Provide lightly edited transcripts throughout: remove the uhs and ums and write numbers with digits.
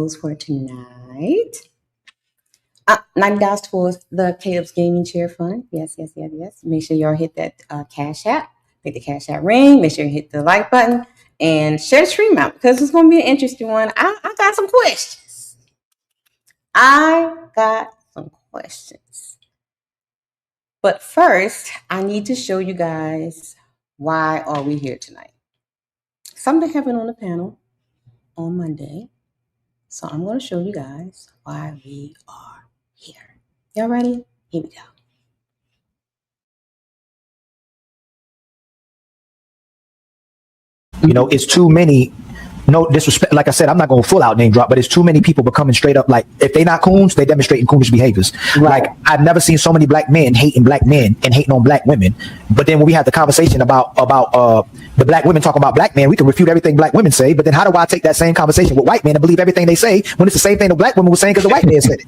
for tonight. $90 for the Caleb's Gaming Chair Fund. Yes. Make sure y'all hit that Cash App. Make the Cash App ring. Make sure you hit the like button and share the stream out because it's going to be an interesting one. I got some questions. But first, I need to show you guys why are we here tonight. Something happened on the panel on Monday. So I'm going to show you guys why we are here. Y'all ready? Here we go. You know, it's too many, no disrespect. Like I said, I'm not going to full out name drop, but it's too many people becoming straight up like, if they not coons, they demonstrating coonish behaviors. Right. Like, I've never seen so many black men hating black men and hating on black women. But then when we have the conversation about the black women talking about black men, we can refute everything black women say. But then how do I take that same conversation with white men and believe everything they say when it's the same thing the black women were saying because the white man said it?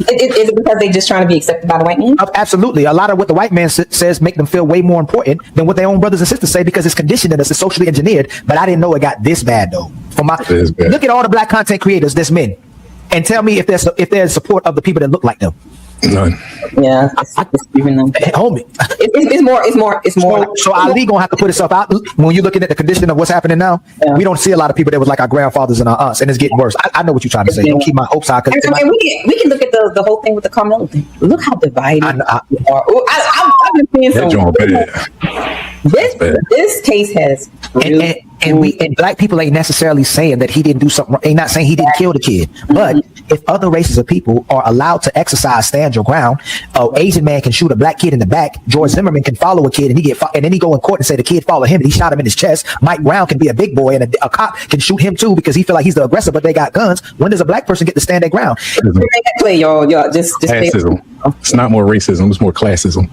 Is it because they're just trying to be accepted by the white man? Absolutely. A lot of what the white man says make them feel way more important than what their own brothers and sisters say because it's conditioned in us, it's socially engineered. But I didn't know it got this bad though. Look at all the black content creators, there's men, and tell me if there's support of the people that look like them. None. Yeah, even them. Homie. It's more. So Ali gonna have to put itself out when you're looking at the condition of what's happening now. Yeah. We don't see a lot of people that was like our grandfathers and our aunts, and it's getting worse. I know what you're trying to say. Don't keep my hopes high. We can look at the whole thing with the Carmelo thing. Look how divided we are. I've been seeing this case has really and black people ain't necessarily saying that he didn't do something wrong. Ain't not saying he didn't kill the kid, but if other races of people are allowed to exercise, stand your ground, an Asian man can shoot a black kid in the back. George Zimmerman can follow a kid and then he go in court and say the kid followed him and he shot him in his chest. Mike Brown can be a big boy and a cop can shoot him too because he feel like he's the aggressor, but they got guns. When does a black person get to stand their ground? Y'all just classism. It's not more racism; it's more classism.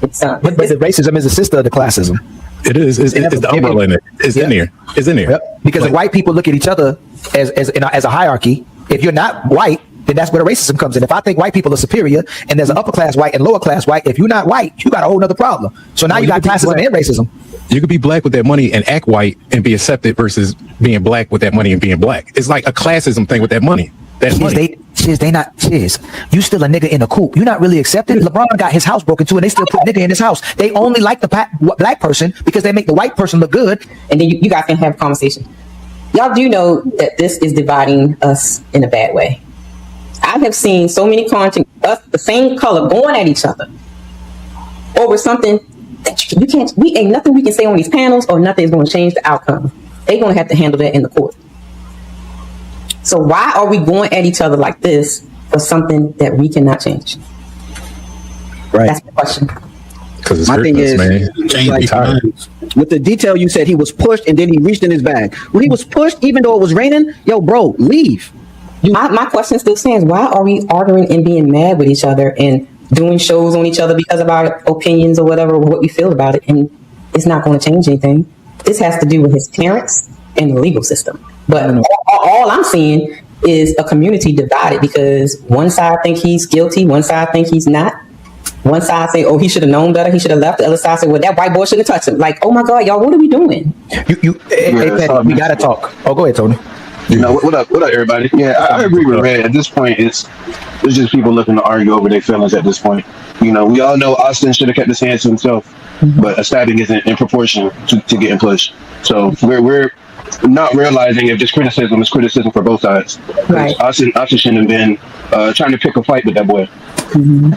But the racism is a sister of the classism. It is. It's the umbrella in it. It's in there. It's in there. Yep. Because if white people look at each other as a hierarchy, if you're not white, then that's where the racism comes in. If I think white people are superior and there's an upper class white and lower class white, if you're not white, you got a whole nother problem. So now you got classism and racism. You could be black with that money and act white and be accepted versus being black with that money and being black. It's like a classism thing with that money. They not. You still a nigga in a coop. You're not really accepted. LeBron got his house broken too, and they still put nigga in his house. They only like the black person because they make the white person look good. And then you guys can have a conversation. Y'all do know that this is dividing us in a bad way. I have seen so many content, us the same color, going at each other over something that you can't. We ain't nothing we can say on these panels, or nothing is going to change the outcome. They're going to have to handle that in the court. So why are we going at each other like this for something that we cannot change? Right. That's the question. Because my thing is, man. With the detail you said, he was pushed and then he reached in his bag. When he was pushed, even though it was raining, yo, bro, leave. My question still stands. Why are we arguing and being mad with each other and doing shows on each other because of our opinions or whatever, or what we feel about it? And it's not going to change anything. This has to do with his parents and the legal system. But all I'm seeing is a community divided because one side think he's guilty, one side think he's not. One side say, oh, he should have known better, he should have left. The other side say, well, that white boy shouldn't have touched him. Like, oh my God, y'all, what are we doing? Hey, we gotta talk. Oh, go ahead, Tony. You know, what up, everybody? Yeah, I agree with Red. At this point, it's just people looking to argue over their feelings at this point. You know, we all know Austin should have kept his hands to himself, but a stabbing isn't in proportion to getting pushed. So we're not realizing if this criticism is criticism for both sides. Right. Austin shouldn't have been trying to pick a fight with that boy. Mm-hmm.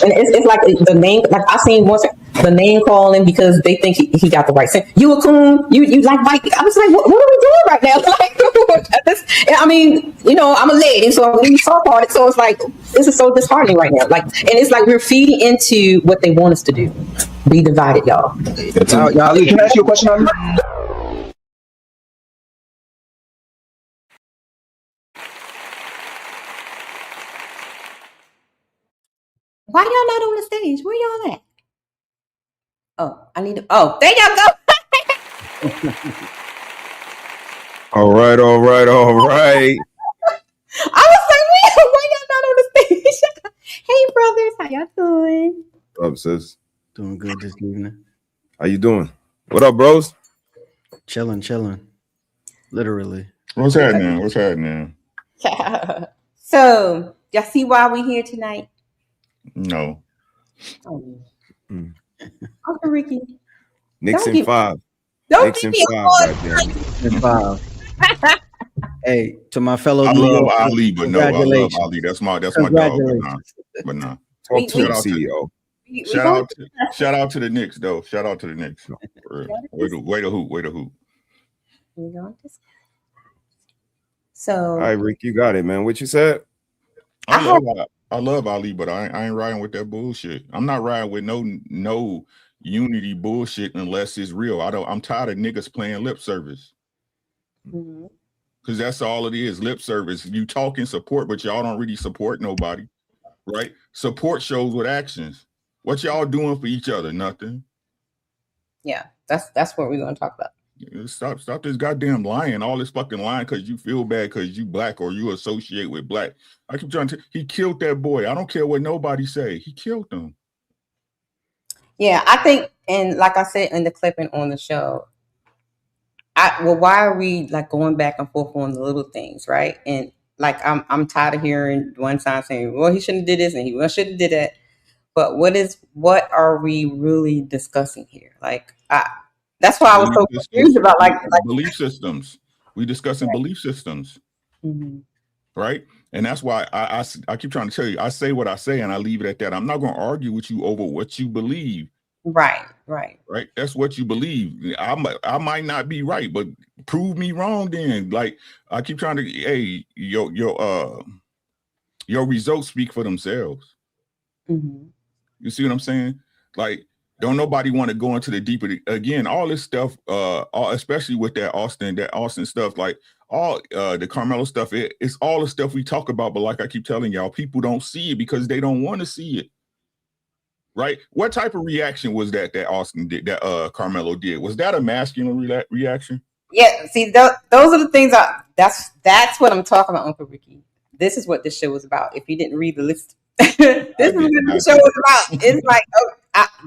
And it's like the name, like I seen once the name calling because they think he got the right thing. You a coon? You like white? I was like, what are we doing right now? Like, I mean, you know, I'm a lady, so I'm really soft-hearted. So it's like this is so disheartening right now. Like, and it's like we're feeding into what they want us to do. Be divided, y'all. Ali, can I ask you a question? Why y'all not on the stage? Where y'all at? Oh, I need to. Oh, there y'all go. All right. I was like, why y'all not on the stage? Hey, brothers, how y'all doing? What's up, sis? Doing good this evening. How you doing? What up, bros? Chilling. Literally. What's happening? What's happening? So, y'all see why we here tonight? No. Oh, Mm. Uncle Ricky, Nixon give- 5. don't give Nixon me 5 a right there. And five. Hey, to my fellow I New love Yorkers, Ali, but no, I love congratulations. Ali. That's my dog, but nah. Congratulations. But nah. Talk to we- him, Shout out to CEO. we shout gonna out to shout out to the Knicks though. Shout out to the Knicks. For real. Way to hoop. we gonna discuss. All right, So, Rick, you got it, man. What you said? I love Ali, but I ain't riding with that bullshit. I'm not riding with no unity bullshit unless it's real. I'm tired of niggas playing lip service. mhm. Because that's all it is, lip service. You talking support, but y'all don't really support nobody, right? Support shows with actions. What y'all doing for each other? Nothing. Yeah, that's what we're gonna talk about. Stop this goddamn lying. All this fucking lying because you feel bad because you black or you associate with black. I keep trying to. He killed that boy. I don't care what nobody say. He killed him. Yeah, I think, and like I said in the clipping on the show, why are we like going back and forth on the little things, right? And like I'm tired of hearing one side saying, well, he shouldn't have did this and he should have did that. But what are we really discussing here? Like that's why I was so confused about like belief systems. We discussing belief systems, right? And that's why I keep trying to tell you. I say what I say and I leave it at that. I'm not going to argue with you over what you believe. Right. That's what you believe. I might not be right, but prove me wrong. Then, like I keep trying to. Hey, your results speak for themselves. You see what I'm saying? Like, don't nobody want to go into the deeper again. All this stuff, especially with that Austin stuff, like all the Carmelo stuff. It's all the stuff we talk about, but like I keep telling y'all, people don't see it because they don't want to see it. Right? What type of reaction was that Austin did, that Carmelo did? Was that a masculine reaction? Yeah. See, those are the things. That's what I'm talking about, Uncle Ricky. This is what this show is about. If you didn't read the list, this is what the show is about. It's like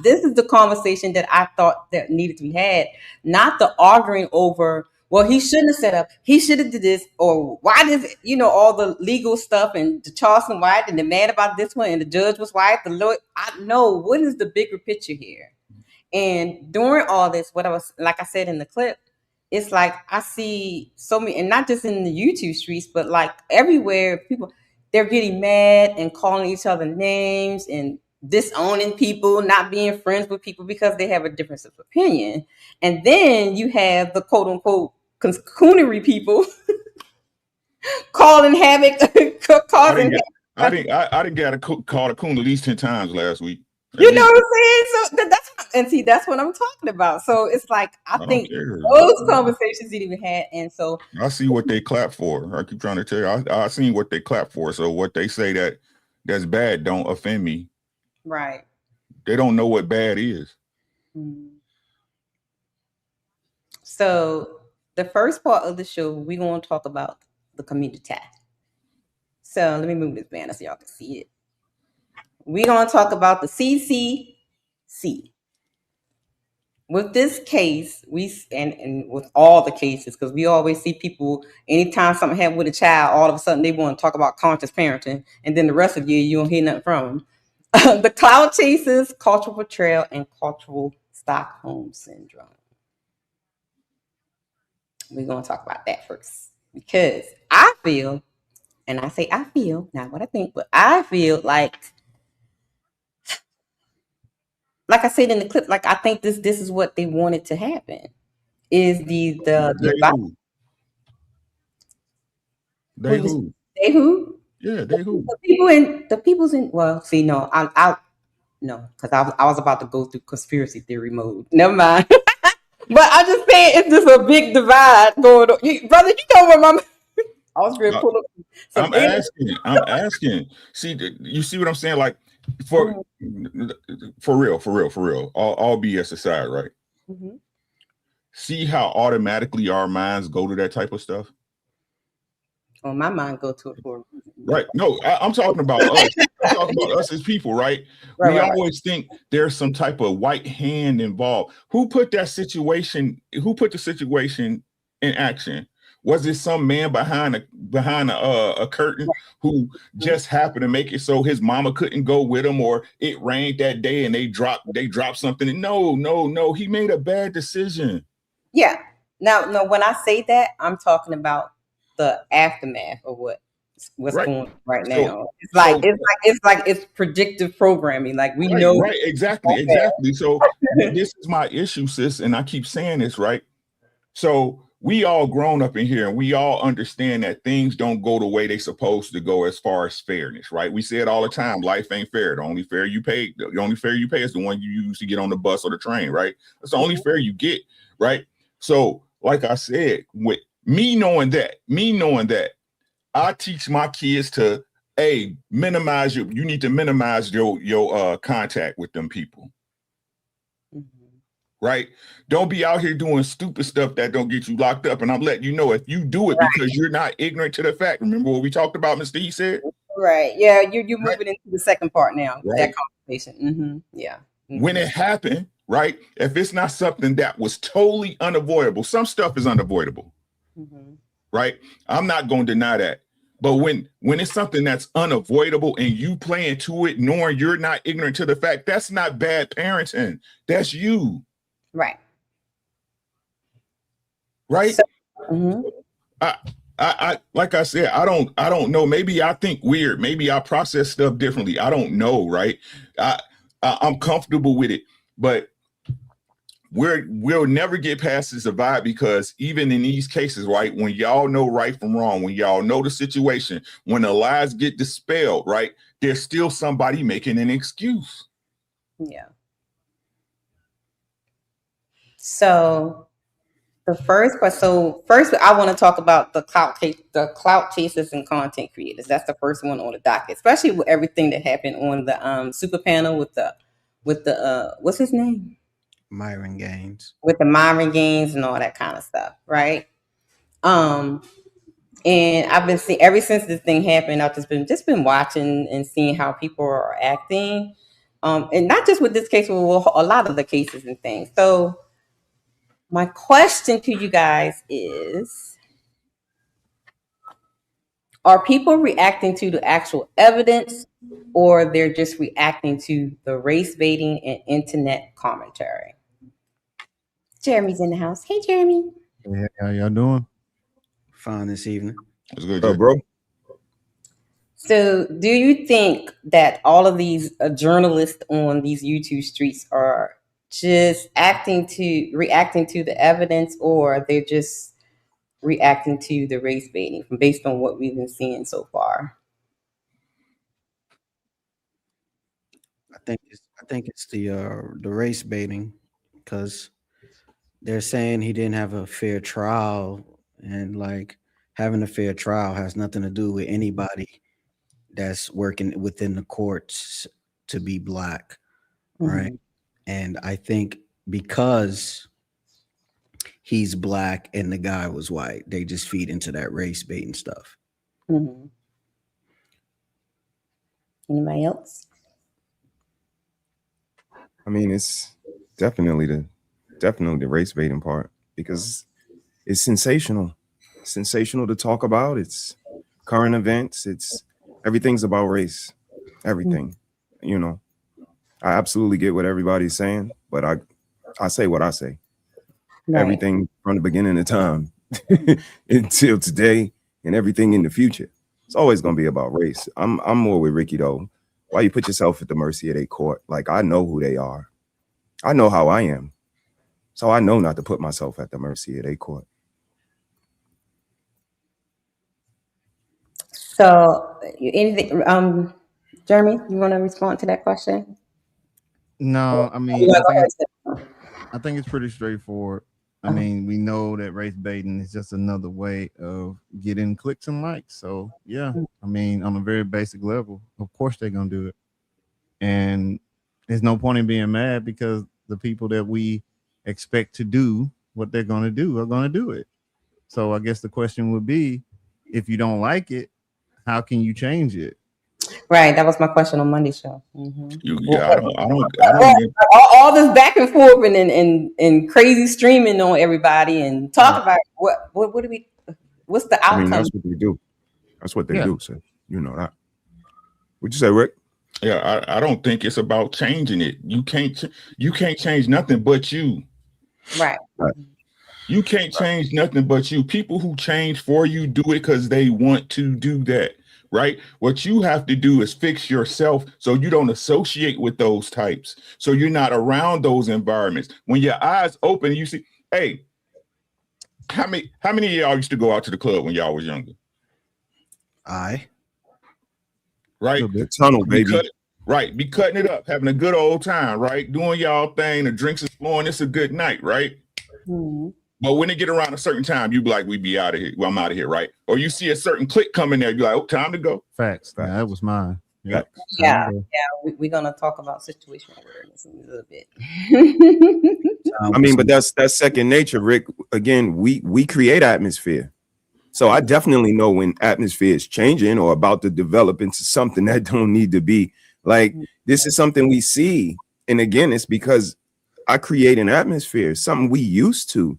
this is the conversation that I thought that needed to be had, not the arguing over. Well, he shouldn't have set up. He should have did this, or why does all the legal stuff and the Charleston White and the man about this one and the judge was white. The lawyer. I know what is the bigger picture here. And during all this, what I was like I said in the clip, it's like I see so many, and not just in the YouTube streets, but like everywhere, people they're getting mad and calling each other names and disowning people, not being friends with people because they have a difference of opinion. And then you have the quote unquote coonery people calling havoc, causing. I didn't get called a coon at least 10 times last week. You know what I'm saying? So that's what I'm talking about. So it's like I think those conversations didn't even had, and so I see what they clap for. I keep trying to tell you, I seen what they clap for. So what they say that's bad don't offend me. Right. They don't know what bad is. So the first part of the show, we're going to talk about the community. So let me move this banner so y'all can see it. We're going to talk about the CCC. With this case, and with all the cases, because we always see people, anytime something happened with a child, all of a sudden they want to talk about conscious parenting, and then the rest of the year you don't hear nothing from them. The cloud chases, cultural betrayal, and cultural Stockholm syndrome. We're going to talk about that first, because I feel, and I say I feel, not what I think, but I feel like I said in the clip, like I think this is what they wanted to happen. Is the They who? They who? Yeah, they who? The people's in. Well, see, no, I no, because I was about to go through conspiracy theory mode. Never mind. But I'm just saying, it's just a big divide going on, brother. You know where my I was ready to pull up. I'm asking. See, you see what I'm saying? Like for real. All BS aside, right? See how automatically our minds go to that type of stuff? Well, my mind go to it for right. No, I'm talking about us. I'm talking about us as people, right? We always think there's some type of white hand involved. Who put the situation in action? Was it some man behind a curtain who just happened to make it so his mama couldn't go with him, or it rained that day and they dropped something? No. He made a bad decision. Yeah. Now, no, when I say that, I'm talking about the aftermath of what's Right. going on right So- now. It's like predictive programming. Like we know. Right, exactly. So this is my issue, sis, and I keep saying this, right? So we all grown up in here and we all understand that things don't go the way they supposed to go as far as fairness, right? We say it all the time, life ain't fair. The only fare you pay is the one you use to get on the bus or the train, right? That's the only fare you get, right? So, like I said, with me knowing that, I teach my kids to you need to minimize your contact with them people. Right? Don't be out here doing stupid stuff that don't get you locked up. And I'm letting you know, if you do it because you're not ignorant to the fact. Remember what we talked about, Mr. He said? Right. Yeah, you're moving into the second part now. Right. That conversation. Yeah. When it happened, right? If it's not something that was totally unavoidable, some stuff is unavoidable. Right? I'm not going to deny that. But when it's something that's unavoidable and you play into it knowing you're not ignorant to the fact, that's not bad parenting. That's you. Right. Right. So, I like I said, I don't know. Maybe I think weird. Maybe I process stuff differently. I don't know. Right. I'm comfortable with it, but we'll never get past this divide, because even in these cases, right, when y'all know right from wrong, when y'all know the situation, when the lies get dispelled, right, there's still somebody making an excuse. Yeah. So the first question. So first, I want to talk about the clout chasers and content creators. That's the first one on the docket, especially with everything that happened on the super panel with the what's his name? Myron Gaines. With the Myron Gaines and all that kind of stuff, right? And I've been seeing ever since this thing happened. I've just been watching and seeing how people are acting, and not just with this case, but with a lot of the cases and things. So my question to you guys is, are people reacting to the actual evidence, or they're just reacting to the race baiting and internet commentary? Jeremy's in the house. Hey, Jeremy. Hey, how y'all doing? Fine this evening. That's good, bro. So do you think that all of these journalists on these YouTube streets are just reacting to the evidence, or they're just reacting to the race baiting based on what we've been seeing so far? I think it's the race baiting, because they're saying he didn't have a fair trial, and like having a fair trial has nothing to do with anybody that's working within the courts to be black, right? And I think because he's black and the guy was white, they just feed into that race baiting stuff. Anybody else? I mean, it's definitely the race baiting part, because it's sensational to talk about. It's current events. It's everything's about race. Everything, you know. I absolutely get what everybody's saying, but I say what I say. Right. Everything from the beginning of time until today, and everything in the future, it's always going to be about race. I'm more with Ricky though. Why you put yourself at the mercy of their court? Like, I know who they are. I know how I am. So I know not to put myself at the mercy of their court. So anything, Jeremy, you want to respond to that question? No, I mean, I think it's pretty straightforward. I mean, we know that race baiting is just another way of getting clicks and likes. So yeah, I mean, on a very basic level, of course they're gonna do it. And there's no point in being mad, because the people that we expect to do what they're gonna do are gonna do it. So I guess the question would be, if you don't like it, how can you change it? Right, that was my question on Monday's show. I don't all this back and forth and crazy streaming on everybody and talk about what do we? What's the I mean, outcome? that's what they do. That's what they Yeah. do. So you know that. What'd you say, Rick? Yeah, I don't think it's about changing it. You can't change nothing but you. Right. You can't change nothing but you. People who change for you do it because they want to do that, right? What you have to do is fix yourself so you don't associate with those types. So you're not around those environments. When your eyes open, you see, hey, how many of y'all used to go out to the club when y'all was younger? I Right? The tunnel, baby. Be cutting it up, having a good old time, right? Doing y'all thing, the drinks is flowing, it's a good night, right? Mm-hmm. But when it get around a certain time, you be like, we be out of here. Well, I'm out of here, right? Or you see a certain click coming there, you be like, oh, time to go. Facts. Yeah, that was mine. Yep. Yeah, we're gonna talk about situational awareness in a little bit. I mean, but that's second nature, Rick. Again, we create atmosphere. So I definitely know when atmosphere is changing or about to develop into something that don't need to be. Like, this is something we see. And again, it's because I create an atmosphere, something we used to.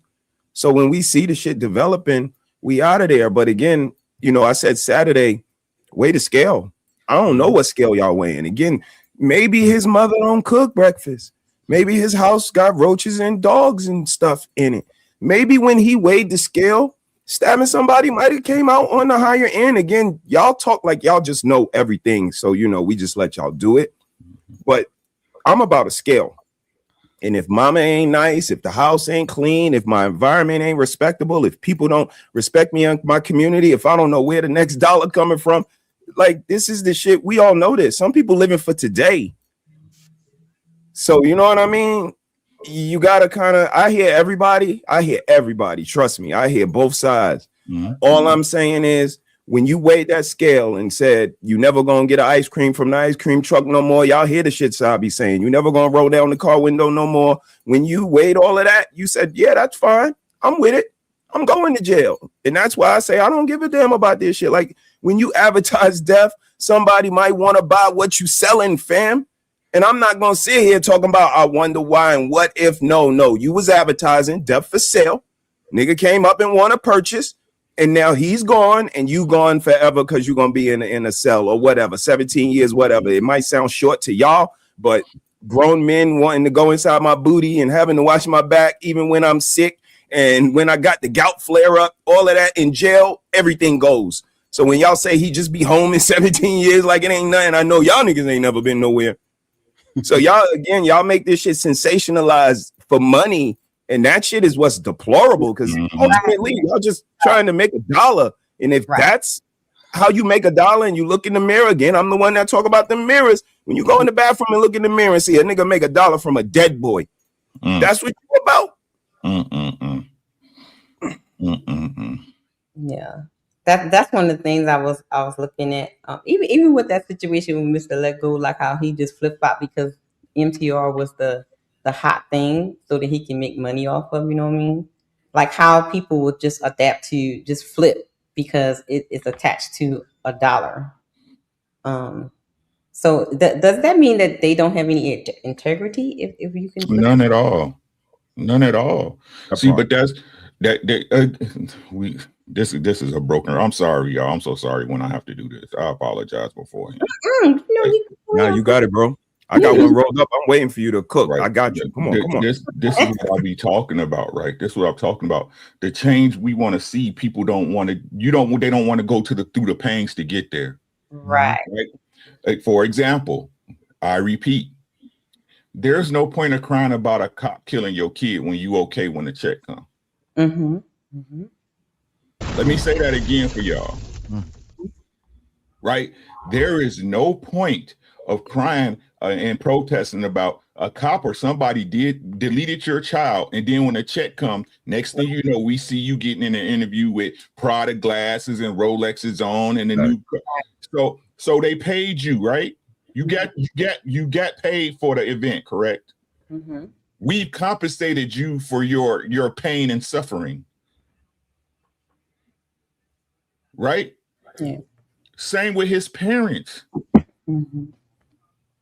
So when we see the shit developing, we out of there. But again, you know, I said Saturday, weigh the scale. I don't know what scale y'all weighing. Again, maybe his mother don't cook breakfast. Maybe his house got roaches and dogs and stuff in it. Maybe when he weighed the scale, stabbing somebody might have came out on the higher end. Again, y'all talk like y'all just know everything. So, you know, we just let y'all do it. But I'm about a scale. And if mama ain't nice, if the house ain't clean, if my environment ain't respectable, if people don't respect me in my community, if I don't know where the next dollar coming from, like, this is the shit. We all know this. Some people living for today. So, you know what I mean? You got to kind of, I hear everybody. Trust me. I hear both sides. Mm-hmm. All I'm saying is, when you weighed that scale and said, you never going to get an ice cream from the ice cream truck no more. Y'all hear the shit Sabi saying, you never going to roll down the car window no more. When you weighed all of that, you said, yeah, that's fine. I'm with it. I'm going to jail. And that's why I say, I don't give a damn about this shit. Like, when you advertise death, somebody might want to buy what you selling, fam. And I'm not going to sit here talking about, I wonder why and what if. No, you was advertising death for sale. Nigga came up and want to purchase. And now he's gone and you gone forever because you're going to be in a cell or whatever, 17 years, whatever. It might sound short to y'all, but grown men wanting to go inside my booty and having to watch my back even when I'm sick and when I got the gout flare up, all of that in jail, everything goes. So when y'all say he just be home in 17 years like it ain't nothing, I know y'all niggas ain't never been nowhere. So y'all make this shit sensationalized for money. And that shit is what's deplorable because ultimately y'all just trying to make a dollar. And if that's how you make a dollar and you look in the mirror again, I'm the one that talk about the mirrors. When you go in the bathroom and look in the mirror and see a nigga make a dollar from a dead boy, that's what you about. Yeah, that's one of the things I was looking at. Even with that situation with Mr. Let Go, like how he just flipped out because MTR was the hot thing so that he can make money off of, you know what I mean? Like how people would just adapt to just flip because it's attached to a dollar. So does that mean that they don't have any integrity if you can flip? None at all. See, but this is a broken. I'm sorry, y'all. I'm so sorry when I have to do this. I apologize beforehand. Now you got it, bro. I got one rolled up. I'm waiting for you to cook. Right. I got you. Come on. This is what I be talking about, right? This is what I'm talking about. The change we want to see, people don't want to. They don't want to go through the pains to get there. Right. Like, for example, I repeat, there's no point of crying about a cop killing your kid when you okay when the check comes. Mm-hmm. Mm-hmm. Let me say that again for y'all. Right? There is no point of crying and protesting about a cop or somebody deleted your child, and then when the check comes, next thing you know, we see you getting in an interview with Prada glasses and Rolexes on and a new car. So they paid you, right? You got paid for the event, correct? Mm-hmm. We've compensated you for your pain and suffering, right? Yeah. Same with his parents. Mm-hmm.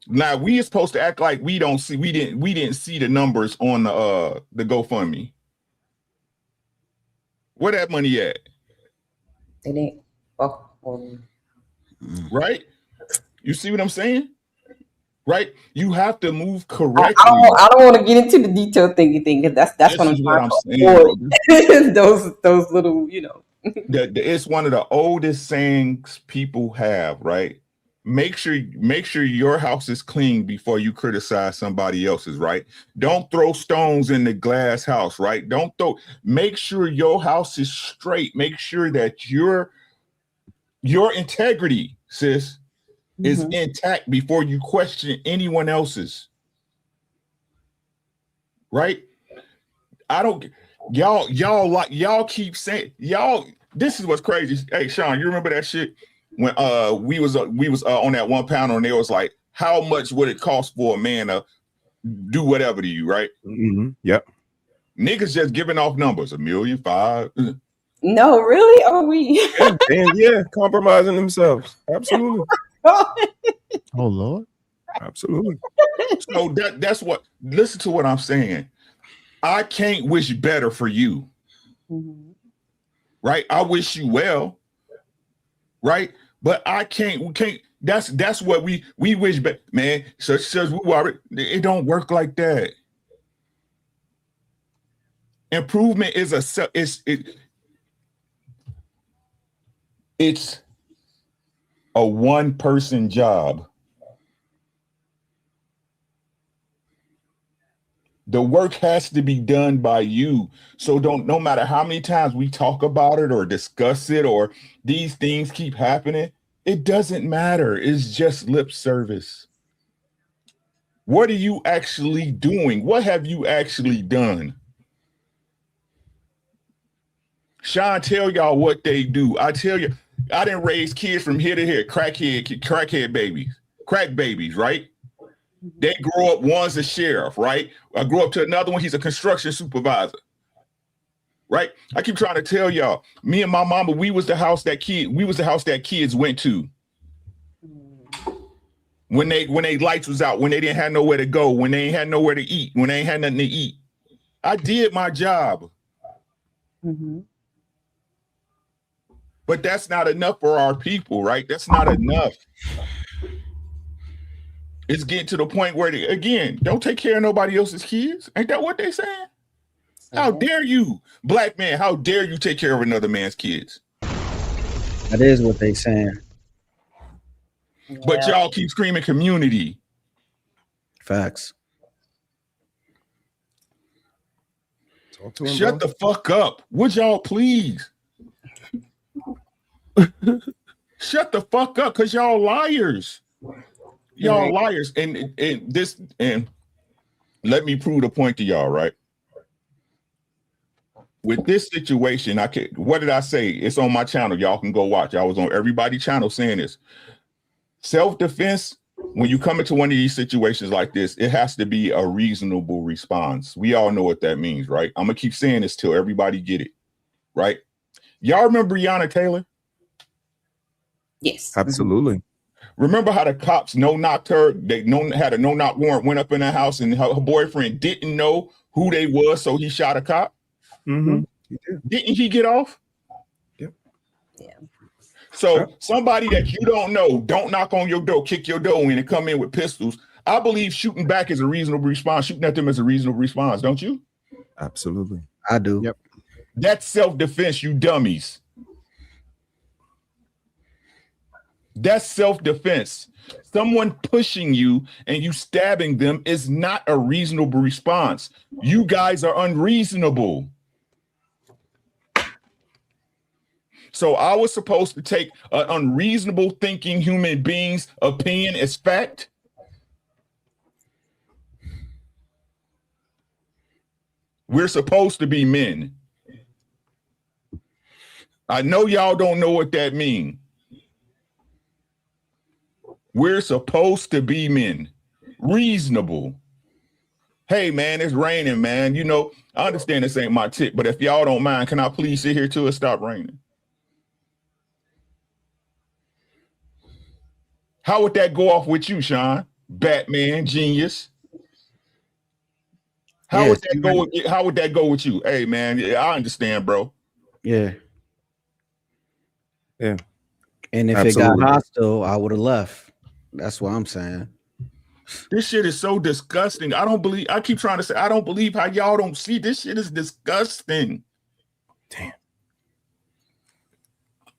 Now we are supposed to act like we didn't see the numbers on the GoFundMe. Where that money at? It ain't. Oh, right? You see what I'm saying? Right? You have to move I correctly. don't want to get into the detail thingy thing because that's This what I'm is what trying I'm to saying, avoid. bro. those little, It's one of the oldest sayings people have, right? Make sure your house is clean before you criticize somebody else's, right? Don't throw stones in the glass house, right? Make sure your house is straight. Make sure that your integrity, sis, is intact before you question anyone else's. Right? Y'all keep saying this is what's crazy. Hey Sean, you remember that shit when we was on that one panel and it was like, how much would it cost for a man to do whatever to you, right? Yep. Niggas just giving off numbers, $1 million, $5 million. No, really? Are we? Yeah, compromising themselves. Absolutely. Oh Lord. Absolutely. So that's what. Listen to what I'm saying. I can't wish better for you. Right? I wish you well. Right? But we can't. That's what we wish better. Man, such we worry. It don't work like that. Improvement is it's a one-person job. The work has to be done by you. So no matter how many times we talk about it or discuss it or these things keep happening, it doesn't matter. It's just lip service. What are you actually doing? What have you actually done? Sean, tell y'all what they do. I tell you, I didn't raise kids from here to here, crackhead babies, crack babies, right? They grow up, one's a sheriff, right? I grew up to another one, he's a construction supervisor. Right? I keep trying to tell y'all, me and my mama, we was the house that kids went to. When they lights was out, when they didn't have nowhere to go, when they ain't had nowhere to eat, when they ain't had nothing to eat. I did my job. But that's not enough for our people, right? That's not enough. It's getting to the point where again, don't take care of nobody else's kids. Ain't that what they saying? How dare you, black man? How dare you take care of another man's kids? That is what they saying. But y'all keep screaming community. Facts. Talk to him, Shut the fuck up. Would y'all please? Shut the fuck up, because y'all liars. Y'all liars. And let me prove the point to y'all, right? With this situation, what did I say? It's on my channel. Y'all can go watch. I was on everybody's channel saying this. Self-defense, when you come into one of these situations like this, it has to be a reasonable response. We all know what that means, right? I'm gonna keep saying this till everybody get it, right? Y'all remember Breonna Taylor? Yes. Absolutely. Remember how the cops no-knocked her? They had a no-knock warrant, went up in the house, and her boyfriend didn't know who they was, so he shot a cop. Mm-hmm. Didn't he get off? Yep. Yeah. So somebody that you don't know, don't knock on your door, kick your door in and come in with pistols. I believe shooting back is a reasonable response. Shooting at them is a reasonable response, don't you? Absolutely. I do. Yep. That's self-defense, you dummies. That's self-defense. Someone pushing you and you stabbing them is not a reasonable response. You guys are unreasonable. So I was supposed to take an unreasonable thinking human being's opinion as fact? We're supposed to be men. I know y'all don't know what that means. We're supposed to be men. Reasonable. Hey, man, it's raining, man. You know, I understand this ain't my tip, but if y'all don't mind, can I please sit here till it stop raining? How would that go off with you, Sean? Batman, genius. How would that go with you? Hey, man, I understand, bro. Yeah. Yeah. And if it got hostile, I would have left. That's what I'm saying. This shit is so disgusting. I keep trying to say, I don't believe how y'all don't see this shit is disgusting. Damn.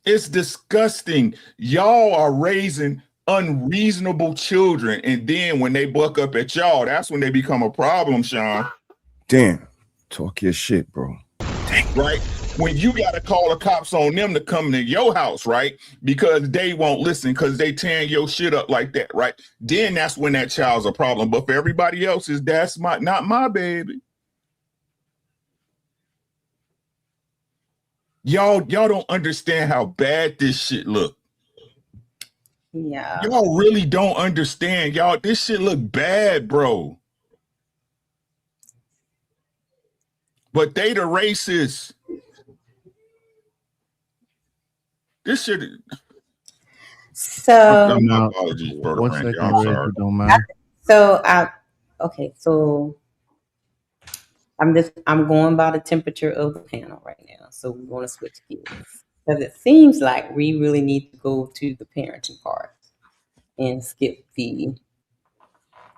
It's disgusting. Y'all are raising unreasonable children. And then when they buck up at y'all, that's when they become a problem, Sean. Damn. Talk your shit, bro. Right? When you got to call the cops on them to come to your house, right? Because they won't listen because they tearing your shit up like that, right? Then that's when that child's a problem. But for everybody else, that's not my baby. Y'all don't understand how bad this shit look. Yeah. Y'all really don't understand. Y'all, this shit look bad, bro. But they the racists. This shit. So my apologies for the rant. I'm sorry. Don't matter. So so I'm going by the temperature of the panel right now. So we want to switch gears because it seems like we really need to go to the parenting part and skip the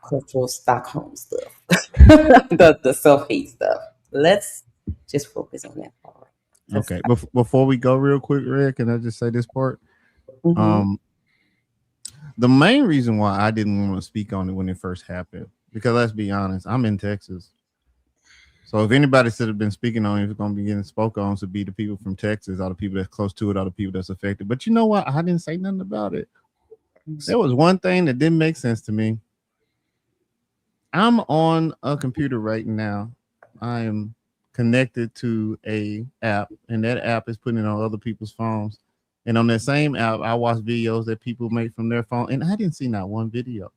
cultural Stockholm stuff, the self-hate stuff. Let's just focus on that part. Okay, before we go real quick, Red, can I just say this part? Mm-hmm. The main reason why I didn't want to speak on it when it first happened, because let's be honest, I'm in Texas. So if anybody should have been speaking on it, it's going to be getting spoke on to be the people from Texas, all the people that's close to it, all the people that's affected. But you know what? I didn't say nothing about it. There was one thing that didn't make sense to me. I'm on a computer right now. I am connected to a app, and that app is putting it on other people's phones. And on that same app, I watch videos that people make from their phone, and I didn't see not one video.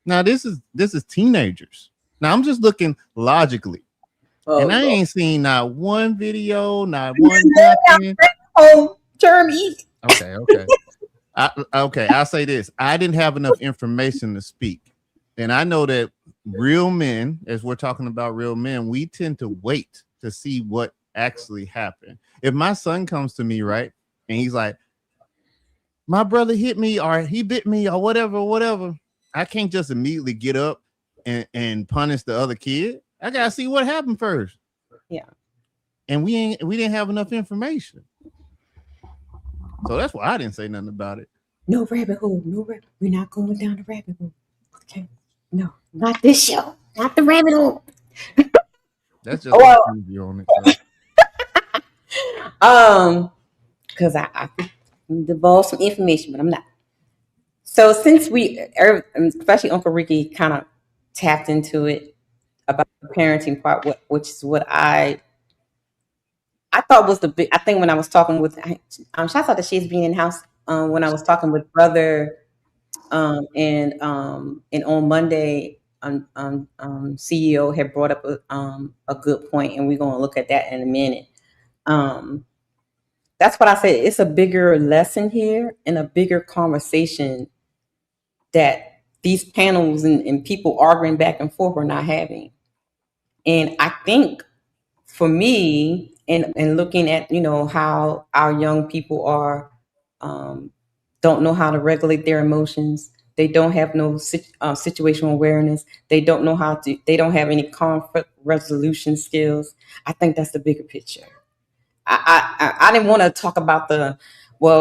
Now this is teenagers. Now I'm just looking logically, and I ain't seen not one video, not one nothing. Oh, Jeremy. Okay. I'll say this: I didn't have enough information to speak, and I know that real men, as we're talking about real men, we tend to wait to see what actually happened. If my son comes to me, right, and he's like, my brother hit me or he bit me or whatever, I can't just immediately get up and punish the other kid. I gotta see what happened first. Yeah. And we didn't have enough information. So that's why I didn't say nothing about it. No rabbit hole. We're not going down the rabbit hole. Okay. No, not this show. Not the rabbit hole. That's just my view on it. So. Because I divulge some information, but I'm not. So since especially Uncle Ricky kind of tapped into it about the parenting part, which is what I thought was the big. I think when I was talking with, shout out to She's Being in House. When I was talking with Brother, and on Monday, CEO had brought up a good point, and we're going to look at that in a minute. That's what I said. It's a bigger lesson here and a bigger conversation that these panels and people arguing back and forth are not having. And I think for me, and looking at, how our young people are, don't know how to regulate their emotions. They don't have no situational awareness. They don't know they don't have any conflict resolution skills. I think that's the bigger picture. I didn't want to talk about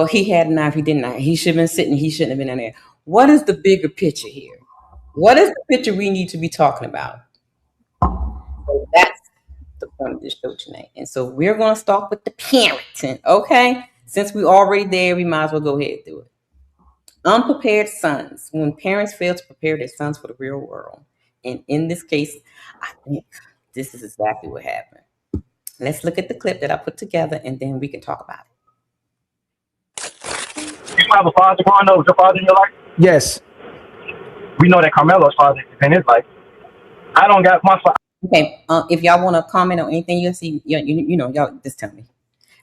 he had a knife, he didn't. He should have been sitting, he shouldn't have been in there. What is the bigger picture here? What is the picture we need to be talking about? So that's the point of this show tonight. And so we're going to start with the parenting, okay? Since we're already there, we might as well go ahead and do it. Unprepared sons, when parents fail to prepare their sons for the real world. And in this case, I think this is exactly what happened. Let's look at the clip that I put together, and then we can talk about it. You have a father growing up? Was your father in your life? Yes. We know that Carmelo's father is in his life. I don't got my father. Okay. If y'all want to comment on anything you see, y'all just tell me.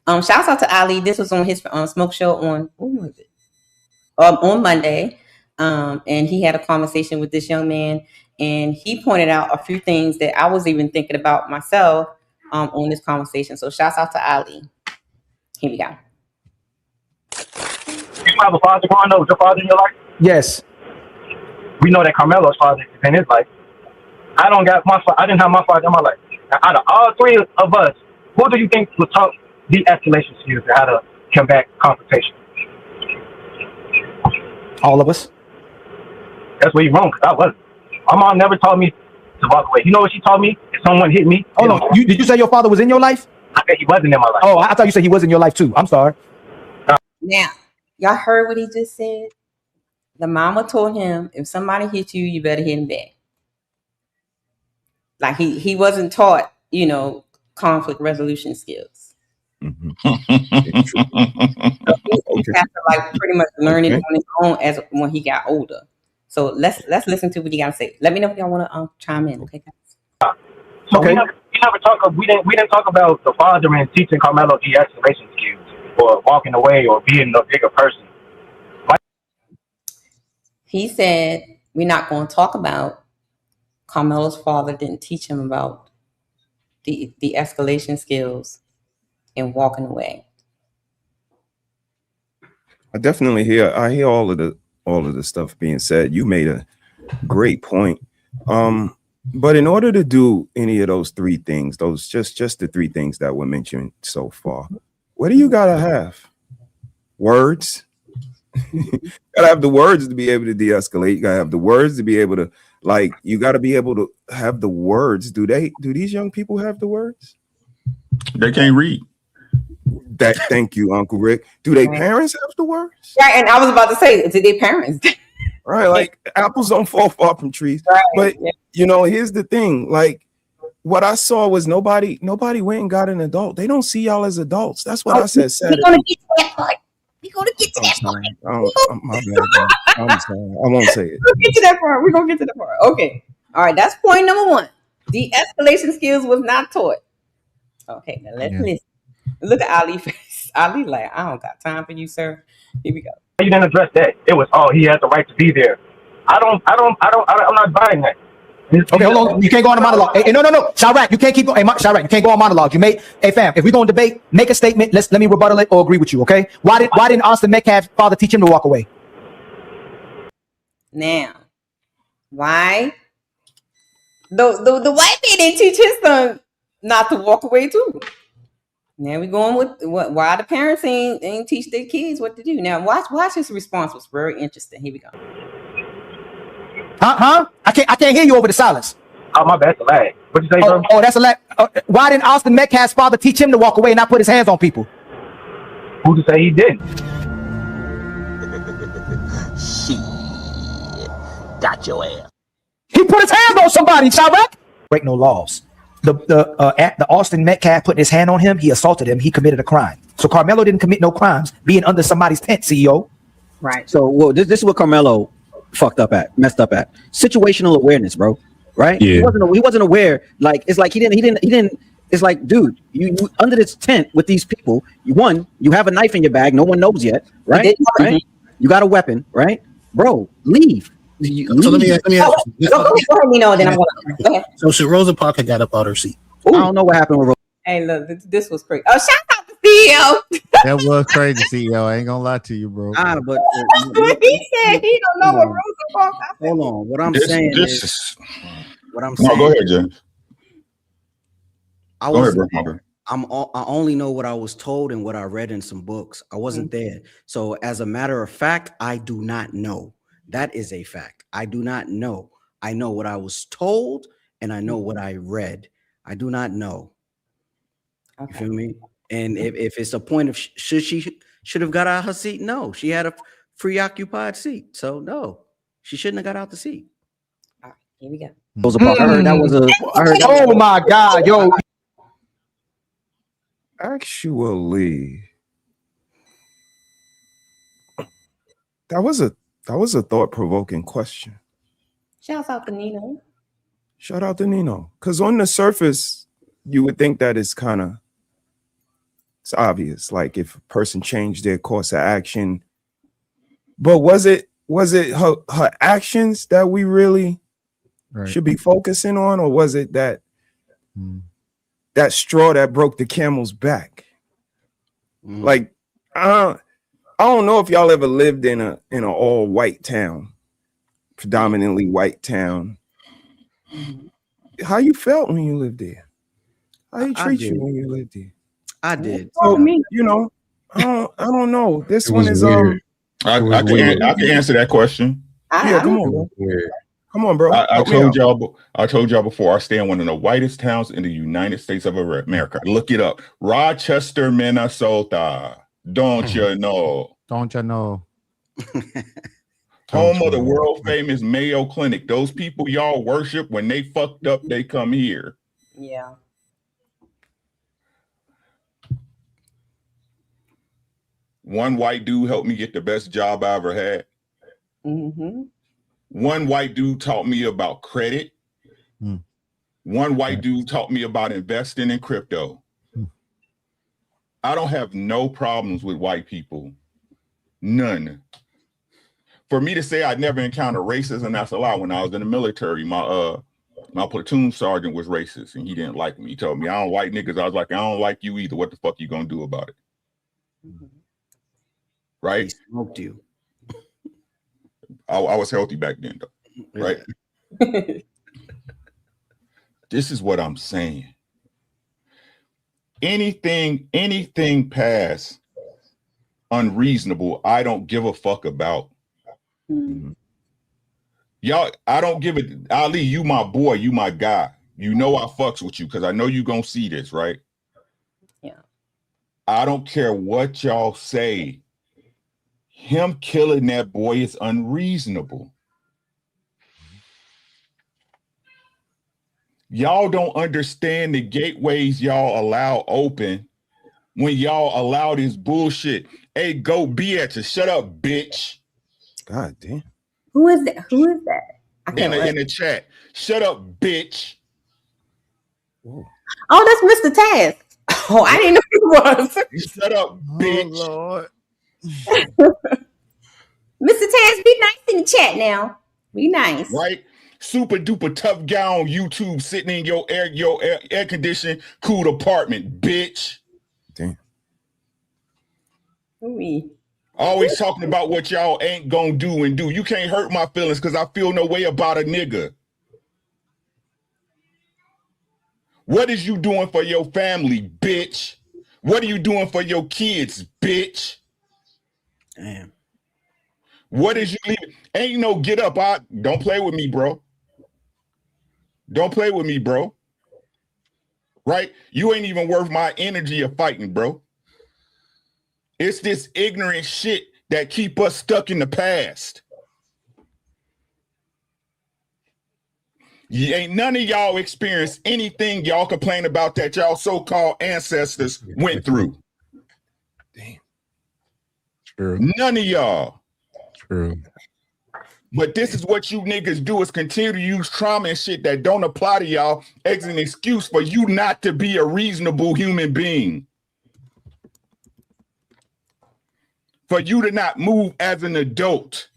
Shouts out to Ali. This was on his smoke show on on Monday, and he had a conversation with this young man, and he pointed out a few things that I was even thinking about myself. On this conversation. So shouts out to Ali. Here we go. you have a father growing up? Was your father in your life? Yes. We know that Carmelo's father is in his life. I didn't have my father in my life. Now, out of all three of us, who do you think was taught de-escalation skills and how to combat confrontation? All of us. That's where you're wrong, because I wasn't. My mom never taught me to walk away. You know what she taught me? If someone hit me. Hold on. Did you say your father was in your life? I said he wasn't in my life. Oh, I thought you said he was in your life too. I'm sorry. Now, y'all heard what he just said? The mama told him, if somebody hits you, you better hit him back. Like he wasn't taught, conflict resolution skills. Mhm. So he Okay. had to like pretty much learn it Okay. on his own when he got older. So let's listen to what you gotta say. Let me know if y'all want to chime in, okay, guys? So Okay. we didn't talk about the father and teaching Carmelo de-escalation skills or walking away or being a bigger person. He said we're not going to talk about Carmelo's father didn't teach him about the escalation skills and walking away. I definitely hear all of the stuff being said. You made a great point. But in order to do any of those three things, those just the three things that were mentioned so far, what do you gotta have? Words. You gotta have the words to be able to de-escalate. You gotta have the words to be able to, like, you gotta be able to have the words. Do these young people have the words? They can't read. Thank you, Uncle Rick. Do they parents have the words? Right, and I was about to say, to their parents. Right, like apples don't fall far from trees. Right, but yeah. Here's the thing. Like, what I saw was nobody went and got an adult. They don't see y'all as adults. That's what I said Saturday. We're gonna get to that part. We're gonna get to that part. My bad. I'm sorry. I won't say it. We're gonna get to that part. We're gonna get to that part. Okay. All right, that's point number one. De-escalation skills was not taught. Okay, now let's listen. Look at Ali face. Ali like, I don't got time for you, sir. Here we go. You didn't address that. It was, he had the right to be there. I'm not buying that. Okay, hold on. You can't go on a monologue. Hey, no. Chirac, you can't keep going. Hey, Chirac, you can't go on monologue. Hey, fam, if we're going to debate, make a statement. Let me rebuttal it or agree with you, okay? Why didn't Austin Metcalf's father teach him to walk away? Now, why? The white man didn't teach his son not to walk away too. Now we're going with why the parents ain't teach their kids what to do. Now watch his response was very interesting. Here we go. Huh? I can't hear you over the silence. Oh, my bad, that's a lag. What'd you say, bro? Oh, that's a lag. Why didn't Austin Metcalf's father teach him to walk away and not put his hands on people? Who to say he didn't? Shit. Got your ass. He put his hands on somebody, Chirac. Break no laws. The Austin Metcalf putting his hand on him, he assaulted him, he committed a crime. So Carmelo didn't commit no crimes being under somebody's tent, CEO. Right. So this is what Carmelo messed up at. Situational awareness, bro. Right? Yeah. He wasn't aware. Like, it's like he didn't. It's like, dude, you under this tent with these people. You have a knife in your bag. No one knows yet, right? Right? You got a weapon, right, bro? Leave. So let me ask Go ahead, then I'm gonna go ahead. So Rosa Parker got up out her seat. I don't know what happened with Rosa. Hey, look, this was crazy. Oh, shout out to CEO. That was crazy, CEO. I ain't gonna lie to you, bro. But He said he don't know what Rosa Parks. Hold on. What I'm saying is, what I'm saying. No, go ahead, Jeff. I only know what I was told and what I read in some books. I wasn't there. So as a matter of fact, I do not know. That is a fact. I do not know. I know what I was told and I know what I read. I do not know. Okay. You feel me? And if it's a point of should have got out of her seat, no. She had a free occupied seat. So no, she shouldn't have got out the seat. All right, here we go. Oh my God, yo. Actually, that was a thought-provoking question. Shouts out to Nino. Shout out to Nino. Because on the surface, you would think that it's obvious. Like, if a person changed their course of action. But was it her actions that we really should be focusing on? Or was it that straw that broke the camel's back? Like, I don't know if y'all ever lived in an all white town, predominantly white town. How you felt when you lived there? How you I treat did. you when you lived there? I did. So me. you know, I don't know. This It one was is weird. I It was weird. can answer that question. yeah. Come It on, was bro. weird. Come on, bro. I Help me told out. y'all before. I stay in one of the whitest towns in the United States of America. Look it up, Rochester, Minnesota. Don't you know? Don't you know? Home of the you know? world famous Mayo Clinic. Those people y'all worship, when they fucked up, they come here. Yeah. One white dude helped me get the best job I ever had. Mm-hmm. One white dude taught me about credit. One white dude taught me about investing in crypto. I don't have no problems with white people. None. For me to say I never encountered racism, that's a lie. When I was in the military, my platoon sergeant was racist and he didn't like me. He told me, I don't like niggas. I was like, I don't like you either. What the fuck you gonna do about it? Right? He smoked you. I was healthy back then, though. Right? This is what I'm saying. Anything past unreasonable, I don't give a fuck about. Y'all, I don't give it. Ali, you my boy, you my guy. You know I fucks with you because I know you gonna see this, right? Yeah. I don't care what y'all say. Him killing that boy is unreasonable. Y'all don't understand the gateways y'all allow open when y'all allow this bullshit. Hey, go be at you. Shut up, bitch. God damn. Who is that? Who is that? I In can't the chat. Shut up, bitch. Oh, that's Mr. Taz. Oh, I didn't know who it was. Shut up, bitch. Oh, Lord. Mr. Taz, be nice in the chat now. Be nice. Right? Super duper tough guy on YouTube sitting in your air conditioned cool apartment, bitch. Damn. Ooh. Always talking about what y'all ain't gonna do and do. You can't hurt my feelings because I feel no way about a nigga. What is you doing for your family, bitch? What are you doing for your kids, bitch? Damn. What is you leaving? Ain't no get up. Don't play with me, bro. Don't play with me, bro. Right? You ain't even worth my energy of fighting, bro. It's this ignorant shit that keep us stuck in the past. Ain't none of y'all experienced anything y'all complain about that y'all so-called ancestors went through. Damn. True. None of y'all. True. But this is what you niggas do, is continue to use trauma and shit that don't apply to y'all as an excuse for you not to be a reasonable human being. For you to not move as an adult.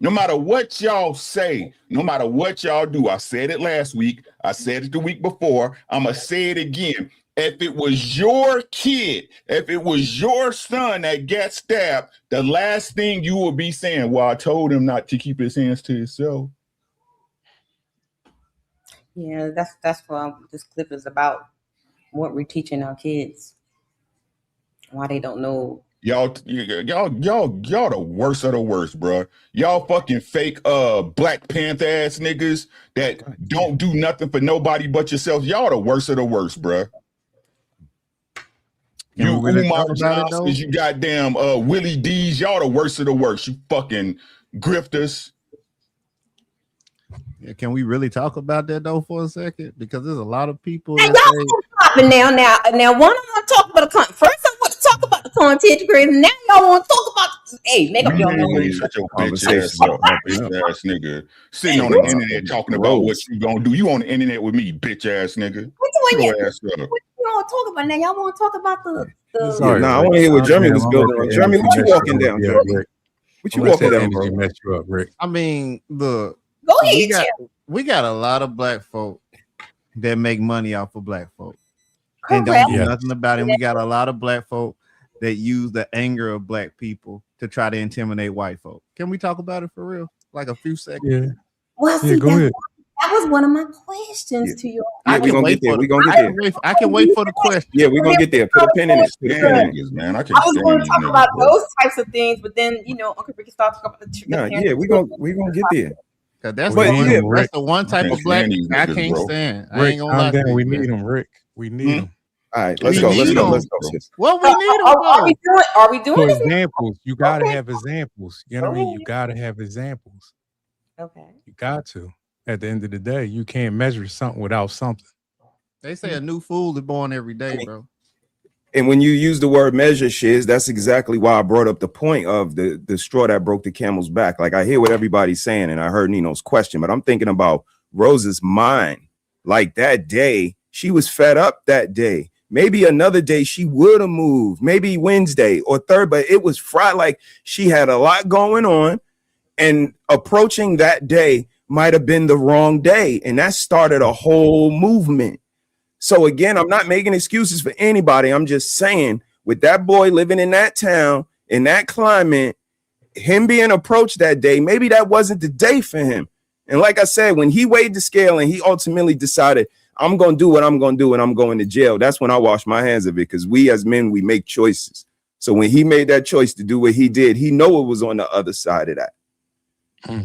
No matter what y'all say, no matter what y'all do, I said it last week, I said it the week before, I'm going to say it again. If it was your kid, if it was your son that got stabbed, the last thing you would be saying, well, I told him not to keep his hands to himself. Yeah, that's what this clip is about. What we're teaching our kids. Why they don't know. Y'all the worst of the worst, bro. Y'all fucking fake Black Panther ass niggas that don't do nothing for nobody but yourself. Y'all the worst of the worst, bro. You Umar Johnsons, you goddamn Willie D's, y'all the worst of the worst. You fucking grifters. Yeah, can we really talk about that though for a second? Because there's a lot of people Hey, that say now one I want to talk about the content. First I want to talk about the content creators. Now y'all want to talk about make up your mind. Shut your bitch ass up, bitch ass nigga. Sitting on the internet talking about what you gonna do. You on the internet with me, bitch ass nigga. Your ass up. What you want to talk about now? Y'all want to talk about the Yeah, I want to hear what Jeremy was building on. Jeremy, what you walking down, Jeremy? What you walking down, bro? Mess you up, Rick. I mean, go ahead, we got a lot of black folk that make money off of black folk. and don't Correct. do Yeah. nothing about it. And we got a lot of black folk that use the anger of black people to try to intimidate white folk. Can we talk about it for real? Like a few seconds. Yeah. Well, Yeah, see, go ahead. that was one of my questions to you. Yeah, we're gonna get there. We're gonna get there. I can wait for the question. Yeah, we're gonna get there. Put a pin in it. Put a pin in it. Niggas, man, I I can't was going stand to these talk niggas. about bro. those types of things, but then Uncle Ricky started talking about the No, yeah, we're gonna get there. Cause that's, But the one, yeah, that's the one type I of can't black stand these I niggas, can't bro. stand. I Rick, ain't gonna calm lie to down. you, We man. need them, Rick. We need them. All right, let's We go. need Let's go. them. Let's go. Sis. What we need them Are for? we doing? Are we doing For this? examples, you gotta Okay. have examples. You know what I mean? You gotta have examples. Okay. You got to. At the end of the day, you can't measure something without something. They say a new fool is born every day, bro. And when you use the word measure, Shiz, that's exactly why I brought up the point of the straw that broke the camel's back. Like, I hear what everybody's saying, and I heard Nino's question, but I'm thinking about Rose's mind. Like, that day, she was fed up that day. Maybe another day she would have moved, maybe Wednesday or third, but it was Friday. Like, she had a lot going on, and approaching that day might have been the wrong day. And that started a whole movement. So again, I'm not making excuses for anybody. I'm just saying, with that boy living in that town, in that climate, him being approached that day, maybe that wasn't the day for him. And like I said, when he weighed the scale and he ultimately decided, I'm going to do what I'm going to do and I'm going to jail, that's when I wash my hands of it, because we as men, we make choices. So when he made that choice to do what he did, he know it was on the other side of that.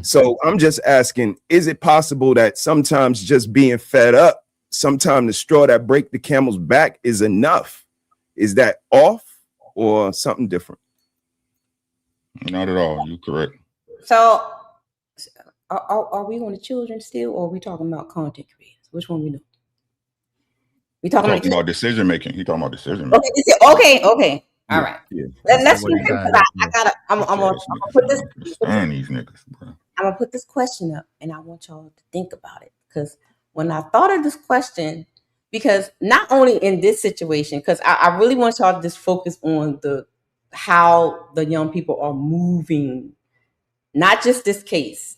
So I'm just asking, is it possible that sometimes just being fed up, sometimes the straw that break the camel's back is enough? Is that off or something different? Not at all. You correct. So, are we on the children still, or are we talking about content creators? Which one we know? We talking Talking about about decision making. He talking about decision making. okay. All right. Yeah. Let's what he finish, said. 'cause I gotta. I'm gonna put this. Stand these niggas, bro. I'm gonna put this question up, and I want y'all to think about it, because when I thought of this question, because not only in this situation, because I really want y'all to just focus on how the young people are moving, not just this case,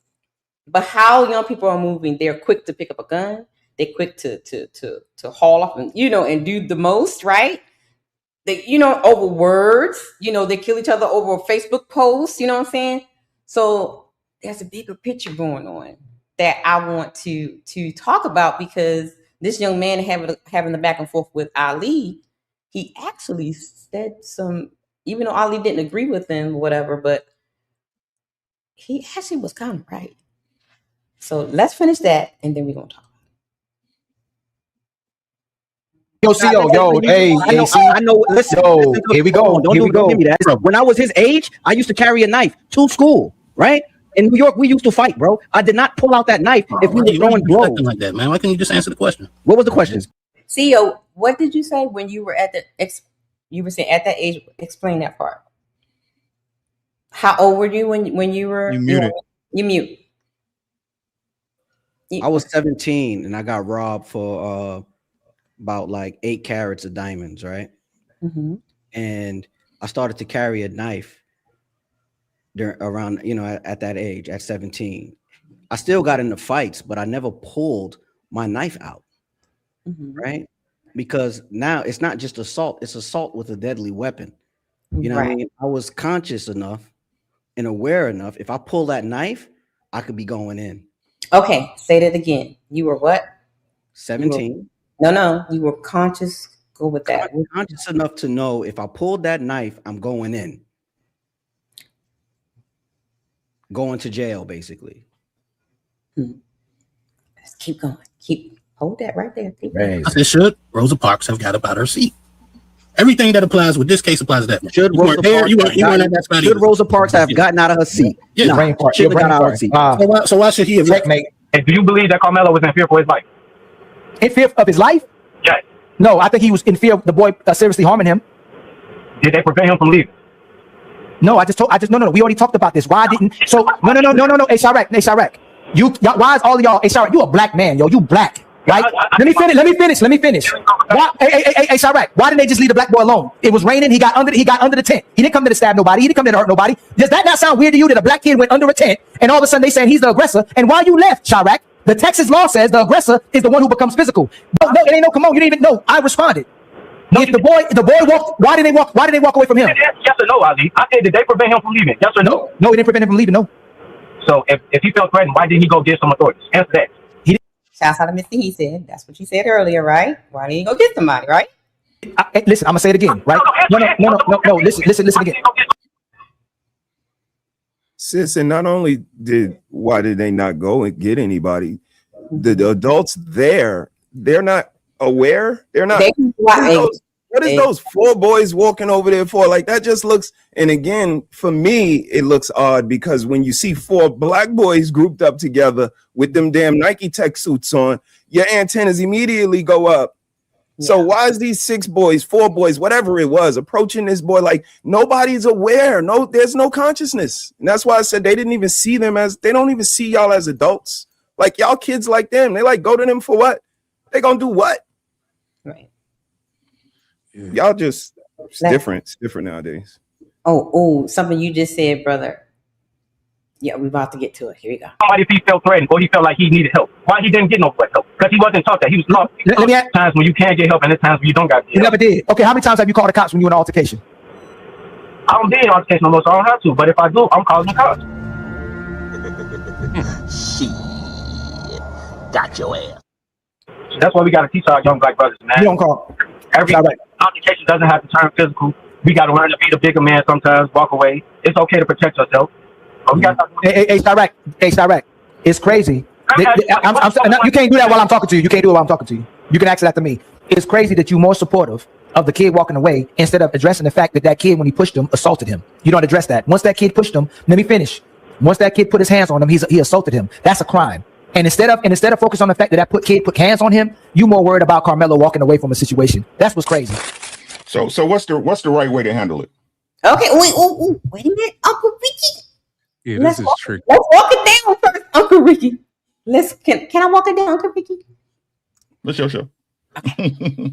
but how young people are moving. They're quick to pick up a gun. They're quick to haul off and and do the most, right? They over words. They kill each other over Facebook posts. You know what I'm saying? So there's a bigger picture going on that I want to talk about, because this young man having the back and forth with Ali, he actually said some, even though Ali didn't agree with him, whatever, but he actually was kind of right. So let's finish that, and then we're gonna talk. Yo, CO, hey, I know. Listen, listen to- here we go. hold on, don't Here do we don't go. give me that. Bro, when I was his age, I used to carry a knife to school, right? In New York, we used to fight, bro. I did not pull out that knife if we were throwing blows. Like that, man. Why can't you just answer the question? What was the question? CEO, what did you say when you were at you were saying at that age? Explain that part. How old were you when you were? You muted. You mute. I was 17 and I got robbed for about like 8 carats of diamonds, right? Mm-hmm. And I started to carry a knife around, at that age, at 17. I still got into fights, but I never pulled my knife out, right? Because now it's not just assault, it's assault with a deadly weapon. You know what I mean? I was conscious enough and aware enough. If I pull that knife, I could be going in. Okay, say that again. You were what? 17. No, you were conscious. Go with that. Conscious enough to know if I pulled that knife, I'm going in. Going to jail, basically. Let's keep going. Hold that right there. Keep I said, should Rosa Parks have got up out her seat? Everything that applies with this case applies to that one. Should You weren't there. You weren't at that spot either. Rosa Parks have gotten out of her seat? Yeah. Nah, Brain fart. shouldn't Your have got brain out of her fart. seat. So why should he have left? Checkmate. And do you believe that Carmelo was in fear for his life? In fear of his life? Yes. No, I think he was in fear of the boy seriously harming him. Did they prevent him from leaving? No, no. We already talked about this. Why didn't? So no. Hey, Shirek. Why is all of y'all? Hey, Shirek, you a black man, yo. You black. Right? Let me finish. Why, hey, Shirek, why didn't they just leave the black boy alone? It was raining. He got under the tent. He didn't come there to stab nobody. He didn't come there to hurt nobody. Does that not sound weird to you that a black kid went under a tent and all of a sudden they saying he's the aggressor? And while you left, Shirek, the Texas law says the aggressor is the one who becomes physical. No, it ain't no. Come on, you didn't even know. I responded. If the boy walked, why did they walk away from him? Yes or no, Ali? I said, did they prevent him from leaving? Yes or no? No, it didn't prevent him from leaving. No. So if he felt threatened, why didn't he go get some authorities? Answer that. Shouts out to Mr. He said. That's what you said earlier, right? Why didn't you go get somebody, right? Listen, I'm gonna say it again, right? No. Listen again. Sis, and not only why did they not go and get anybody? The adults there, they're not aware. They're not. What is those 4 boys walking over there for? Like, that just looks, and again, for me, it looks odd because when you see 4 black boys grouped up together with them damn Nike tech suits on, your antennas immediately go up. Yeah. So why is these 6 boys, 4 boys, whatever it was, approaching this boy like nobody's aware? No, there's no consciousness. And that's why I said they didn't even see them as, they don't even see y'all as adults. Like, y'all kids like them. They like go to them for what? They gonna do what? Right. Y'all just, it's different. It's different nowadays. Oh, something you just said, brother. Yeah, we're about to get to it. Here we go. Somebody, if he felt threatened or he felt like he needed help, why he didn't get no help? Because he wasn't taught that. He was taught times when you can get help and there's times when you don't got help. You never did. Okay, how many times have you called the cops when you in an altercation? I don't be in an altercation no more, so I don't have to. But if I do, I'm calling the cops. Shit. Got your ass. That's why we got to teach our young black brothers, man. You don't call. Every altercation doesn't have to turn physical. We got to learn to be the bigger man sometimes, walk away. It's okay to protect yourself. Hey, Direct. It's crazy. You can't do that while I'm talking to you. You can't do it while I'm talking to you. You can ask that to me. It's crazy that you're more supportive of the kid walking away instead of addressing the fact that kid, when he pushed him, assaulted him. You don't address that. Once that kid pushed him, let me finish. Once that kid put his hands on him, he assaulted him. That's a crime. And instead of focus on the fact that kid put hands on him, you more worried about Carmelo walking away from a situation. That's what's crazy. So what's the right way to handle it? Okay, wait a minute, Uncle Ricky. Yeah, this is tricky. Let's walk it down first, Uncle Ricky. Can I walk it down, Uncle Ricky? Let's show. Okay.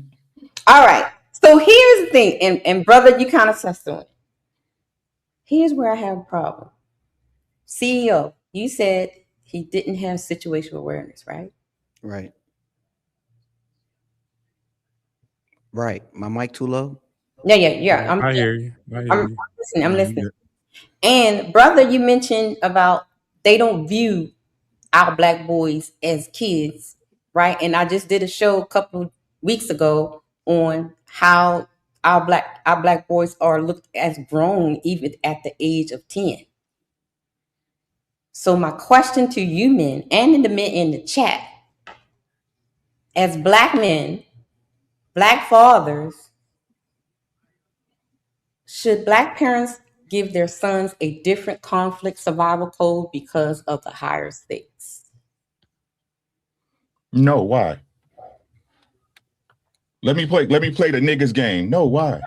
All right. So here's the thing, and brother, you kind of sussed on it. Here's where I have a problem. CEO, you said he didn't have situational awareness, right? Right. My mic too low? Yeah. I hear you. I'm listening. And brother, you mentioned about they don't view our black boys as kids, right? And I just did a show a couple weeks ago on how our black boys are looked as grown even at the age of 10. So my question to you men and in the men in the chat, as black men, black fathers, should black parents give their sons a different conflict survival code because of the higher stakes? No, why? Let me play the niggas game. No, why?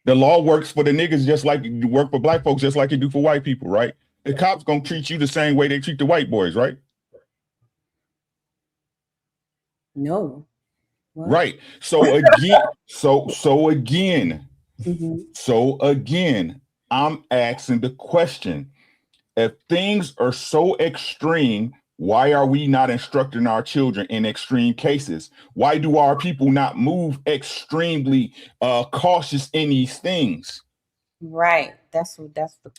The law works for the niggas just like you work for black folks, just like you do for white people, right? The cops gonna treat you the same way they treat the white boys, right? No. What? Right. So again, so again, I'm asking the question: if things are so extreme, why are we not instructing our children in extreme cases? Why do our people not move extremely cautious in these things? Right. That's the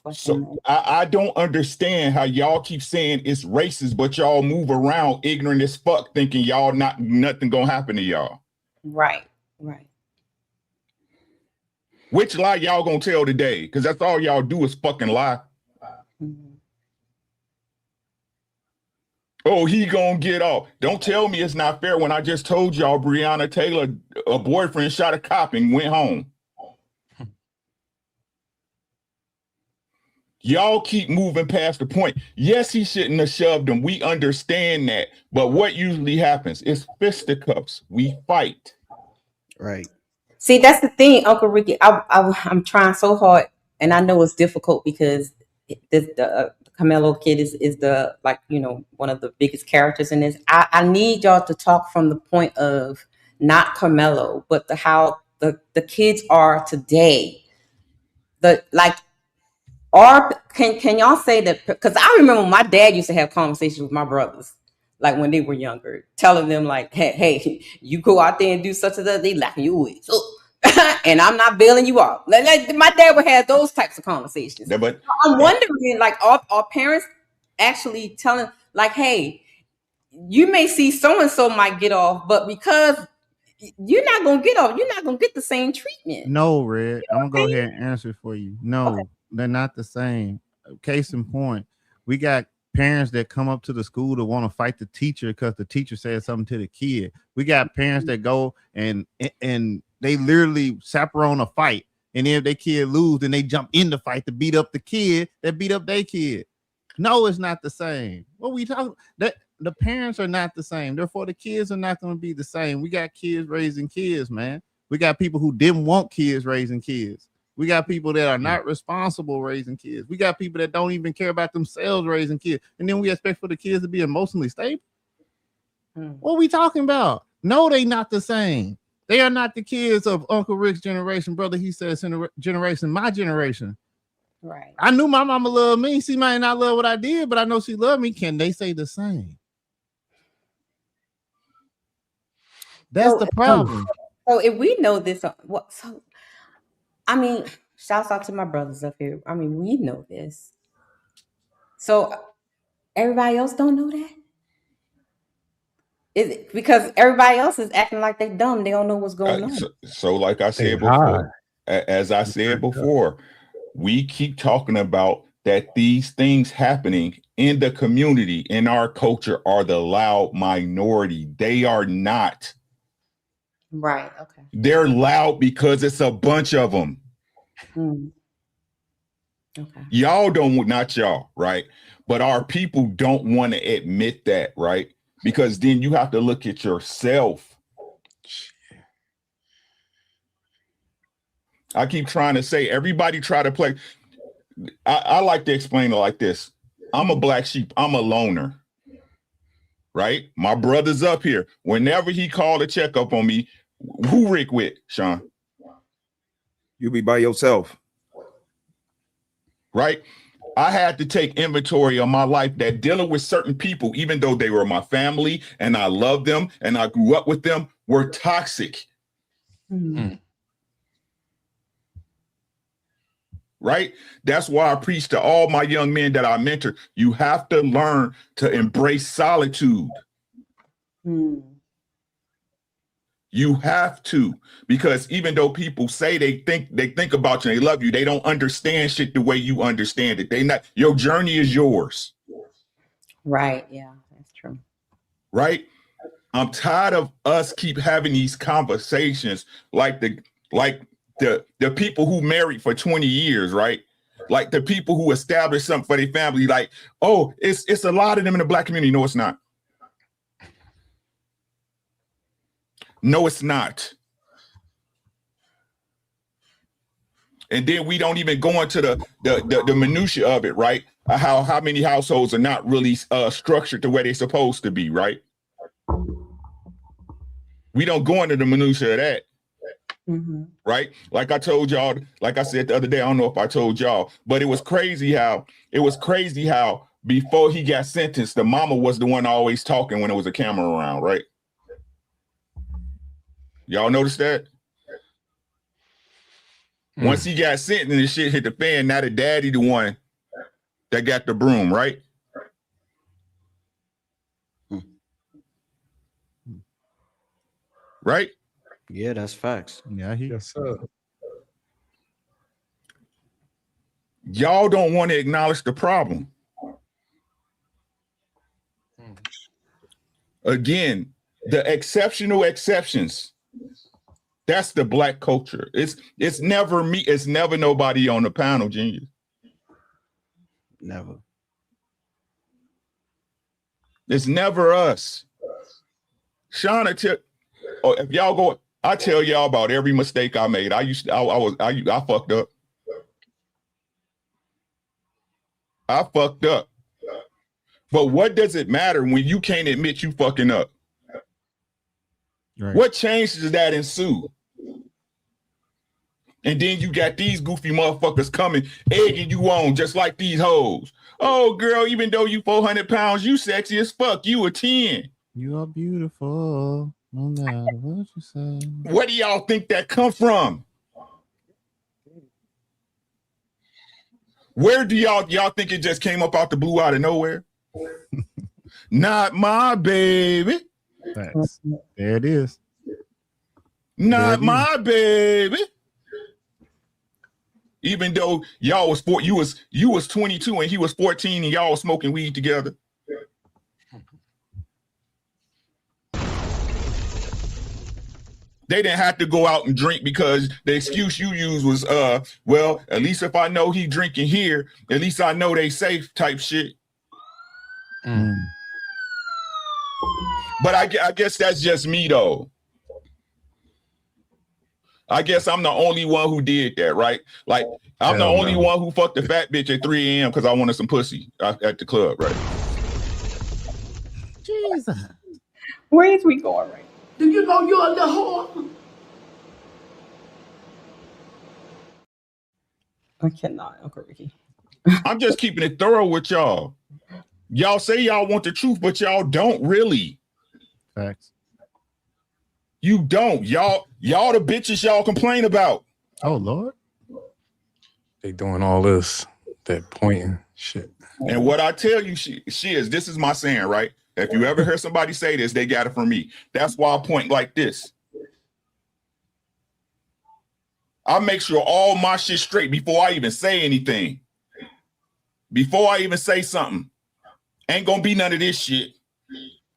question. So I don't understand how y'all keep saying it's racist, but y'all move around ignorant as fuck, thinking y'all nothing gonna happen to y'all. Right. Which lie y'all gonna tell today? Because that's all y'all do is fucking lie. Mm-hmm. Oh, he gonna get off. Don't tell me it's not fair when I just told y'all Breonna Taylor, a boyfriend, shot a cop and went home. Y'all keep moving past the point. Yes, he shouldn't have shoved him. We understand that. But what usually happens is fisticuffs. We fight. Right. See, that's the thing, Uncle Ricky. I'm trying so hard, and I know it's difficult because the Carmelo kid is the, like, you know, one of the biggest characters in this. I need y'all to talk from the point of not Carmelo, but how the kids are today. Can y'all say that? Because I remember my dad used to have conversations with my brothers. like when they were younger, telling them like, hey, you go out there and do such and such, they locking you away. So, and I'm not bailing you out. Like my dad would have those types of conversations. Yeah, but I'm wondering, like, are parents actually telling, like, hey, you may see so and so might get off, but because you're not gonna get off, you're not gonna get the same treatment. No, Red. I'm gonna what go I'm ahead and answer for you. No, they're not the same. Case in point, we got parents that come up to the school to want to fight the teacher because the teacher said something to the kid. We got parents that go and they literally chaperone a fight, and if their kid lose, then they jump in the fight to beat up the kid that beat up their kid. No, it's not the same. What we talking that the parents are not the same. Therefore, the kids are not going to be the same. We got kids raising kids, man. We got people who didn't want kids raising kids. We got people that are not responsible raising kids. We got people that don't even care about themselves raising kids. And then we expect for the kids to be emotionally stable. What are we talking about? No, they not the same. They are not the kids of Uncle Rick's generation, brother. He says generation, my generation. Right. I knew my mama loved me. She might not love what I did, but I know she loved me. Can they say the same? That's the problem. So if we know this, what? So I mean, shouts out to my brothers up here. I mean, we know this. So everybody else don't know that. Is it because everybody else is acting like they dumb? They don't know what's going on. So like I said before, as I said before, we keep talking about that these things happening in the community, in our culture, are the loud minority. They are not. Right. Okay. They're loud because it's a bunch of them. Okay. Y'all don't, not y'all, right? But our people don't want to admit that, right? Because then you have to look at yourself. I keep trying to say, everybody try to play. I like to explain it like this. I'm a black sheep. I'm a loner, right? My brother's up here. Whenever he called a checkup on me, who Rick with, Sean? You be by yourself. Right? I had to take inventory of my life that dealing with certain people, even though they were my family and I loved them and I grew up with them, were toxic. Right? That's why I preach to all my young men that I mentor. You have to learn to embrace solitude. You have to, because even though people say they think about you and they love you, they don't understand shit the way you understand it. They not, your journey is yours. Right. Yeah, that's true. Right? I'm tired of us keep having these conversations like the people who married for 20 years, right? Like the people who established something for their family, like, oh, it's a lot of them in the black community. No, it's not. No, it's not. And then we don't even go into the minutia of it, right? How many households are not really structured the way they're supposed to be, right? We don't go into the minutia of that. Right? Like I told y'all, like I said the other day, I don't know if I told y'all, but it was crazy how before he got sentenced, the mama was the one always talking when there was a camera around, right? Y'all notice that? Once he got sentenced and the shit hit the fan, now the daddy the one that got the broom, right? Right? Yeah, that's facts. Yeah, yes, sir. Y'all don't want to acknowledge the problem. Again, the exceptional exceptions. That's the black culture. It's never me. It's never nobody on the panel, Genius. Never. It's never us. Sean, if y'all go, I tell y'all about every mistake I made. I fucked up. I fucked up. But what does it matter when you can't admit you fucking up? Right. What change does that ensue? And then you got these goofy motherfuckers coming, egging you on just like these hoes. Oh, girl, even though you 400 pounds, you sexy as fuck. You a 10. You are beautiful, no matter what you say. Where do y'all think that come from? Where do y'all think it just came up out the blue out of nowhere? Not my baby. Facts. There it is. Not my baby. Even though y'all was you was 22 and he was 14 and y'all was smoking weed together. They didn't have to go out and drink because the excuse you used was, well, at least if I know he drinking here, at least I know they safe type shit. But I guess that's just me though. I guess I'm the only one who did that, right? Like I'm the only one who fucked the fat bitch at 3 a.m. because I wanted some pussy at the club, right? Jesus. Where is we going right? Do you know you're a little whore? I cannot, Uncle Ricky. I'm just keeping it thorough with y'all. Y'all say y'all want the truth, but y'all don't really. Facts. You don't. Y'all the bitches y'all complain about. Oh, Lord. They doing all this, that pointing shit. And what I tell you, she is, this is my saying, right? If you ever hear somebody say this, they got it from me. That's why I point like this. I make sure all my shit straight before I even say anything. Before I even say something. Ain't gonna be none of this shit.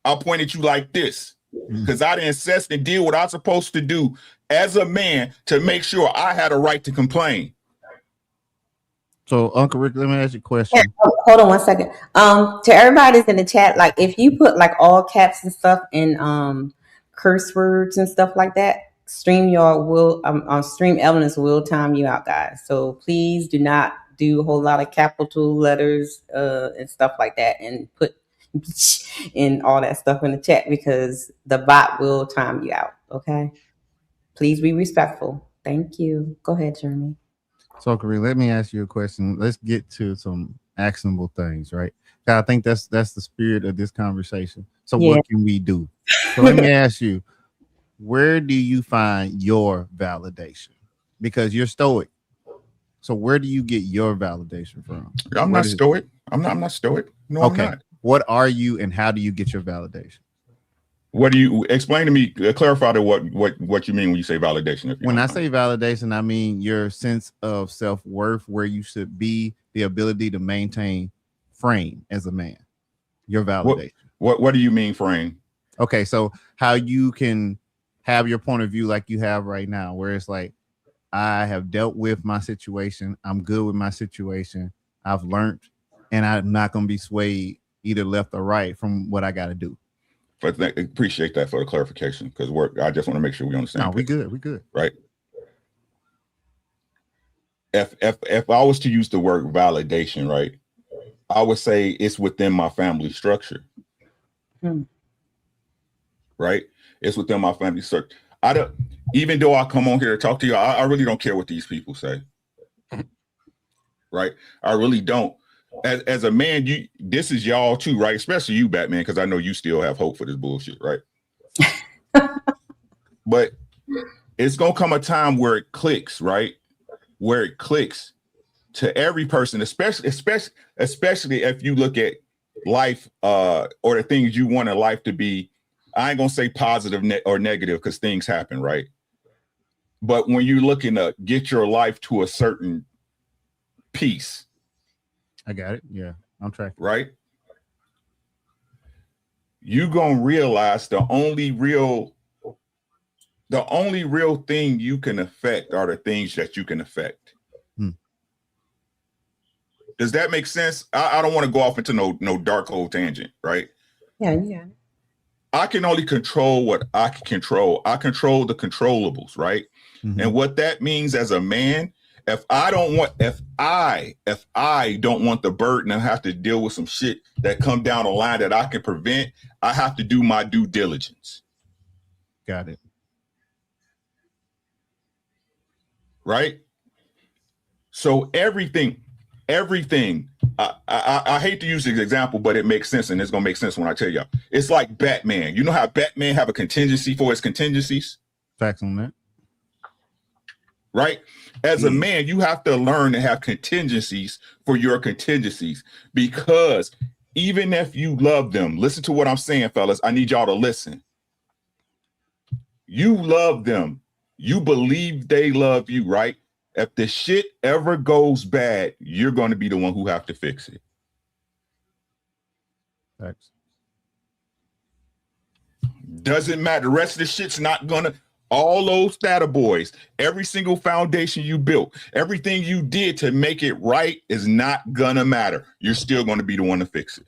I'll point at you like this. Because I didn't assess and deal what I'm supposed to do as a man to make sure I had a right to complain. So, Uncle Rick, let me ask you a question. Yeah, hold on 1 second. To everybody that's in the chat, like if you put like all caps and stuff and curse words and stuff like that, Stream Elements will time you out, guys. So please do not do a whole lot of capital letters and stuff like that and put and all that stuff in the chat because the bot will time you out. Okay, please be respectful. Thank you. Go ahead, Jeremy. So, Uncle Rick, let me ask you a question. Let's get to some actionable things, right? I think that's the spirit of this conversation. So, what can we do? So, let me ask you, where do you find your validation? Because you're stoic. So, where do you get your validation from? I'm not stoic. I'm not stoic. No, okay. I'm not. What are you and how do you get your validation? What do you explain to me? Clarify to what you mean when you say validation. When I say validation, I mean your sense of self-worth, where you should be, the ability to maintain frame as a man. Your validation. What do you mean frame? Okay, so how you can have your point of view like you have right now, where it's like, I have dealt with my situation. I'm good with my situation. I've learned, and I'm not going to be swayed either left or right from what I got to do. But appreciate that for the clarification, because I just want to make sure we understand. No, we good. Right. If I was to use the word validation, right, I would say it's within my family structure. Right? It's within my family structure. Even though I come on here to talk to you, I really don't care what these people say. Right? I really don't. As a man, this is y'all too, right? Especially you, Batman, because I know you still have hope for this bullshit, right? But it's gonna come a time where it clicks, right? Where it clicks to every person, especially if you look at life or the things you want in life to be. I ain't gonna say positive or negative because things happen, right? But when you're looking to get your life to a certain piece. I got it. Yeah, I'm tracking. Right? You gonna realize the only real thing you can affect are the things that you can affect. Does that make sense? I don't want to go off into no dark hole tangent, right? Yeah. I can only control what I can control. I control the controllables, right? And what that means as a man, if I don't want the burden and have to deal with some shit that come down the line that I can prevent, I have to do my due diligence. Got it. right? So everything. I hate to use this example, but it makes sense, and it's gonna make sense when I tell y'all. It's like Batman. You know how Batman have a contingency for his contingencies? Facts on that. Right? As a man, you have to learn to have contingencies for your contingencies, because even if you love them, listen to what I'm saying, fellas. I need y'all to listen. You love them. You believe they love you, right? If the shit ever goes bad, you're going to be the one who have to fix it. Facts. Doesn't matter. The rest of the shit's not gonna. All those data boys, every single foundation you built, everything you did to make it right is not gonna matter. You're still gonna be the one to fix it.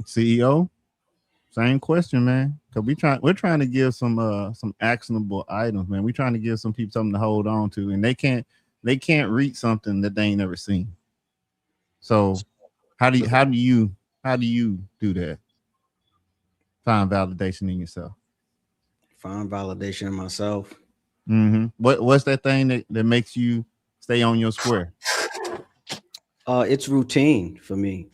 CEO, same question, man. Cause we're trying to give some actionable items, man. We're trying to give some people something to hold on to, and they can't read something that they ain't never seen. So how do you do that? Find validation in yourself. Find validation in myself. Mm-hmm. What's that thing that makes you stay on your square? It's routine for me.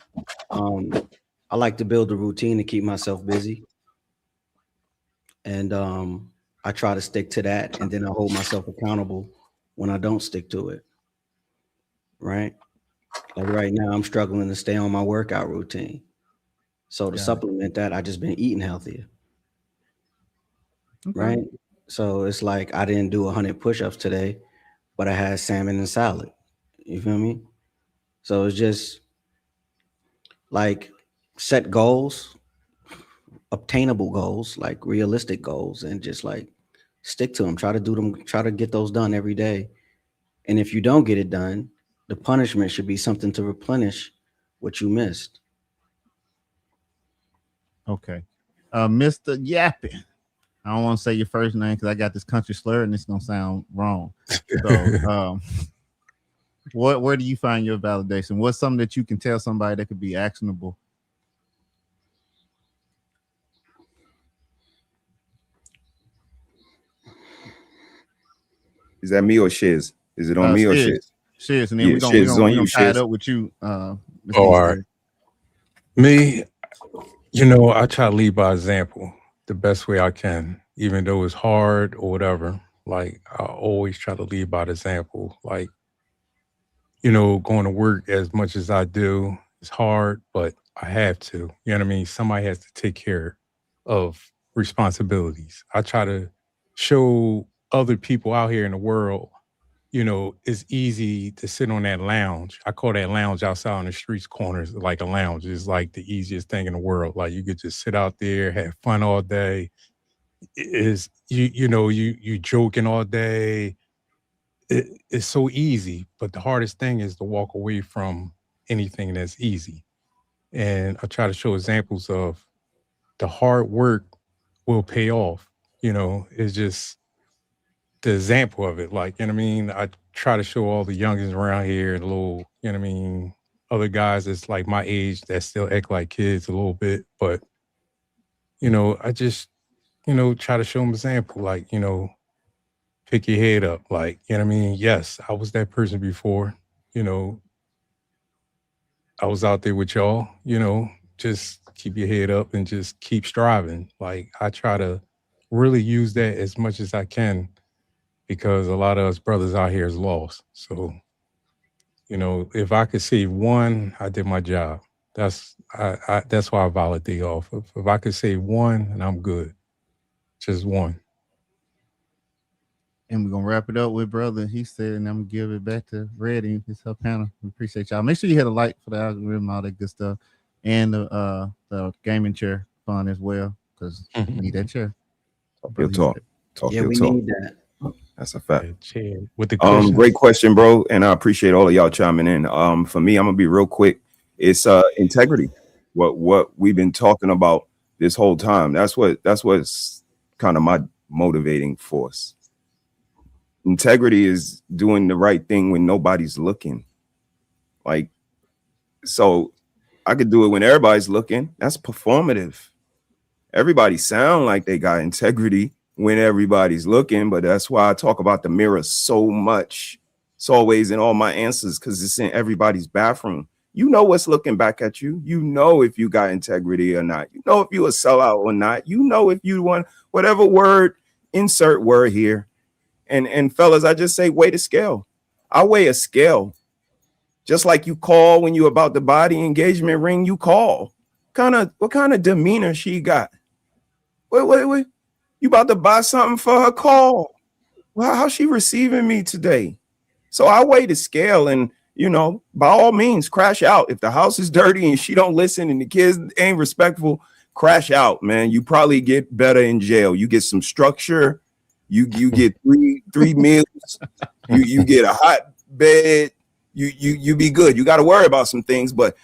I like to build a routine to keep myself busy. And I try to stick to that, and then I hold myself accountable when I don't stick to it. Right? Like right now, I'm struggling to stay on my workout routine. So to supplement that, I just been eating healthier. Okay. Right? So it's like I didn't do 100 push-ups today, but I had salmon and salad. You feel me? So it's just like set goals, obtainable goals, like realistic goals, and just like stick to them. Try to do them. Try to get those done every day. And if you don't get it done, the punishment should be something to replenish what you missed. Okay. Mr. Yappin. I don't want to say your first name because I got this country slur and it's gonna sound wrong. So where do you find your validation? What's something that you can tell somebody that could be actionable? Is that me or Shiz? Is it on me or Shiz? Shiz, and then Yeah, we're Shiz is on you, tie it Shiz. up with you. All right. Me, I try to lead by example the best way I can, even though it's hard or whatever. Like, I always try to lead by example. Like, going to work as much as I do is hard, but I have to. You know what I mean? Somebody has to take care of responsibilities. I try to show other people out here in the world, it's easy to sit on that lounge. I call that lounge outside on the streets corners like a lounge. It's like the easiest thing in the world. Like, you could just sit out there, have fun all day. Is you joking all day. It's so easy, but the hardest thing is to walk away from anything that's easy. And I try to show examples of the hard work will pay off. It's just the example of it. Like, I try to show all the youngins around here, the little, other guys that's like my age that still act like kids a little bit. But, I just, try to show them example. Like, pick your head up. Like, yes, I was that person before. I was out there with y'all, just keep your head up and just keep striving. Like, I try to really use that as much as I can, because a lot of us brothers out here is lost. So, if I could save one, I did my job. That's why I validate off. If I could save one, and I'm good. Just one. And we're gonna wrap it up with brother. He said, and I'm gonna give it back to Reddy. It's her panel. We appreciate y'all. Make sure you hit a like for the algorithm, all that good stuff, and the gaming chair fun as well, because you need that chair. Your talk. Yeah, your we talk. need that. That's a fact. Chair with the cushions. Great question, bro, and I appreciate all of y'all chiming in. For me, I'm gonna be real quick. It's integrity. What we've been talking about this whole time. That's what's kind of my motivating force. Integrity is doing the right thing when nobody's looking. Like, so I could do it when everybody's looking. That's performative. Everybody sound like they got integrity when everybody's looking. But that's why I talk about the mirror so much. It's always in all my answers because it's in everybody's bathroom. You know what's looking back at you. You know if you got integrity or not. You know if you a sellout or not. You know if you want whatever word, insert word here. And fellas, I just say weigh the scale. I weigh a scale. Just like you call when you about to buy the engagement ring, you call. What kind of demeanor she got? Wait. You about to buy something for her? Call. Well, how's she receiving me today? So I weigh the scale, and by all means, crash out. If the house is dirty and she don't listen and the kids ain't respectful, crash out, man. You probably get better in jail. You get some structure. You get three meals. You get a hot bed. You be good. You got to worry about some things, but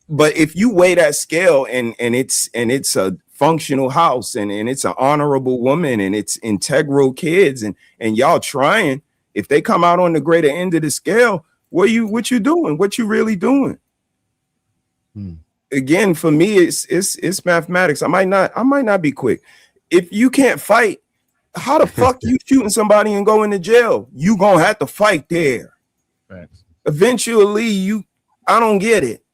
if you weigh that scale and it's a functional house and it's an honorable woman and it's integral kids and y'all trying, if they come out on the greater end of the scale, what you doing? What you really doing? Again, for me, it's mathematics. I might not be quick. If you can't fight, how the fuck you shooting somebody and going to jail? You gonna have to fight there. Thanks. Eventually, I don't get it.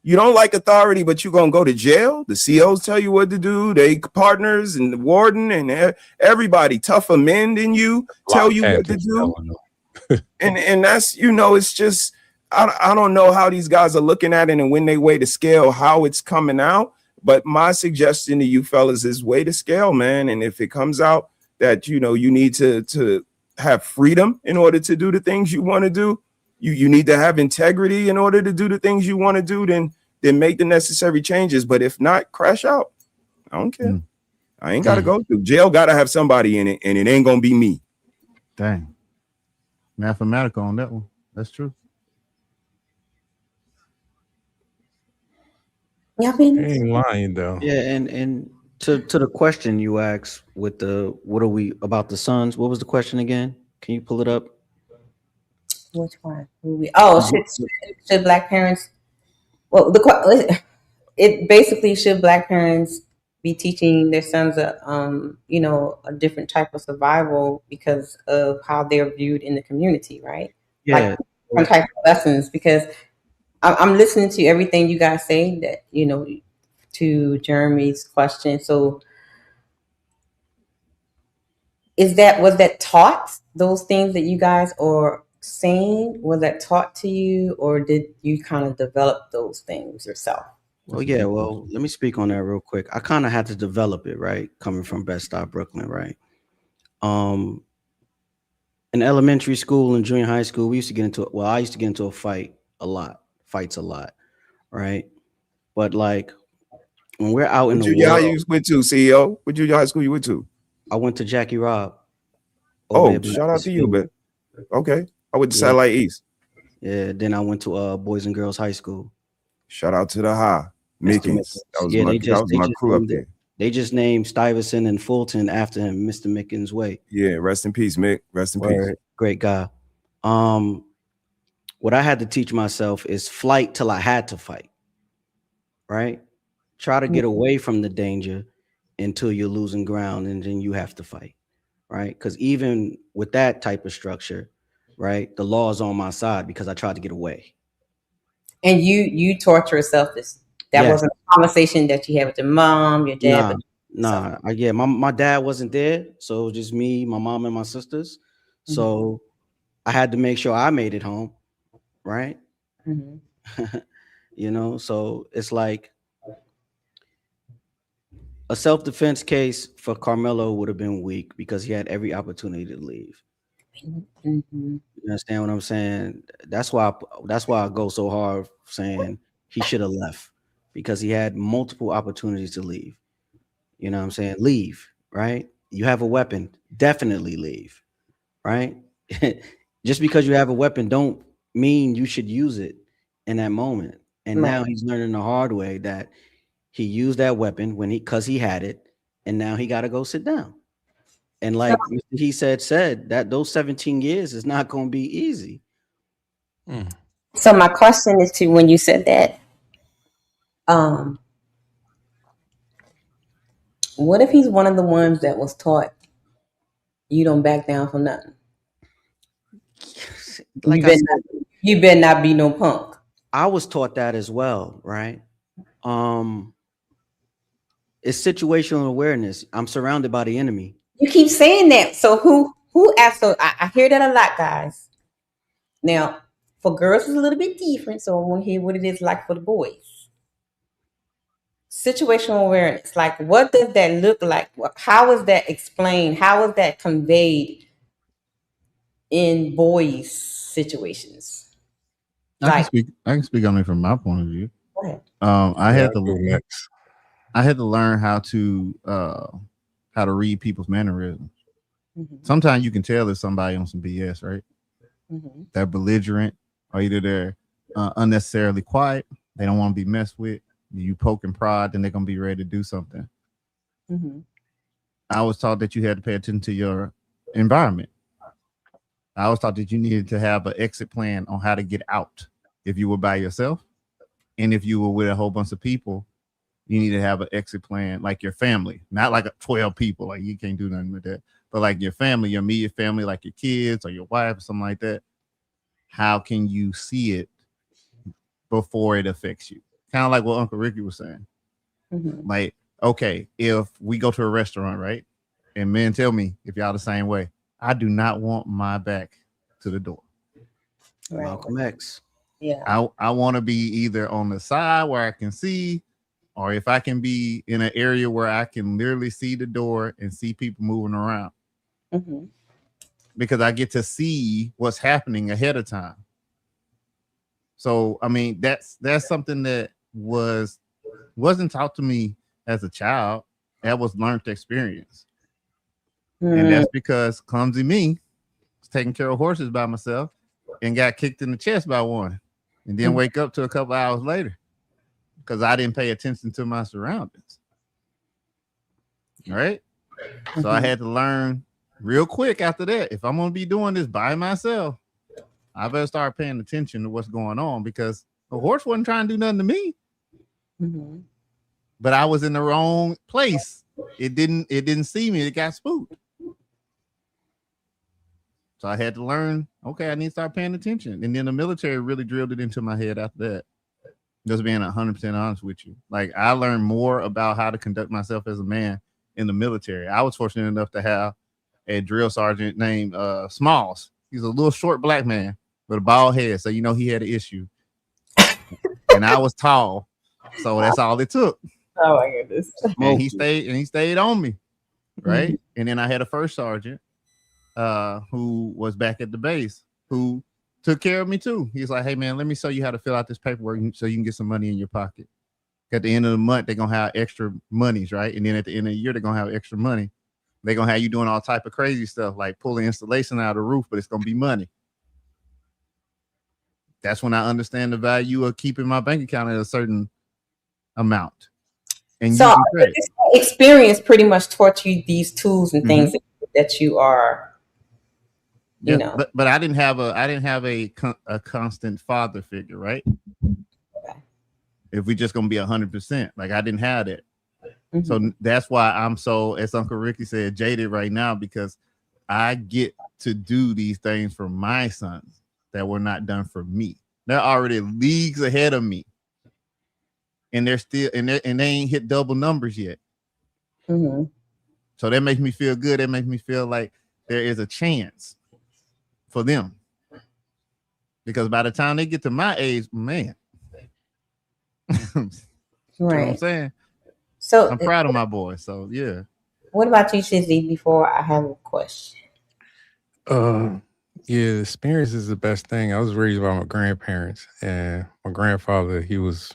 You don't like authority, but you're going to go to jail. The COs tell you what to do. They partners and the warden and everybody tougher men than you tell you what to do. and that's, it's just, I don't know how these guys are looking at it and when they weigh the scale, how it's coming out. But my suggestion to you fellas is weigh the scale, man. And if it comes out that, you need to have freedom in order to do the things you want to do, you need to have integrity in order to do the things you want to do, then make the necessary changes. But if not, crash out. I don't care. I ain't got to go through jail. Got to have somebody in it, and it ain't going to be me. Dang. Mathematical on that one. That's true. Yeah, ain't lying though. Yeah, and to the question you asked with what are we about the sons? What was the question again? Can you pull it up? Which one? Should black parents? Well, it basically should black parents be teaching their sons a different type of survival because of how they're viewed in the community, right? Yeah. Like different type of lessons. Because I'm listening to everything you guys say that to Jeremy's question. So was that taught, those things that you guys are saying? Was that taught to you, or did you kind of develop those things yourself? Well, yeah. Well, let me speak on that real quick. I kind of had to develop it, right? Coming from Bed-Stuy, Brooklyn, right? In elementary school and junior high school, I used to get into a fights a lot, right? But like when we're out in the world, you went to CEO? What junior high school you went to? I went to Jackie Robb. Shout out to you, but okay. I went to Satellite East. Yeah, then I went to Boys and Girls High School. Shout out to the High. Mickens. That was my crew up there. They just named Stuyvesant and Fulton after him, Mr. Mickens Way. Yeah, rest in peace, Mick. Rest in peace. Great guy. What I had to teach myself is flight till I had to fight. Right? Try to get away from the danger until you're losing ground, and then you have to fight. Right? Because even with that type of structure, right, the law is on my side because I tried to get away. And you taught yourself this. That wasn't a conversation that you had with your mom, your dad. My dad wasn't there, so it was just me, my mom, and my sisters. Mm-hmm. So I had to make sure I made it home, right? Mm-hmm. So it's like a self-defense case for Carmelo would have been weak because he had every opportunity to leave. Mm-hmm. You understand what I'm saying? That's why I go so hard saying he should have left, because he had multiple opportunities to leave. You know what I'm saying? Leave, right? You have a weapon, definitely leave, right? Just because you have a weapon don't mean you should use it in that moment. And now he's learning the hard way that he used that weapon because he had it, and now he got to go sit down. And like he said that those 17 years is not going to be easy. So my question is to, when you said that, what if he's one of the ones that was taught You don't back down for nothing. Like I said, You better not be no punk. I was taught that as well, right? It's situational awareness. I'm surrounded by the enemy. You keep saying that. So who asked? So I hear that a lot, guys. Now, for girls, it's a little bit different. So I want to hear what it is like for the boys. Situational awareness. Like, what does that look like? How is that explained? How is that conveyed in boys' situations? I can speak on it from my point of view. Go ahead. I Yeah, had I'll go to next. I had to learn how to read people's mannerisms. Sometimes you can tell if somebody on some BS, right? They're belligerent, or either they're unnecessarily quiet. They don't want to be messed with. You poke and prod, then they're gonna be ready to do something. I was taught that you had to pay attention to your environment. I was taught that you needed to have an exit plan on how to get out if you were by yourself, and if you were with a whole bunch of people, you need to have an exit plan, like your family, not like 12 people. Like you can't do nothing with that, but like your family, your immediate family, like your kids or your wife or something like that. How can you see it before it affects you? Kind of like what Uncle Ricky was saying. Like, okay, if we go to a restaurant, right? And men tell me if y'all the same way, I do not want my back to the door. Right. Malcolm X. Yeah. I want to be either on the side where I can see, or if I can be in an area where I can literally see the door and see people moving around. Because I get to see what's happening ahead of time. So I mean, that's something that wasn't taught to me as a child. That was learned experience. And that's because clumsy me was taking care of horses by myself and got kicked in the chest by one, and then wake up to a couple hours later because I didn't pay attention to my surroundings. Right? So I had to learn real quick after that. If I'm going to be doing this by myself, I better start paying attention to what's going on, because the horse wasn't trying to do nothing to me. But I was in the wrong place. It didn't see me. It got spooked. So I had to learn, okay, I need to start paying attention. And then the military really drilled it into my head after that. Just being 100% honest with you. Like, I learned more about how to conduct myself as a man in the military. I was fortunate enough to have a drill sergeant named Smalls. He's a little short black man with a bald head. So, you know, he had an issue. And I was tall. So that's all it took. Oh my goodness. And he stayed on me. Right. And then I had a first sergeant who was back at the base, who took care of me too. He's like, hey man, let me show you how to fill out this paperwork so you can get some money in your pocket. At the end of the month, they're gonna have extra monies, right? And then at the end of the year, they're gonna have extra money. They're gonna have you doing all type of crazy stuff, like pulling insulation out of the roof, but it's gonna be money. That's when I understand the value of keeping my bank account at a certain amount. And so this experience pretty much taught you these tools and things that you are, you know. But I didn't have a constant father figure, right? Okay. If we just gonna be 100%, like I didn't have that. So that's why I'm so, as Uncle Ricky said, jaded right now, because I get to do these things for my sons that were not done for me. They're already leagues ahead of me. And they're still and they ain't hit double numbers yet. So that makes me feel good. That makes me feel like there is a chance for them. Because by the time they get to my age, man. Right. You know what I'm saying? So I'm proud of my boy. So yeah. What about you, Shizzy, before I have a question? Yeah, experience is the best thing. I was raised by my grandparents, and my grandfather, he was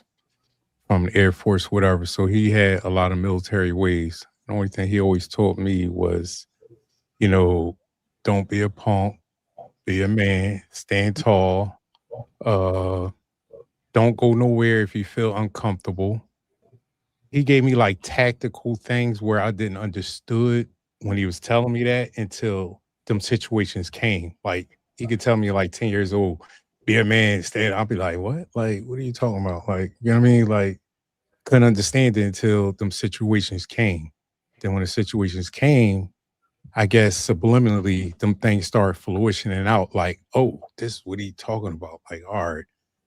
from the Air Force, whatever. So he had a lot of military ways. The only thing he always taught me was, you know, don't be a punk, be a man, stand tall. Don't go nowhere if you feel uncomfortable. He gave me like tactical things where I didn't understood when he was telling me that until them situations came. Like he could tell me like 10 years old, be a man, stand. I'll be like, what? Like, what are you talking about? Like, you know what I mean? Like, couldn't understand it until them situations came. Then when the situations came, I guess subliminally, them things start fruitioning out like, oh, this is what he talking about. Like, all right,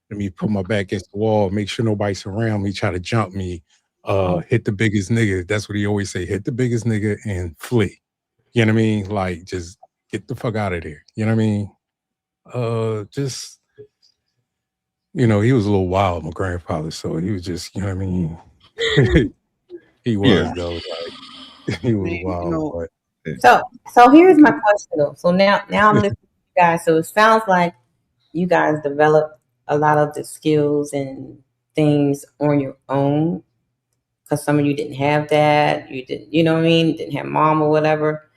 let me put my back against the wall, make sure nobody's around me, try to jump me, hit the biggest nigga. That's what he always say, hit the biggest nigga and flee. You know what I mean? Like, just get the fuck out of there. You know what I mean? Just, you know, he was a little wild, my grandfather. So he was just, you know what I mean? He was, though. Like, he was wild, but. So here's my question though. So now I'm listening to you guys. So it sounds like you guys developed a lot of the skills and things on your own, because some of you didn't have that. You didn't, you know what I mean? Didn't have mom or whatever.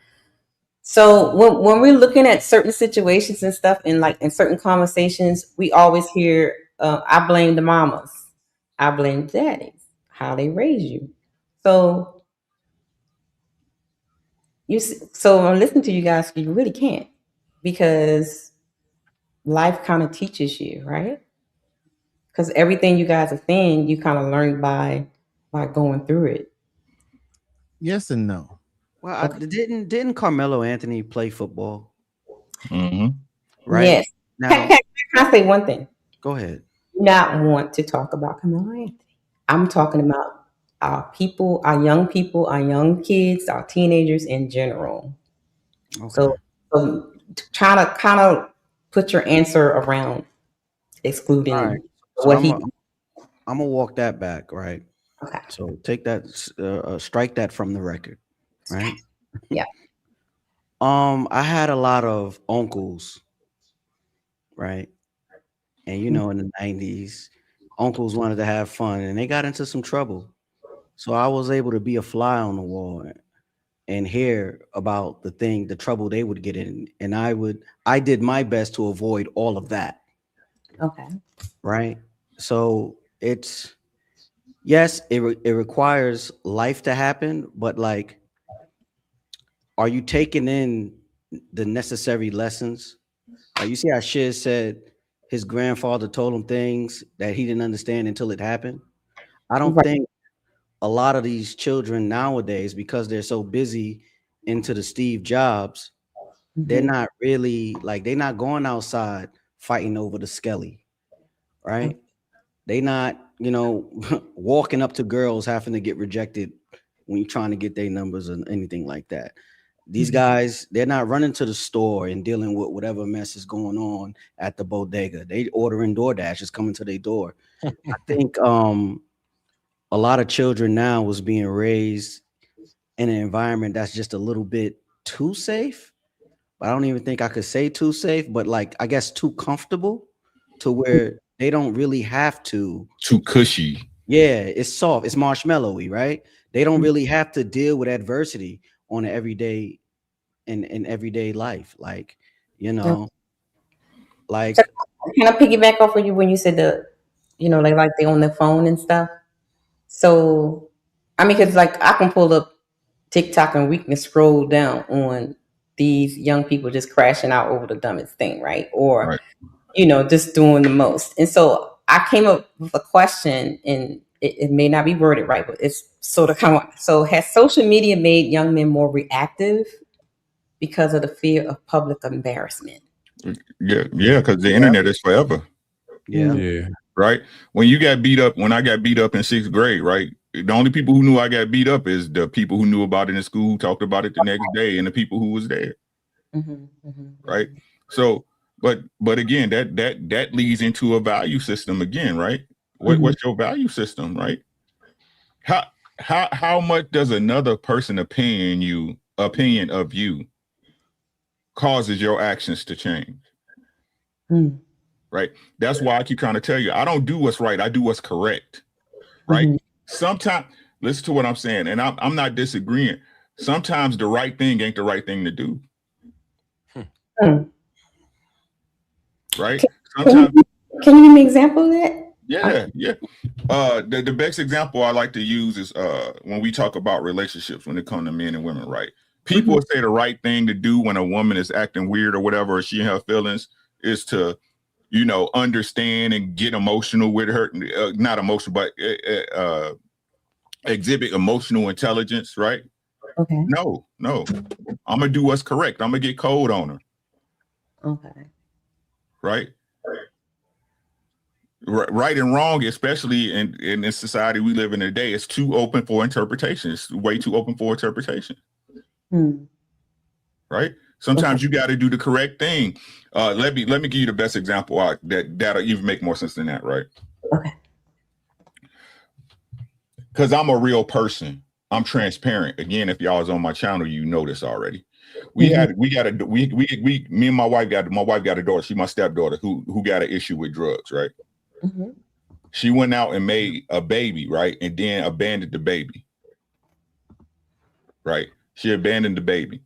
So when we're looking at certain situations and stuff, and like in certain conversations, we always hear, "I blame the mamas, I blame daddies, how they raise you." So so I'm listening to you guys. You really can't, because life kind of teaches you, right? Because everything you guys are saying, you kind of learn by going through it. Yes and no. Well, didn't Carmelo Anthony play football? Mm-hmm. Right. Yes. Now, Can I say one thing? go ahead. Do not want to talk about Carmelo Anthony. I'm talking about our people, our young people, our young kids, our teenagers in general. Okay. So try to kind of put your answer around excluding All right. So what I'm gonna walk that back, right? Okay. So take that, strike that from the record, right? Yeah. I had a lot of uncles, right? And you know, in the 90s, uncles wanted to have fun and they got into some trouble. So I was able to be a fly on the wall and hear about the trouble they would get in. And I did my best to avoid all of that. Okay. Right. So it's, yes, it requires life to happen, but like, are you taking in the necessary lessons? You see how Shiz said his grandfather told him things that he didn't understand until it happened? I don't think a lot of these children nowadays, because they're so busy into the Steve Jobs, they're not really like, they're not going outside fighting over the skelly, right? They not, you know, walking up to girls having to get rejected when you're trying to get their numbers and anything like that. These guys, they're not running to the store and dealing with whatever mess is going on at the bodega. They ordering DoorDash is coming to their door. I think a lot of children now was being raised in an environment that's just a little bit too safe. I don't even think I could say too safe, but like, I guess too comfortable to where they don't really have to. Too cushy. Yeah, it's soft. It's marshmallowy, right? They don't really have to deal with adversity on an everyday in everyday life. Like, you know, like, So, can I piggyback off of you when you said like they on their phone and stuff? So, I mean, because like I can pull up TikTok and we can scroll down on these young people just crashing out over the dumbest thing, right? Or, just doing the most. And so I came up with a question, and it may not be worded right, but it's sort of kind of, so has social media made young men more reactive because of the fear of public embarrassment? Yeah, because the internet is forever. Yeah. Right. When I got beat up in 6th grade, right? The only people who knew I got beat up is the people who knew about it in school, talked about it the next day, and the people who was there. Right. So, but again, that leads into a value system again, right? What's your value system, right? How much does another person opinion of you causes your actions to change? Right. That's why I keep trying to tell you, I don't do what's right. I do what's correct. Right. Sometimes, listen to what I'm saying, and I'm not disagreeing. Sometimes the right thing ain't the right thing to do. Right. Sometimes. Can you give me an example of that? Yeah. The best example I like to use is when we talk about relationships when it comes to men and women, right? People say the right thing to do when a woman is acting weird or whatever, or she in her feelings, is to, understand and get emotional with her, not emotional, but exhibit emotional intelligence, right? Okay. No. I'm gonna do what's correct. I'm gonna get cold on her. Okay. Right? Right and wrong, especially in this society we live in today, it's too open for interpretation. It's way too open for interpretation. Right? Sometimes you got to do the correct thing. Let me give you the best example that'll even make more sense than that, right? Okay. Because I'm a real person. I'm transparent. Again, if y'all is on my channel, you know this already. Me and my wife got a daughter. She's my stepdaughter who got an issue with drugs, right? She went out and made a baby, right? And then abandoned the baby. Right? She abandoned the baby.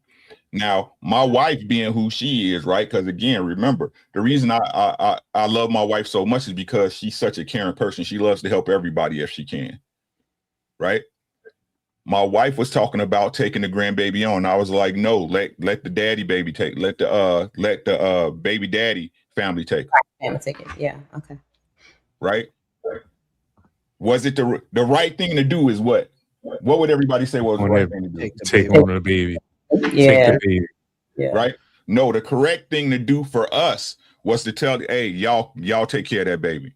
Now, my wife being who she is, right? Because again, remember, the reason I love my wife so much is because she's such a caring person. She loves to help everybody if she can. Right? My wife was talking about taking the grandbaby on. I was like, no, let the daddy baby take, let the baby daddy family take. Family take it. Yeah. Okay. Right? Was it the right thing to do? Is what would everybody say was the right thing to do? Take on the baby. Yeah. Take the baby. Yeah. Right? No, the correct thing to do for us was to tell, hey, y'all take care of that baby.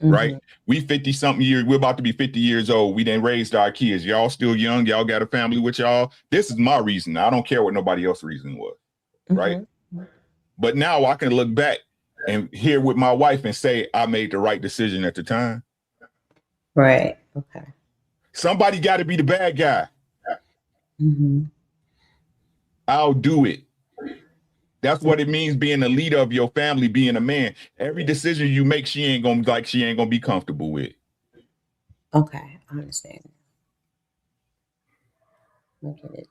Right? We 50 something years, we're about to be 50 years old. We done raised our kids. Y'all still young, y'all got a family with y'all. This is my reason. I don't care what nobody else's reason was. Right? But now I can look back and hear with my wife and say I made the right decision at the time. Right. Okay. Somebody got to be the bad guy. I'll do it. That's what it means being a leader of your family, being a man. Every decision you make, she ain't gonna be comfortable with. Okay, I understand. I get it.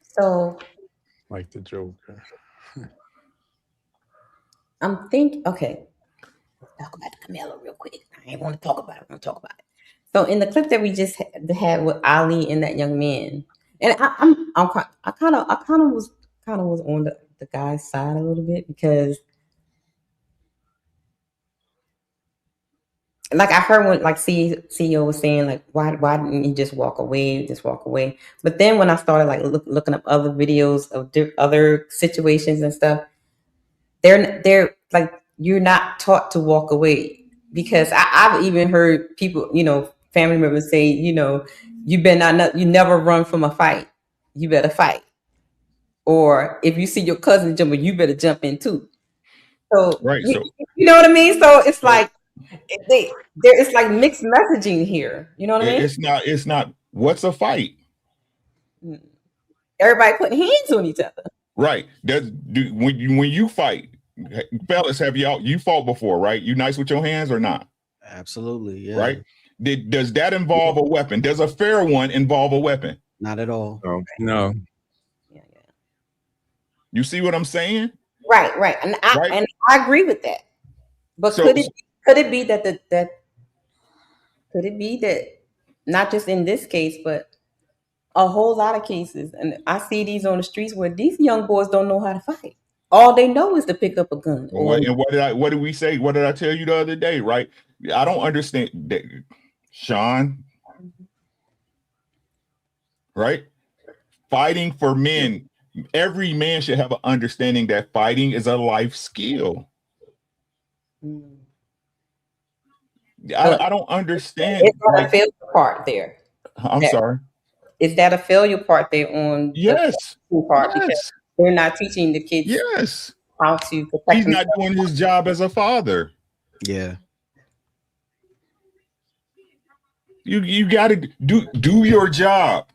So, Like the Joker. I'm thinking. Okay, let's talk about the Camelo real quick. I ain't want to talk about it. I want to talk about it. So, in the clip that we just had with Ali and that young man, and I kind of was on the guy's side a little bit because, like, I heard when like CEO was saying like why didn't you just walk away, but then when I started like looking up other videos of other situations and stuff, they're like, you're not taught to walk away, because I've even heard people, family members say, you never run from a fight, you better fight, or if you see your cousin jumping, you better jump in too. So right, so you know what I mean? So it's like it's like mixed messaging here. You know what I mean? It's not what's a fight? Everybody putting hands on each other. Right. When you fight, fellas, have you fought before, right? You nice with your hands or not? Absolutely, yeah. Right. Does that involve a weapon? Does a fair one involve a weapon? Not at all. No. Yeah. You see what I'm saying? Right. And I agree with that. But could it be that not just in this case, but a whole lot of cases, and I see these on the streets where these young boys don't know how to fight. All they know is to pick up a gun. What did we say? What did I tell you the other day? Right? I don't understand that, Sean. Right? Fighting for men. Every man should have an understanding that fighting is a life skill. I don't understand. Is that a failure part there? I'm sorry. Is that a failure part there on the part? Because they're not teaching the kids how to protect He's not doing his job as a father. Yeah. You got to do your job.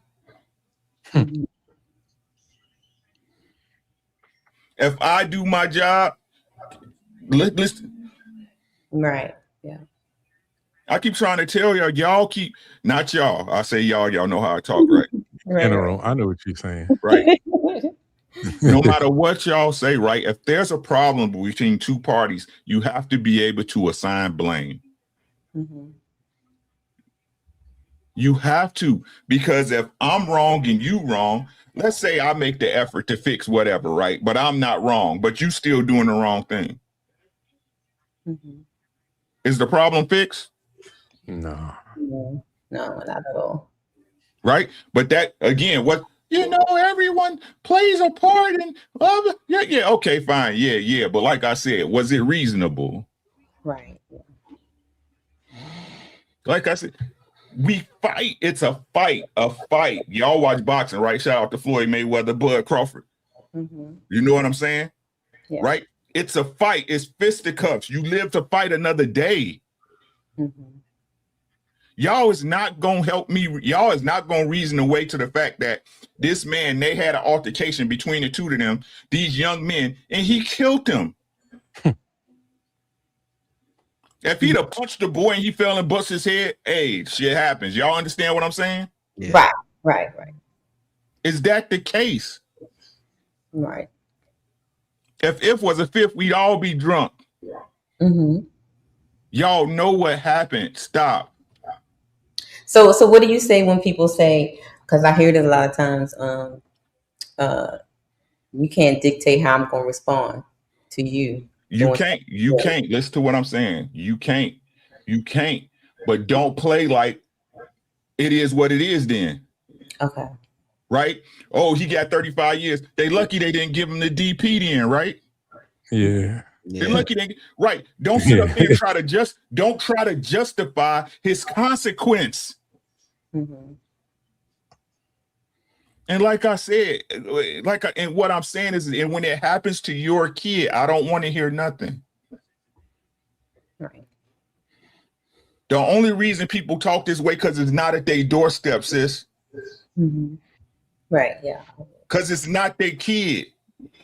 If I do my job, listen. Right. Yeah. I keep trying to tell y'all keep, not y'all. I say y'all know how I talk, right? General, I know what you're saying. Right. No matter what y'all say, right? If there's a problem between two parties, you have to be able to assign blame. You have to, because if I'm wrong and you wrong, let's say I make the effort to fix whatever, right? But I'm not wrong, but you still doing the wrong thing. Is the problem fixed? No. No, not at all. right? But that again, what everyone plays a part in. Yeah, okay, fine, yeah. But like I said, was it reasonable? Right. Like I said, we fight. It's a fight. Y'all watch boxing, right? Shout out to Floyd Mayweather, Bud Crawford. Mm-hmm. You know what I'm saying? Yeah. Right? It's a fight. It's fisticuffs. You live to fight another day. Mm-hmm. Y'all is not gonna help me. Y'all is not gonna reason away to the fact that this man, they had an altercation between the two of them, these young men, and he killed them. If he'd have punched the boy and he fell and bust his head, hey, shit happens. Y'all understand what I'm saying? Yeah. Right. Is that the case? Right. If was a fifth, we'd all be drunk. Mm-hmm. Y'all know what happened. Stop. So what do you say when people say, because I hear this a lot of times, you can't dictate how I'm going to respond to you. You can't. Listen to what I'm saying. You can't. But don't play like it is what it is then. Okay. Right? Oh, he got 35 years. They lucky they didn't give him the DP then, right? Yeah. They're lucky they right. Don't sit up there and don't try to justify his consequence. Mm-hmm. And like I said, and what I'm saying is, and when it happens to your kid, I don't want to hear nothing. Right. The only reason people talk this way because it's not at their doorstep, sis. Mm-hmm. Right. Yeah. Because it's not their kid.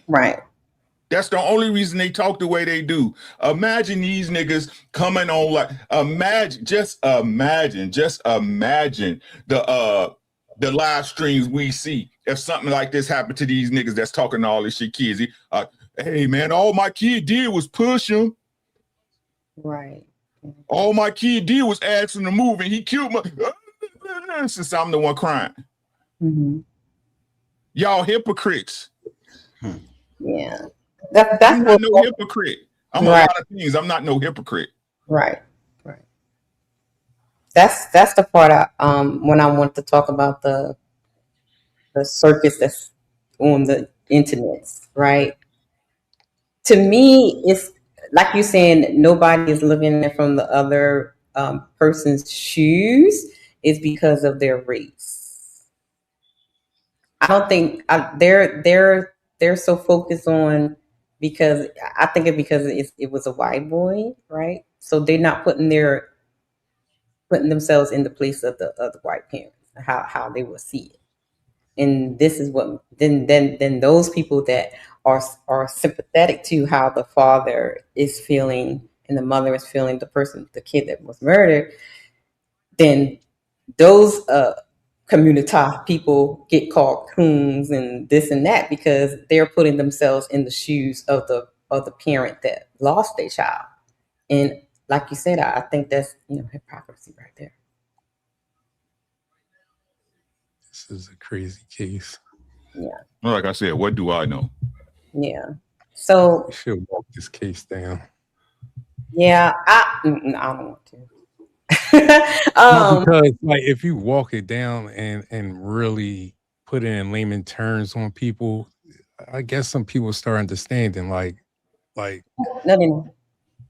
Right. That's the only reason they talk the way they do. Imagine these niggas coming on like just imagine the live streams we see if something like this happened to these niggas that's talking all this shit kids. Hey man, all my kid did was push him. Right. All my kid did was ask him to move and he killed my since I'm the one crying. Mm-hmm. Y'all hypocrites. Yeah. That's I'm not no hypocrite. I'm right. A lot of things. I'm not no hypocrite. Right. That's the part when I want to talk about the circus that's on the internet, right? To me, it's like you're saying, nobody is looking at from the other person's shoes. It's because of their race. I don't think they're so focused on, because I think it's because it was a white boy, right? So they're not putting themselves in the place of the white parents, how they will see it. And this is what then those people that are sympathetic to how the father is feeling and the mother is feeling, the kid that was murdered, then those community people get called coons and this and that because they're putting themselves in the shoes of the parent that lost their child. And like you said, I think that's hypocrisy right there. This is a crazy case. Yeah. Like I said, what do I know? Yeah. So we should walk this case down. Yeah, I don't want to. Because like if you walk it down and really put it in layman terms on people, I guess some people start understanding like no,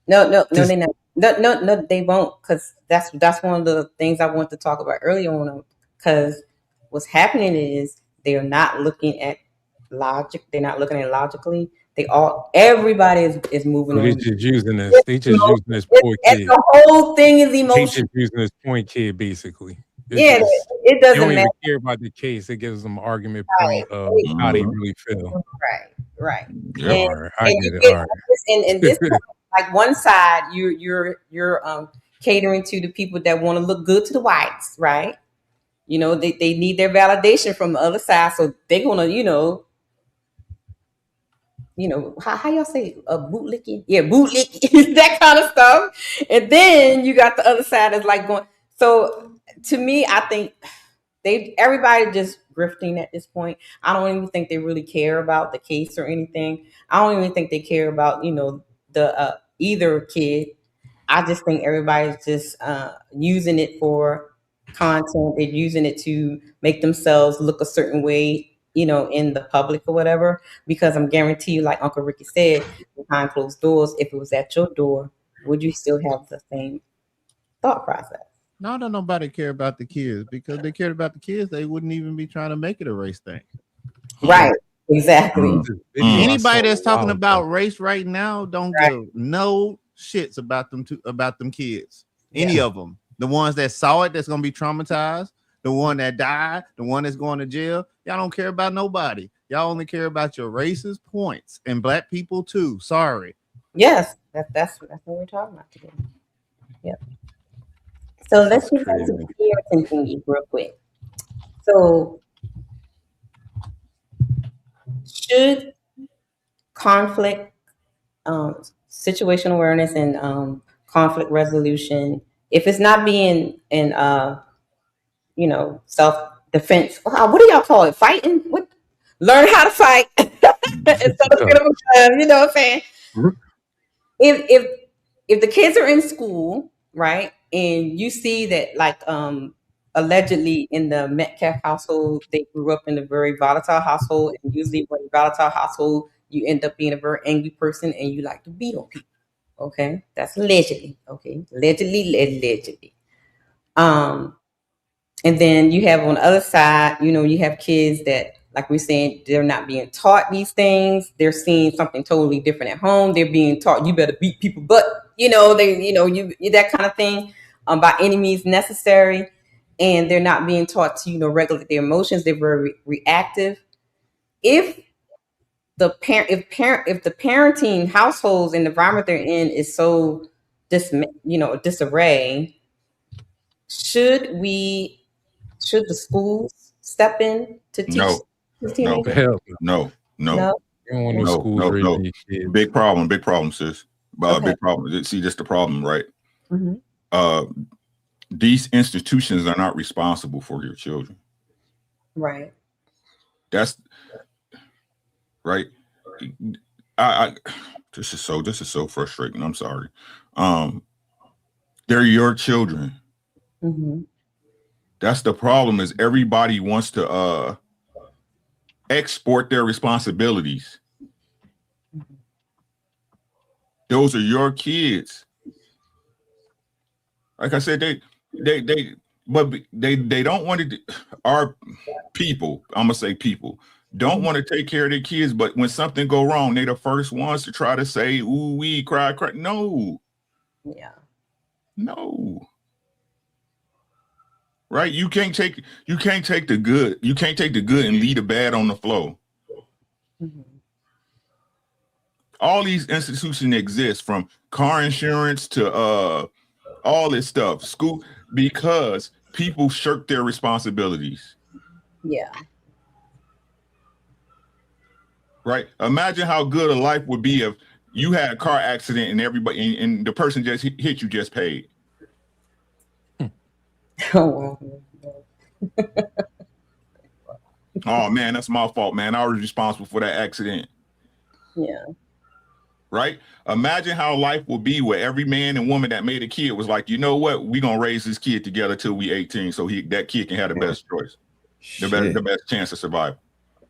they not. No, they won't, because that's one of the things I want to talk about earlier on. Because what's happening is they're not looking at logic. They're not looking at it logically. Everybody is moving on. They just using this. They just using this poor kid. The whole thing is emotional. They just using this point kid basically. It doesn't they don't matter. even care about the case. It gives them an argument point of how they really feel. Right. Yeah, all right. I get it. All right. And this like one side, you're catering to the people that want to look good to the whites, right? They need their validation from the other side, so they're gonna, how y'all say bootlicking? Yeah, bootlicking, that kind of stuff. And then you got the other side that's like going. So to me, I think everybody just grifting at this point. I don't even think they really care about the case or anything. I don't even think they care about the either kid. I just think everybody's just using it for content. They're using it to make themselves look a certain way, in the public or whatever. Because I'm guarantee you, like Uncle Ricky said, behind closed doors, if it was at your door, would you still have the same thought process? No, don't nobody care about the kids, because they cared about the kids, they wouldn't even be trying to make it a race thing. Right. Exactly. Anybody that's talking about race right now don't Right. give no shits about them kids. Any of them. The ones that saw it, that's gonna be traumatized. The one that died, the one that's going to jail. Y'all don't care about nobody. Y'all only care about your racist points, and black people too. Sorry. Yes, that's what we're talking about today. Yep. So let's get back to the parenting thingy real quick. So should conflict, situational awareness, and conflict resolution, if it's not being in self-defense, what do y'all call it? Fighting? What? Learn how to fight instead of get them, you know what I'm saying? If the kids are in school, right, and you see that, like, allegedly in the Metcalf household, they grew up in a very volatile household, and usually when volatile household, you end up being a very angry person and you like to beat on people. Okay, that's allegedly. Okay, allegedly. And then you have on the other side, you have kids that, like we're saying, they're not being taught these things. They're seeing something totally different at home. They're being taught you better beat people, but you that kind of thing, by any means necessary. And they're not being taught to, regulate their emotions. They're very reactive. If the parenting households and the environment they're in is so disarray, should the schools step in to teach these teenagers? Hell No. You don't want no schools raising these kids. Big problem, sis. Okay. Big problem. See, that's the problem, right? Mm-hmm. These institutions are not responsible for your children. Right. That's right. I this is so frustrating. I'm sorry. They're your children. Mm-hmm. That's the problem, is everybody wants to export their responsibilities. Those are your kids. Like I said, they don't want to. Our people, I'm gonna say people, don't want to take care of their kids, but when something go wrong, they the first ones to try to say, "Ooh, we cry." No. Yeah. No. Right? You can't take the good. You can't take the good and leave the bad on the floor. Mm-hmm. All these institutions exist, from car insurance to all this stuff, school, because people shirk their responsibilities. Yeah. Right? Imagine how good a life would be if you had a car accident and everybody and the person just hit you just paid. Oh, Oh man, that's my fault, man. I was responsible for that accident. Yeah. Right? Imagine how life will be where every man and woman that made a kid was like, you know what? We're gonna raise this kid together till we 18, so that kid can have the best choice, the best chance of survival.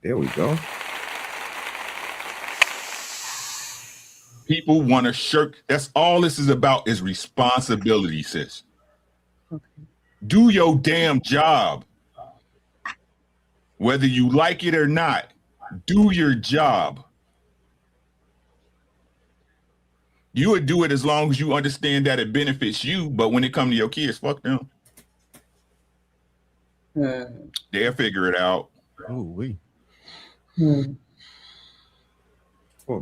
There we go. People want to shirk. That's all this is about, is responsibility, sis. Okay. Do your damn job. Whether you like it or not, do your job. You would do it as long as you understand that it benefits you, but when it comes to your kids, fuck them. They'll figure it out. Oh, we.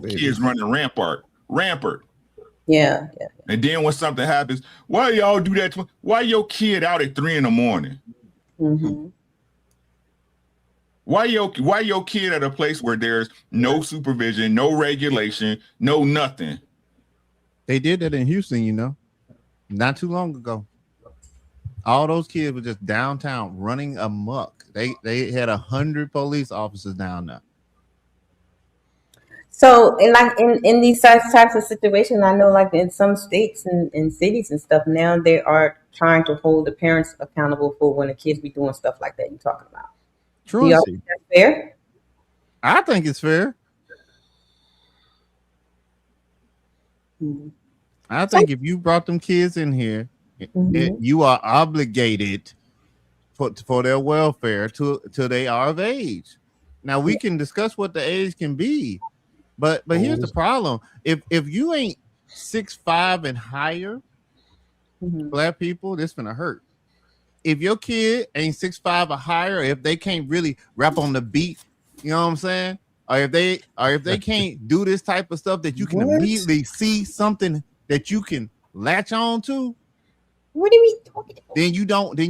Kids running rampart. Yeah. And then when something happens, why y'all do that? Why your kid out at 3 a.m? Mm-hmm. Why your kid at a place where there's no supervision, no regulation, no nothing? They did that in Houston, not too long ago. All those kids were just downtown running amok. They had 100 police officers down there. So, in these types of situations, I know like in some states and cities and stuff now, they are trying to hold the parents accountable for when the kids be doing stuff like that you're talking about. Do y'all think Truancy. that's fair? I think it's fair. I think if you brought them kids in here, you are obligated for their welfare till they are of age. Now we can discuss what the age can be, but here's the problem: if you ain't 6'5" and higher, black people, this gonna hurt. If your kid ain't 6'5" or higher, if they can't really rap on the beat, you know what I'm saying? Or if they can't do this type of stuff that you can immediately see something that you can latch on to, what are we talking about? Then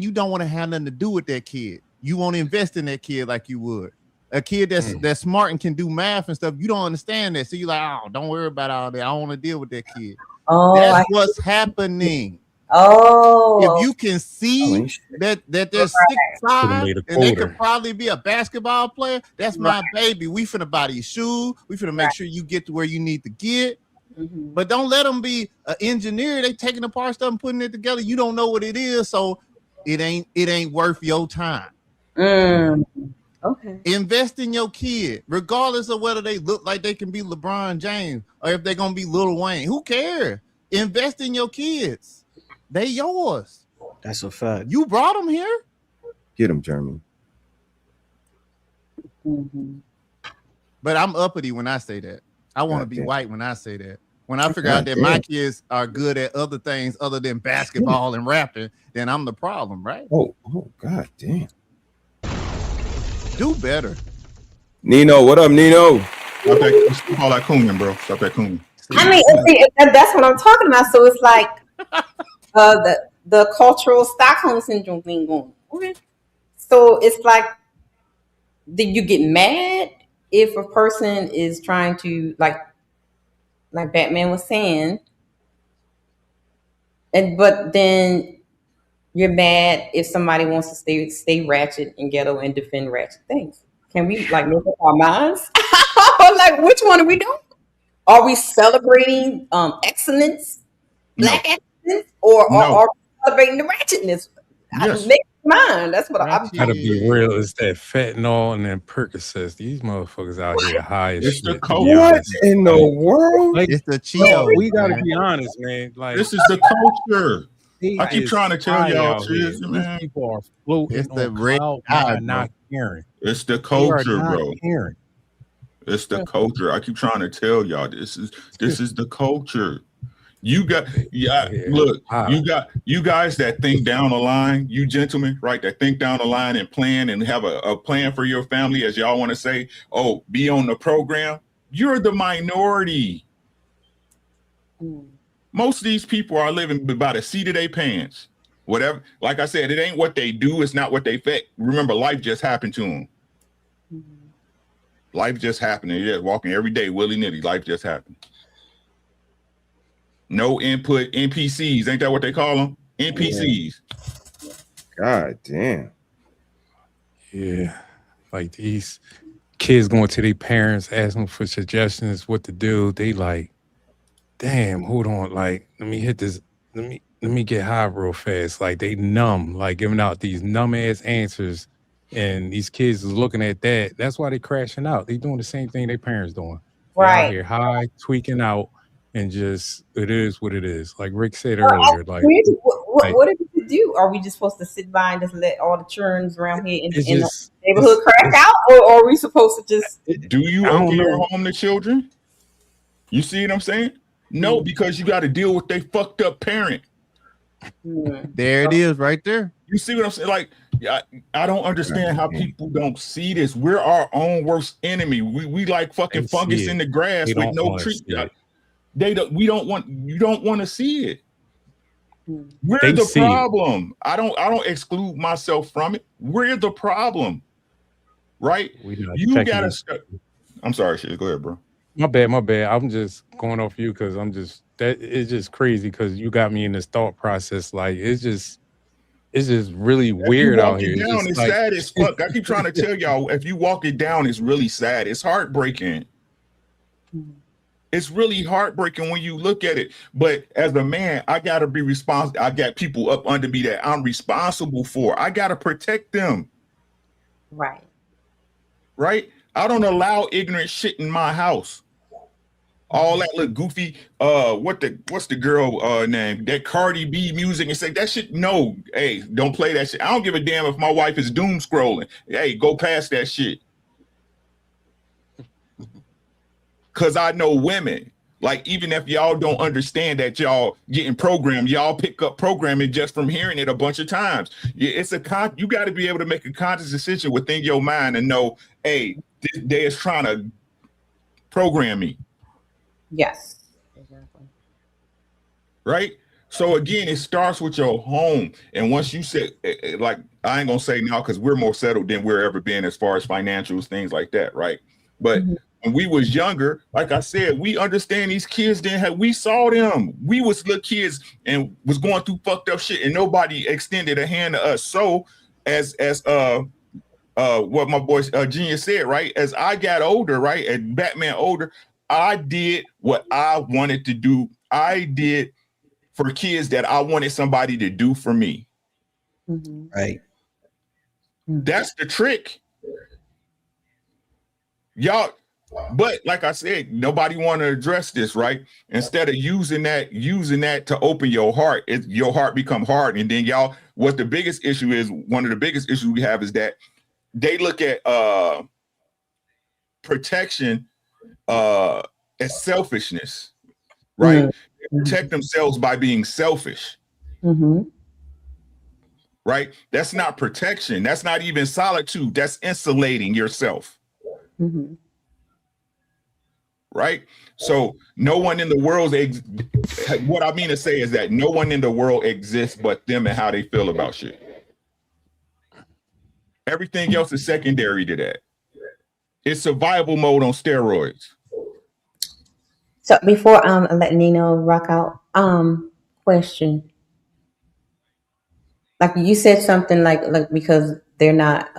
you don't want to have nothing to do with that kid. You won't invest in that kid like you would. A kid that's smart and can do math and stuff, you don't understand that. So you're like, oh, don't worry about all that. I don't want to deal with that kid. Oh, that's what's happening. Oh, if you can see that they're 6'5" and they could probably be a basketball player, that's my baby. We finna buy these shoes. We finna make sure you get to where you need to get. But don't let them be an engineer. They taking apart stuff and putting it together. You don't know what it is, so it ain't worth your time. Okay. Invest in your kid, regardless of whether they look like they can be LeBron James or if they're gonna be Lil Wayne. Who cares? Invest in your kids. They yours. That's a fact. You brought them here. Get them, Jeremy. But I'm uppity when I say that. I want to be white when I say that. When I figure out that my kids are good at other things other than basketball and rapping, then I'm the problem, right? Oh, God damn. Do better. Nino, what up, Nino? Stop that, all that cooning, bro. Stop that cooning. I mean, that's what I'm talking about. So it's like the cultural Stockholm syndrome thing going on. So it's like, did you get mad if a person is trying to like Batman was saying, but then you're mad if somebody wants to stay ratchet and ghetto and defend ratchet things? Can we like make up our minds? Like, which one are we doing? Are we celebrating excellence, black excellence, or are we celebrating the ratchetness? Yes. Make mine. That's what I'm. Gotta be real. It's that fentanyl and then Percocets. These motherfuckers out here high as shit. What in the world? Like, it's the Cheetos. We gotta be honest, man. Like, this is the culture. I keep trying to tell y'all, man. People are floating. It's the on red cloud eye, nine, not caring. It's the culture, They are not bro. caring. It's the culture. I keep trying to tell y'all this is the culture. You got look, you guys that think down the line, you gentlemen, right? That think down the line and plan and have a plan for your family, as y'all want to say, oh, be on the program. You're the minority. Most of these people are living by the seat of their pants. Whatever, like I said, it ain't what they do, it's not what they think. Remember, life just happened to them. Life just happened. They're just walking every day, willy-nilly. Life just happened. No input, NPCs. Ain't that what they call them? NPCs. God damn. Yeah. Like these kids going to their parents, asking for suggestions, what to do. They like, damn, hold on. Like, let me hit this. Let me get high real fast. Like, they numb, like giving out these numb ass answers. And these kids is looking at that. That's why they crashing out. They doing the same thing their parents doing. They out here high, tweaking out, and just it is what it is. Like Rick said earlier. Like, what are we to do? Are we just supposed to sit by and just let all the churns around here in the neighborhood crash out, or are we supposed to just? Do you open your home to children? You see what I'm saying? No, because you got to deal with they fucked up parent. There it is, right there. You see what I'm saying? Like, I don't understand how people don't see this. We're our own worst enemy. We like fucking fungus in the grass with no treatment. You don't want to see it. We're the problem. I don't exclude myself from it. We're the problem. Right? You gotta I'm sorry, shit. Go ahead, bro. My bad. I'm just going off you because it's just crazy because you got me in this thought process. Like, it's just really weird out here. It's like, sad as fuck. I keep trying to tell y'all, if you walk it down, it's really sad. It's heartbreaking. It's really heartbreaking when you look at it. But as a man, I got to be responsible. I got people up under me that I'm responsible for. I got to protect them. Right. Right? I don't allow ignorant shit in my house. All that little goofy, what's the girl name? That Cardi B music and say that shit. No, hey, don't play that shit. I don't give a damn if my wife is doom scrolling. Hey, go past that shit. Cause I know women, like, even if y'all don't understand that y'all getting programmed, y'all pick up programming just from hearing it a bunch of times. It's you got to be able to make a conscious decision within your mind and know, hey, they is trying to program me. Yes. Exactly. Right. So again, it starts with your home. And once you say, like, I ain't gonna say now because we're more settled than we're ever been as far as financials, things like that, right? But when we was younger, like I said, we understand these kids didn't have, we saw them. We was little kids and was going through fucked up shit and nobody extended a hand to us. So as what my boy Genius said, right? As I got older, right, and Batman older, I did what I wanted to do. I did for kids that I wanted somebody to do for me. Right. That's the trick. Y'all, but like I said, nobody want to address this, right? Instead of using that to open your heart, your heart become hard. And then y'all, what the biggest issue is, one of the biggest issues we have is that they look at protection as selfishness, right? They protect themselves by being selfish. Right? That's not protection. That's not even solitude. That's insulating yourself. Right? So no one in the world, what I mean to say is that no one in the world exists but them and how they feel about shit. Everything else is secondary to that. It's survival mode on steroids. So before letting Nino rock out, question. Like you said something like because they're not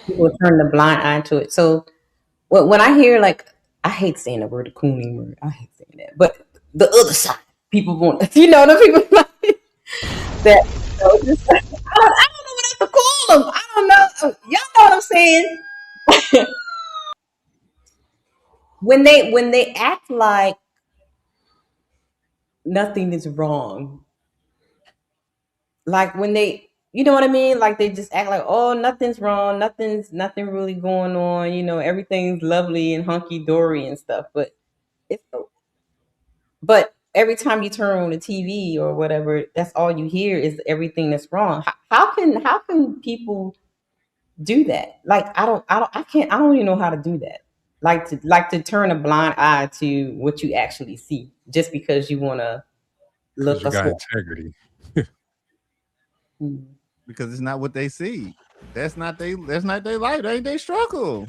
people turn the blind eye to it. So when I hear, like, I hate saying the word, the cooning word. I hate saying that. But the other side, people want, the people like that. Just, I don't know what else to call them. I don't know. Y'all know what I'm saying? when they act like nothing is wrong, like when they, you know what I mean? Like they just act like, oh, nothing's wrong, nothing really going on. Everything's lovely and hunky dory and stuff. But every time you turn on the TV or whatever, that's all you hear is everything that's wrong. How can people do that? Like I don't even know how to do that. Like to turn a blind eye to what you actually see just because you want to look. You got integrity. Because it's not what they see. That's not their life. That ain't they struggle.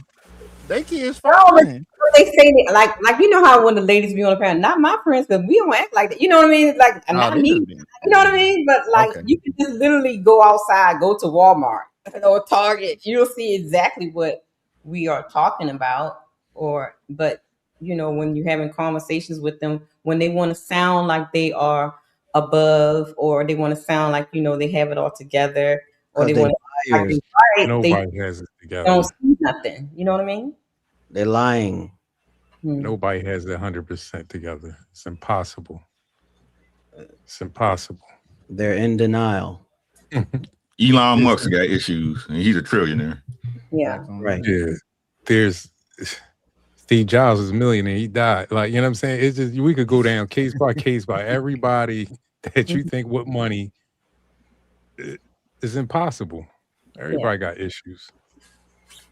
They kids fine. They say that, like you know how when the ladies be on the parent, not my friends, because we don't act like that. You know what I mean? Like not me. You know what I mean? But like you can just literally go outside, go to Walmart or Target. You'll see exactly what we are talking about. But when you're having conversations with them, when they want to sound like they are above, or they want to sound like they have it all together, or they want to like right, nobody has it together. They don't see nothing. You know what I mean? They're lying. Nobody has it 100% together. It's impossible. It's impossible. They're in denial. Elon Musk got issues, and he's a trillionaire. Yeah, right. Yeah, there's Steve Jobs was a millionaire. He died. Like, you know what I'm saying? It's just, we could go down case by case by everybody that you think with money is impossible. Everybody got issues.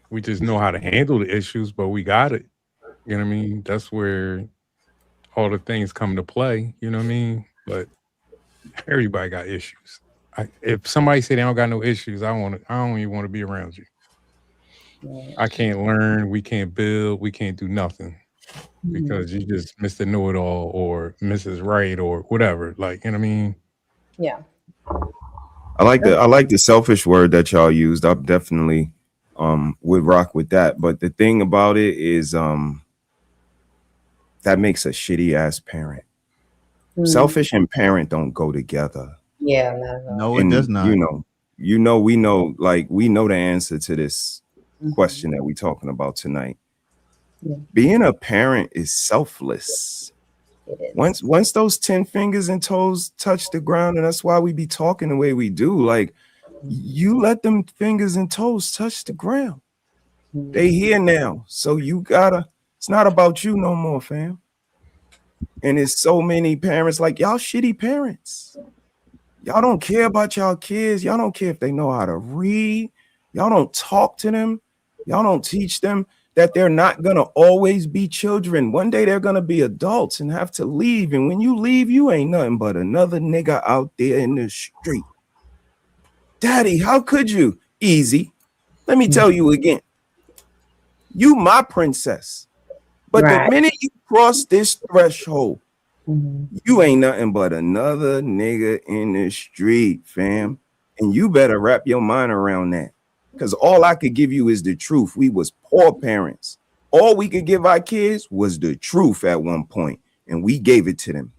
We just know how to handle the issues, but we got it. You know what I mean? That's where all the things come to play. You know what I mean? But everybody got issues. If somebody say they don't got no issues, I don't even want to be around you. I can't learn. We can't build. We can't do nothing because you just Mr. Know-it-all or Mrs. Right or whatever. Like, you know what I mean? Yeah. I like the selfish word that y'all used. I definitely would rock with that. But the thing about it is that makes a shitty ass parent. Selfish and parent don't go together. Yeah, not at all. No, it does not. We know the answer to this question that we're talking about tonight. Yeah. Being a parent is selfless. It is. Once those 10 fingers and toes touch the ground, and that's why we be talking the way we do. Like, you let them fingers and toes touch the ground. They here now, so you gotta. It's not about you no more, fam. And it's so many parents like y'all shitty parents. Y'all don't care about y'all kids. Y'all don't care if they know how to read. Y'all don't talk to them. Y'all don't teach them that they're not gonna always be children. One day they're gonna be adults and have to leave. And when you leave, you ain't nothing but another nigga out there in the street. Daddy, how could you? Easy. Let me tell you again. You my princess. But the minute you cross this threshold, you ain't nothing but another nigga in the street, fam. And you better wrap your mind around that. Because all I could give you is the truth. We was poor parents. All we could give our kids was the truth at one point, and we gave it to them.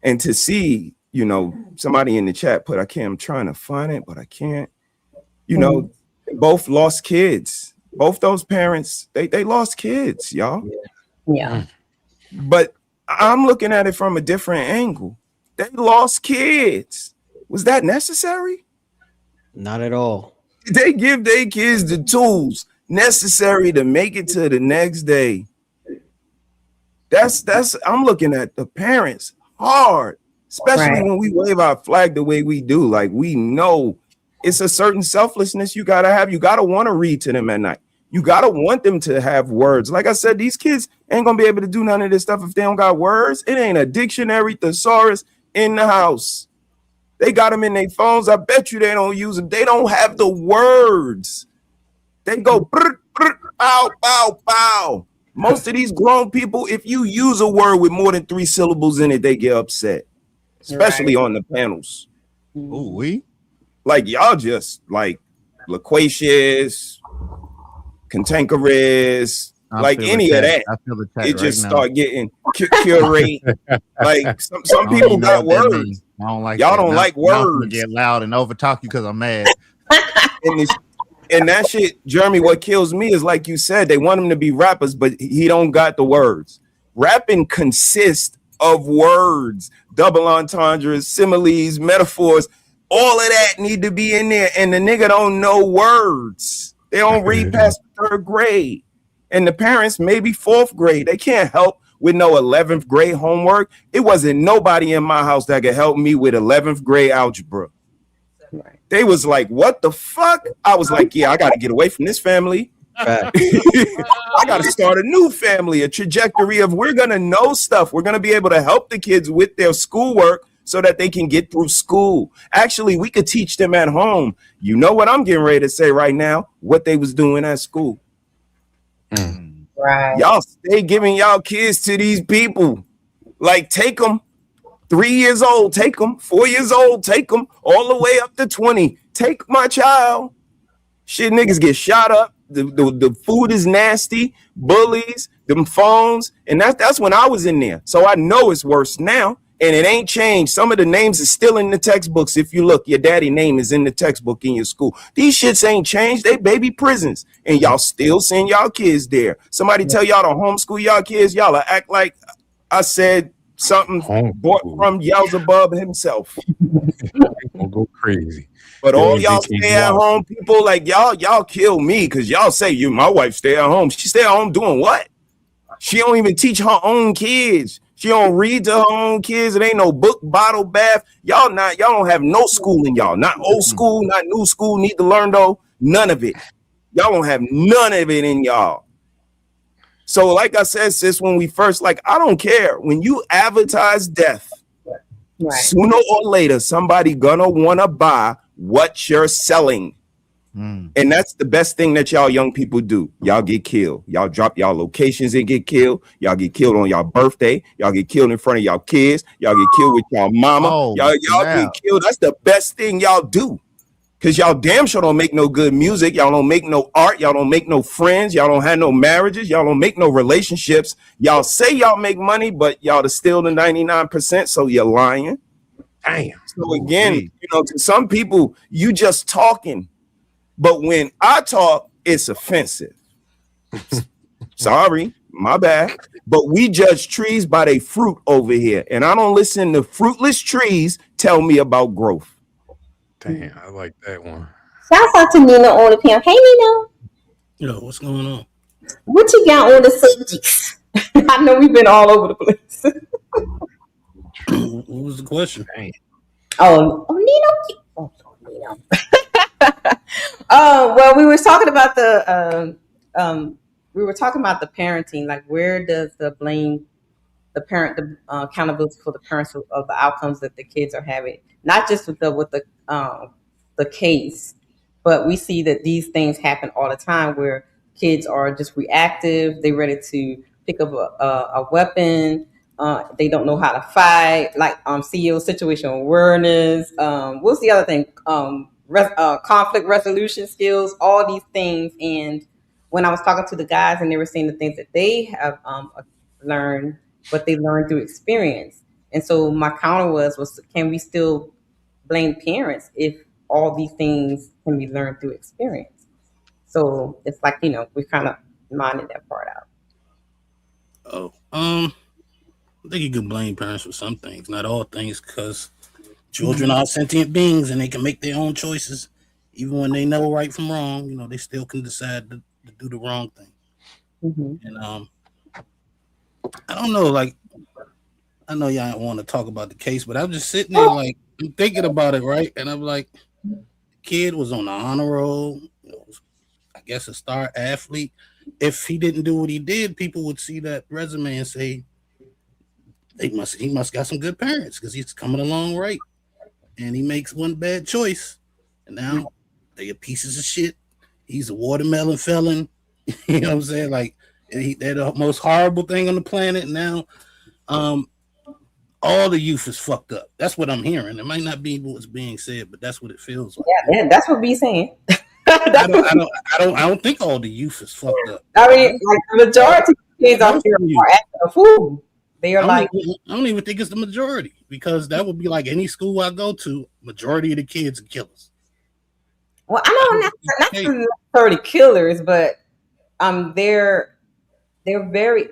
And to see, somebody in the chat put, I'm trying to find it, but I can't. Both lost kids. Both those parents, they lost kids, y'all. Yeah. But I'm looking at it from a different angle. They lost kids. Was that necessary? Not at all. They give their kids the tools necessary to make it to the next day. I'm looking at the parents hard, especially when we wave our flag the way we do. Like, we know it's a certain selflessness you gotta have. You gotta want to read to them at night. You gotta want them to have words. Like I said, these kids ain't gonna be able to do none of this stuff if they don't got words. It ain't a dictionary thesaurus in the house. They got them in their phones. I bet you they don't use them. They don't have the words. They go brr, brr, bow, bow, bow. Most of these grown people, if you use a word with more than 3 syllables in it, they get upset, especially on the panels. Ooh, like y'all just like loquacious, cantankerous, like any of that. I feel the chat it just right start getting curate. Like some people got words. I don't like y'all that. don't like Now I'm gonna words. get loud and overtalk you because I'm mad. And that shit, Jeremy, what kills me is like you said, they want him to be rappers, but he don't got the words. Rapping consists of words, double entendres, similes, metaphors. All of that need to be in there, and the nigga don't know words. They don't read past 3rd grade, and the parents maybe 4th grade. They can't help with no 11th grade homework. It wasn't nobody in my house that could help me with 11th grade algebra. They was like, what the fuck? I was like, yeah, I got to get away from this family. I got to start a new family, a trajectory of we're going to know stuff. We're going to be able to help the kids with their schoolwork so that they can get through school. Actually, we could teach them at home. You know what I'm getting ready to say right now? What they was doing at school. Right. Y'all stay giving y'all kids to these people. Like, take them 3 years old, take them 4 years old, take them all the way up to 20. Take my child. Shit, niggas get shot up. The food is nasty, bullies, them phones, and that's when I was in there. So I know it's worse now, and it ain't changed. Some of the names are still in the textbooks. If you look, your daddy name is in the textbook in your school. These shits ain't changed. They baby prisons, and y'all still send y'all kids there. Somebody tell y'all to homeschool y'all kids, y'all act like I said something bought from Yalzabub himself. We'll go crazy. But all y'all stay at home people, like y'all kill me because y'all say my wife stay at home. She stay at home doing what? She don't even teach her own kids. She don't read to her own kids. It ain't no book, bottle, bath. Y'all don't have no school in y'all. Not old school, not new school. Need to learn though. None of it. Y'all don't have none of it in y'all. So like I said, sis, when we first, I don't care. When you advertise death, sooner or later, somebody gonna wanna buy what you're selling. And that's the best thing that y'all young people do. Y'all get killed. Y'all drop y'all locations and get killed. Y'all get killed on y'all birthday. Y'all get killed in front of y'all kids. Y'all get killed with y'all mama. Y'all get killed. That's the best thing y'all do. Because y'all damn sure don't make no good music. Y'all don't make no art. Y'all don't make no friends. Y'all don't have no marriages. Y'all don't make no relationships. Y'all say y'all make money, but y'all to steal the 99%, so you're lying. Damn. So again, you know, to some people, you just talking. But when I talk, it's offensive. Sorry, my bad. But we judge trees by their fruit over here. And I don't listen to fruitless trees tell me about growth. Damn, I like that one. Shout out to Nina on the panel. Hey, Nina. Yo, what's going on? What you got on the subjects? I know we've been all over the place. What was the question? Oh, Nina. Oh, Nina. Well, we were talking about the parenting. Like, where does the blame the accountability for the parents of the outcomes that the kids are having? Not just with the case, but we see that these things happen all the time where kids are just reactive. They're ready to pick up a weapon. They don't know how to fight. Like CEO situational awareness. What's the other thing? Conflict resolution skills. All these things. And when I was talking to the guys, and they were saying the things that they have learned, but they learned through experience. And so my counter was can we still blame parents if all these things can be learned through experience? So it's like, we kind of minded that part out. Oh, I think you can blame parents for some things, not all things, because children are sentient beings and they can make their own choices. Even when they know right from wrong, they still can decide to do the wrong thing. Mm-hmm. And I don't know, like, I know y'all don't want to talk about the case, but I'm just sitting there, like, I'm thinking about it, right? And I'm like, the kid was on the honor roll, I guess a star athlete. If he didn't do what he did, people would see that resume and say, he must got some good parents because he's coming along right. And he makes one bad choice, and now they are pieces of shit. He's a watermelon felon. You know what I'm saying? Like, they're the most horrible thing on the planet. Now, all the youth is fucked up. That's what I'm hearing. It might not be what's being said, but that's what it feels like. Yeah, that's what we saying. I don't think all the youth is fucked up. I mean, like, the majority of kids out here are acting a fool. They are I don't even think it's the majority, because that would be like any school I go to, majority of the kids are killers. Well, I know not necessarily killers, but they're different.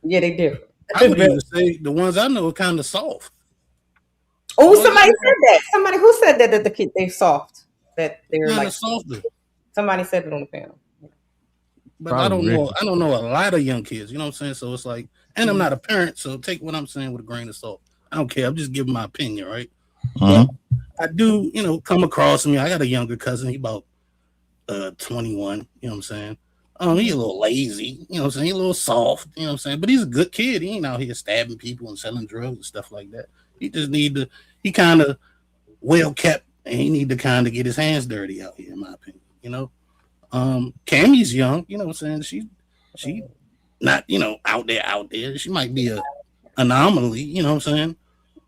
Yeah, they're different. I would even say the ones I know are kind of soft. Oh, somebody said that. Somebody who said that the kid they're soft, that they're like softer. Somebody said it on the panel. But I don't know a lot of young kids, you know what I'm saying? So it's like, and I'm not a parent, so take what I'm saying with a grain of salt. I don't care. I'm just giving my opinion, right? Uh-huh. I do, come across me. I got a younger cousin. He about 21, you know what I'm saying? He's a little lazy, you know what I'm saying? He's a little soft, you know what I'm saying? But he's a good kid. He ain't out here stabbing people and selling drugs and stuff like that. He just he kind of well kept, and he need to kind of get his hands dirty out here, in my opinion, Cammie's young, you know what I'm saying? She not, out there. She might be a anomaly, you know what I'm saying?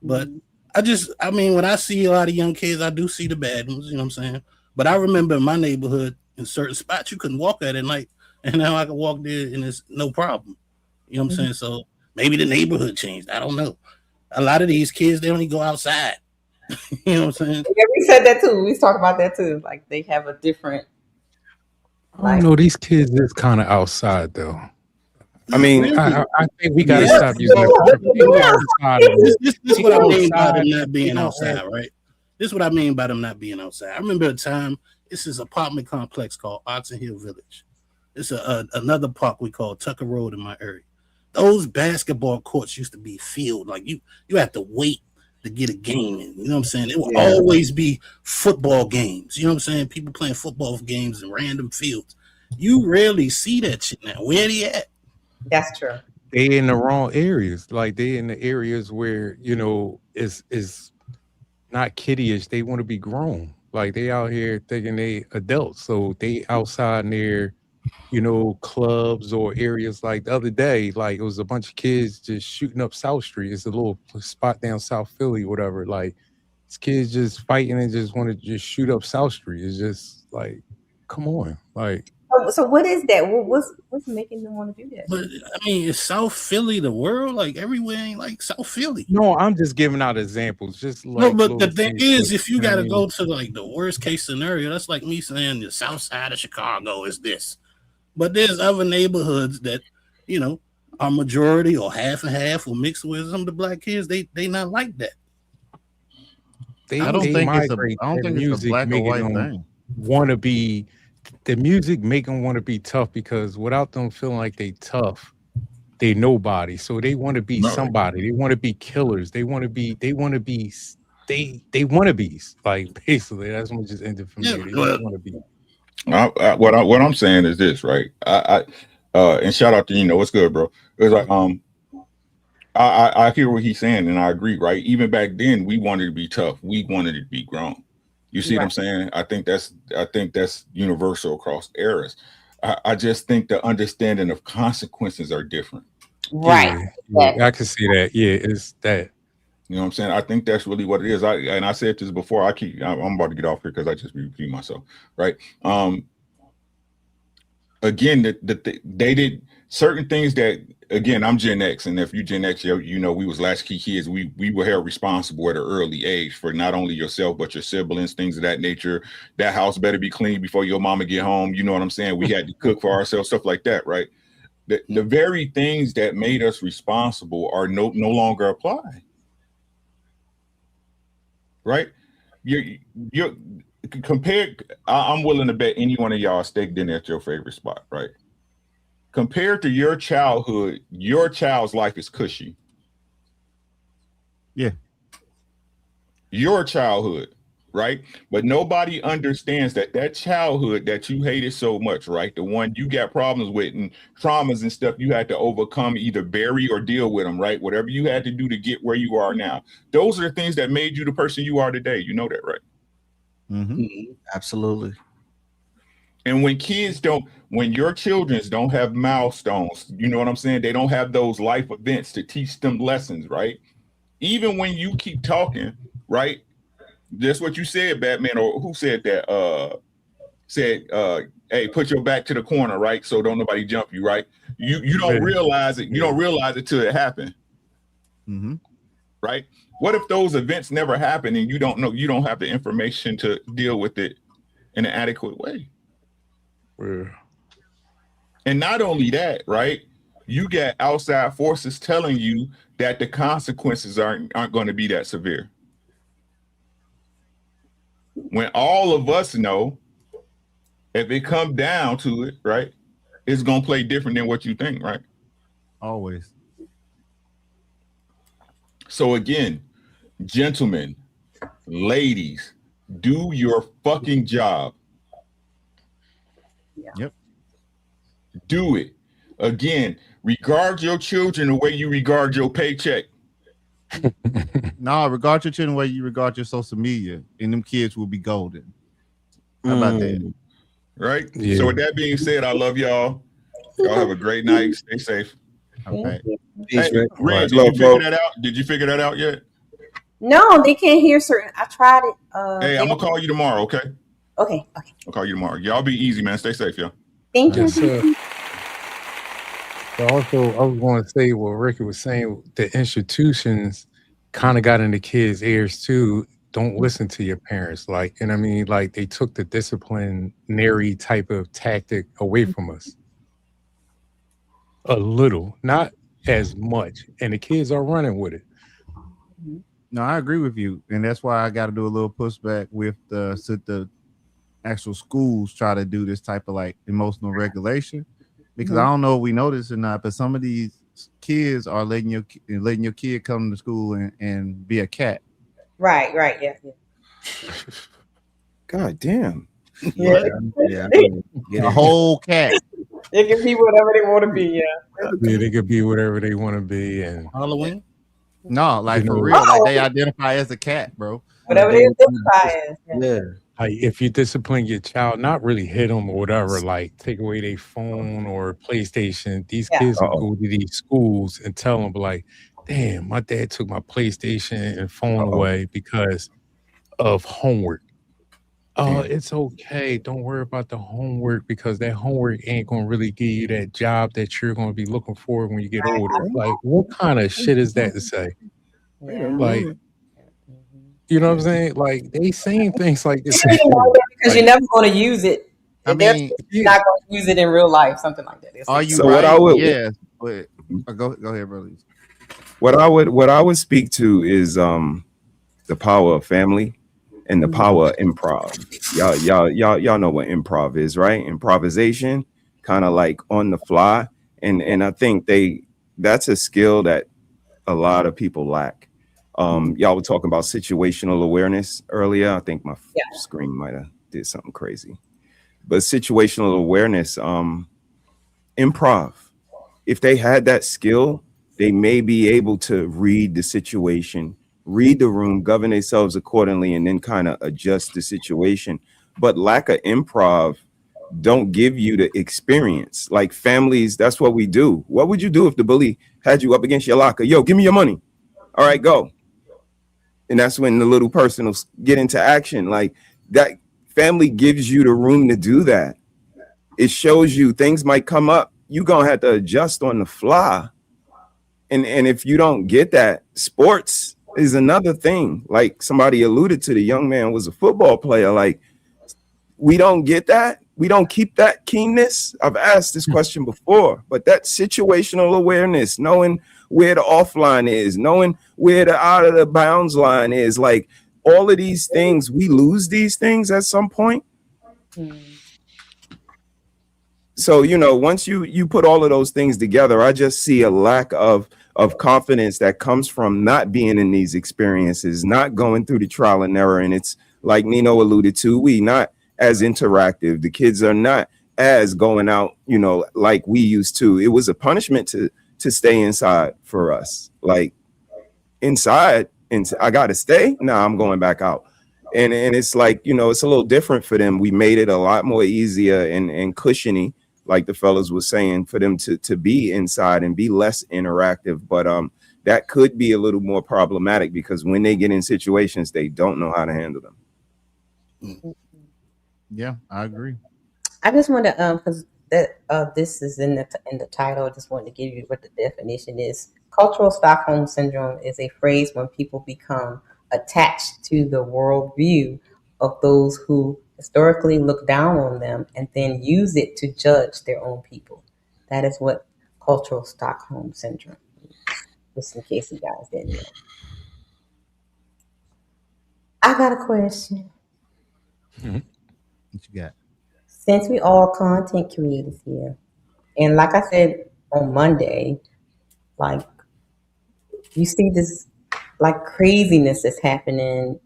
But when I see a lot of young kids, I do see the bad ones, you know what I'm saying? But I remember in my neighborhood, in certain spots, you couldn't walk at night, and now I can walk there and it's no problem. You know what I'm saying? So maybe the neighborhood changed. I don't know. A lot of these kids, they only go outside. You know what I'm saying? Yeah, we said that too. We talked about that too. Like, they have a different. I don't know. These kids is kind of outside though. I mean, I think we got to stop using that. This is what I mean by them not being outside, right? This is what I mean by them not being outside. I remember a time, this is an apartment complex called Oxon Hill Village. It's another park we call Tucker Road in my area. Those basketball courts used to be filled. Like, you have to wait to get a game in. You know what I'm saying? It will always be football games. You know what I'm saying? People playing football games in random fields. You rarely see that shit now. Where they at? That's true. They in the wrong areas. Like, they in the areas where, is not kiddyish. They want to be grown. Like, they out here thinking they adults. So they outside near, clubs or areas. Like the other day, like, it was a bunch of kids just shooting up South Street. It's a little spot down South Philly, whatever. Like, kids just fighting and just want to just shoot up South Street. It's just like, come on, like. So what is that? What's making them want to do that? But I mean, is South Philly the world? Like everywhere ain't like South Philly. No, I'm just giving out examples. Just no, like but the thing is, if you got to mean? go to like the worst case scenario, that's like me saying the South Side of Chicago is this. But there's other neighborhoods that, you know, are majority or half and half or mixed with some of the black kids. They not like that. I don't think it's a black or white thing. Want to be the music make them want to be tough, because without them feeling like they tough, they nobody. So they want to be somebody. They want to be killers. They want to be like, basically that's what just ended for me. They just want to be. What I'm saying is this, right? And shout out to what's good, bro. It's like I hear what he's saying, and I agree, right? Even back then, we wanted to be tough. We wanted to be grown. You see what I'm saying? I think that's universal across eras. I just think the understanding of consequences are different. Right. Yeah, I can see that. Yeah, it's that. You know what I'm saying? I think that's really what it is. I said this before. I'm about to get off here because I just repeat myself. Right. Again, they did certain things that, again, I'm Gen X, and if you Gen X, we was latchkey kids. We were held responsible at an early age for not only yourself but your siblings, things of that nature. That house better be clean before your mama get home. You know what I'm saying? We had to cook for ourselves, stuff like that, right? The very things that made us responsible are no longer apply. Right? You're compared. I'm willing to bet any one of y'all steak dinner at your favorite spot, right? Compared to your childhood, your child's life is cushy. Yeah. Your childhood, right? But nobody understands that childhood that you hated so much, right? The one you got problems with and traumas and stuff you had to overcome, either bury or deal with them, right? Whatever you had to do to get where you are now. Those are the things that made you the person you are today. You know that, right? Mm-hmm. Absolutely. And when your children don't have milestones, you know what I'm saying? They don't have those life events to teach them lessons, right? Even when you keep talking, right? That's what you said, Batman, or who said that? Hey, put your back to the corner, right? So don't nobody jump you, right? You don't realize it. You don't realize it till it happened. Mm-hmm. Right? What if those events never happen and you don't know, you don't have the information to deal with it in an adequate way? Yeah. And not only that, right? You get outside forces telling you that the consequences aren't going to be that severe. When all of us know, if it comes down to it, right, it's going to play different than what you think, right? Always. So again, gentlemen, ladies, do your fucking job. Yep. Do it. Again, regard your children the way you regard your paycheck. No, regard your children the way you regard your social media, and them kids will be golden. How about that? Right? Yeah. So with that being said, I love y'all. Y'all have a great night. Stay safe. Okay. Peace, Hey, Red, did you figure that out? Did you figure that out yet? No, they can't hear certain. I tried it. Hey, I'm gonna call you tomorrow, okay? Okay. I'll call you tomorrow. Y'all be easy, man. Stay safe, y'all. Thank you. Yes, sir. But also, I was going to say what Ricky was saying. The institutions kind of got in the kids' ears too. Don't listen to your parents, like, and I mean, like they took the disciplinary type of tactic away from us. A little, not as much, and the kids are running with it. No, I agree with you, and that's why I got to do a little pushback with the actual schools try to do this type of like emotional regulation, because I don't know if we know this or not, but some of these kids are letting your kid come to school and be a cat. Right, yeah. God damn. Yeah. A whole cat. They can be whatever they want to be, yeah. Yeah, they could be whatever they want to be, and Halloween. No, like for real, like they identify as a cat, bro. Whatever they identify as. Yeah. like if you discipline your child, not really hit them or whatever, like take away their phone or PlayStation. These kids will go to these schools and tell them like, "Damn, my dad took my PlayStation and phone away because of homework. Oh, it's okay. Don't worry about the homework because that homework ain't gonna really give you that job that you're gonna be looking for when you get older. Like, what kind of shit is that to say? Like, you know what I'm saying? Like, they saying things like this. Because you're never going to use it. I They're mean, not going to use it in real life, something like that. are you So what right? I would Yes, but go ahead, brother. what I would speak to is the power of family and the power of improv. Y'all know what improv is, right? Improvisation, kind of like on the fly. And I think that's a skill that a lot of people lack. Y'all were talking about situational awareness earlier. I think my screen might have did something crazy. But situational awareness, improv, if they had that skill, they may be able to read the situation, read the room, govern themselves accordingly, and then kind of adjust the situation. But lack of improv don't give you the experience. Like families, that's what we do. What would you do if the bully had you up against your locker? Yo, give me your money. All right, go. And that's when the little person will get into action. Like that family gives you the room to do that. It shows you things might come up. You're going to have to adjust on the fly. And if you don't get that, sports is another thing. Like somebody alluded to, the young man was a football player. Like we don't get that. We don't keep that keenness. I've asked this question before, but that situational awareness, knowing where the offline is, knowing where the out of the bounds line is, like all of these things, we lose these things at some point. So, once you put all of those things together, I just see a lack of confidence that comes from not being in these experiences, not going through the trial and error. And it's like Nino alluded to, we not as interactive. The kids are not as going out, like we used to. It was a punishment to stay inside for us. Like inside, and I got to stay. Nah, I'm going back out. And it's like, it's a little different for them. We made it a lot more easier and cushiony, like the fellas was saying, for them to be inside and be less interactive. But that could be a little more problematic because when they get in situations, they don't know how to handle them. Yeah, I agree. I just want to because that this is in the title. I just wanted to give you what the definition is. Cultural Stockholm syndrome is a phrase when people become attached to the worldview of those who historically look down on them and then use it to judge their own people. That is what cultural Stockholm syndrome is, just in case you guys didn't know. I got a question. What you got? Since we all content creators here, and like I said on Monday, like you see this like craziness is happening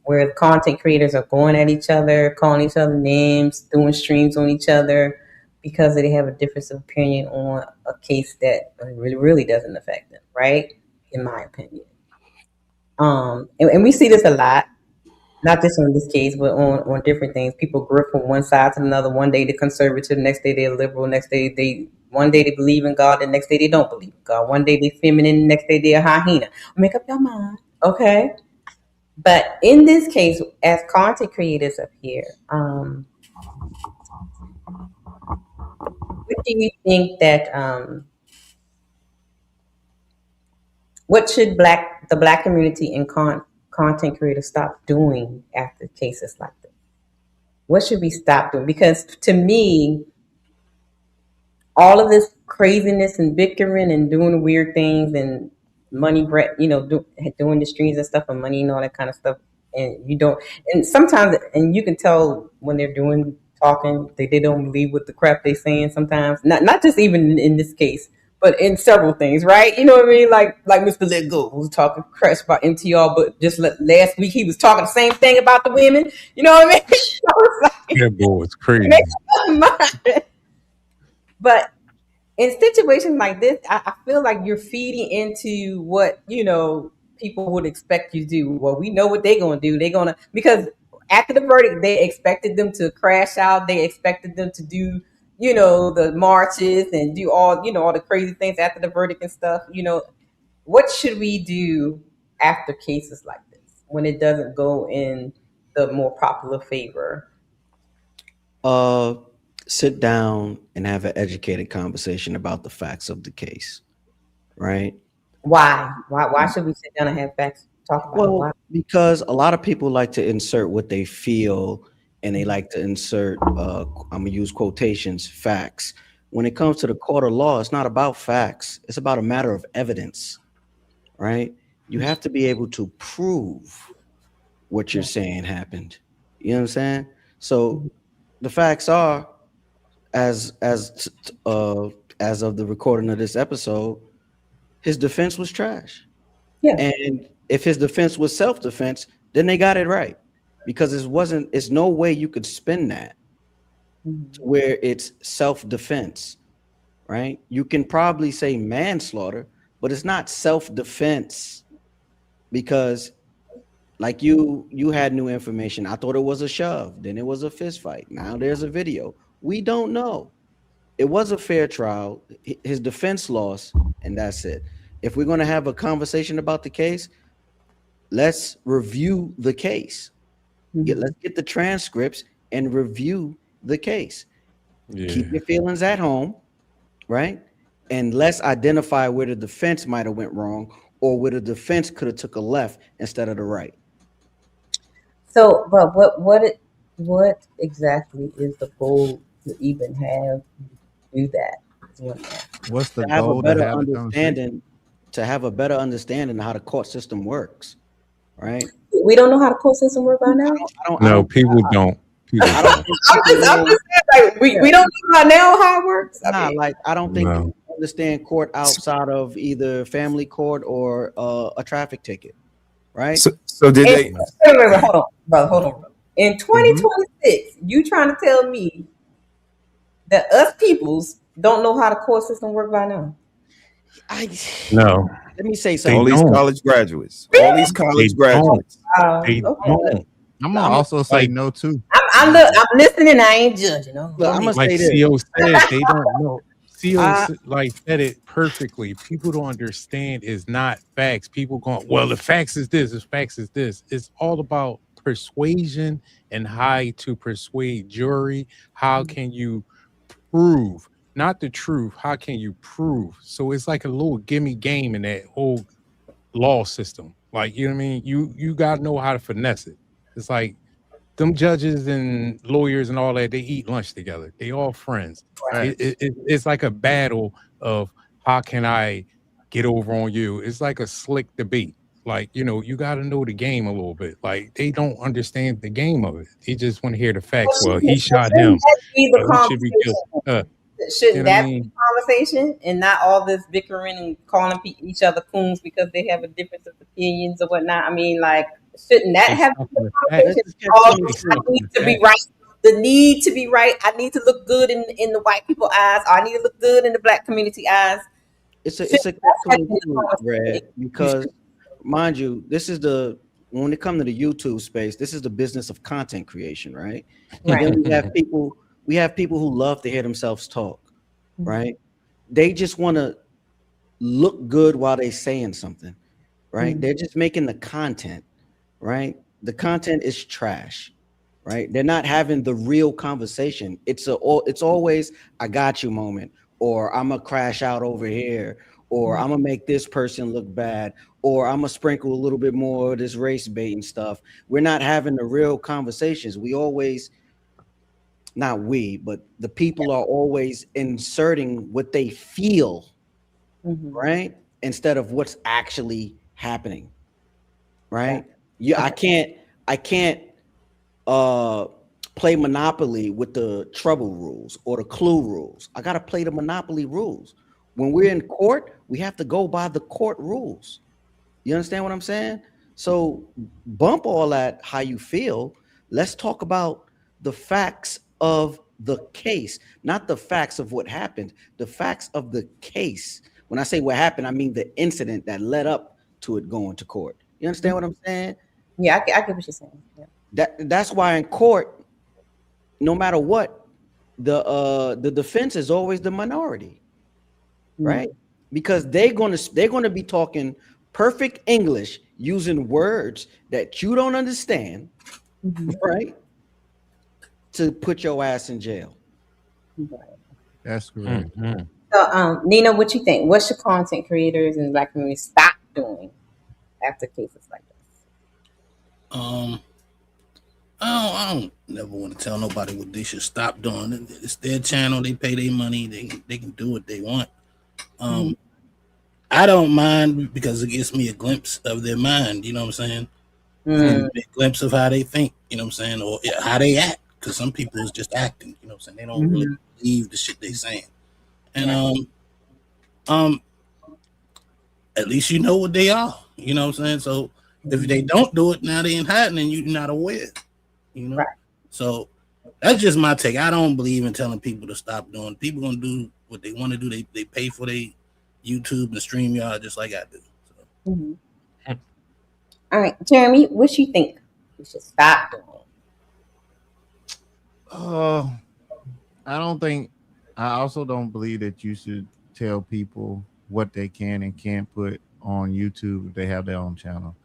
where the content creators are going at each other, calling each other names, doing streams on each other because they have a difference of opinion on a case that really doesn't affect them, right? In my opinion. And we see this a lot, not just on this case, but on different things. People grip from one side to another. One day they're conservative, next day they're liberal, next day one day they believe in God, the next day they don't believe in God. One day they're feminine, next day they're hyena. Make up your mind, okay? But in this case, as content creators up here, what do you think that what should the black community and content creators stop doing after cases like this? What should we stop doing? Because to me, all of this craziness and bickering and doing weird things and money, doing the streams and stuff for money and all that kind of stuff. And you don't, and sometimes, and you can tell when they're talking, they don't believe what the crap they're saying sometimes. Not just even in this case, but in several things, right? You know what I mean? Like Mr. Let Go was talking crash about MTR, but just last week he was talking the same thing about the women. You know what I mean? That boy was crazy. But in situations like this, I feel like you're feeding into what, people would expect you to do. Well, we know what they're going to do. Because after the verdict, they expected them to crash out. They expected them to do, the marches and do all the crazy things after the verdict and stuff. What should we do after cases like this? when it doesn't go in the more popular favor? Sit down and have an educated conversation about the facts of the case, right? Why? Why should we sit down and have facts talk about it? Why? Well, because a lot of people like to insert what they feel, and they like to insert, I'm gonna use quotations, facts. When it comes to the court of law, it's not about facts. It's about a matter of evidence, right? You have to be able to prove what you're saying happened. You know what I'm saying? So the facts are, as of the recording of this episode, his defense was trash. Yeah. And if his defense was self-defense, then they got it right, because it's no way you could spin that to where it's self-defense, right? You can probably say manslaughter, but it's not self-defense, because like you had new information. I thought it was a shove, then it was a fist fight. Now there's a video. We don't know. It was a fair trial. His defense lost, and that's it. If we're going to have a conversation about the case, let's review the case. Let's get the transcripts and review the case. Yeah. Keep your feelings at home, right? And let's identify where the defense might have went wrong, or where the defense could have took a left instead of the right. So, but what exactly is the goal to even have do that? What's the To have a goal? better To have the conversation? understanding, to have a better understanding of how the court system works, right? We don't know how the court system works by now. No, people don't. People I don't think I'm just saying, like, we don't know by now how it works. Nah, like I don't think No. people understand court outside of either family court or a traffic ticket, right? So did they? Wait, hold on, brother, hold on. In 2026, you trying to tell me that us peoples don't know how the court system work by now? No. Let me say They something. All these don't. college graduates. All these college They graduates. They Okay. don't. I'm gonna also say no too. I'm listening. I ain't judging. Look, I'm gonna Like say this. CO said, they don't know. CO I- said it perfectly. People don't understand is not facts. People going, well, the facts is this, the facts is this. It's all about persuasion and how to persuade jury. How can you prove? Not the truth. How can you prove? So it's like a little gimme game in that whole law system. Like, you know what I mean? You gotta know how to finesse it. It's like them judges and lawyers and all that, they eat lunch together. They all friends. Right. It's like a battle of how can I get over on you? It's like a slick debate. Like, you know, you got to know the game a little bit. Like, they don't understand the game of it. They just want to hear the facts. Well, he shot him. That be the He should be killed. conversation? You Shouldn't know what that I be mean? the conversation and not all this bickering and calling each other coons because they have a difference of opinions or whatnot? I mean, like, shouldn't that They have stuck been in the the conversation? facts. All They I stuck in need the to be facts. right. The need to be right. I need to look good in the white people eyes. Or I need to look good in the black community eyes. It's a Shouldn't catch that have been the 22, conversation? Red, because mind you, this is when it comes to the YouTube space, this is the business of content creation, right? And Right. then we have people who love to hear themselves talk, right? They just want to look good while they saying something, right? They're just making the content, right? The content is trash, right? They're not having the real conversation. It's always I got you moment, or I'm gonna crash out over here, or I'm gonna make this person look bad, or I'm gonna sprinkle a little bit more of this race baiting stuff. We're not having the real conversations. We always, not we, but the people are always inserting what they feel, right? Instead of what's actually happening, right? Yeah, I can't play Monopoly with the trouble rules or the clue rules. I gotta play the Monopoly rules. When we're in court, we have to go by the court rules. You understand what I'm saying? So bump all that how you feel. Let's talk about the facts of the case, not the facts of what happened, the facts of the case. When I say what happened, I mean the incident that led up to it going to court. You understand what I'm saying? Yeah, I get what you're saying. Yeah. That's why in court, no matter what, the defense is always the minority, right? Because they're gonna be talking perfect English using words that you don't understand, right? To put your ass in jail. That's correct. So, Nina, what you think? What should content creators in the Black community stop doing after cases like this? I don't never want to tell nobody what they should stop doing. It's their channel. They pay their money. They can do what they want. I don't mind because it gives me a glimpse of their mind. You know what I'm saying? And a glimpse of how they think. You know what I'm saying? Or how they act. Because some people is just acting. You know what I'm saying? They don't really believe the shit they saying. And at least you know what they are. You know what I'm saying? So if they don't do it, now they in hiding and you're not aware. You know? Right. So that's just my take. I don't believe in telling people to stop doing. People gonna do what they want to do. They pay for their YouTube and StreamYard just like I do. So. All right, Jeremy, what you think we should stop doing? I also don't believe that you should tell people what they can and can't put on YouTube if they have their own channel.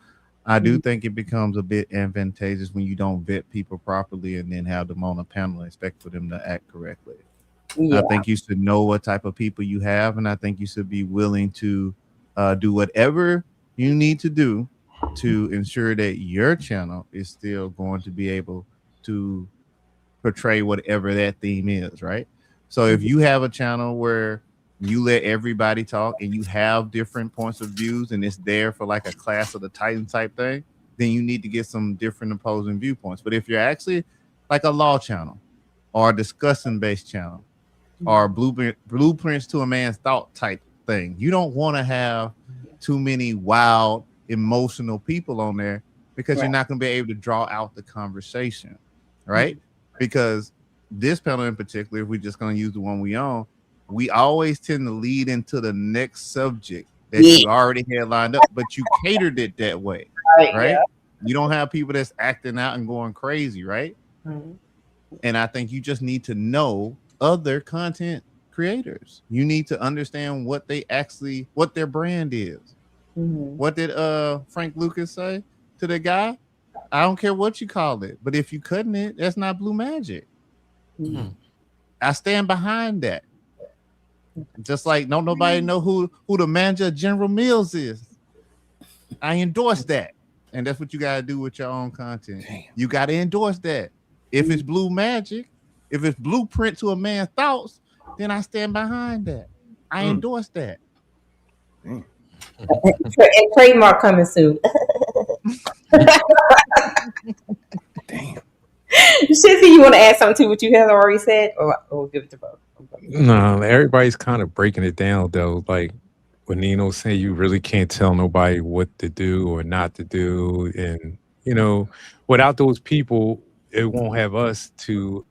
I do think it becomes a bit advantageous when you don't vet people properly and then have them on a panel and expect for them to act correctly. I think you should know what type of people you have, and I think you should be willing to do whatever you need to do to ensure that your channel is still going to be able to portray whatever that theme is, right? So if you have a channel where you let everybody talk and you have different points of views and it's there for like a Clash of the Titan type thing, then you need to get some different opposing viewpoints. But if you're actually like a law channel or a discussion based channel or blueprints to a man's thought type thing, you don't want to have too many wild emotional people on there because you're not going to be able to draw out the conversation, right? Because this panel in particular, if we're just going to use the one we own, we always tend to lead into the next subject that you already had lined up, but you catered it that way, right? Yeah. You don't have people that's acting out and going crazy, right? And I think you just need to know other content creators. You need to understand what their brand is. What did Frank Lucas say to the guy? I don't care what you call it, but if you cutting it, that's not blue magic. I stand behind that. Just like nobody know who the manager of General Mills is. I endorse that. And that's what you got to do with your own content. You got to endorse that. If it's blue magic, if it's blueprint to a man's thoughts, then I stand behind that. I endorse that. And trademark coming soon. Damn. Shizzy, you want to add something to what you have already said, or we'll give it to both? No, everybody's kind of breaking it down though. Like when Nino saying, you really can't tell nobody what to do or not to do, and without those people, it won't have us to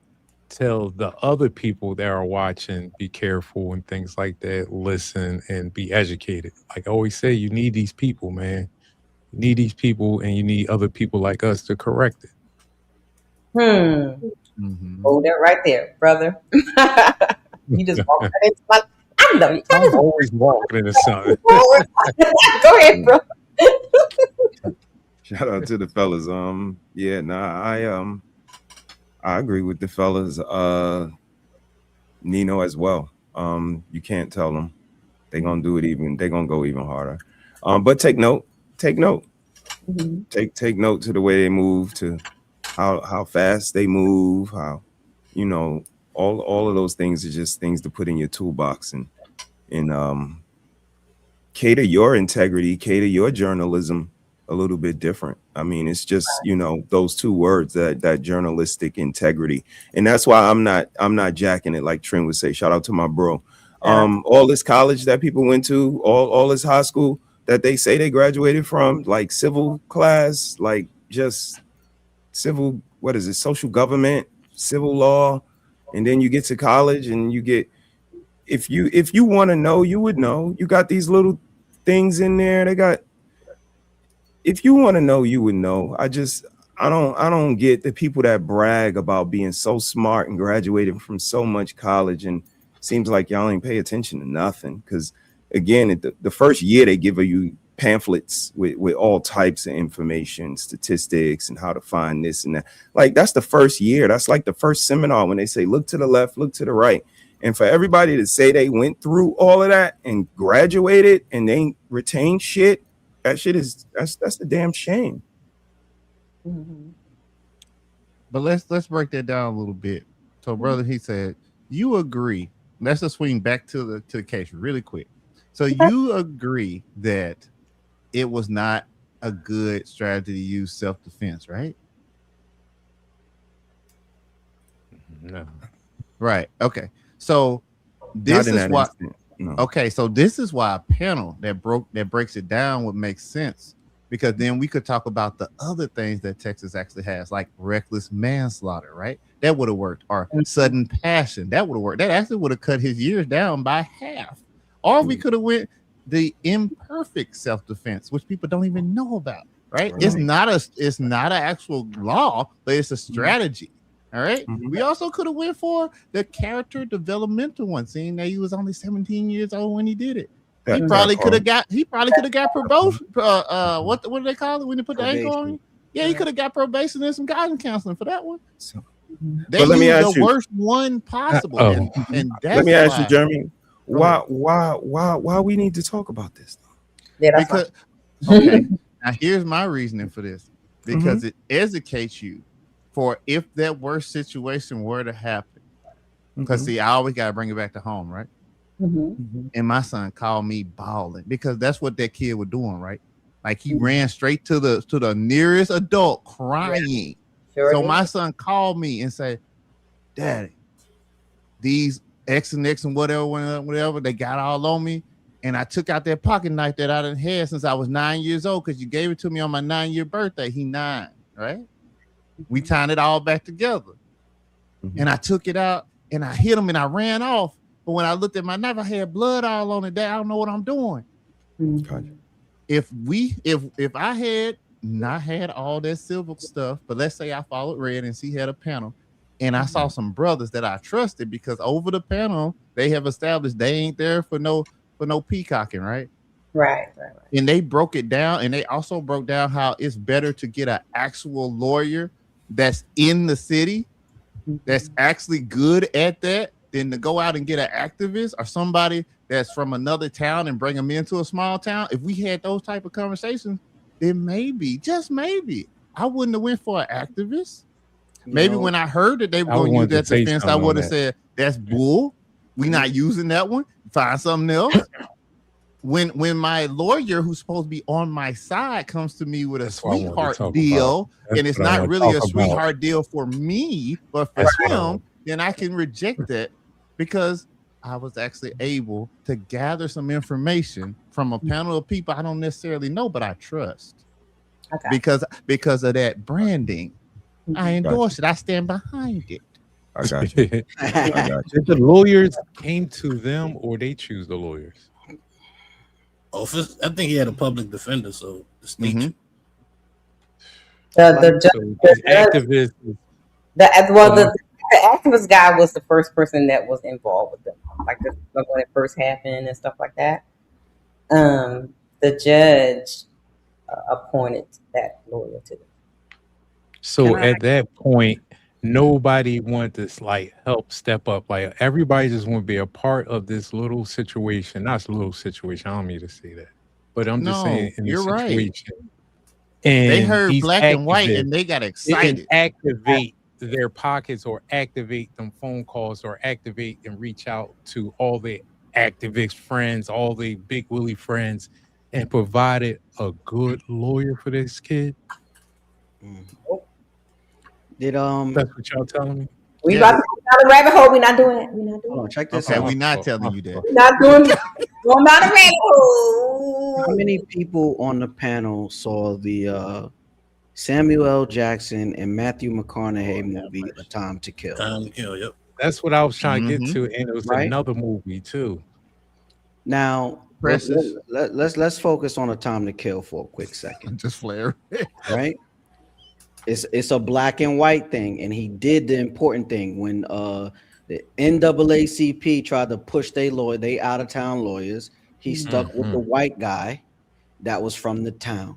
tell the other people that are watching, be careful and things like that, listen and be educated. Like I always say, you need these people, man. You need these people, and you need other people like us to correct it. Hold that right there, brother. You just walked right into my. I love you. I'm always walking into something. Go ahead, bro. Shout out to the fellas. I agree with the fellas. Nino as well. You can't tell them. They're gonna do it they're gonna go even harder. But take note. Take note to the way they move, to how fast they move, how all of those things are just things to put in your toolbox and cater your integrity, cater your journalism a little bit different. I mean, it's just those two words, that journalistic integrity, and that's why I'm not jacking it like Trent would say. Shout out to my bro. All this college that people went to, all this high school that they say they graduated from, like civil class, like just civil, what is it, social government, civil law, and then you get to college and you get, if you want to know, you would know. You got these little things in there. If you want to know, you would know. I don't get the people that brag about being so smart and graduating from so much college, and seems like y'all ain't pay attention to nothing. Because again, the first year they give you pamphlets with all types of information, statistics, and how to find this and that. Like, that's the first year. That's like the first seminar when they say, look to the left, look to the right. And for everybody to say they went through all of that and graduated and they retained shit, that shit is that's the damn shame. Mm-hmm. But let's break that down a little bit. So, brother, he said, you agree. Let's just swing back to the case really quick. So you agree that it was not a good strategy to use self-defense, right? No. Right. Okay. So this is why. No. Okay. So this is why a panel that breaks it down would make sense, because then we could talk about the other things that Texas actually has, like reckless manslaughter, right? That would have worked. Or sudden passion. That would have worked. That actually would have cut his years down by half. Or we could have went the imperfect self-defense, which people don't even know about, right? It's not an actual law, but it's a strategy. All right. We also could have went for the character developmental one, seeing that he was only 17 years old when he did it. He probably could have got probation. What do they call it when they put the ankle on you? Yeah, he could have got probation and some guidance counseling for that one. So, they used the worst one possible. And that's let me ask you, Jeremy, why we need to talk about this? Yeah, because okay, now here's my reasoning for this. Because it educates you for if that worst situation were to happen. Because see, I always gotta bring it back to home, right? And my son called me bawling because that's what that kid was doing, right? Like he ran straight to the nearest adult crying. Sure So did. my son called me and said, Daddy, these X and X and whatever, they got all on me. And I took out that pocket knife that I done had since I was 9 years old because you gave it to me on my 9-year birthday. He 9, right? We tied it all back together. And I took it out and I hit him and I ran off. But when I looked at my knife, I had blood all on it. Dad, I don't know what I'm doing. If I had not had all that silver stuff, but let's say I followed Red and she had a panel, and I saw some brothers that I trusted because over the panel they have established they ain't there for no peacocking, right? Right. And they broke it down, and they also broke down how it's better to get an actual lawyer that's in the city, that's actually good at that, than to go out and get an activist or somebody that's from another town and bring them into a small town. If we had those type of conversations, then maybe, just maybe, I wouldn't have went for an activist. Maybe when I heard that they were going to use that defense, I would have said, that's bull. We're not using that one. Find something else. When my lawyer, who's supposed to be on my side, comes to me with a sweetheart deal, and it's not really a sweetheart deal for me, but for him, then I can reject that because I was actually able to gather some information from a panel of people I don't necessarily know, but I trust. Okay. Because of that branding. I endorse it. I stand behind it. I got you. Did the lawyers came to them or they choose the lawyers? I think he had a public defender, so distinction. The activist guy was the first person that was involved with them, like when it first happened and stuff like that. The judge appointed that lawyer to them. So at that point, nobody wanted to like help step up. Like everybody just want to be a part of this little situation. Not a little situation. I don't mean to say that, but I'm just saying in this situation. Right. And they heard black and white and they got excited. Activate their pockets or activate them phone calls or activate and reach out to all the activist friends, all the Big Willie friends, and provided a good lawyer for this kid. Did that's what y'all telling me? We about to go down the rabbit hole. We're not doing it. We're not doing it. Check this out. out. We're not telling you that. We're not doing it. Going down the rabbit hole. How many people on the panel saw the Samuel L. Jackson and Matthew McConaughey movie A Time to Kill? Time to Kill, yep. That's what I was trying to get to, and it was another movie too. Now, let's focus on A Time to Kill for a quick second. Just flare. Right? It's a black and white thing, and he did the important thing when the NAACP tried to push they out of town lawyers. He stuck with the white guy, that was from the town.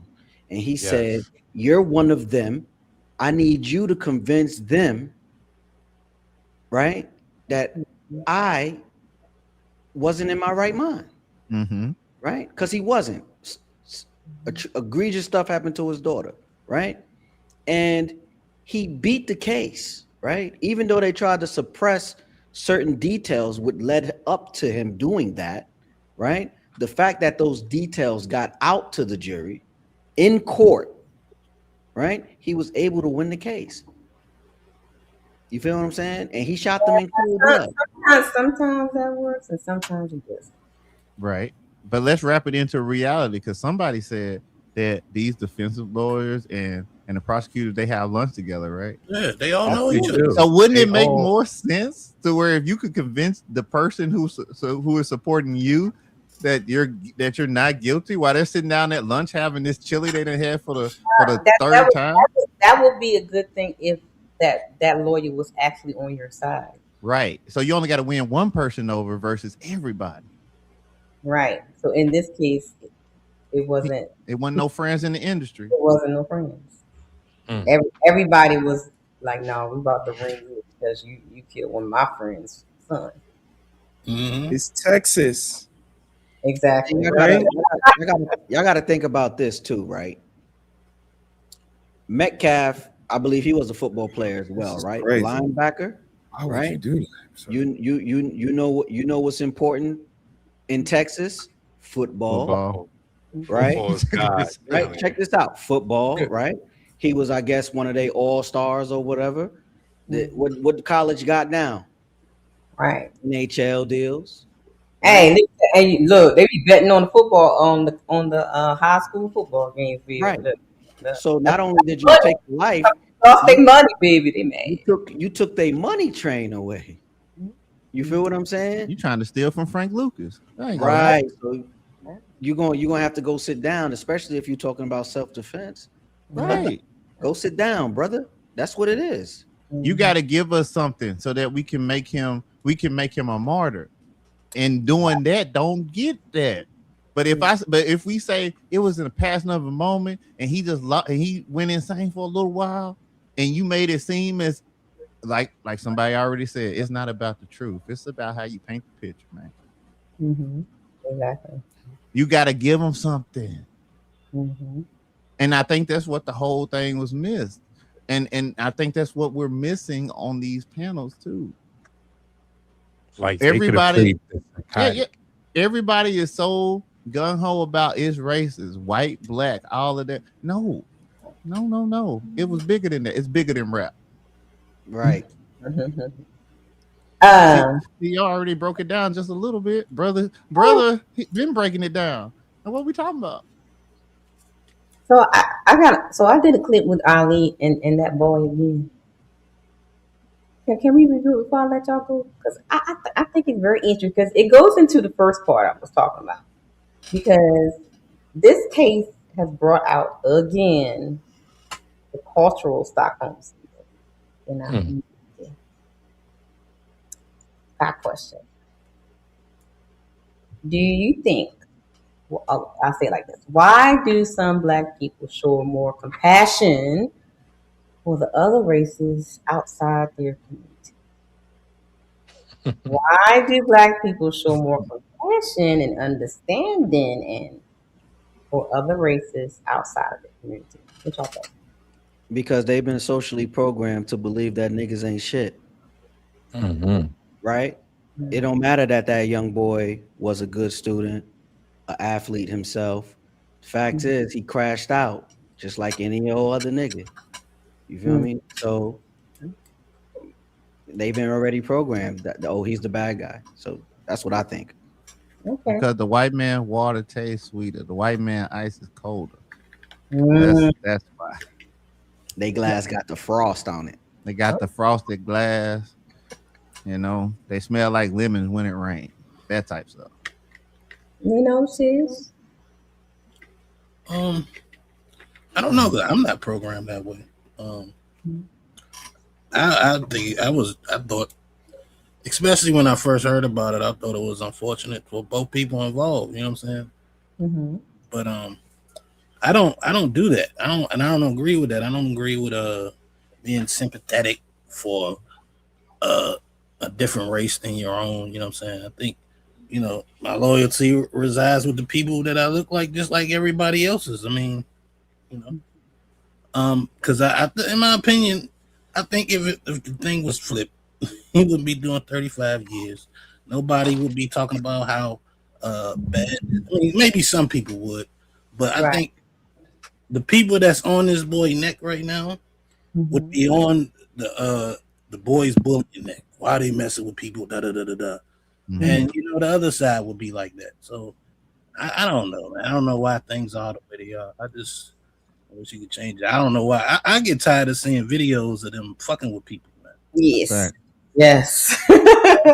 And he said, you're one of them. I need you to convince them, right, that I wasn't in my right mind. Mm-hmm. Right? Because he wasn't. Egregious stuff happened to his daughter, right? And he beat the case, right? Even though they tried to suppress certain details, which led up to him doing that, right? The fact that those details got out to the jury in court, right? He was able to win the case. You feel what I'm saying? And he shot them in cold blood. Sometimes that works, and sometimes it doesn't. Right. But let's wrap it into reality, because somebody said that these defensive lawyers and the prosecutors, they have lunch together, right? Yeah, they all know each other. So wouldn't it make more sense to where if you could convince the person who is supporting you that you're not guilty while they're sitting down at lunch having this chili they done had for the third time? That would be a good thing if that lawyer was actually on your side. Right. So you only got to win one person over versus everybody. Right. So in this case, it wasn't no friends in the industry. It wasn't no friends. Everybody was like, no, we about to ring you because you killed one of my friends' son. Mm-hmm. It's Texas. Exactly. Y'all got to think about this too, right? Metcalf, I believe he was a football player as well, right? Crazy. Linebacker. Why would right? you do that? You know what's important in Texas? Football. Right? Football's God. Right? Check this out. Football, right? He was, I guess, one of their all-stars or whatever. What the college got now? Right. NHL deals. Hey, look, they be betting on the football on the high school football games. Baby. Right. Look. So not only did you take life, lost their money, baby. They made. You took their money train away. You feel what I'm saying? You trying to steal from Frank Lucas, right? So you're gonna have to go sit down, especially if you're talking about self-defense. Right. Go sit down, brother. That's what it is. You got to give us something so that we can make him a martyr. And doing that, don't get that. But if we say it was in a passing of a moment and he went insane for a little while, and you made it seem as like somebody already said, it's not about the truth. It's about how you paint the picture, man. Mm-hmm. Exactly. You got to give them something. Mm-hmm. And I think that's what the whole thing was missed. And I think that's what we're missing on these panels too. Like everybody is so gung-ho about it's racist, white, black, all of that. No. It was bigger than that. It's bigger than rap. Right. He already broke it down just a little bit. Brother, he's been breaking it down. Now what are we talking about? So I did a clip with Ali and that boy again. Can we review it before I let y'all go? Because I think it's very interesting because it goes into the first part I was talking about. Because this case has brought out again the cultural Stockholm syndrome in our community. Got question. Do you think, well, I'll say it like this, why do some Black people show more compassion for the other races outside their community? Why do Black people show more compassion and understanding and for other races outside of their community? What y'all think? Because they've been socially programmed to believe that niggas ain't shit. Mm-hmm. Right? It don't matter that young boy was a good student, an athlete himself. The fact is, he crashed out just like any old other nigga. You feel me? So they've been already programmed that he's the bad guy. So that's what I think. Okay. Because the white man water tastes sweeter. The white man ice is colder. That's why. They glass got the frost on it. They got the frosted glass. You know, they smell like lemons when it rains. That type stuff. You know, sis? I don't know that I'm not programmed that way. I thought, especially when I first heard about it, I thought it was unfortunate for both people involved. You know what I'm saying? Mm-hmm. But I don't do that. I don't agree with that. I don't agree with being sympathetic for a different race than your own. You know what I'm saying? I think, my loyalty resides with the people that I look like, just like everybody else's. I mean, because in my opinion, I think if the thing was flipped, he wouldn't be doing 35 years. Nobody would be talking about how bad. I mean, maybe some people would, but I think the people that's on this boy neck right now would be on the boy's bullying neck. Why are they messing with people? Da da da da da. And the other side would be like that. So I don't know, man. I don't know why things are the way they are. I wish you could change it. I don't know why. I get tired of seeing videos of them fucking with people, man. Yes. Yes.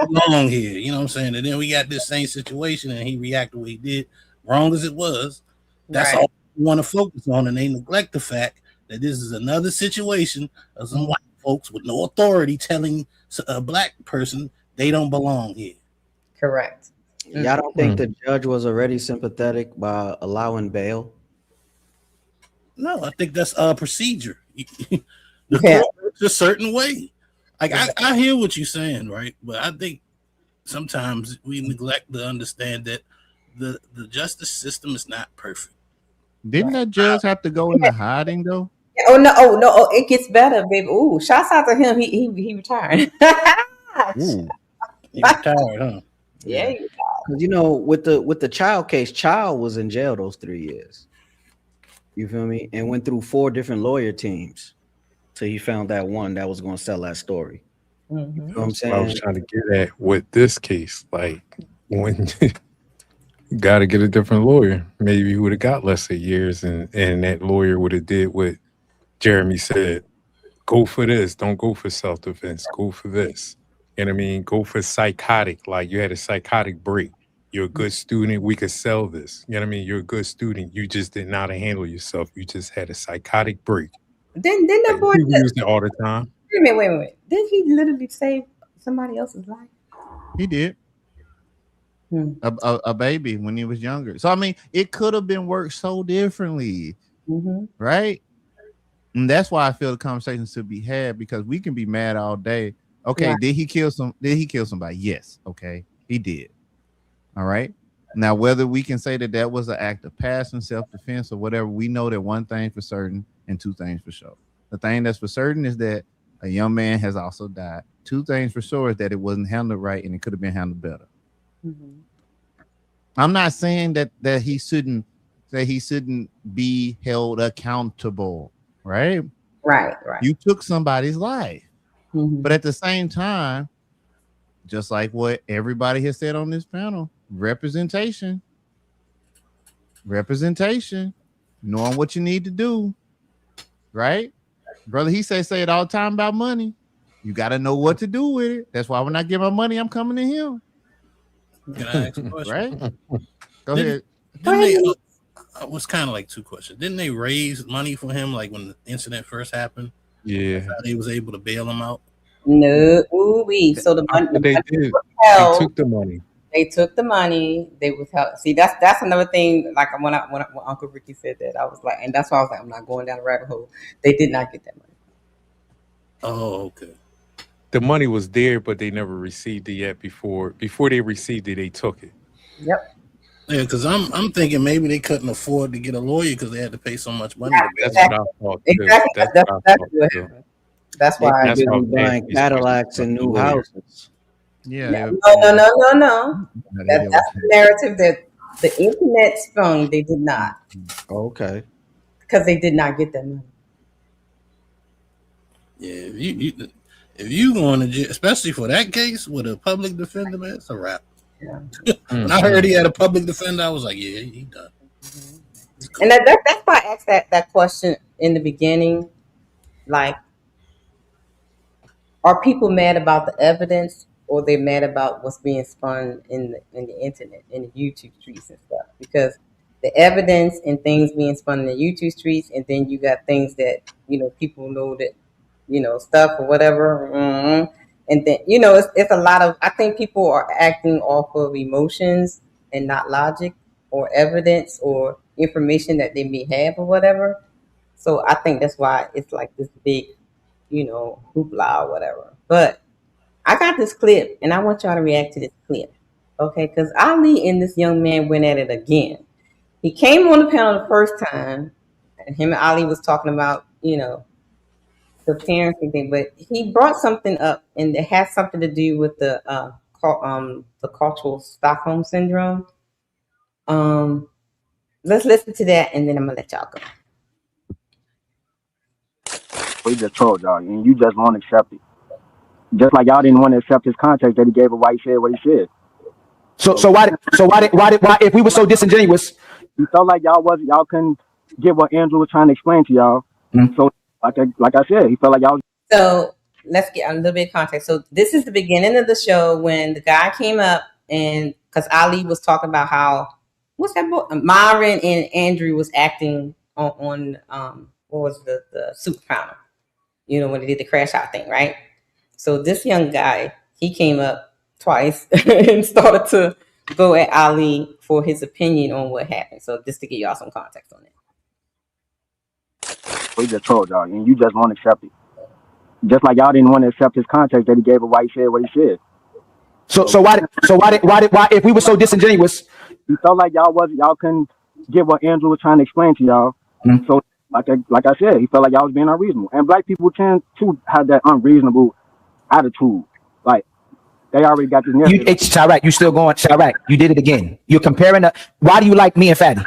Long here, you know what I'm saying? And then we got this same situation and he reacted the way he did, wrong as it was. That's all we want to focus on, and they neglect the fact that this is another situation of some white folks with no authority telling a black person they don't belong here. Correct. Y'all don't think the judge was already sympathetic by allowing bail? No, I think that's a procedure. The court works a certain way. Like I hear what you're saying, right? But I think sometimes we neglect to understand that the justice system is not perfect. Didn't that judge have to go into hiding though? Oh no! It gets better, baby. Ooh, shouts out to him. He retired. Ooh. He retired, huh? Yeah. Because with the child case, child was in jail those 3 years. You feel me? And went through 4 different lawyer teams till he found that one that was going to sell that story. You know what I'm saying? I was trying to get at with this case, like when you got to get a different lawyer, maybe he would have got less of years, and that lawyer would have did what Jeremy said: go for this, don't go for self-defense, go for this. You know what I mean? Go for psychotic, like you had a psychotic break. You're a good student, we could sell this. You know what I mean? You're a good student, you just didn't know how to handle yourself. You just had a psychotic break. Didn't that boy use it all the time? Wait a minute. Didn't he literally save somebody else's life? He did. A baby when he was younger. So I mean, it could have been worked so differently, right? And that's why I feel the conversations to be had, because we can be mad all day. Okay, did he kill somebody? Yes. Okay, he did. All right. Now, whether we can say that was an act of passion, self-defense, or whatever, we know that one thing for certain and 2 things for sure. The thing that's for certain is that a young man has also died. 2 things for sure is that it wasn't handled right and it could have been handled better. I'm not saying that he shouldn't be held accountable, right? Right. You took somebody's life. But at the same time, just like what everybody has said on this panel, representation, knowing what you need to do, right? Brother, he say it all the time about money. You got to know what to do with it. That's why when I get my money, I'm coming to him. Can I ask a question? Right? Go ahead. It was kind of like 2 questions. Didn't they raise money for him, like when the incident first happened? Yeah. That's how they was able to bail him out? No. So the money They did. held. They took the money. They took the money. They withheld. See, that's another thing. Like when Uncle Ricky said that, I was like, and that's why I was like, I'm not going down the rabbit hole. They did not get that money. Oh, okay. The money was there, but they never received it yet. Before they received it, they took it. Yep. Yeah, because I'm thinking maybe they couldn't afford to get a lawyer because they had to pay so much money. That's what I thought. Exactly. That's why they've been buying Cadillacs and new houses. Yeah. No. That's the narrative that the internet spun. They did not. Okay. Because they did not get that money. Yeah, if you going to jail, especially for that case with a public defender, man, it's a wrap. Yeah. When I heard he had a public defender, I was like, yeah, he done. And that's why I asked that question in the beginning. Like, are people mad about the evidence, or they mad about what's being spun in the internet, in the YouTube streets and stuff? Because the evidence and things being spun in the YouTube streets, and then you got things that people know that stuff or whatever, and then it's a lot of. I think people are acting off of emotions and not logic or evidence or information that they may have or whatever. So I think that's why it's like this big, hoopla or whatever. But I got this clip, and I want y'all to react to this clip, okay? Because Ali and this young man went at it again. He came on the panel the first time, and him and Ali was talking about, the parenting thing, but he brought something up, and it has something to do with the cultural Stockholm syndrome. Let's listen to that, and then I'm gonna let y'all go. We just told y'all, and you just won't accept it. Just like y'all didn't want to accept his context that he gave of why he said what he said. So why if we were so disingenuous? He felt like y'all couldn't get what Andrew was trying to explain to y'all. Mm-hmm. So like I said, he felt like y'all. So let's get a little bit of context. So this is the beginning of the show when the guy came up, and because Ali was talking about how what's that book? Myron and Andrew was acting on what was the super panel, when they did the crash out thing, right? So this young guy, he came up twice and started to go at Ali for his opinion on what happened. So just to give y'all some context on it. We just told y'all, and you just won't accept it. Just like y'all didn't want to accept his context that he gave of why he said what he said. So why if we were so disingenuous? He felt like y'all couldn't get what Andrew was trying to explain to y'all. Mm-hmm. So like I said, he felt like y'all was being unreasonable. And black people tend to have that unreasonable attitude. Like they already got this narrative. It's Chirac, you still going, Chirac, you did it again. You're comparing why do you like me and Fatty?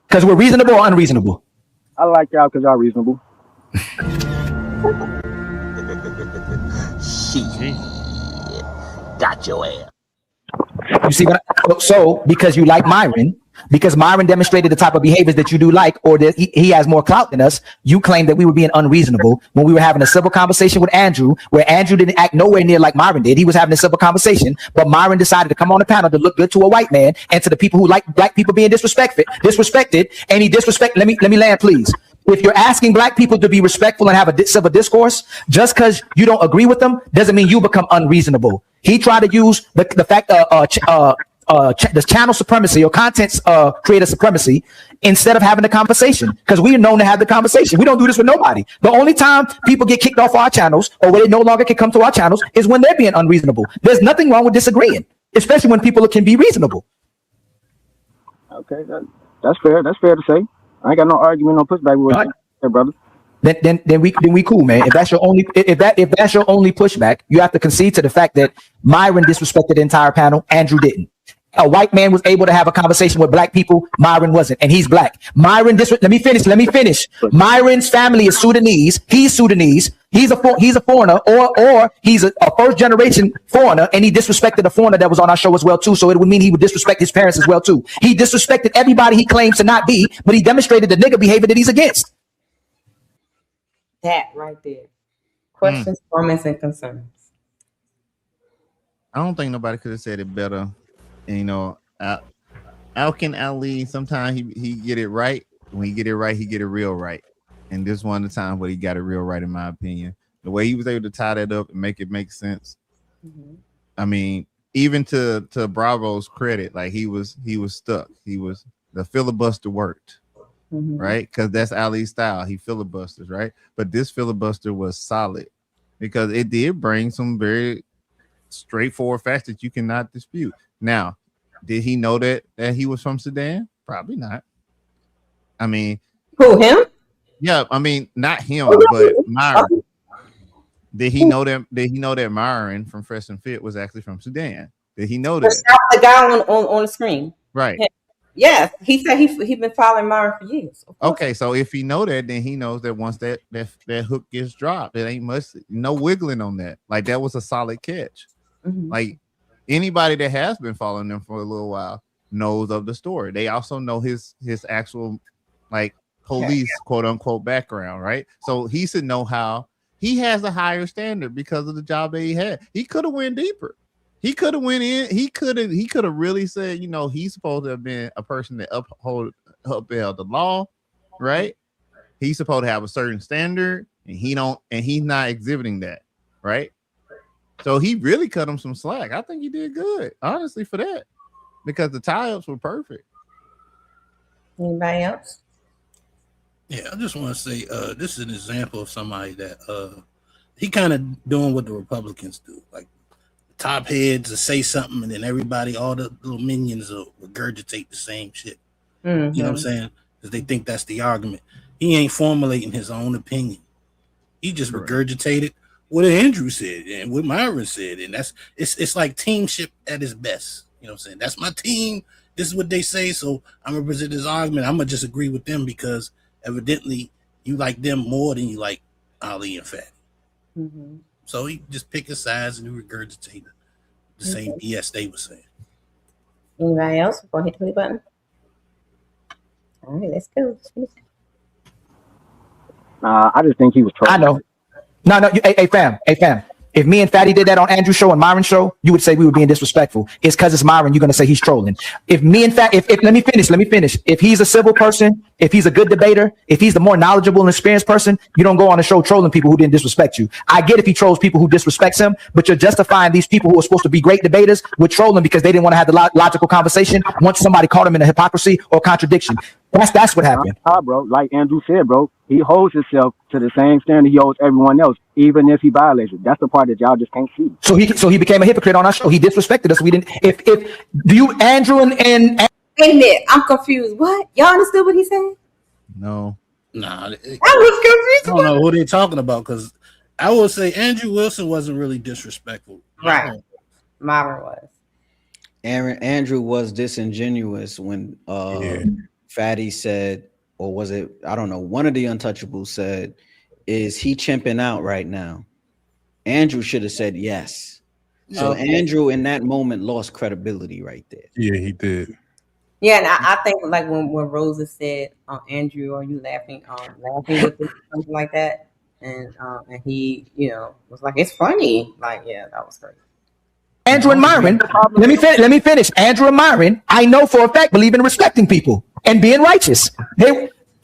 Because we're reasonable or unreasonable? I like y'all because y'all reasonable. Shit. Got your ass. You see what? So because you like Myron, because Myron demonstrated the type of behaviors that you do like, or that he has more clout than us, you claim that we were being unreasonable when we were having a civil conversation with Andrew, where Andrew didn't act nowhere near like Myron did. He was having a civil conversation, but Myron decided to come on the panel to look good to a white man and to the people who like black people being disrespected, and he disrespected. Let me land, please. If you're asking black people to be respectful and have a civil discourse, just because you don't agree with them doesn't mean you become unreasonable. He tried to use the fact the channel supremacy or contents creator supremacy instead of having the conversation, because we are known to have the conversation. We don't do this with nobody. The only time people get kicked off our channels or where they no longer can come to our channels is when they're being unreasonable. There's nothing wrong with disagreeing, especially when people can be reasonable. Okay, that's fair. That's fair to say. I ain't got no argument, no pushback with you, right, brother. Then we cool, man. If that's your only pushback, you have to concede to the fact that Myron disrespected the entire panel. Andrew didn't. A white man was able to have a conversation with black people. Myron wasn't, and he's black. Let me finish. Myron's family is Sudanese. He's Sudanese. He's a foreigner, or he's a first generation foreigner, and he disrespected a foreigner that was on our show as well too. So it would mean he would disrespect his parents as well too. He disrespected everybody he claims to not be, but he demonstrated the nigga behavior that he's against. That right there. Questions, comments, and concerns. I don't think nobody could have said it better. And, Alkin Ali, sometimes he get it right. When he get it right, he get it real right. And this one of the times where he got it real right, in my opinion. The way he was able to tie that up and make it make sense. Mm-hmm. I mean, even to Bravo's credit, like he was stuck. The filibuster worked. Mm-hmm. Right? Because that's Ali's style. He filibusters, right? But this filibuster was solid because it did bring some very straightforward facts that you cannot dispute. Now, did he know that he was from Sudan? Probably not. I mean, who, him? Yeah, I mean, not him, but Myron. Did he know that? Did he know that Myron from Fresh and Fit was actually from Sudan? Did he know that? The guy on the screen, right? Yes, he said he been following Myron for years. Okay, so if he know that, then he knows that once that hook gets dropped, it ain't much, no wiggling on that. Like that was a solid catch. Mm-hmm. Like anybody that has been following them for a little while knows of the story. They also know his actual like police quote unquote background, right? So he should know how he has a higher standard because of the job that he had. He could have went deeper. He could have went in. He could have really said, he's supposed to have been a person that upheld the law, right? He's supposed to have a certain standard, and he's not exhibiting that, right? So he really cut him some slack. I think he did good, honestly, for that, because the tie-ups were perfect. Anybody else? Yeah, I just want to say this is an example of somebody that he kind of doing what the Republicans do. Like top heads to say something and then everybody, all the little minions will regurgitate the same shit. Mm-hmm. You know what I'm saying? Because they think that's the argument. He ain't formulating his own opinion. He just regurgitated what Andrew said and what Myron said. And it's like teamship at its best. You know what I'm saying? That's my team. This is what they say. So I'm gonna present this argument. I'm gonna just agree with them because evidently you like them more than you like Ali and Fatty. Mm-hmm. So he just picked his sides and he regurgitated the same BS they were saying. Anybody else before I hit the play button? All right, let's go. I just think he was trolling. I know. No. Hey, fam. If me and Fatty did that on Andrew's show and Myron's show, you would say we were being disrespectful. It's because it's Myron. You're going to say he's trolling. If me and Fatty, if let me finish. If he's a civil person, if he's a good debater, if he's the more knowledgeable and experienced person, you don't go on a show trolling people who didn't disrespect you. I get if he trolls people who disrespects him, but you're justifying these people who are supposed to be great debaters with trolling because they didn't want to have the logical conversation once somebody caught him in a hypocrisy or contradiction. That's what happened. Bro, like Andrew said, bro, he holds himself to the same standard he holds everyone else, even if he violates it. That's the part that y'all just can't see. So he became a hypocrite on our show. He disrespected us. We didn't. If do you Andrew and wait a minute, I'm confused. What? Y'all understood what he said? No. Nah, I was confused. I don't know who they're talking about because I will say Andrew Wilson wasn't really disrespectful. Right. Myron was. Andrew was disingenuous when Fatty said, or was it, I don't know, one of the Untouchables said, is he chimping out right now? Andrew should have said yes. So Andrew in that moment lost credibility right there. Yeah, he did. Yeah, and I think like when Rosa said, Andrew, are you laughing with this, something like that? And he, was like, it's funny. Like, yeah, that was crazy. Andrew and Myron, let me finish. Andrew and Myron, I know for a fact, believe in respecting people and being righteous.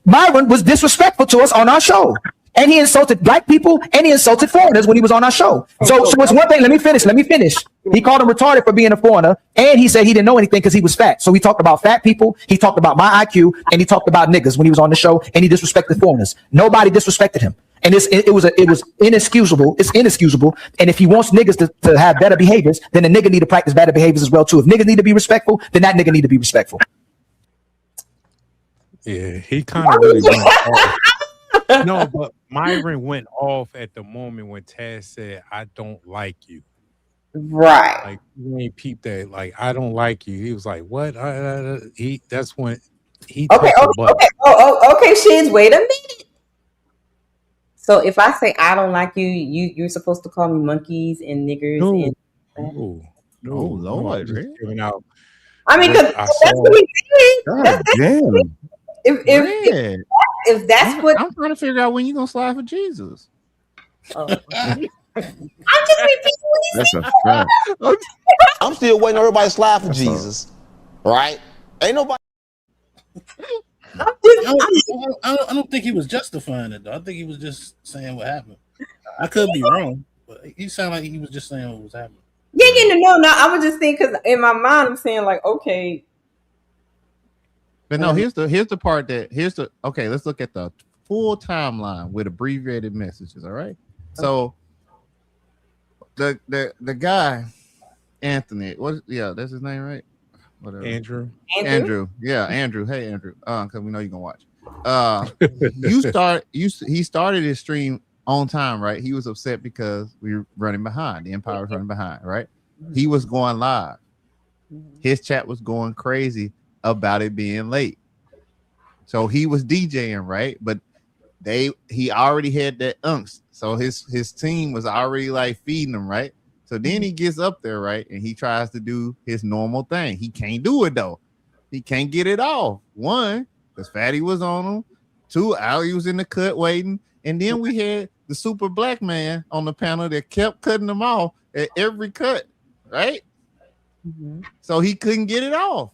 Myron was disrespectful to us on our show. And he insulted black people and he insulted foreigners when he was on our show. So it's one thing. Let me finish. He called him retarded for being a foreigner. And he said he didn't know anything because he was fat. So he talked about fat people. He talked about my IQ and he talked about niggas when he was on the show and he disrespected foreigners. Nobody disrespected him. And it was inexcusable. It's inexcusable. And if he wants niggas to have better behaviors, then the nigga need to practice better behaviors as well too. If niggas need to be respectful, then that nigga need to be respectful. Yeah, he kind of really went off. No, but Myron went off at the moment when Taz said, "I don't like you." Right. Like you ain't peeped that. Like I don't like you. He was like, "What?" That's when he. Okay. Okay, Shiz. Wait a minute. So if I say I don't like you, you're supposed to call me monkeys and niggers and. No, Lord, just really? giving out. I mean, because that's what he's saying. Damn. If that's what I'm trying to figure out when you're gonna slide for Jesus. I'm just repeating what he That's said. a fact. I'm still waiting on everybody to slide for Jesus. Right? Ain't nobody. I don't think he was justifying it though. I think he was just saying what happened. I could be wrong, but he sounded like he was just saying what was happening. Yeah, no. I was just thinking because in my mind I'm saying like, okay. But no, here's the part okay, let's look at the full timeline with abbreviated messages. All right. So the guy, Anthony, that's his name, right? Whatever. Andrew. Yeah, Andrew. Hey, Andrew. Because we know you're gonna watch. He started his stream on time, right? He was upset because we were running behind. The Empire was running behind, right? He was going live. His chat was going crazy about it being late. So he was DJing, right? But he already had that angst. So his team was already like feeding him, right? So then he gets up there, right? And he tries to do his normal thing. He can't do it though. He can't get it off. One, because Fatty was on him. Two, Ali was in the cut waiting. And then we had the super black man on the panel that kept cutting them off at every cut, right? So he couldn't get it off.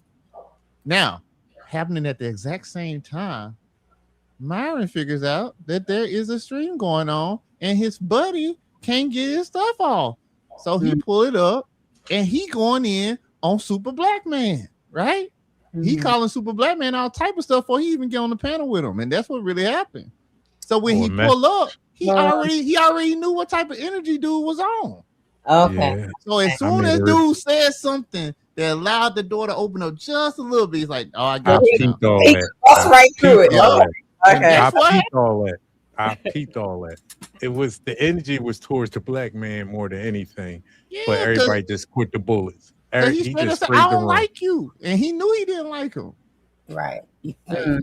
Now, happening at the exact same time, Myron figures out that there is a stream going on and his buddy can't get his stuff off. So he pull it up and he going in on Super Black Man, right? he calling Super Black Man all type of stuff before he even get on the panel with him, and that's what really happened. So when he pull up, he already knew what type of energy dude was on. Okay. Yeah. So as soon as dude said something that allowed the door to open up just a little bit, he's like, "Oh, I got you." Peeped all He that. walks right through it. Peeped all Oh, that. okay. I peeped all that. I peeped all that. It was the energy was towards the black man more than anything, but Yeah, everybody just quit the bullets. So he He straight up just said, sprayed "I the don't room. like you," and he knew he didn't like him. Right. Okay.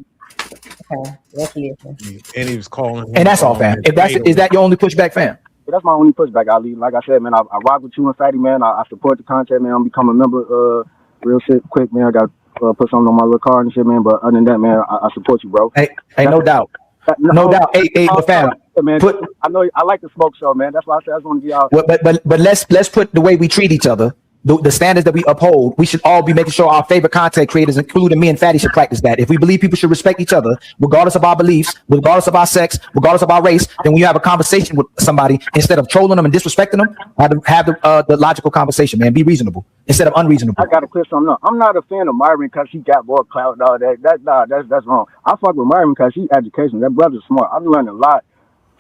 Let's listen. And he was calling him. And that's all, fam. If that's is that your only pushback, fam? That's my only pushback, Ali. Like I said, man, I rock with you and Fatty, man. I support the content, man. I'm becoming a member real shit quick, man. I got put something on my little card and shit, man. But other than that, man, I support you, bro. Hey, no doubt. No doubt. Hey, but fam, man, I know I like the smoke show, man. That's why I said I just want to be out. But let's put the way we treat each other, the standards that we uphold. We should all be making sure our favorite content creators, including me and Fatty, should practice that. If we believe people should respect each other, regardless of our beliefs, regardless of our sex, regardless of our race, then when you have a conversation with somebody, instead of trolling them and disrespecting them, have the logical conversation, man. Be reasonable instead of unreasonable. I gotta clear something up. I'm not a fan of Myron because he got more clout and all that. That's wrong. I fuck with Myron because he's educational. That brother's smart. I've learned a lot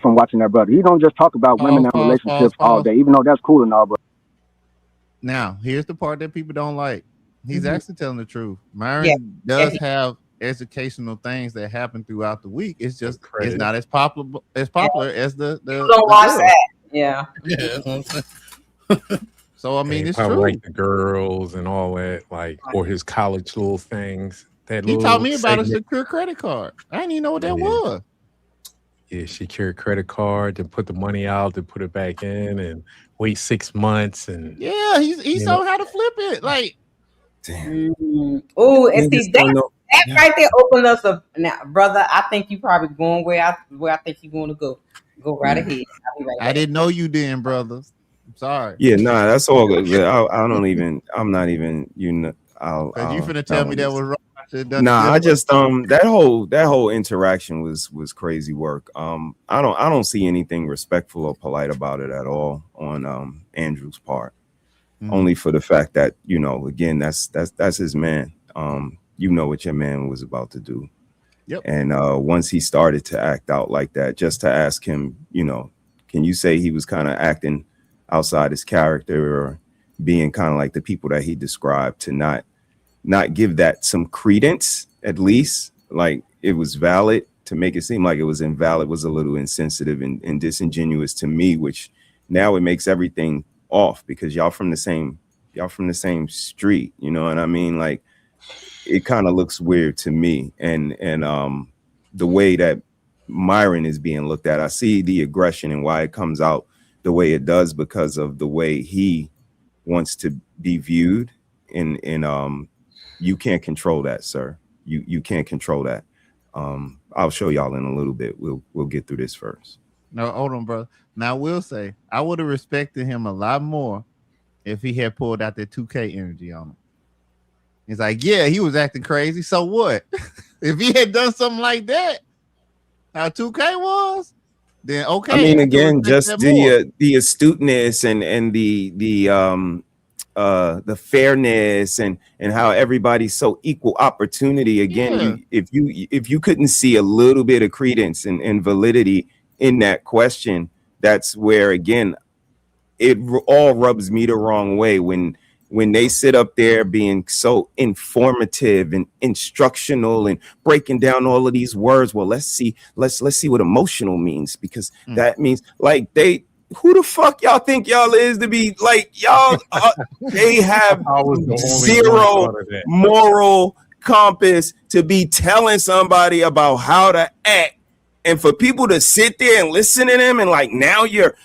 from watching that brother. He don't just talk about women and relationships all day, even though that's cool and all. But now, here's the part that people don't like. He's actually telling the truth. Myron does have educational things that happen throughout the week. It's just it's not as popular as the don't watch that. Yeah. So I mean, it's probably true. like the girls and all that, like or his college little things. That He little taught me about a segment. secure credit card. I didn't even know what that was. Yeah, she carried credit card, then put the money out, then put it back in, and wait 6 months. And Yeah, he saw how to flip it. Like, Oh, and see that right there opened us up. Now, brother, I think you probably going where I think you're going to go. Go right ahead. I'll be right I back. didn't know you didn't, brothers. I'm sorry. Yeah, nah, that's all good. I'm not even, you know, Because you finna tell me that was wrong. I should've done Nah, it I different. just that whole interaction was crazy work. I don't see anything respectful or polite about it at all on Andrew's part. Only for the fact that, you know, again, that's his man. You know what your man was about to do. Yep. And once he started to act out like that, just to ask him, you know, can you say he was kind of acting outside his character or being kind of like the people that he described, to not give that some credence, at least like it was valid, to make it seem like it was invalid was a little insensitive and disingenuous to me, which now it makes everything off because y'all from the same street, you know what I mean? Like it kind of looks weird to me. And the way that Myron is being looked at, I see the aggression and why it comes out the way it does because of the way he wants to be viewed. And you can't control that, sir. You can't control that. I'll show y'all in a little bit. We'll get through this first. No, hold on, bro. Now I will say I would have respected him a lot more if he had pulled out that 2K energy on him. He's like, yeah, he was acting crazy. So what? If he had done something like that, how 2K was, then okay. I mean, I again, could respect just that more. the astuteness and the fairness and how everybody's so equal opportunity. Again, if you couldn't see a little bit of credence and validity in that question, that's where again it all rubs me the wrong way when they sit up there being so informative and instructional and breaking down all of these words. Well, let's see what emotional means, because that means like who the fuck y'all think y'all is to be like y'all? They have zero moral compass to be telling somebody about how to act, and for people to sit there and listen to them and like now you're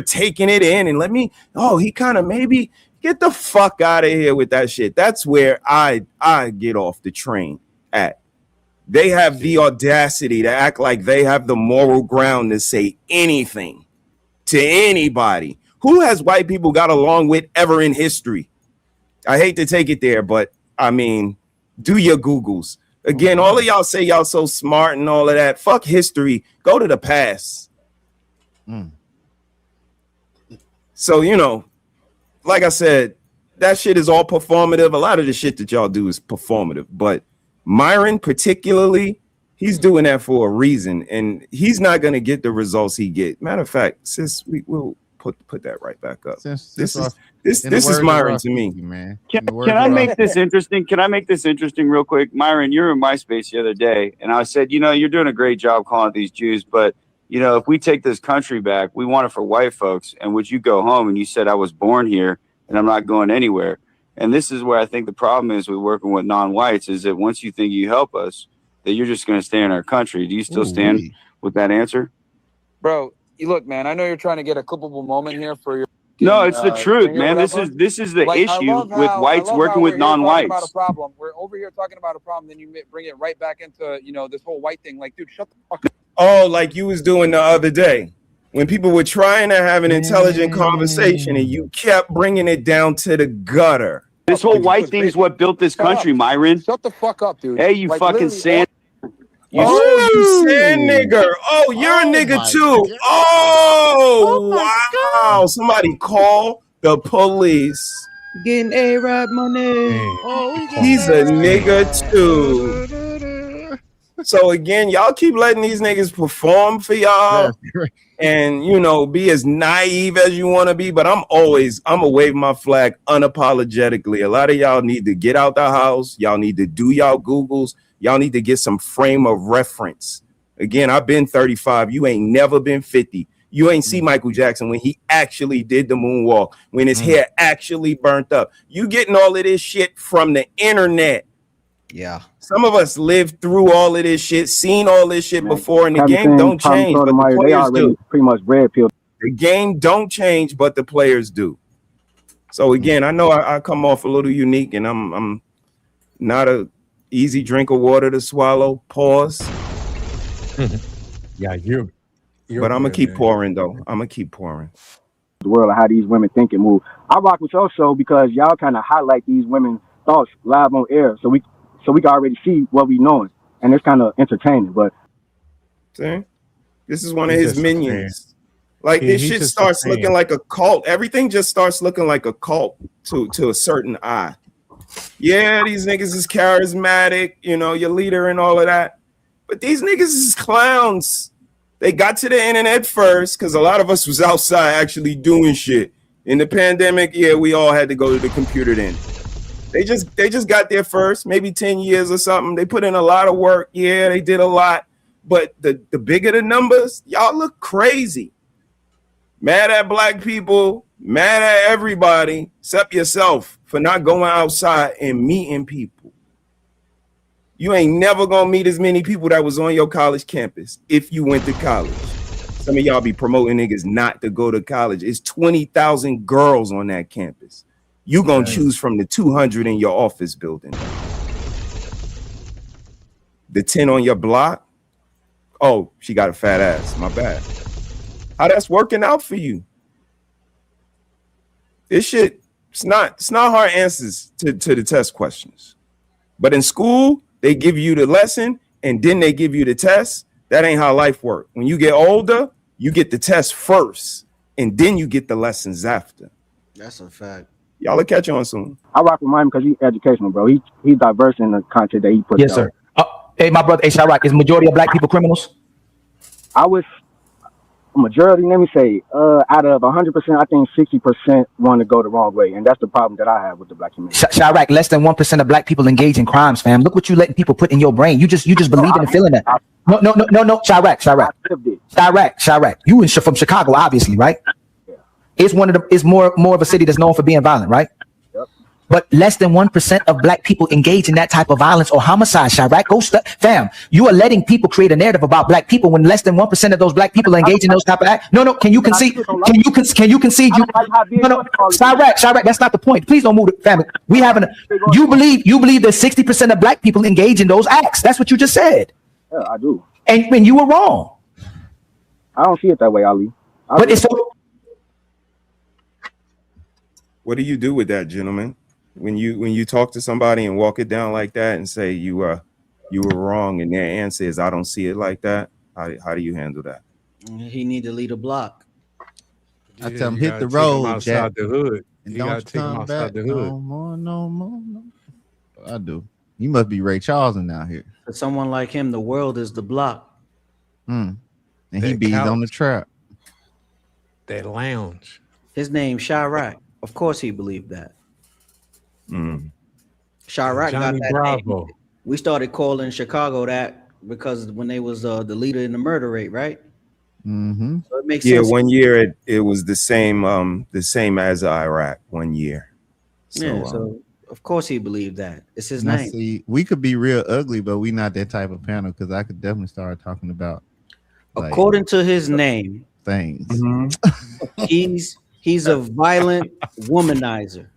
taking it in and he kind of maybe get the fuck out of here with that shit. That's where I get off the train at. They have the audacity to act like they have the moral ground to say anything to anybody. Who has white people got along with ever in history? I hate to take it there, but I mean, do your Googles. Again, all of y'all say y'all so smart and all of that. Fuck history. Go to the past. So, you know, like I said, that shit is all performative. A lot of the shit that y'all do is performative, but Myron particularly, he's doing that for a reason, and he's not going to get the results he get. Matter of fact, sis, we'll put that right back up. This is Myron to me, man. Can I make this interesting? Can I make this interesting real quick? Myron, you were in MySpace the other day, and I said, you know, you're doing a great job calling it these Jews, but you know, if we take this country back, we want it for white folks. And would you go home? And you said, I was born here and I'm not going anywhere. And this is where I think the problem is with working with non-whites is that once you think you help us, that you're just going to stay in our country. Do you still stand with that answer? Bro, you look, man, I know you're trying to get a clippable moment here for your. No, it's the truth, man. This is the issue with whites working with non-whites. We're over here talking about a problem, then you bring it right back into, you know, this whole white thing. Like, dude, shut the fuck up. Oh, like you was doing the other day when people were trying to have an intelligent conversation and you kept bringing it down to the gutter. This whole white thing is what built this country, Myron. Shut the fuck up, dude. Hey, you fucking sand. You sand nigger. Oh, you're a nigga too. Oh, wow. Somebody call the police. Getting A-Rap money. He's a nigga too. So again, y'all keep letting these niggas perform for y'all and, you know, be as naive as you want to be. But I'm gonna wave my flag unapologetically. A lot of y'all need to get out the house. Y'all need to do y'all Googles. Y'all need to get some frame of reference. Again, I've been 35. You ain't never been 50. You ain't see Michael Jackson when he actually did the moonwalk, when his hair actually burnt up. You getting all of this shit from the internet. Yeah. Some of us lived through all of this shit, seen all this shit before, and the game don't change, but the players do. Pretty much red pill. The game don't change, but the players do. So again, I know I come off a little unique, and I'm not a easy drink of water to swallow. Pause. Yeah, you're but I'm gonna keep pouring though. I'm gonna keep pouring. The world of how these women think and move. I rock with your show because y'all kind of highlight these women's thoughts live on air, so we can already see what we knowing, and it's kind of entertaining. But see, this is one of his minions. Like this shit starts looking like a cult. Everything just starts looking like a cult to a certain eye. Yeah, these niggas is charismatic, you know, your leader and all of that. But these niggas is clowns. They got to the internet first because a lot of us was outside actually doing shit. In the pandemic, yeah, we all had to go to the computer then. They just got there first, maybe 10 years or something. They put in a lot of work. Yeah, they did a lot. But the bigger the numbers, y'all look crazy. Mad at black people, mad at everybody, except yourself for not going outside and meeting people. You ain't never gonna meet as many people that was on your college campus if you went to college. Some of y'all be promoting niggas not to go to college. It's 20,000 girls on that campus. You gonna choose from the 200 in your office building. The 10 on your block. Oh, she got a fat ass. My bad. How that's working out for you? This shit, it's not hard answers to the test questions. But in school, they give you the lesson and then they give you the test. That ain't how life works. When you get older, you get the test first and then you get the lessons after. That's a fact. Y'all will catch on soon. I rock with mine because he's educational, bro. He's diverse in the content that he puts out. Yes, sir. Hey, my brother, Shiraq, is majority of black people criminals? I was a majority, let me say, out of 100%, I think 60% want to go the wrong way. And that's the problem that I have with the black community. Shiraq, less than 1% of black people engage in crimes, fam. Look what you letting people put in your brain. You just believe in and feeling that. No. Shiraq. You from Chicago, obviously, right? Yeah. It's more of a city that's known for being violent, right? But less than 1% of black people engage in that type of violence or homicide. Shiraq, fam. You are letting people create a narrative about black people when less than 1% of those black people engage in those type of acts. No. Can you concede? Can you concede? No. Shiraq. That's not the point. Please don't move, family. You believe that 60% of black people engage in those acts. That's what you just said. Yeah, I do. And you were wrong. I don't see it that way, Ali. But it's so. What do you do with that, gentlemen? When you talk to somebody and walk it down like that and say you were wrong and their answer is I don't see it like that, how do you handle that? He need to lead a block. I tell him hit the road, outside the hood. And You gotta don't take him come outside back the hood. no more, no more. No. I do. You must be Ray Charles out here. For someone like him, the world is the block. And he That bees on the couch. trap. That lounge. His name Chirac. Of course he believed that. Mm. Chirac got Johnny that Bravo. name. We started calling Chicago that because when they was the leader in the murder rate, right? Mm-hmm. So it makes Yeah, sense. 1 year it was the same as Iraq 1 year. So, so of course he believed that. It's his Now, name. see, we could be real ugly, but we not that type of panel because I could definitely start talking about According to his name, things. he's a violent womanizer.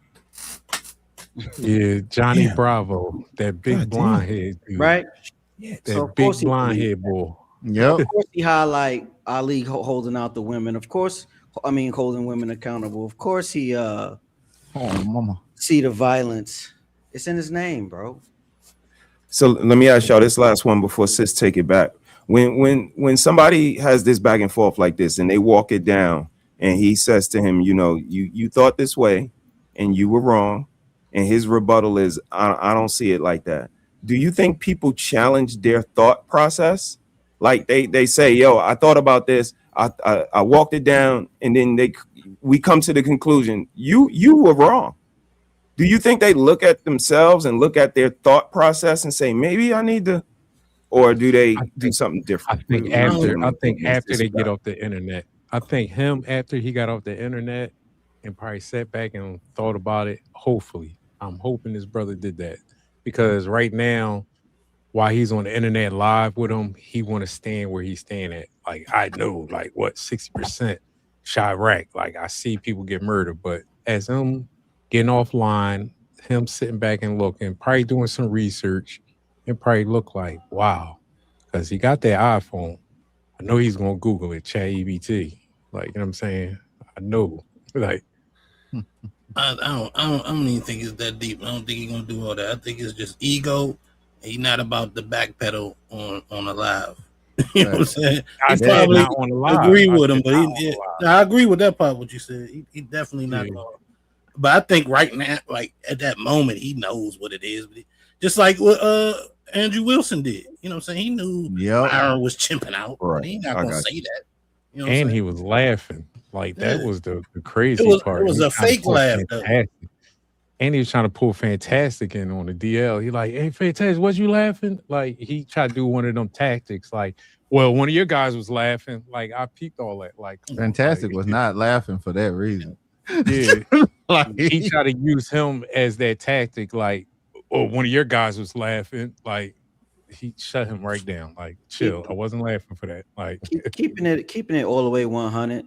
Yeah, Johnny Bravo, that big blonde head dude. Right? That So of big course he blonde believed head that. boy. Yep. Of course he highlight Ali holding out the women. Of course, holding women accountable. Of course he mama. See the violence. It's in his name, bro. So let me ask y'all this last one before sis take it back. When somebody has this back and forth like this and they walk it down and he says to him, you know, you thought this way and you were wrong, and his rebuttal is I don't see it like that. Do you think people challenge their thought process? Like they say, yo, I thought about this, I walked it down, and then we come to the conclusion you were wrong. Do you think they look at themselves and look at their thought process and say, maybe I need to, or do they do something different? I think after they get off the internet. I think him after he got off the internet and probably sat back and thought about it. Hopefully, I'm hoping this brother did that, because right now, while he's on the internet live with him, he want to stand where he's staying at. Like, I know, like, what, 60% Chirac. Like, I see people get murdered, but as him getting offline, him sitting back and looking, probably doing some research, and probably look like, wow, because he got that iPhone. I know he's gonna Google it, ChatGPT. Like, you know what I'm saying? I know. Like, I don't even think it's that deep. I don't think he's gonna do all that. I think it's just ego. He's not about the backpedal on a live. You know what I'm saying? I He said probably not on the live. agree I with him, said but not on the live. I agree with that part. What you said, he definitely not gonna. But I think right now, like at that moment, he knows what it is. But just like what Andrew Wilson did. You know what I'm saying? He knew Myron was chimping out, but he's not gonna say that. You know what I'm And saying? he was laughing. Like, that Yeah. was the crazy part. It was He a was trying to fake pull laugh, though. Fantastic. And he was trying to pull Fantastic in on the DL. He like, hey, Fantastic, was you laughing? Like, he tried to do one of them tactics. Like, well, one of your guys was laughing. Like, I peeped all that. Like, Fantastic was not laughing for that reason. yeah. He tried to use him as that tactic. Like, oh, one of your guys was laughing. Like, he shut him right down. Like, chill. I wasn't laughing for that. Like, keeping it all the way 100.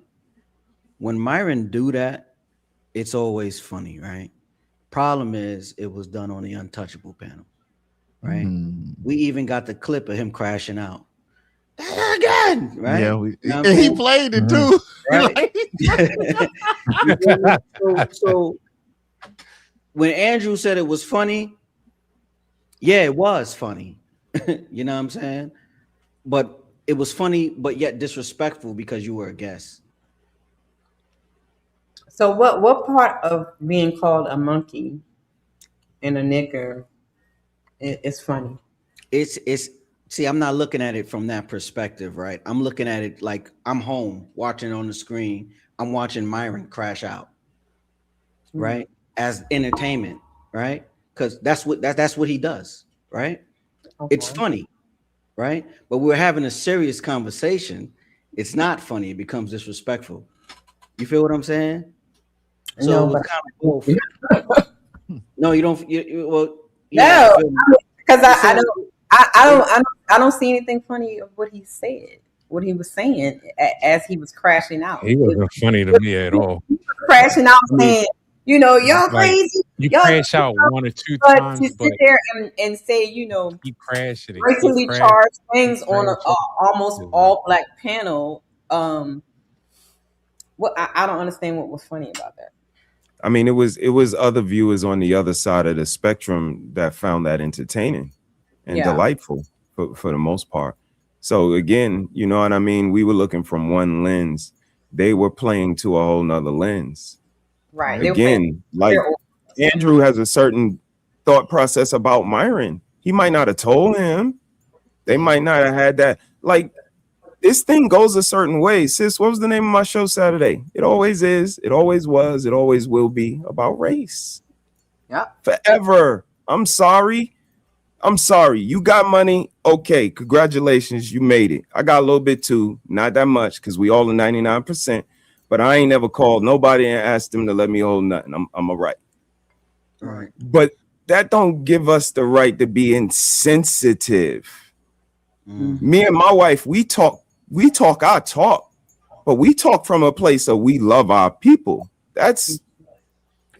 When Myron do that, it's always funny, right? Problem is, it was done on the Untouchable panel, right? We even got the clip of him crashing out again, right? Yeah, You know what I'm and he saying? played it too. Right? so when Andrew said it was funny, yeah, it was funny. You know what I'm saying? But it was funny, but yet disrespectful because you were a guest. So what part of being called a monkey and a nigger is funny? It's see, I'm not looking at it from that perspective, right? I'm looking at it like I'm home watching on the screen. I'm watching Myron crash out, right? As entertainment, right? Because that's what he does, right? Okay. It's funny, right? But we're having a serious conversation. It's not funny. It becomes disrespectful. You feel what I'm saying? So No, it was but- kind of both. No, you don't. Well, No, because So- I don't see anything funny of what he said, what he was saying as he was crashing out. he wasn't funny to me at all. He was crashing out saying, you know, y'all Like, crazy. you y'all crash out one or two but times, to sit but there and say, you know, keep crashing it. racially Keep charged things on a crashing. almost all black panel. What I don't understand what was funny about that. I mean, it was other viewers on the other side of the spectrum that found that entertaining and delightful for the most part. So again, you know what I mean? We were looking from one lens. They were playing to a whole nother lens. Right. Again, like Andrew has a certain thought process about Myron. He might not have told him. They might not have had that. Like, this thing goes a certain way. Sis, what was the name of my show Saturday? It always is. It always was. It always will be about race. Yep. Forever. I'm sorry. You got money. Okay. Congratulations. You made it. I got a little bit too. Not that much because we all are 99%. But I ain't never called nobody and asked them to let me hold nothing. I'm all right. All right. But that don't give us the right to be insensitive. Me and my wife, we talk our talk, but we talk from a place of we love our people. That's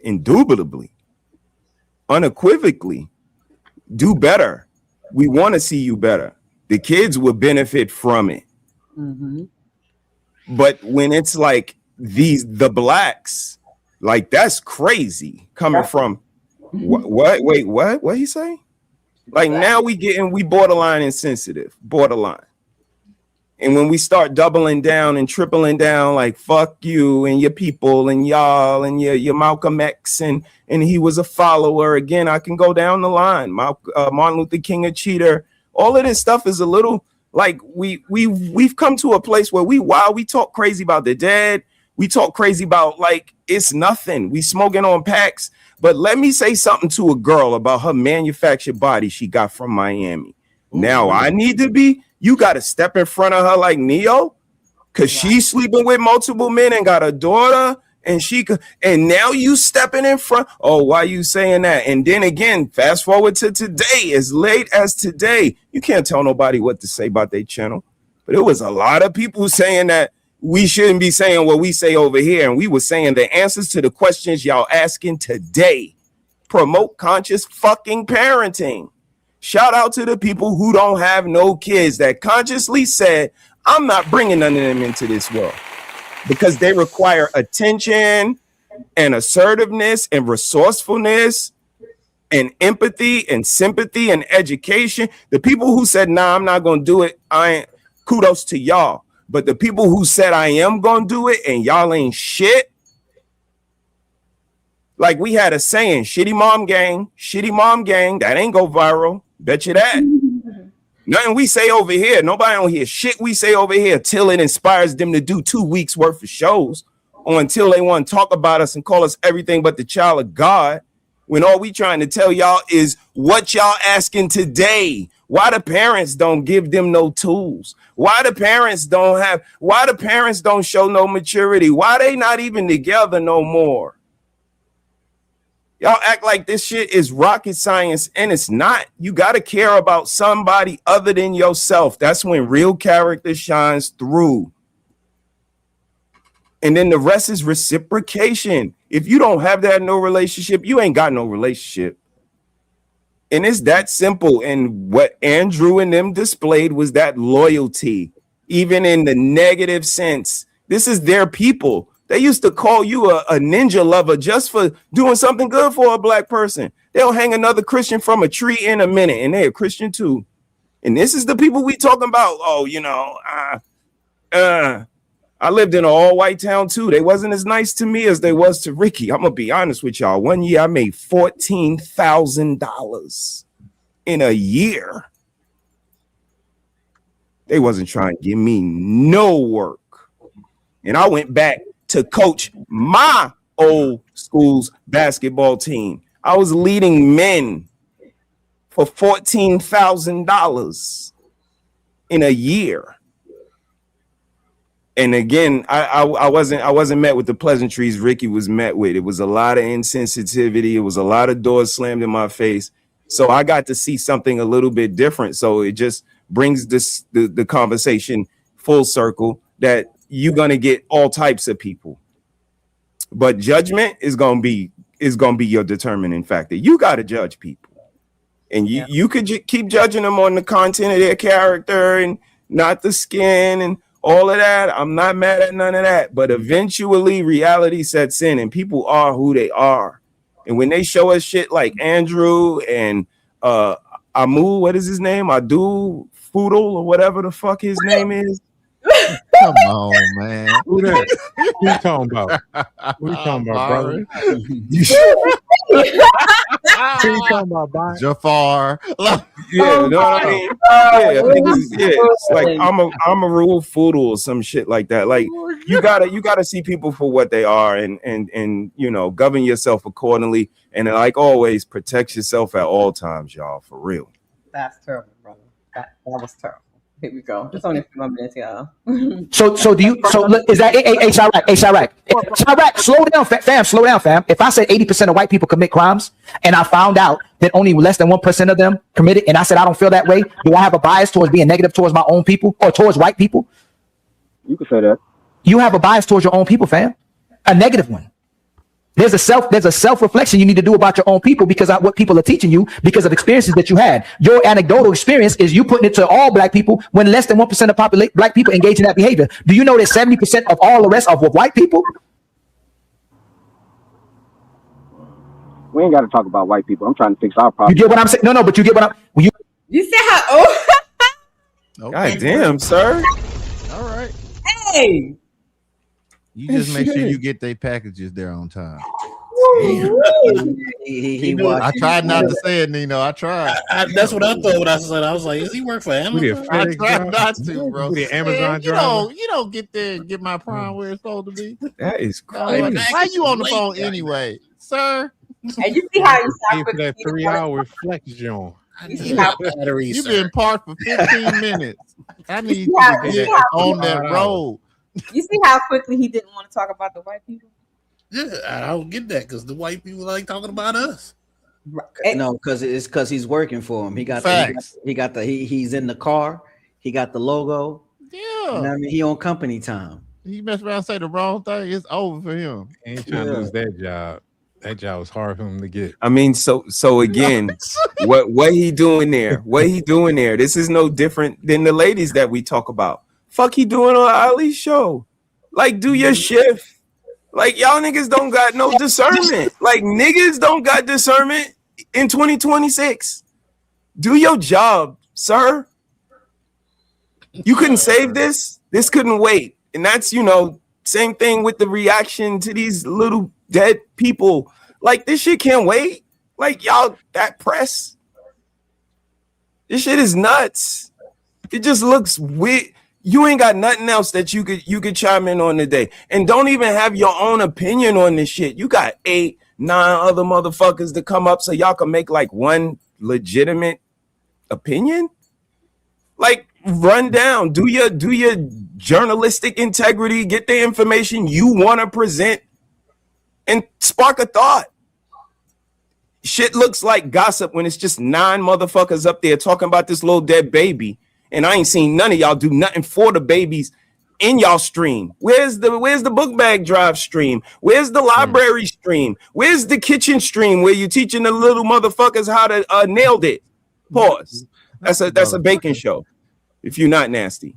indubitably, unequivocally, do better. We want to see you better. The kids will benefit from it. But when it's like the blacks, like that's crazy coming from what? Wait, what he say? Like now we borderline insensitive, borderline. And when we start doubling down and tripling down, like fuck you and your people and y'all and your Malcolm X and he was a follower. Again, I can go down the line. Martin Luther King a cheater. All of this stuff is a little like we've come to a place where we talk crazy about the dead. We talk crazy about like it's nothing. We smoking on packs. But let me say something to a girl about her manufactured body she got from Miami. Now I need to be. You got to step in front of her like Neo, because she's sleeping with multiple men and got a daughter, and now you stepping in front. Oh, why you saying that? And then again, fast forward to today, as late as today, you can't tell nobody what to say about their channel. But it was a lot of people saying that we shouldn't be saying what we say over here, and we were saying the answers to the questions y'all asking today. Promote conscious fucking parenting. Shout out to the people who don't have no kids that consciously said, I'm not bringing none of them into this world because they require attention and assertiveness and resourcefulness and empathy and sympathy and education. The people who said, nah, I'm not going to do it, kudos to y'all. But the people who said I am going to do it and y'all ain't shit. Like we had a saying, shitty mom gang, that ain't go viral. Bet you that. Nothing we say over here. Nobody don't hear shit we say over here till it inspires them to do 2 weeks worth of shows or until they want to talk about us and call us everything but the child of God. When all we trying to tell y'all is what y'all asking today. Why the parents don't give them no tools? Why the parents don't show no maturity? Why they not even together no more? Y'all act like this shit is rocket science, and it's not. You got to care about somebody other than yourself. That's when real character shines through. And then the rest is reciprocation. If you don't have that in no relationship, you ain't got no relationship. And it's that simple. And what Andrew and them displayed was that loyalty, even in the negative sense. This is their people. They used to call you a ninja lover just for doing something good for a black person. They'll hang another Christian from a tree in a minute, and they're a Christian too. And this is the people we talking about. Oh, I lived in an all-white town too. They wasn't as nice to me as they was to Ricky. I'm gonna be honest with y'all. One year I made $14,000 in a year. They wasn't trying to give me no work. And I went back to coach my old school's basketball team. I was leading men for $14,000 in a year. And again, I wasn't met with the pleasantries Ricky was met with. It was a lot of insensitivity. It was a lot of doors slammed in my face. So I got to see something a little bit different. So it just brings the conversation full circle that you're gonna get all types of people, but judgment is gonna be your determining factor. You got to judge people, and you could keep judging them on the content of their character and not the skin and all of that. I'm not mad at none of that, but eventually reality sets in, and people are who they are. And when they show us shit like Andrew and Amu, what is his name? Adu Foodle or whatever the fuck his name is. Come on, man. Who that? Who you talking about? Who you talking about, brother? Who you talking about, Byron? Jafar. Yeah, no, I mean, I think it's like I'm a rule foodle or some shit like that. Like you gotta see people for what they are and govern yourself accordingly. And like always, protect yourself at all times, y'all. For real. That's terrible, brother. That was terrible. Here we go. It's only a few more minutes, y'all. So do you? So look, is that Chirac? Chirac, slow down, fam. Slow down, fam. If I said 80% of white people commit crimes, and I found out that only less than 1% of them committed, and I said I don't feel that way, do I have a bias towards being negative towards my own people or towards white people? You can say that. You have a bias towards your own people, fam. A negative one. There's a self-reflection you need to do about your own people because of what people are teaching you because of experiences that you had. Your anecdotal experience is you putting it to all black people when less than 1% of black people engage in that behavior. Do you know that 70% of all the rest of white people? We ain't got to talk about white people. I'm trying to fix our problem. You get what I'm saying? No, but you get what I'm. You see how? Oh, God damn, sir. All right. hey. You just make sure you get their packages there on time. I tried not to say it, Nino. I tried. That's what I thought when I said. I was like, "Is he work for Amazon?" I tried not to, bro. The Amazon driver. You don't get there and get my Prime where it's supposed to be. That is crazy. crazy. Why you on the phone anyway, sir? And you see how you Pay for that 3-hour flex joint. You've been parked for 15 minutes. I need you to get on that road. You see how quickly he didn't want to talk about the white people? Yeah, I don't get that because the white people like talking about us. No, because he's working for him. He's in the car. He got the logo. Yeah, and I mean he on company time. He mess around and say the wrong thing. It's over for him. Ain't trying to lose that job. That job was hard for him to get. I mean, so again, what he doing there? What he doing there? This is no different than the ladies that we talk about. Fuck he doing on Ali's show? Like, do your shift. Like, y'all niggas don't got no discernment. Like, niggas don't got discernment in 2026. Do your job, sir. You couldn't save this. This couldn't wait. And that's, same thing with the reaction to these little dead people. Like, this shit can't wait. Like, y'all, that press. This shit is nuts. It just looks weird. You ain't got nothing else that you could chime in on today. And don't even have your own opinion on this shit. You got 8, 9 other motherfuckers to come up so y'all can make like one legitimate opinion. Like, run down, do your journalistic integrity, get the information you want to present and spark a thought. Shit looks like gossip when it's just 9 motherfuckers up there talking about this little dead baby. And I ain't seen none of y'all do nothing for the babies in y'all stream. Where's the book bag drive stream? Where's the library stream? Where's the kitchen stream where you teaching the little motherfuckers how to nailed it? Pause. That's a baking show. If you're not nasty.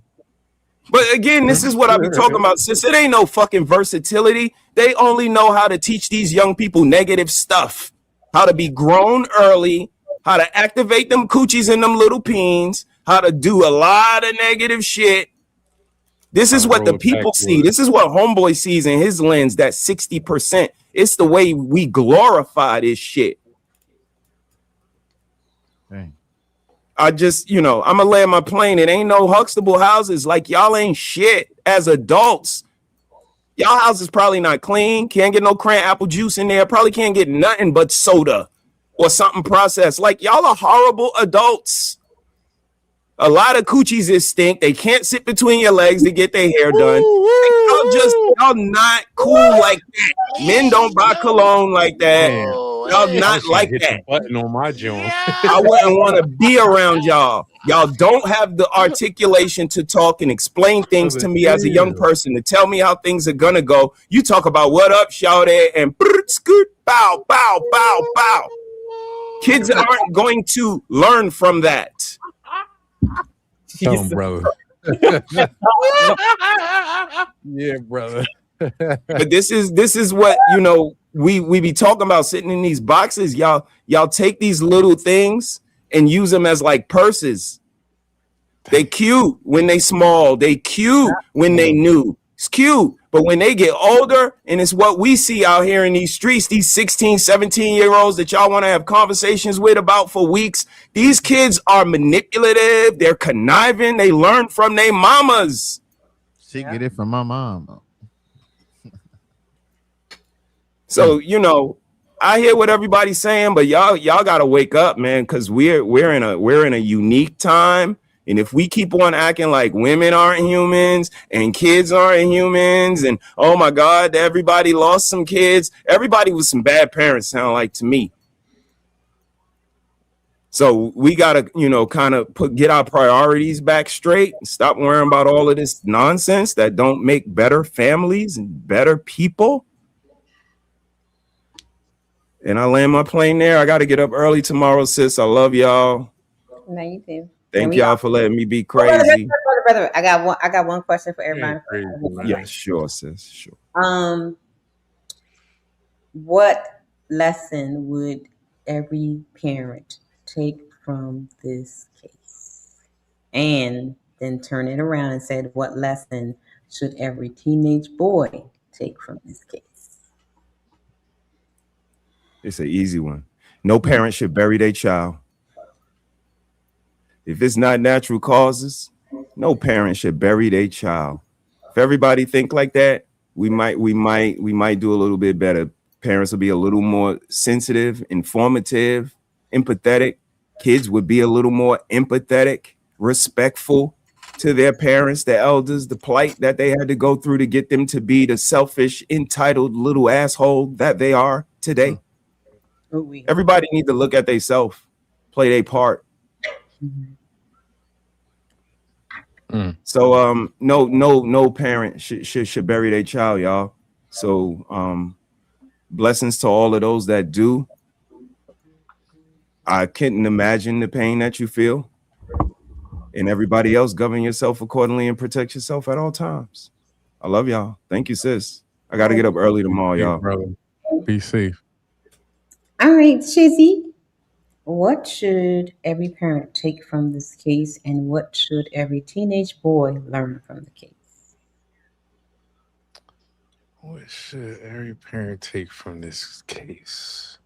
But again, this is what I be talking about. Since it ain't no fucking versatility, they only know how to teach these young people negative stuff. How to be grown early, how to activate them coochies and them little peens, how to do a lot of negative shit. This is what the people see. This is what Homeboy sees in his lens, that 60%. It's the way we glorify this shit. Dang. I just, I'm going to land my plane. It ain't no Huxtable houses. Like, y'all ain't shit as adults. Y'all house is probably not clean. Can't get no cran apple juice in there. Probably can't get nothing but soda or something processed. Like, y'all are horrible adults. A lot of coochies is stink. They can't sit between your legs to get their hair done. Like, y'all not cool like that. Men don't buy cologne like that. Y'all not like that. Button on my joint. I wouldn't want to be around y'all. Y'all don't have the articulation to talk and explain things to me as a young person, to tell me how things are gonna go. You talk about what up, shout it, and scoot, bow, bow, bow, bow. Kids aren't going to learn from that. Tell him, brother. Yeah, brother. But this is what we be talking about, sitting in these boxes. Y'all take these little things and use them as like purses. They cute when they small. They cute when they new. It's cute. But when they get older, and it's what we see out here in these streets, these 16, 17-year-olds that y'all want to have conversations with about for weeks, these kids are manipulative. They're conniving. They learn from their mamas. She get it from my mom. So, you know, I hear what everybody's saying, but y'all gotta wake up, man, because we're in a unique time. And if we keep on acting like women aren't humans and kids aren't humans, and oh my God, everybody lost some kids, everybody with some bad parents sound like to me. So we gotta, you know, kind of get our priorities back straight and stop worrying about all of this nonsense that don't make better families and better people. And I land my plane there. I got to get up early tomorrow, sis. I love y'all. No, you too. Thank y'all for letting me be crazy. Brother, I got one question for everybody. Yeah, sure, sis. Sure. What lesson would every parent take from this case? And then turn it around and say, what lesson should every teenage boy take from this case? It's an easy one. No parent should bury their child. If it's not natural causes, no parent should bury their child. If everybody think like that, we might do a little bit better. Parents will be a little more sensitive, informative, empathetic. Kids would be a little more empathetic, respectful to their parents, the elders, the plight that they had to go through to get them to be the selfish, entitled little asshole that they are today. Everybody need to look at themselves, play their part. So no parent should bury their child, y'all. So blessings to all of those that do. I couldn't imagine the pain that you feel. And everybody else, govern yourself accordingly and protect yourself at all times. I love y'all. Thank you, sis. I got to get up early tomorrow, y'all. Brother. Be safe. All right, Shizzy. What should every parent take from this case, and what should every teenage boy learn from the case? What should every parent take from this case?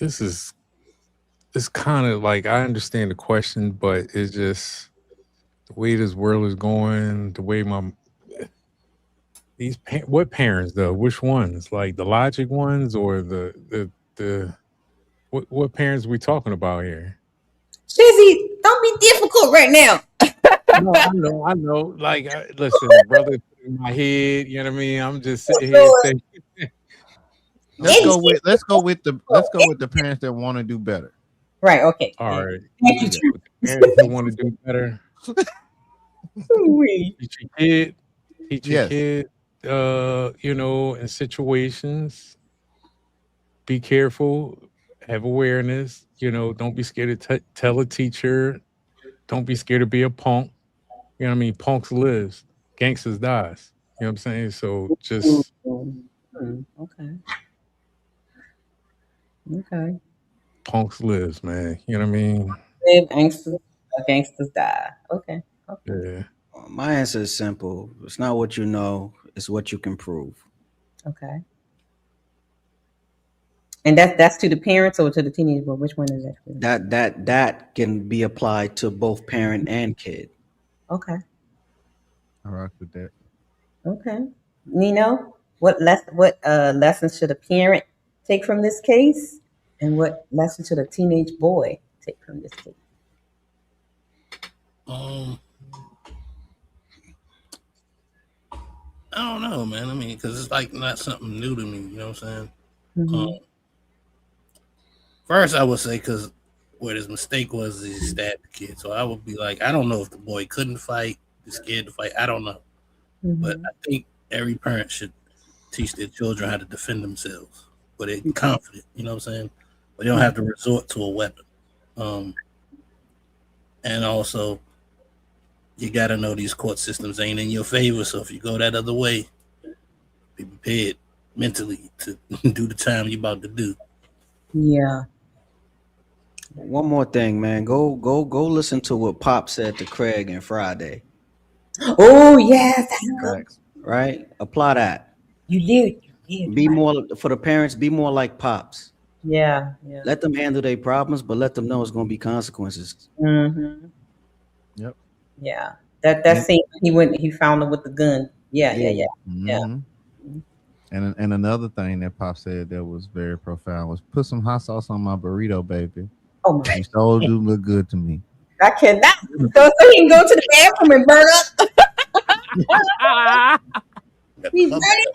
It's kind of like, I understand the question, but it's just the way this world is going, the way what parents though? Which ones? Like the logic ones, or the what parents are we talking about here? Shizzy, don't be difficult right now. No, I know. Like, listen, brother, in my head, you know what I mean? I'm just sitting here thinking. Let's go with the parents that want to do better. Right. Okay. All right. Thank you. Parents who want to do better. Teach your kid, you know, in situations. Be careful. Have awareness. You know, don't be scared to tell a teacher. Don't be scared to be a punk. You know what I mean? Punks lives. Gangsters dies. You know what I'm saying? So just... Okay. Punks lives, man. You know what I mean? Gangsters die. Okay. Yeah. My answer is simple. It's not what you know, it's what you can prove. Okay. And that's to the parents or to the teenage boy? Which one is that? That can be applied to both parent and kid. Okay. I rock with that. Okay. Nino, what lessons should a parent take from this case? And what lesson should a teenage boy take from this case? I don't know, man. I mean, because it's like not something new to me. You know what I'm saying? First, I would say, because where his mistake was, he stabbed the kid. So I would be like, I don't know if the boy couldn't fight, was scared to fight. I don't know. But I think every parent should teach their children how to defend themselves, but they're confident. You know what I'm saying? But they don't have to resort to a weapon. And also, you got to know these court systems ain't in your favor. So if you go that other way, be prepared mentally to do the time you're about to do. Yeah. One more thing, man. Go listen to what Pop said to Craig and Friday. Oh yes, that's good. Right? Apply that. You did. You did. Be more for the parents. Be more like Pops. Yeah. Yeah. Let them handle their problems, but let them know it's going to be consequences. Mm-hmm. Yep. Yeah. That scene he found him with the gun. Yeah. Mm-hmm. And another thing that Pop said that was very profound was put some hot sauce on my burrito, baby. Oh my! You so do look good to me. I cannot. So he can go to the bathroom and burn up. We running.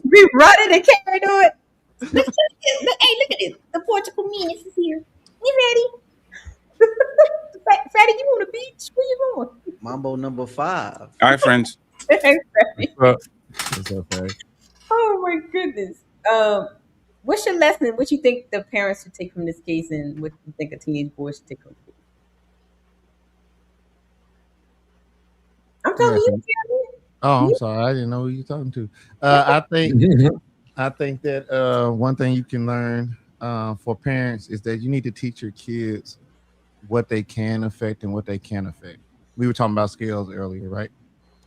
We running and can't do it. Hey, look at this. The Portugal menace is here. You ready? Fatty, you on the beach? Where you going? Mambo number 5. All right, friends. Hey, Fatty. What's up, Fatty? Oh my goodness. What's your lesson? What you think the parents should take from this case, and what you think a teenage boy should take from it? I'm telling you. Oh, I'm sorry. I didn't know who you're talking to. I think that one thing you can learn for parents is that you need to teach your kids what they can affect and what they can't affect. We were talking about scales earlier, right?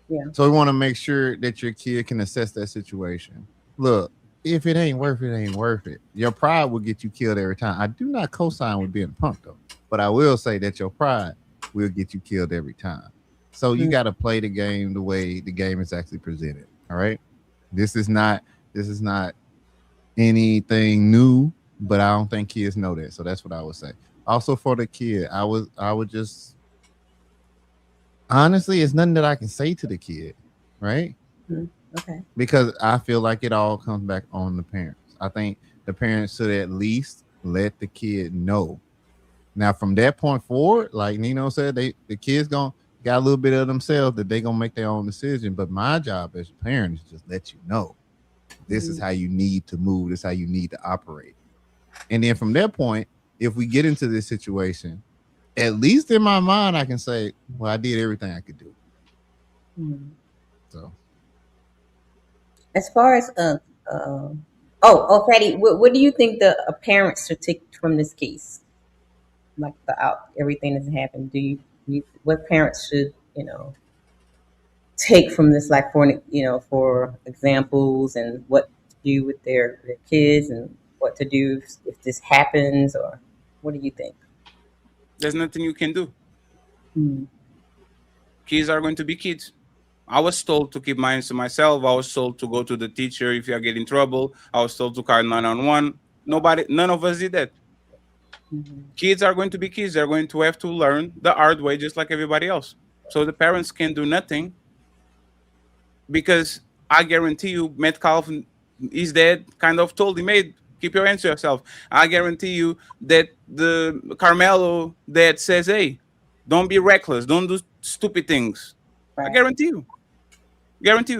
Yeah. So we want to make sure that your kid can assess that situation. Look, if it ain't worth it, it ain't worth it. Your pride will get you killed every time. I do not co-sign with being a punk though, but I will say that your pride will get you killed every time. So you got to play the game the way the game is actually presented. All right. This is not anything new, but I don't think kids know that. So that's what I would say. Also for the kid, I would just honestly, it's nothing that I can say to the kid, right? Okay. Because I feel like it all comes back on the parents. I think the parents should at least let the kid know. Now, from that point forward, like Nino said, the kids got a little bit of themselves that they gonna make their own decision. But my job as a parent is just let you know this is how you need to move. This is how you need to operate. And then from that point, if we get into this situation, at least in my mind, I can say, well, I did everything I could do. So, as far as Fatty, what do you think the parents should take from this case? Like everything that's happened, what parents should take from this, like for examples, and what to do with their kids, and what to do if this happens, or what do you think? There's nothing you can do. Kids are going to be kids. I was told to keep mine to myself. I was told to go to the teacher if you get in trouble. I was told to call 911. None of us did that. Kids are going to be kids. They're going to have to learn the hard way, just like everybody else. So the parents can do nothing, because I guarantee you, Metcalf, his dad kind of told him, "Hey, keep your hands to yourself." I guarantee you that the Carmelo dad says, "Hey, don't be reckless. Don't do stupid things." Right. I guarantee you.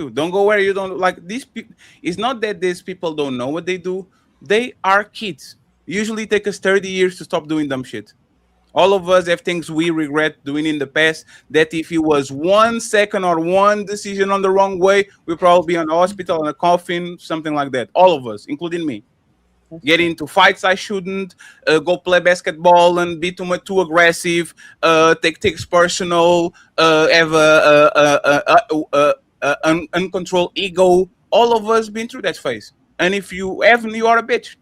Don't go where you don't like. These people, it's not that these people don't know what they do. They are kids. Usually take us 30 years to stop doing dumb shit. All of us have things we regret doing in the past, that if it was 1 second or one decision on the wrong way, we'd probably be in the hospital, in a coffin, something like that. All of us, including me. Get into fights I shouldn't, go play basketball and be too aggressive, take things personal, have an uncontrolled ego. All of us been through that phase. And if you haven't, you are a bitch.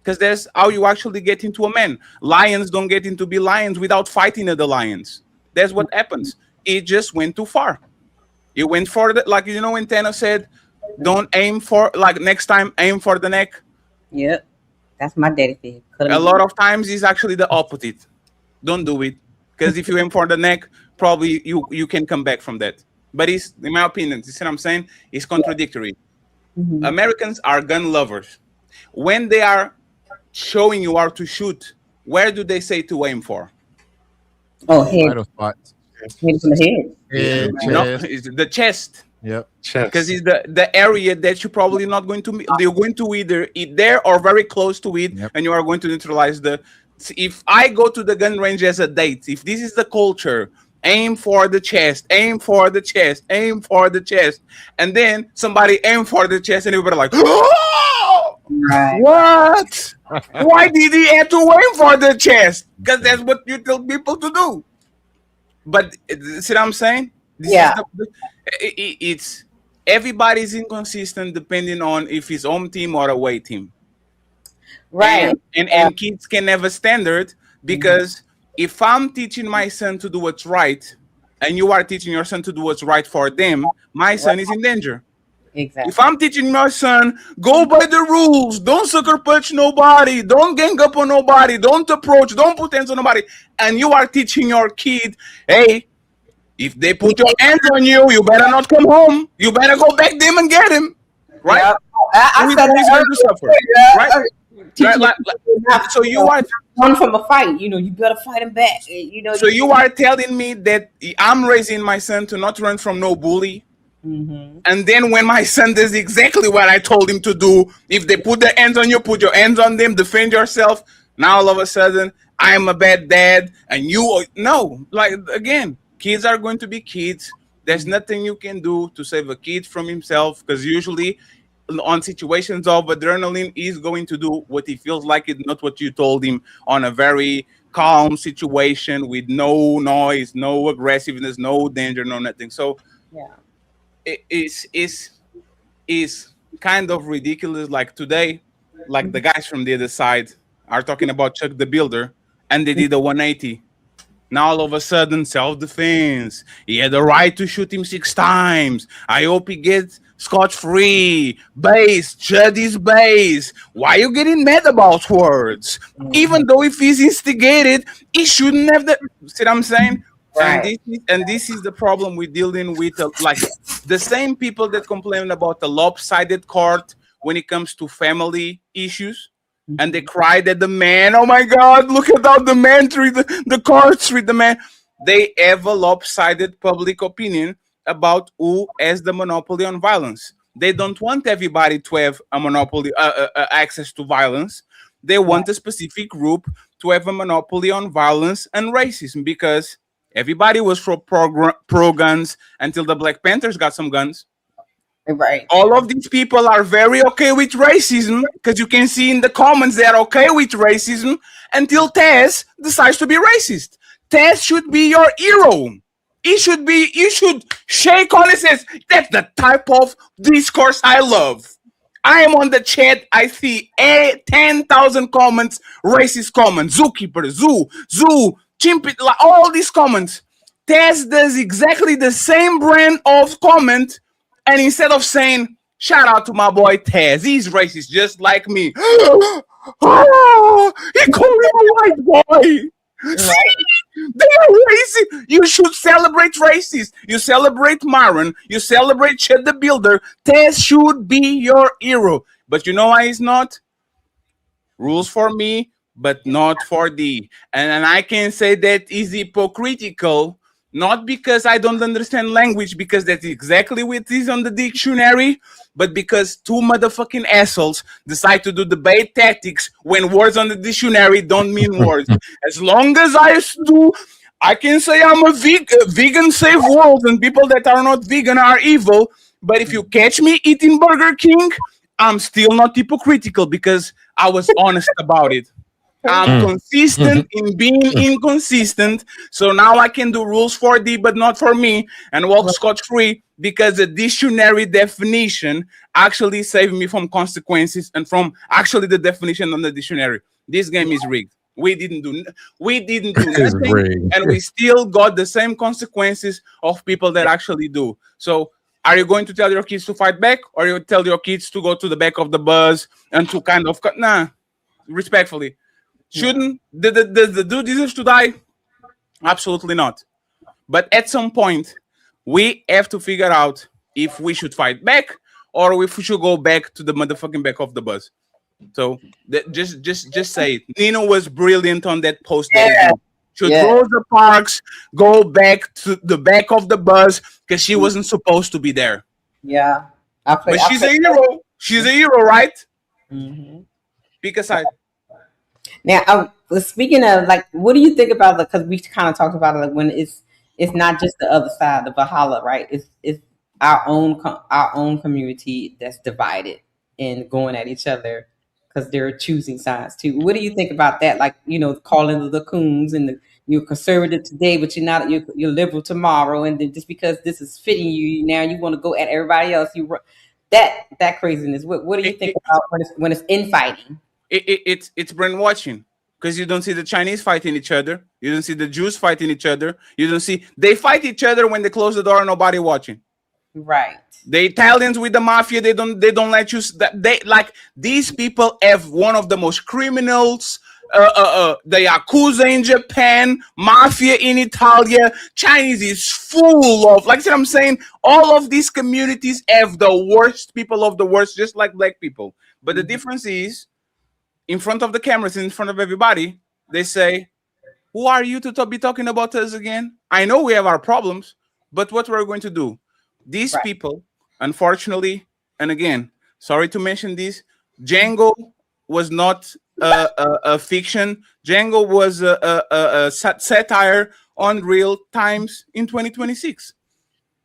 Because that's how you actually get into a man. Lions don't get into be lions without fighting other lions. That's what happens. It just went too far. It went for the, like, when Thanos said, don't aim for, like, next time, aim for the neck. Yep. That's my daddy thing. A lot of times it's actually the opposite. Don't do it. Because if you aim for the neck, probably you can come back from that. But it's, in my opinion, you see what I'm saying? It's contradictory. Americans are gun lovers. When they are showing you how to shoot, where do they say to aim for? Oh, head. Vital spots. Head from the head. No, it's the chest. Yep. Because it's the area that you're probably not going to. You're going to either eat there or very close to it, and you are going to neutralize the. If I go to the gun range as a date, if this is the culture, aim for the chest, aim for the chest, aim for the chest, and then somebody aim for the chest, and everybody like, oh! Right. What? Why did he have to wait for the chest? Because that's what you tell people to do. But see what I'm saying? This is it's everybody's inconsistent depending on if it's home team or away team. Right. And kids can have a standard because if I'm teaching my son to do what's right and you are teaching your son to do what's right for them, my son is in danger. Exactly. If I'm teaching my son, go by the rules, don't sucker punch nobody, don't gang up on nobody, don't approach, don't put hands on nobody, and you are teaching your kid, hey, if they put your hands on you, you better not come home. You better go back them and get him. Right? Yep. I said He's going to suffer. Right? So you are run from a fight. You know, you better fight him back. You know. So you are telling me that I'm raising my son to not run from no bully. And then when my son does exactly what I told him to do, if they put their hands on you, put your hands on them, defend yourself. Now all of a sudden, I'm a bad dad, and you no. Like again, kids are going to be kids. There's nothing you can do to save a kid from himself, because usually on situations of adrenaline, he's going to do what he feels like it, not what you told him on a very calm situation with no noise, no aggressiveness, no danger, no nothing. So it's kind of ridiculous. Like today, like the guys from the other side are talking about Chuck the Builder, and they did a 180. Now all of a sudden, self-defense. He had the right to shoot him 6 times. I hope he gets scot-free. Base, Judy's base. Why are you getting mad about words? Even though if he's instigated, he shouldn't have the. See what I'm saying? Right. And this is the problem we're dealing with. Like the same people that complain about the lopsided court when it comes to family issues. And they cried at the man. Oh my God, look at how the man treat the courts treat the man. They have a lopsided public opinion about who has the monopoly on violence. They don't want everybody to have a monopoly, access to violence. They want a specific group to have a monopoly on violence and racism, because everybody was for pro guns until the Black Panthers got some guns. Right. All of these people are very okay with racism, because you can see in the comments they're okay with racism until Taz decides to be racist. Taz should be your hero. You should shake on and says, that's the type of discourse I love. I am on the chat. I see 10,000 comments, racist comments, zookeeper, zoo, chimpy, all these comments. Taz does exactly the same brand of comment. And instead of saying, shout out to my boy Taz, he's racist just like me. Oh, he called him a white boy. See, they are racist. You should celebrate racists. You celebrate Myron. You celebrate Chet the Builder. Taz should be your hero. But you know why he's not? Rules for me, but not for thee. And I can say that is hypocritical. Not because I don't understand language, because that's exactly what is on the dictionary, but because 2 motherfucking assholes decide to do debate tactics when words on the dictionary don't mean words. As long as I do, I can say I'm a vegan save world, and people that are not vegan are evil. But if you catch me eating Burger King, I'm still not hypocritical because I was honest about it. I'm consistent in being inconsistent. So now I can do rules for thee, but not for me, and walk scot-free, because the dictionary definition actually saved me from consequences and from actually the definition on the dictionary. This game is rigged. We didn't do nothing, and we still got the same consequences of people that actually do. So are you going to tell your kids to fight back, or you tell your kids to go to the back of the bus and to kind of respectfully? Shouldn't the dude deserves to die? Absolutely not. But at some point, we have to figure out if we should fight back or if we should go back to the motherfucking back of the bus. So just say it. Nino was brilliant on that post. Should Rosa Parks go back to the back of the bus because she wasn't supposed to be there? Yeah, but she's a hero. She's a hero, right? Pick a side. Now, speaking of, like, what do you think about the? Because we kind of talked about it, like when it's not just the other side, the Valhalla, right? It's our own community that's divided and going at each other. because they're choosing sides too. What do you think about that? Like, calling the coons and you're conservative today, but you're liberal tomorrow, and then just because this is fitting you, now you want to go at everybody else. That craziness. What do you think about when it's infighting? It's brainwashing, because you don't see the Chinese fighting each other, you don't see the Jews fighting each other, you don't see they fight each other when they close the door and nobody watching. Right. The Italians with the mafia, they don't let you. They like these people have one of the most criminals. The Yakuza in Japan, mafia in Italia, Chinese is full of, like I said, I'm saying, all of these communities have the worst people of the worst, just like black people. But the difference is, in front of the cameras, in front of everybody, they say, who are you to be talking about us again? I know we have our problems, but what we're going to do? These people, unfortunately, and again, sorry to mention this, Django was not a fiction. Django was a satire on real times in 2026.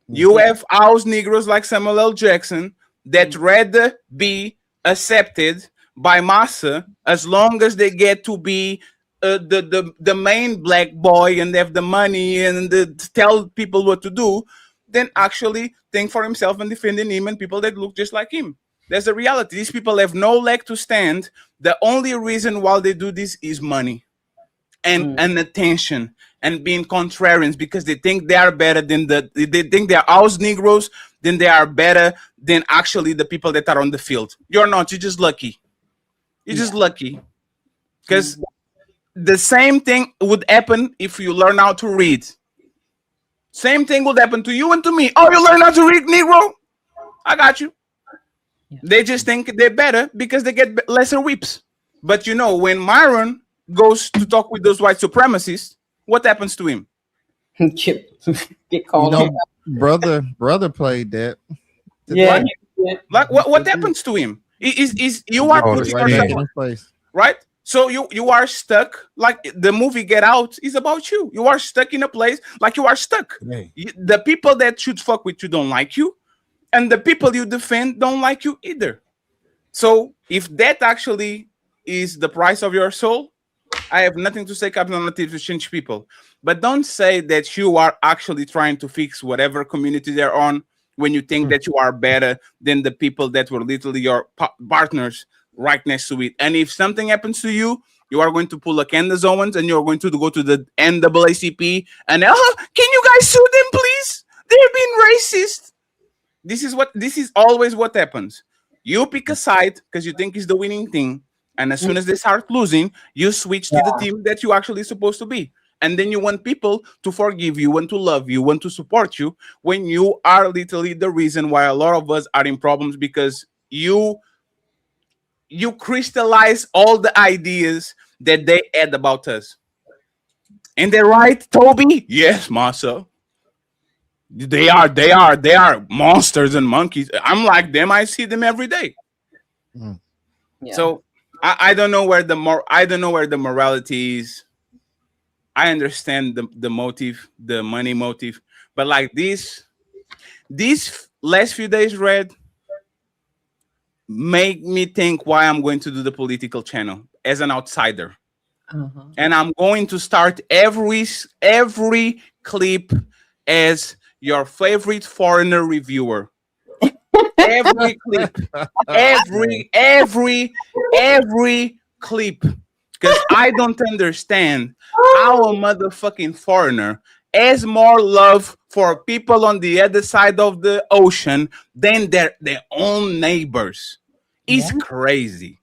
You have house Negroes like Samuel L. Jackson that rather be accepted by massa as long as they get to be the main black boy and have the money and tell people what to do, than actually think for himself and defending him and people that look just like him. That's the reality. These people have no leg to stand. The only reason why they do this is money and attention and being contrarians, because they think they are better than they think they are house Negroes, then they are better than actually the people that are on the field. You're not. You're just lucky. You're just lucky. Because the same thing would happen if you learn how to read. Same thing would happen to you and to me. Oh, you learn how to read, Negro? I got you. They just think they're better because they get lesser whips. But when Myron goes to talk with those white supremacists, what happens to him? Get called. Brother played that. Yeah. Like what happens to him? Is you are putting yourself right? So you are stuck. Like the movie Get Out is about you. You are stuck in a place like you are stuck. The people that should fuck with you don't like you, and the people you defend don't like you either. So if that actually is the price of your soul, I have nothing to say, Captain Native, to change people. But don't say that you are actually trying to fix whatever community they're on when you think that you are better than the people that were literally your partners right next to it. And if something happens to you, you are going to pull a Candace Owens and you're going to go to the NAACP and can you guys sue them, please? They're being racist. This is always what happens. You pick a side because you think it's the winning thing, and as soon as they start losing, you switch to the team that you actually supposed to be. And then you want people to forgive you and to love you and to support you when you are literally the reason why a lot of us are in problems, because you crystallize all the ideas that they had about us. And they're right, Toby? Yes, Masa. They are monsters and monkeys. I'm like them. I see them every day. Yeah. So I don't know where the morality is. I understand the motive, the money motive, but like these last few days, Red, make me think why I'm going to do the political channel as an outsider. And I'm going to start every clip as your favorite foreigner reviewer. Every clip, every clip, because I don't understand how a motherfucking foreigner has more love for people on the other side of the ocean than their own neighbors. It's crazy.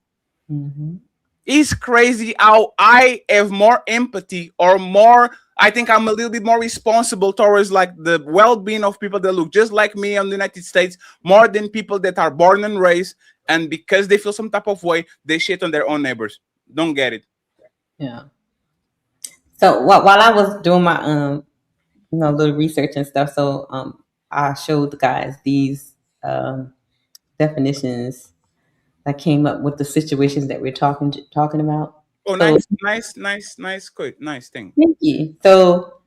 It's crazy how I have more empathy or more. I think I'm a little bit more responsible towards like the well-being of people that look just like me in the United States more than people that are born and raised, and because they feel some type of way, they shit on their own neighbors. Don't get it. Yeah. So while I was doing my little research and stuff, so I showed the guys these definitions that came up with the situations that we're talking about. Oh, nice, quick, nice thing. Thank you. So,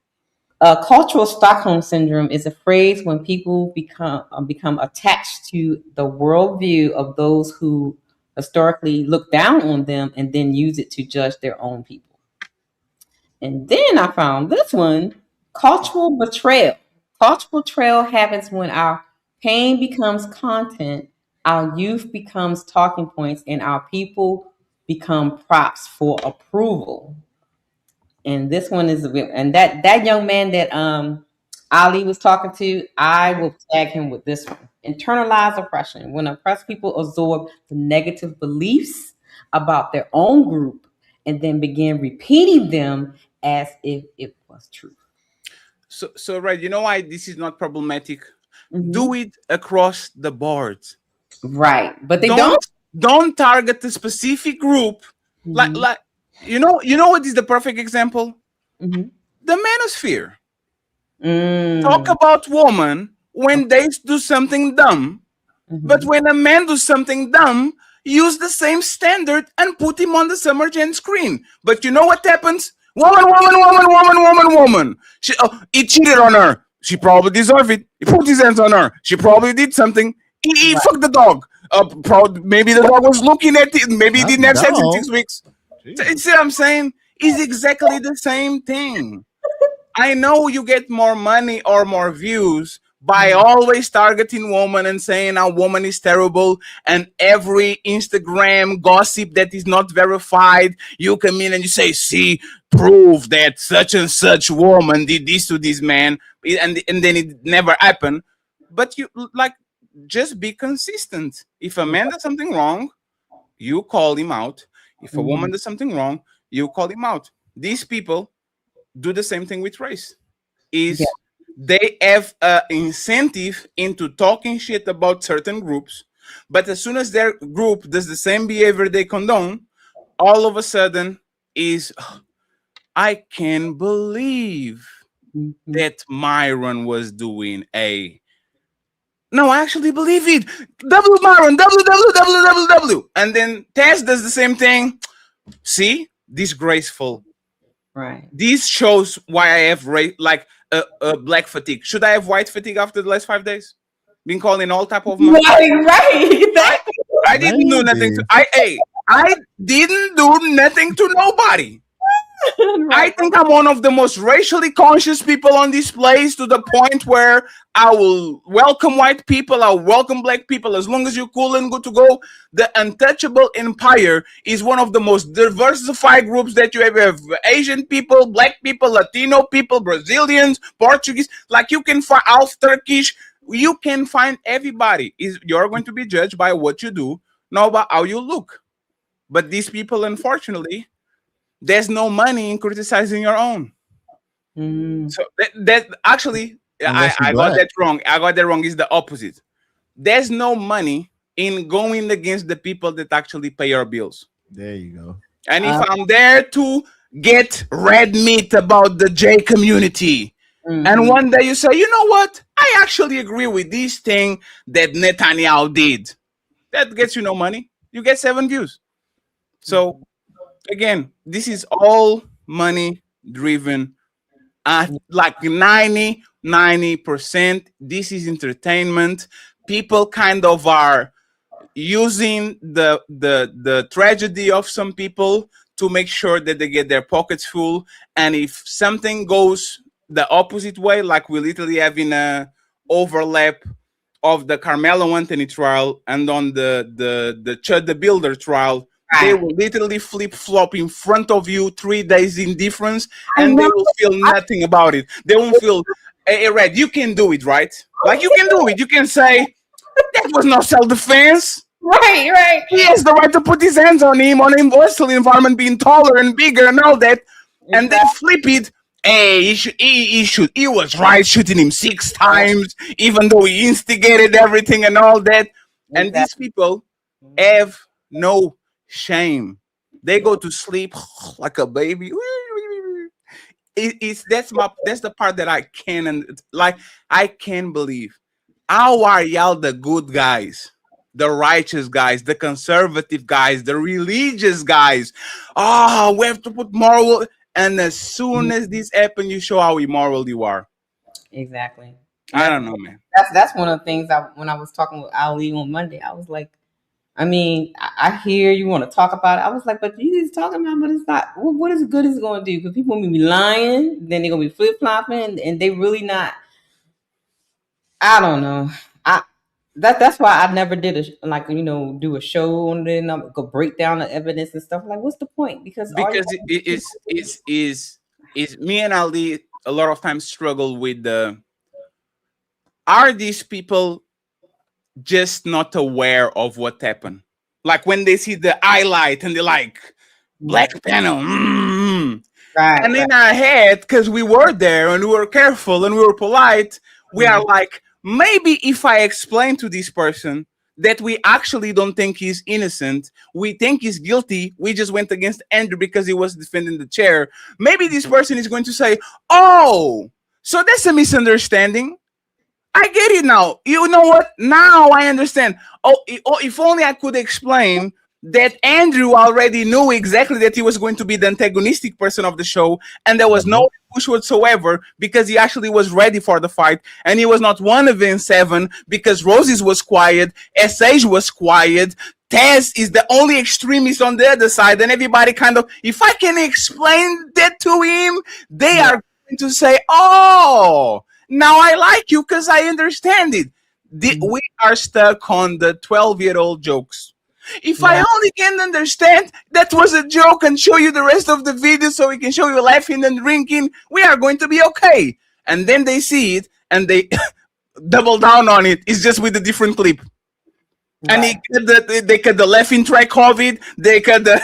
cultural Stockholm syndrome is a phrase when people become attached to the worldview of those who historically look down on them and then use it to judge their own people. And then I found this one, cultural betrayal. Cultural betrayal happens when our pain becomes content, our youth becomes talking points, and our people become props for approval. And this one is and that young man that Ali was talking to, I will tag him with this one. Internalized oppression. When oppressed people absorb the negative beliefs about their own group and then begin repeating them as if it was true. So right, you know why this is not problematic? Do it across the board. Right. But they don't target a specific group. Like you know what is the perfect example? The manosphere. Talk about women when they do something dumb, but when a man does something dumb, use the same standard and put him on the Summer Jam screen. But you know what happens? Woman. He cheated on her. She probably deserved it. He put his hands on her. She probably did something. He fucked the dog. Maybe the dog was looking at it. Maybe he didn't have sex in 6 weeks. See what I'm saying? It's exactly the same thing. I know you get more money or more views by always targeting woman and saying a woman is terrible, and every Instagram gossip that is not verified, you come in and you say, see, prove that such and such woman did this to this man, and then it never happened. But you just be consistent. If a man does something wrong, you call him out. If a woman does something wrong, you call him out. These people do the same thing with race. They have an incentive into talking shit about certain groups, but as soon as their group does the same behavior they condone, all of a sudden I can't believe that Myron was doing no, I actually believe it. Myron, www. And then Tess does the same thing. See? Disgraceful. Right. This shows why I have black fatigue. Should I have white fatigue after the last 5 days? Been calling all type of money. Right. I didn't do nothing to I didn't do nothing to nobody. I think I'm one of the most racially conscious people on this place, to the point where I will welcome white people, I'll welcome black people, as long as you're cool and good to go. The Untouchable Empire is one of the most diversified groups that you ever have. Asian people, black people, Latino people, Brazilians, Portuguese, like you can find half Turkish, you can find everybody. You're going to be judged by what you do, not by how you look. But these people, unfortunately, there's no money in criticizing your own. So that actually, I got that wrong. I got that wrong. It's the opposite. There's no money in going against the people that actually pay your bills. There you go. And if I'm there to get red meat about the J community, and one day you say, you know what? I actually agree with this thing that Netanyahu did. That gets you no money. You get 7 views. So again, this is all money driven. Like 90%. This is entertainment. People kind of are using the tragedy of some people to make sure that they get their pockets full. And if something goes the opposite way, like we literally have in a overlap of the Carmelo Anthony trial and on the Chud the Builder trial, they will literally flip-flop in front of you, 3 days in difference, and they will feel nothing about it. They won't feel, hey, Red, you can do it, right? Like, you can do it. You can say, that was not self-defense. Right. He has the right to put his hands on him, hostile environment, being taller and bigger and all that. And then flip it. Hey, he was right shooting him 6 times, even though he instigated everything and all that. And these people have no shame. They go to sleep like a baby. That's the part that I can't believe. How are y'all the good guys, the righteous guys, the conservative guys, the religious guys? Oh, we have to put moral. And as soon as this happens, you show how immoral you are. Exactly. I don't know, man. That's one of the things when I was talking with Ali on Monday, I was like, I mean, I hear you want to talk about it. I was like, but you just talking about, but it's not. What is good is it going to do? Because people will be lying, then they're going to be flip flopping, and they really not. I don't know. That's why I never did do a show on it and go break down the evidence and stuff. Like, what's the point? Because is me and Ali a lot of times struggle with are these people just not aware of what happened? Like when they see the highlight and they're like, black panel. Right, and in our head, because we were there and we were careful and we were polite, we are like, maybe if I explain to this person that we actually don't think he's innocent, we think he's guilty, we just went against Andrew because he was defending the chair, maybe this person is going to say, oh, so that's a misunderstanding. I get it now. You know what? Now I understand. If only I could explain that Andrew already knew exactly that he was going to be the antagonistic person of the show, and there was no push whatsoever because he actually was ready for the fight, and he was not one of in 7 because Roses was quiet, SH was quiet, Taz is the only extremist on the other side, and everybody kind of, if I can explain that to him, they are going to say, oh, now I like you because I understand it. We are stuck on the 12-year-old jokes. If I only can understand that was a joke and show you the rest of the video so we can show you laughing and drinking, we are going to be okay. And then they see it and they double down on it. It's just with a different clip. And they cut the laughing track of it. They cut the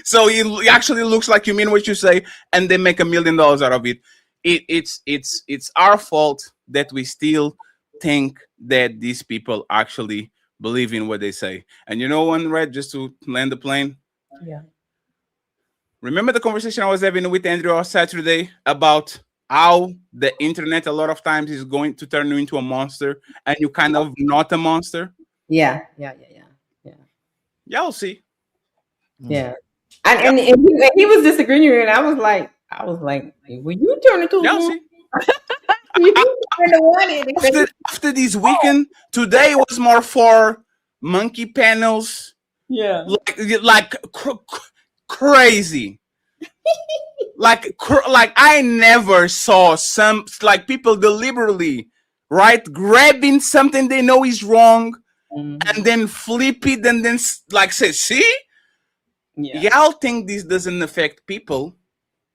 so it actually looks like you mean what you say, and they make $1 million out of it. It's our fault that we still think that these people actually believe in what they say. And you know one, Red, just to land the plane? Yeah. Remember the conversation I was having with Andrew on Saturday about how the internet a lot of times is going to turn you into a monster and you kind of not a monster? Yeah. Y'all see. Yeah. And he was disagreeing, and I was like, will you turn into a see? after this weekend, today was more for monkey panels. Yeah. Like crazy. like I never saw some like people deliberately, right, grabbing something they know is wrong and then flip it and then like say, see? Y'all think this doesn't affect people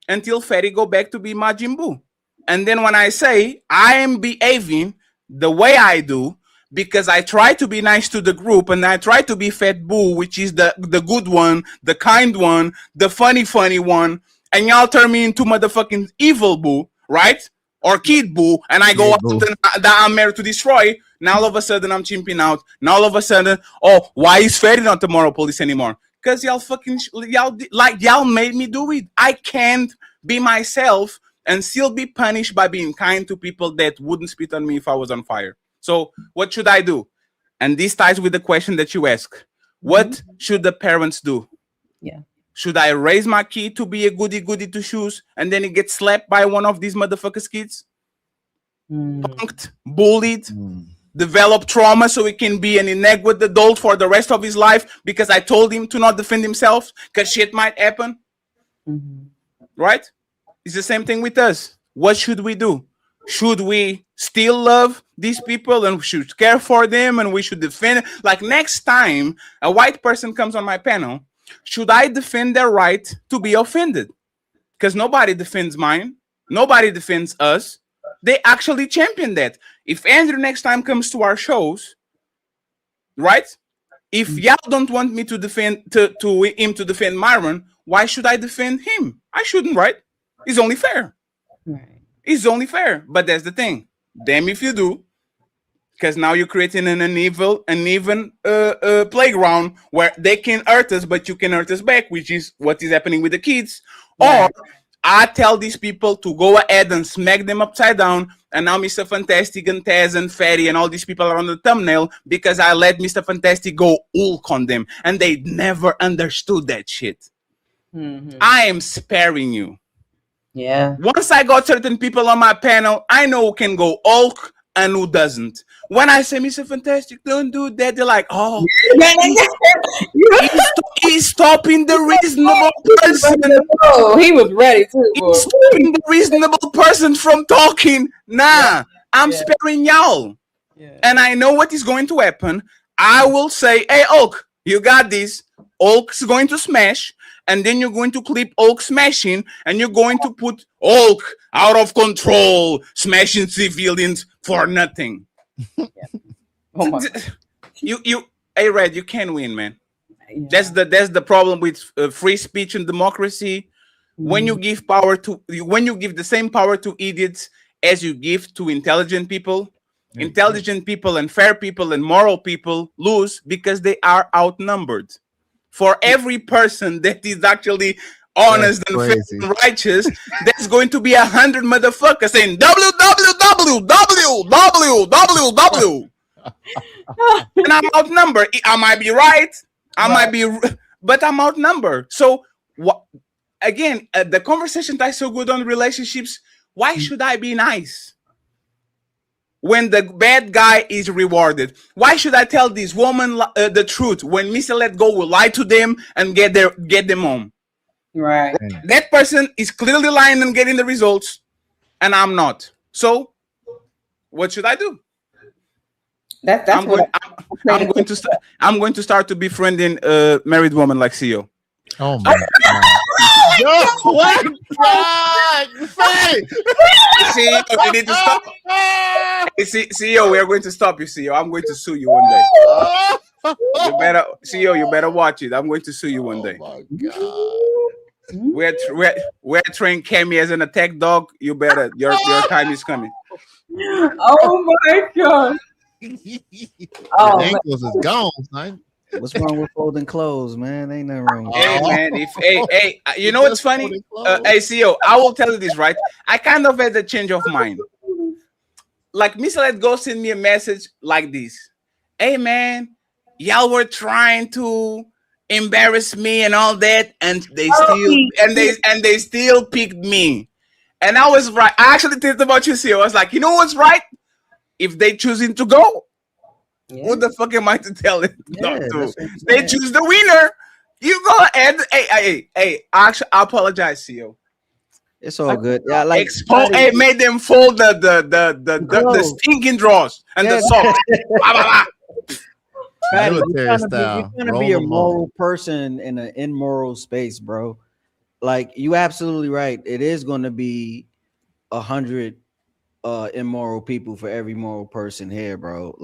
until Ferry go back to be Majin Buu. And then when I say I am behaving the way I do because I try to be nice to the group and I try to be Fat Boo, which is the good one, the kind one, the funny one, and y'all turn me into motherfucking evil Boo, right? Or Kid Boo, and I go out that I'm married to destroy. Now all of a sudden I'm chimping out. Now all of a sudden, oh, why is Ferry not the moral police anymore? Because y'all made me do it. I can't be myself and still be punished by being kind to people that wouldn't spit on me if I was on fire. So what should I do? And this ties with the question that you ask. What should the parents do? Yeah. Should I raise my kid to be a goody two shoes and then he gets slapped by one of these motherfuckers kids? Punked, bullied, develop trauma so he can be an inadequate adult for the rest of his life because I told him to not defend himself because shit might happen. Right? It's the same thing with us. What should we do? Should we still love these people and we should care for them and we should defend? Like next time a white person comes on my panel, should I defend their right to be offended? Because nobody defends mine. Nobody defends us. They actually champion that. If Andrew next time comes to our shows, right? If y'all don't want me to defend him to defend Myron, why should I defend him? I shouldn't, right? It's only fair. Right. It's only fair. But that's the thing. Damn if you do. Because now you're creating an uneven playground where they can hurt us, but you can hurt us back, which is what is happening with the kids. Yeah. Or I tell these people to go ahead and smack them upside down, and now Mr. Fantastic and Taz and Ferry and all these people are on the thumbnail because I let Mr. Fantastic go Hulk on them, and they never understood that shit. I am sparing you. Yeah. Once I got certain people on my panel, I know who can go Hulk and who doesn't. when I say Mr. Fantastic, don't do that, they're like, oh, he's stopping the reasonable person. Oh, he was ready too. Boy. He's stopping the reasonable person from talking. Nah, I'm sparing y'all. And I know what is going to happen. I will say, hey, Oak, you got this. Oak's going to smash. And then you're going to clip Oak smashing. And you're going to put Oak out of control, smashing civilians for nothing. Hey, Red, you can win, man. That's the problem with free speech and democracy. When you give the same power to idiots as you give to intelligent people, intelligent people and fair people and moral people lose because they are outnumbered. For every person that is actually honest and fair and righteous, there's going to be 100 motherfuckers saying www. And I'm outnumbered. I might be right. But I'm outnumbered. So again, the conversation that's so good on relationships. Why should I be nice when the bad guy is rewarded? Why should I tell this woman the truth when Mr. Let Go will lie to them and get them home? Right. That person is clearly lying and getting the results, and I'm not. So, what should I do? I'm going to start to befriending married woman like CEO. Oh my God. Yo, what? CEO, you need to stop. CEO, we are going to stop you, CEO. I'm going to sue you one day. You better watch it. I'm going to sue you one day. Oh my God. We're trained Cammy as an attack dog. You better. Your time is coming. Oh my God. Oh, the ankles is gone, son. What's wrong with folding clothes, man? Ain't nothing wrong with Hey, that. man, hey, you know what's funny? Hey, CEO, I will tell you this, right? I kind of had a change of mind. Like, Mr. Let Go send me a message like this. Hey, man, y'all were trying to embarrass me and all that, and they still picked me. And I was right. I actually think about you, CEO. I was like, you know what's right? If they choosing to go, what the fuck am I to tell it? They choose the winner. You go ahead. Hey. Actually, I apologize, CEO. It's all good. Yeah, like made them fold the stinking drawers and the socks. Patty, you're gonna be a moral person in an immoral space, bro. Like, you absolutely right. It is going to be 100 immoral people for every moral person here, bro.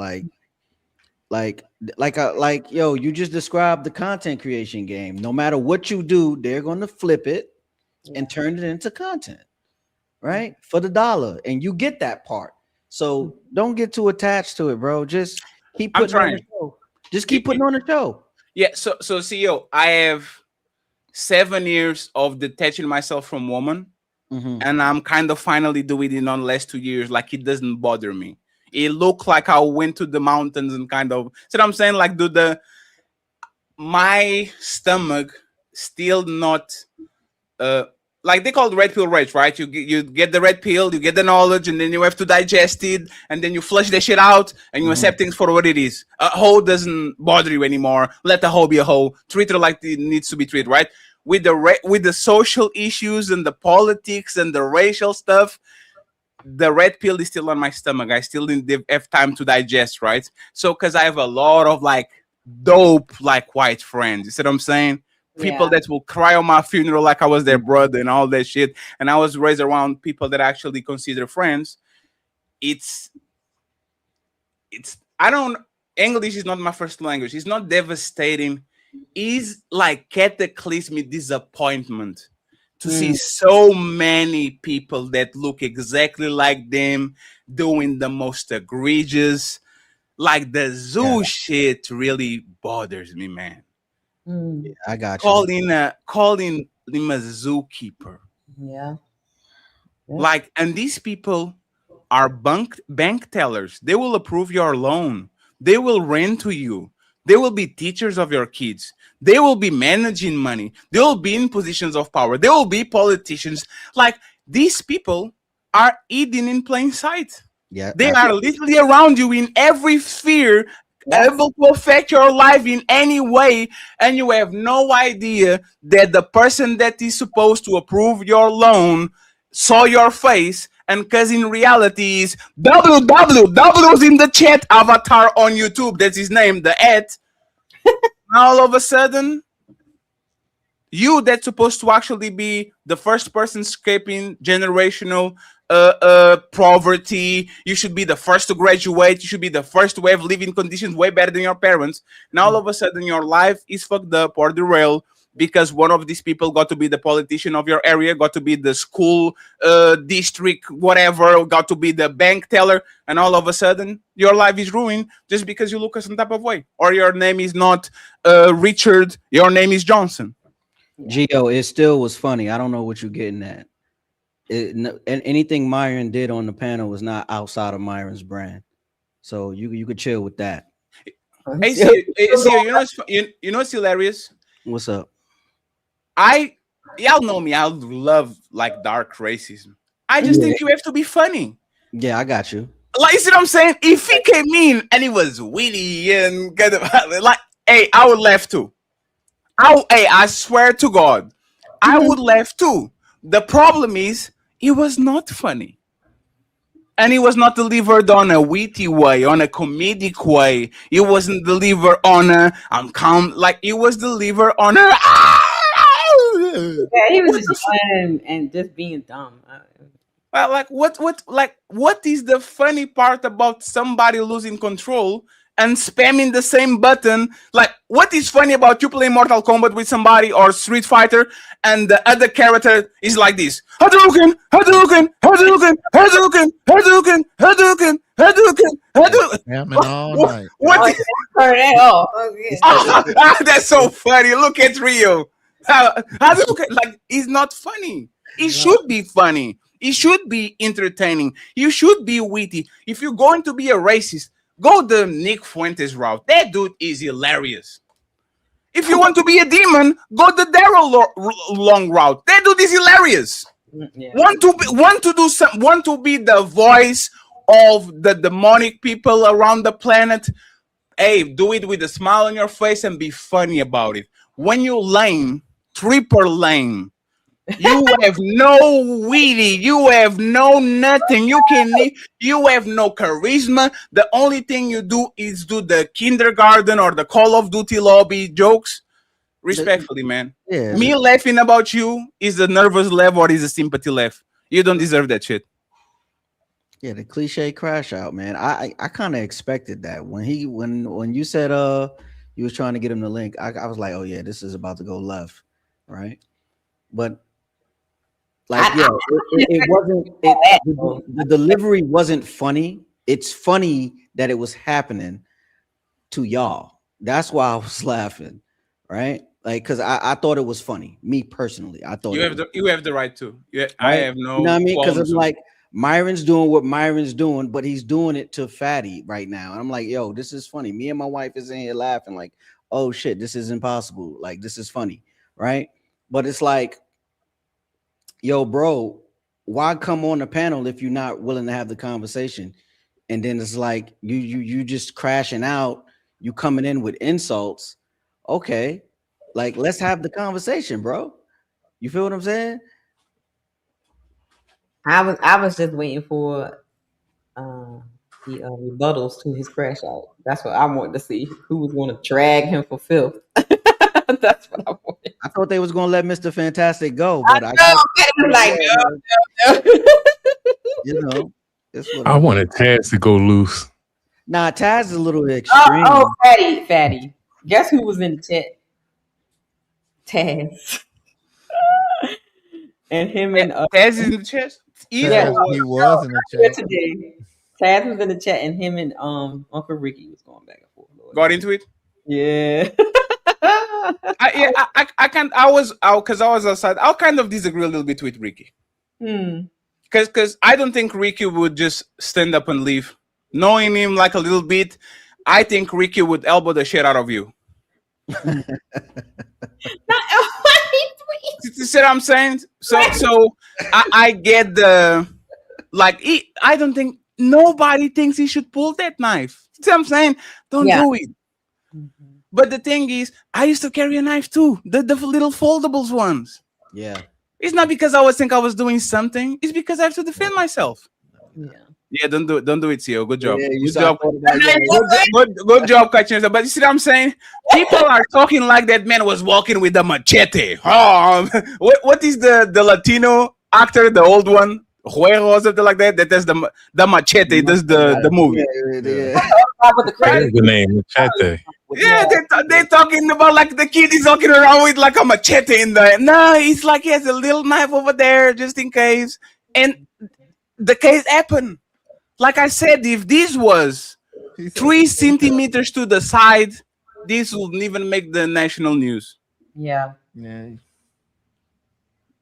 Yo, you just described the content creation game. No matter what you do, they're going to flip it and turn it into content, right? For the dollar, and you get that part. So don't get too attached to it, bro. Just keep putting on the show. Just keep putting on the show. Yeah. So CEO, I have 7 years of detaching myself from woman. And I'm kind of finally doing it in the last 2 years. Like, it doesn't bother me. It looked like I went to the mountains and kind of, so I'm saying, like, my stomach still not, like, they call it red pill rage, right? You get the red pill, you get the knowledge, and then you have to digest it, and then you flush the shit out, and you accept things for what it is. A hoe doesn't bother you anymore. Let the hoe be a hoe. Treat her like it needs to be treated, right? With the social issues and the politics and the racial stuff, the red pill is still on my stomach. I still didn't have time to digest, right? So, because I have a lot of like dope, like white friends. You see what I'm saying? People that will cry on my funeral like I was their brother and all that shit. And I was raised around people that I actually consider friends. English is not my first language. It's not devastating. It's like cataclysmic disappointment to see so many people that look exactly like them doing the most egregious, like the zoo shit really bothers me, man. Yeah, I got you. Calling him a zookeeper. Yeah. Like, and these people are bank tellers. They will approve your loan. They will rent to you. They will be teachers of your kids. They will be managing money. They will be in positions of power. They will be politicians. Like, these people are eating in plain sight. Yeah, They are literally around you in every sphere, able to affect your life in any way, and you have no idea that the person that is supposed to approve your loan saw your face, and because in reality is www's in the chat avatar on YouTube. That's his name, the @ Now all of a sudden, you that's supposed to actually be the first person escaping generational poverty. You should be the first to graduate. You should be the first to have living conditions way better than your parents. Now all of a sudden your life is fucked up or derailed because one of these people got to be the politician of your area, got to be the school district, whatever, got to be the bank teller, and all of a sudden your life is ruined just because you look a certain type of way. Or your name is not Richard, your name is Johnson. Gio, it still was funny. I don't know what you're getting at. And anything Myron did on the panel was not outside of Myron's brand, so you could chill with that. Hey, you know what's hilarious? What's up? Y'all know me. I love like dark racism. I just think you have to be funny. Yeah, I got you. Like, you see what I'm saying? If he came in and he was witty and kind of like, hey, I would laugh too. I swear to God, I would laugh too. The problem is, it was not funny. And it was not delivered on a witty way, on a comedic way. It wasn't delivered on a, I'm calm, like it was delivered on a, yeah, he was just playing and just being dumb. like what is the funny part about somebody losing control and spamming the same button? Like, what is funny about you playing Mortal Kombat with somebody or Street Fighter and the other character is like this? Hadouken, Hadouken, Hadouken, Hadouken, Hadouken, Hadouken, Hadouken, Hadouken. What is that's so funny. Look at Rio. Hadouken, like, it's not funny. It should be funny. It should be entertaining. You should be witty. If you're going to be a racist, go the Nick Fuentes route. That dude is hilarious. If you want to be a demon, go the Daryl Long route. That dude is hilarious. Yeah. Want to be the voice of the demonic people around the planet. Hey, do it with a smile on your face and be funny about it. When you're lame, triple lame, you have no witty, you have no nothing, you have no charisma. The only thing you do is do the kindergarten or the Call of Duty lobby jokes. Respectfully, man. Yeah. Me laughing about you is the nervous laugh or is a sympathy laugh. You don't deserve that shit. Yeah, the cliche crash out, man. I kind of expected that when you said you was trying to get him the link. I was like, oh yeah, this is about to go left, right? But like, it wasn't. The delivery wasn't funny. It's funny that it was happening to y'all. That's why I was laughing, right? Like, because I thought it was funny. Me personally, I thought you have the right to. Yeah, right? I have no. You know what I mean? Because it's like Myron's doing what Myron's doing, but he's doing it to Fatty right now. And I'm like, yo, this is funny. Me and my wife is in here laughing, like, oh shit, this is impossible. Like, this is funny, right? But it's like, yo, bro, why come on the panel if you're not willing to have the conversation? And then it's like you just crashing out, you coming in with insults. Okay, like, let's have the conversation, bro. You feel what I'm saying? I was just waiting for the rebuttals to his crash out. That's what I wanted to see. Who was going to drag him for filth? That's what I wanted. I thought they was going to let Mr. Fantastic go, but I was like, no. You know, I wanted Taz to go loose. Nah, Taz is a little extreme. Oh, Fatty. Guess who was in the chat? Taz. And him and Taz is in the chat. Yeah, he was in the chat today. Taz was in the chat, and him and Uncle Ricky was going back and forth. Lord. Got into it. Yeah. I was outside. I'll kind of disagree a little bit with Ricky. Because I don't think Ricky would just stand up and leave. Knowing him like a little bit, I think Ricky would elbow the shit out of you. You see what I'm saying? So I get the like. I don't think nobody thinks he should pull that knife. See what I'm saying? Don't do it. But the thing is, I used to carry a knife too, the little foldables ones. Yeah. It's not because I was think I was doing something. It's because I have to defend myself. Yeah, don't do it. Don't do it, CEO. Good job. Yeah, you Good saw job. Good job catching yourself. But you see what I'm saying? People are talking like that man was walking with a machete. Oh, what is the Latino actor, the old one? Juego or something like that. That does the machete. Does the movie. That's the name, Machete. Yeah, they're talking about like the kid is walking around with like a machete in there. No, it's like he has a little knife over there just in case. And the case happened. Like I said, if this was 3 centimeters to the side, this wouldn't even make the national news. Yeah.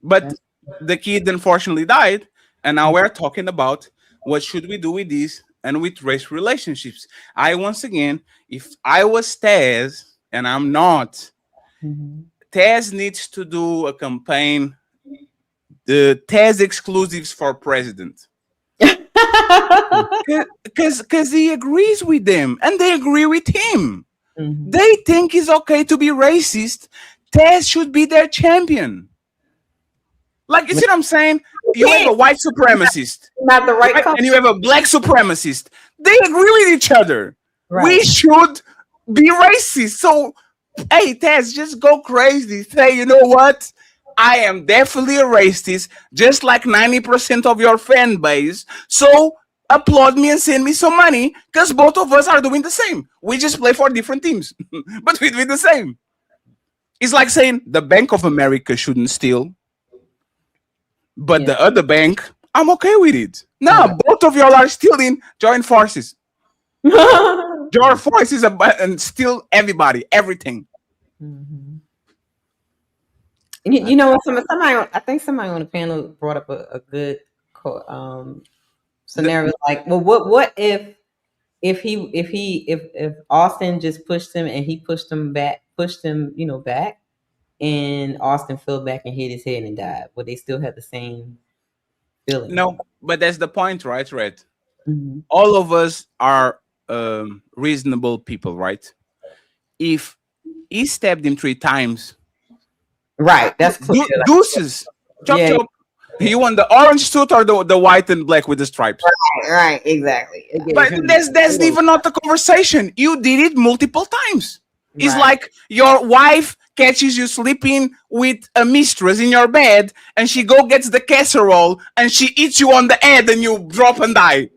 But the kid unfortunately died, and now we're talking about what should we do with this and with race relationships. Once again, if I was Taz, and I'm not, Taz needs to do a campaign, the Taz exclusives for president. Because he agrees with them and they agree with him. They think it's okay to be racist. Taz should be their champion. Like, you see what I'm saying? You have a white supremacist, not the right, and you have a black supremacist. They agree with each other. We should be racist. So, hey, Taz, just go crazy. Say, you know what? I am definitely a racist, just like 90% of your fan base. So applaud me and send me some money, because both of us are doing the same. We just play for different teams, but we do the same. It's like saying the Bank of America shouldn't steal, but the other bank, I'm okay with it. No, both of y'all are stealing. Join forces. Join forces and steal everybody, everything. You know what? Somebody, I think somebody on the panel brought up a good scenario. Like, well, what if Austin just pushed him and he pushed him, back, and Austin fell back and hit his head and died? Would they still have the same feeling? No, but that's the point, right, Red? All of us are reasonable people, right? If he stabbed him 3 times, right? That's clear. Deuces. Chop, chop. You want the orange suit or the white and black with the stripes? Right, exactly. But that's even not the conversation. You did it multiple times. It's like your wife catches you sleeping with a mistress in your bed, and she gets the casserole and she eats you on the head and you drop and die.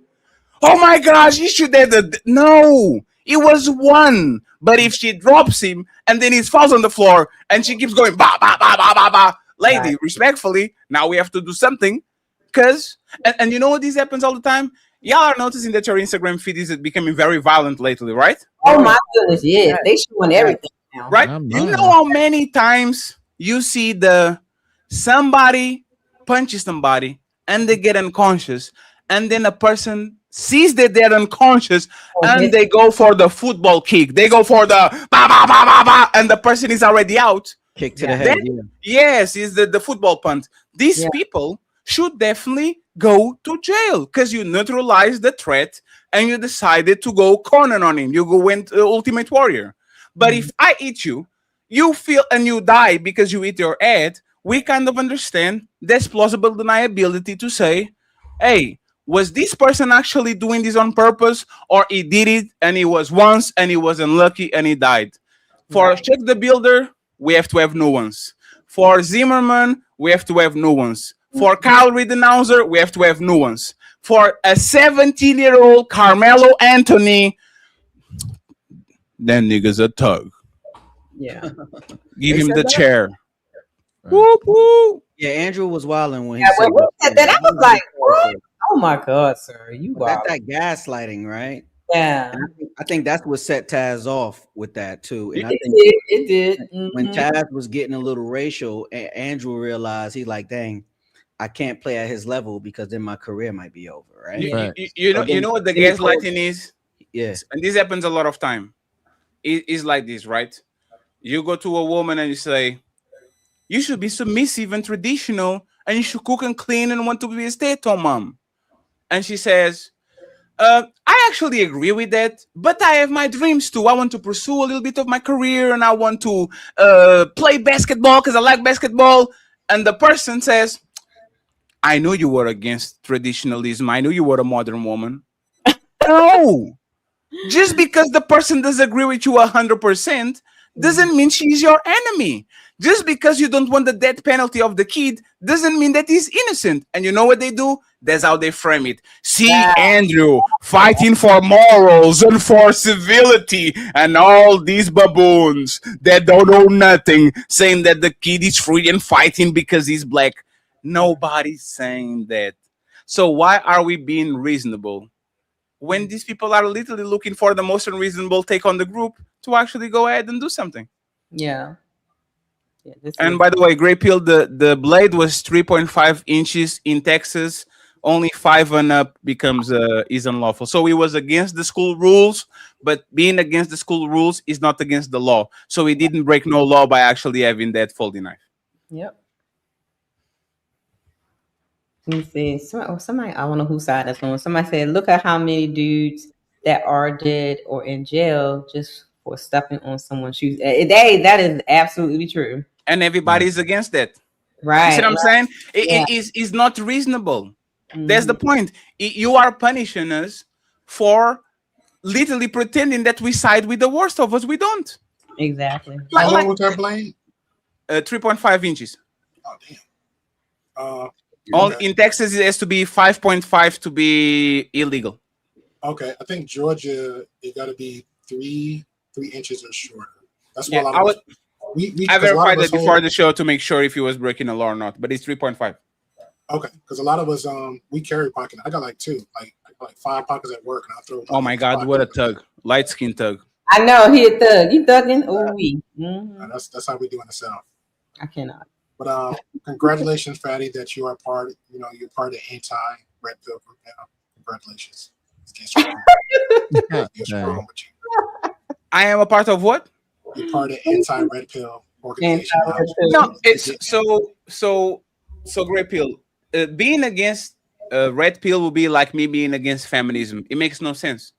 Oh my gosh, you should have no. It was one. But if she drops him and then he falls on the floor and she keeps going ba ba ba ba ba ba, lady, respectfully, now we have to do something. Because and you know what, this happens all the time. Y'all are noticing that your Instagram feed is becoming very violent lately, right? Oh my goodness, yes. They showing everything now. Right? You know how many times you see somebody punches somebody and they get unconscious, and then a person sees that they're unconscious and they go for the football kick. They go for the ba ba ba ba ba, and the person is already out. Kick to the head. Yes, is the football punt. These people should definitely go to jail because you neutralized the threat and you decided to go Conan on him. You went Ultimate Warrior. But if I eat you, you feel and you die because you eat your head, we kind of understand there's plausible deniability to say, hey, was this person actually doing this on purpose, or he did it and he was once and he was unlucky and he died? For Chuck the Builder, we have to have nuance. For Zimmerman, we have to have nuance. For Kyle Rittenhauser, we have to have nuance. For a 17-year-old Carmelo Anthony, that nigga's a thug. Yeah. Give him the chair. Whoop, whoop. Yeah, Andrew was wilding when he When said we said that, I was like, what? Oh my God, sir. You that's wild. that gaslighting, right? Yeah. And I think that's what set Taz off with that too. And I think it did. When Taz was getting a little racial, Andrew realized he's like, dang, I can't play at his level because then my career might be over, right? You know what the gaslighting is? Yes. And this happens a lot of time. It's like this, right? You go to a woman and you say, you should be submissive and traditional, and you should cook and clean and want to be a stay-at-home mom. And she says, I actually agree with that, but I have my dreams too. I want to pursue a little bit of my career, and I want to play basketball because I like basketball. And the person says, I knew you were against traditionalism. I knew you were a modern woman. No. Just because the person doesn't agree with you 100% doesn't mean she's your enemy. Just because you don't want the death penalty of the kid doesn't mean that he's innocent. And you know what they do? That's how they frame it. See, Andrew fighting for morals and for civility, and all these baboons that don't know nothing saying that the kid is free and fighting because he's black. Nobody's saying that. So why are we being reasonable when these people are literally looking for the most unreasonable take on the group to actually go ahead and do something? Yeah. And by the way, Grey Pill, the blade was 3.5 inches in Texas. Only 5 and up becomes is unlawful. So he was against the school rules, but being against the school rules is not against the law. So he didn't break no law by actually having that folding knife. Yep. Let me see. Somebody, I don't know whose side that's on. Somebody said, look at how many dudes that are dead or in jail just for stepping on someone's shoes. That is absolutely true. And everybody's against that. Right. You see what I'm saying? Yeah. It is not reasonable. That's the point. You are punishing us for literally pretending that we side with the worst of us. We don't. Exactly. How long was that blade? 3.5 inches. Oh, damn. In Texas, it has to be 5.5 to be illegal. Okay, I think Georgia, it got to be 3 inches or shorter. That's what Yeah, a lot of I verified that before the show to make sure if he was breaking a law or not, but it's 3.5. Okay, because a lot of us we carry pocket. I got like 2, like 5 pockets at work, and I throw. Oh my God, what a thug! Light skin thug. I know he a thug. You thugging? Oh, we. That's how we do in the South. I cannot. But congratulations, Fatty, that you are part. You're part of the anti-red pill group now. Congratulations. I am a part of what? You're part of anti-red pill organization. No, it's so Grey Pill. Being against red pill will be like me being against feminism. It makes no sense.